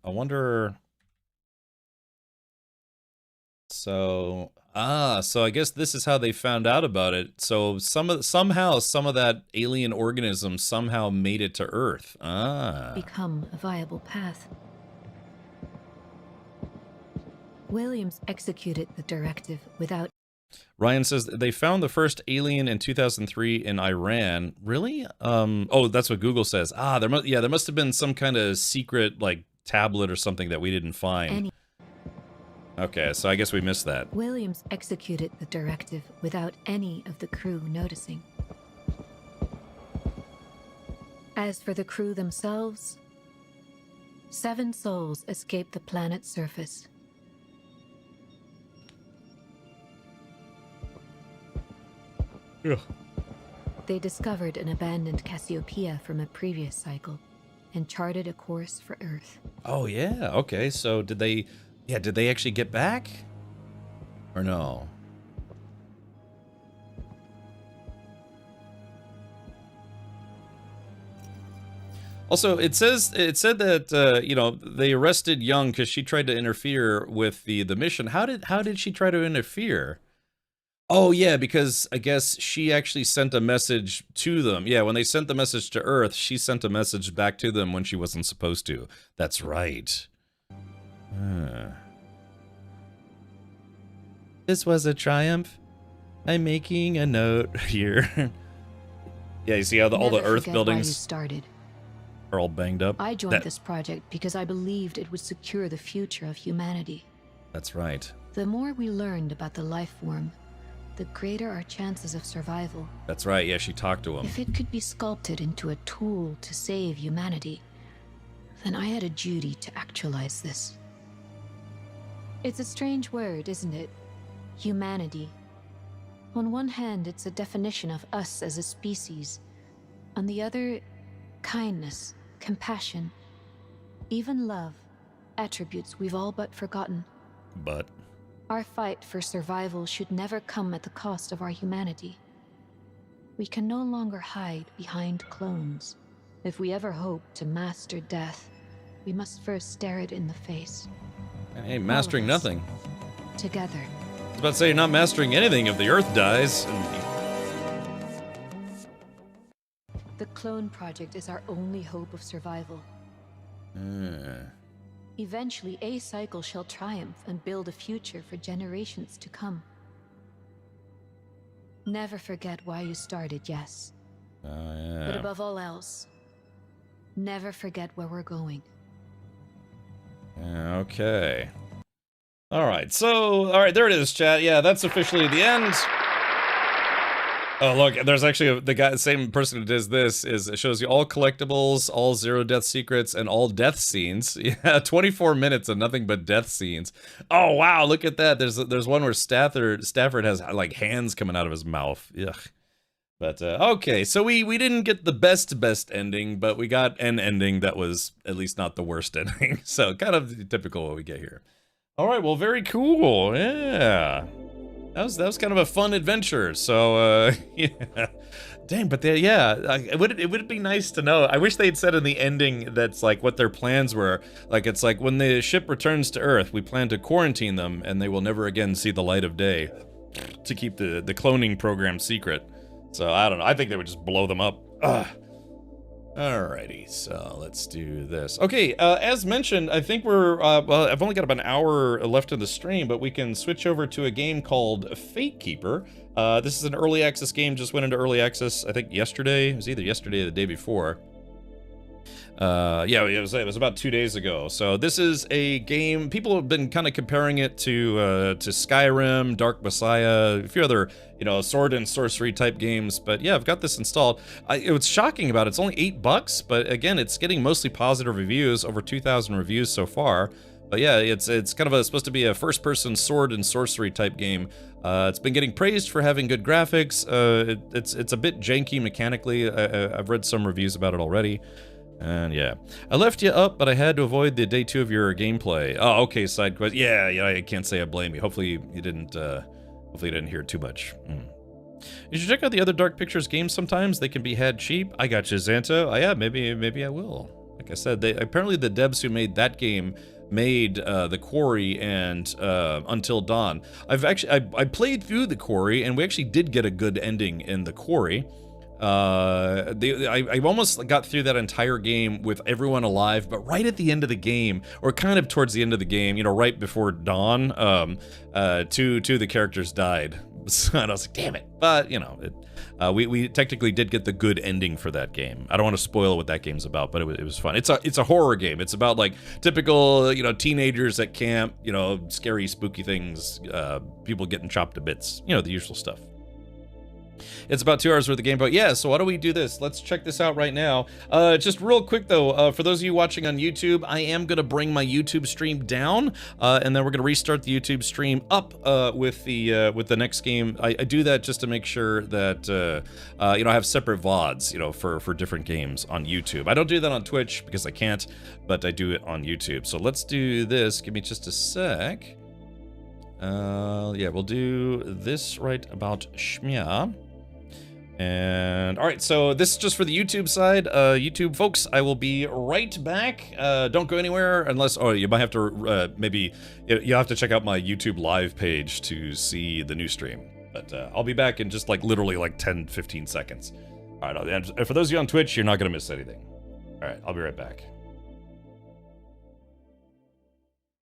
So I guess this is how they found out about it. So somehow some of that alien organism somehow made it to Earth. Become a viable path. Williams executed the directive without... Ryan says they found the first alien in 2003 in Iran. Really? Oh, that's what Google says. There must have been some kind of secret like tablet or something that we didn't find. Okay, so I guess we missed that. Williams executed the directive without any of the crew noticing. As for the crew themselves, 7 souls escaped the planet's surface. Ugh. They discovered an abandoned Cassiopeia from a previous cycle and charted a course for Earth. Oh yeah, okay. So did they actually get back? Or no? Also, it said that you know, they arrested Young because she tried to interfere with the mission. How did she try to interfere? Oh yeah, because I guess she actually sent a message to them. Yeah, when they sent the message to Earth, she sent a message back to them when she wasn't supposed to. That's right. This was a triumph. I'm making a note here. Yeah, you see how all the Earth buildings started. Are all banged up? I joined this project because I believed it would secure the future of humanity. That's right. The more we learned about the life form, the greater our chances of survival. That's right, yeah, she talked to him. If it could be sculpted into a tool to save humanity, then I had a duty to actualize this. It's a strange word, isn't it? Humanity. On one hand, it's a definition of us as a species. On the other, kindness, compassion, even love, attributes we've all but forgotten. But our fight for survival should never come at the cost of our humanity. We can no longer hide behind clones. If we ever hope to master death, we must first stare it in the face. Hey, mastering nothing. Together. I was about to say you're not mastering anything if the Earth dies. The clone project is our only hope of survival. Eventually, a cycle shall triumph and build a future for generations to come. Never forget why you started, yes. Oh, yeah. But above all else, never forget where we're going. Okay. All right, there it is, chat. Yeah, that's officially the end. Oh, look, there's actually the same person who does this it shows you all collectibles, all zero death secrets, and all death scenes. Yeah, 24 minutes of nothing but death scenes. Oh, wow, look at that. There's one where Stafford has, like, hands coming out of his mouth. Ugh. But, okay, so we didn't get the best ending, but we got an ending that was at least not the worst ending. So, kind of typical what we get here. All right, well, very cool. Yeah. That was kind of a fun adventure. So, yeah. Dang, but it would be nice to know. I wish they'd said in the ending that's like what their plans were. Like, it's like, when the ship returns to Earth, we plan to quarantine them, and they will never again see the light of day to keep the cloning program secret. So, I don't know. I think they would just blow them up. Ugh. Alrighty, so let's do this. Okay, as mentioned, I think we're, well, I've only got about an hour left in the stream, but we can switch over to a game called Fate Keeper. This is an early access game, just went into early access, I think yesterday. It was either yesterday or the day before. Yeah, it was about 2 days ago. So this is a game, people have been kind of comparing it to Skyrim, Dark Messiah, a few other, sword and sorcery type games. But yeah, I've got this installed. What's shocking about it's only $8, but again, it's getting mostly positive reviews, over 2,000 reviews so far. But yeah, it's kind of supposed to be a first-person sword and sorcery type game. It's been getting praised for having good graphics. It's a bit janky mechanically. I've read some reviews about it already. And yeah, I left you up, but I had to avoid the day 2 of your gameplay. Oh, okay, side quest. Yeah, I can't say I blame you. Hopefully you didn't hear too much. You should check out the other Dark Pictures games sometimes. They can be had cheap. I got you, Xanto. Oh yeah, maybe I will. Like I said, apparently the devs who made that game made The Quarry and Until Dawn. I played through The Quarry, and we actually did get a good ending in The Quarry. I almost got through that entire game with everyone alive, but right at the end of the game, or kind of towards the end of the game, right before dawn, two of the characters died. And I was like, damn it. But, we technically did get the good ending for that game. I don't want to spoil what that game's about, but it was fun. It's a horror game. It's about, like, typical, teenagers at camp, scary, spooky things, people getting chopped to bits, the usual stuff. It's about 2 hours worth of gameplay. Yeah, so why don't we do this? Let's check this out right now. Just real quick, though, for those of you watching on YouTube, I am going to bring my YouTube stream down, and then we're going to restart the YouTube stream up with the next game. I do that just to make sure that, I have separate VODs, for different games on YouTube. I don't do that on Twitch because I can't, but I do it on YouTube. So let's do this. Give me just a sec. Yeah, we'll do this right about Shmya. And all right, so this is just for the YouTube side. YouTube folks, I will be right back. Don't go anywhere unless, you might have to, maybe you'll have to check out my YouTube live page to see the new stream. But I'll be back in just literally 10-15 seconds. All right, and for those of you on Twitch, you're not gonna miss anything. All right, I'll be right back.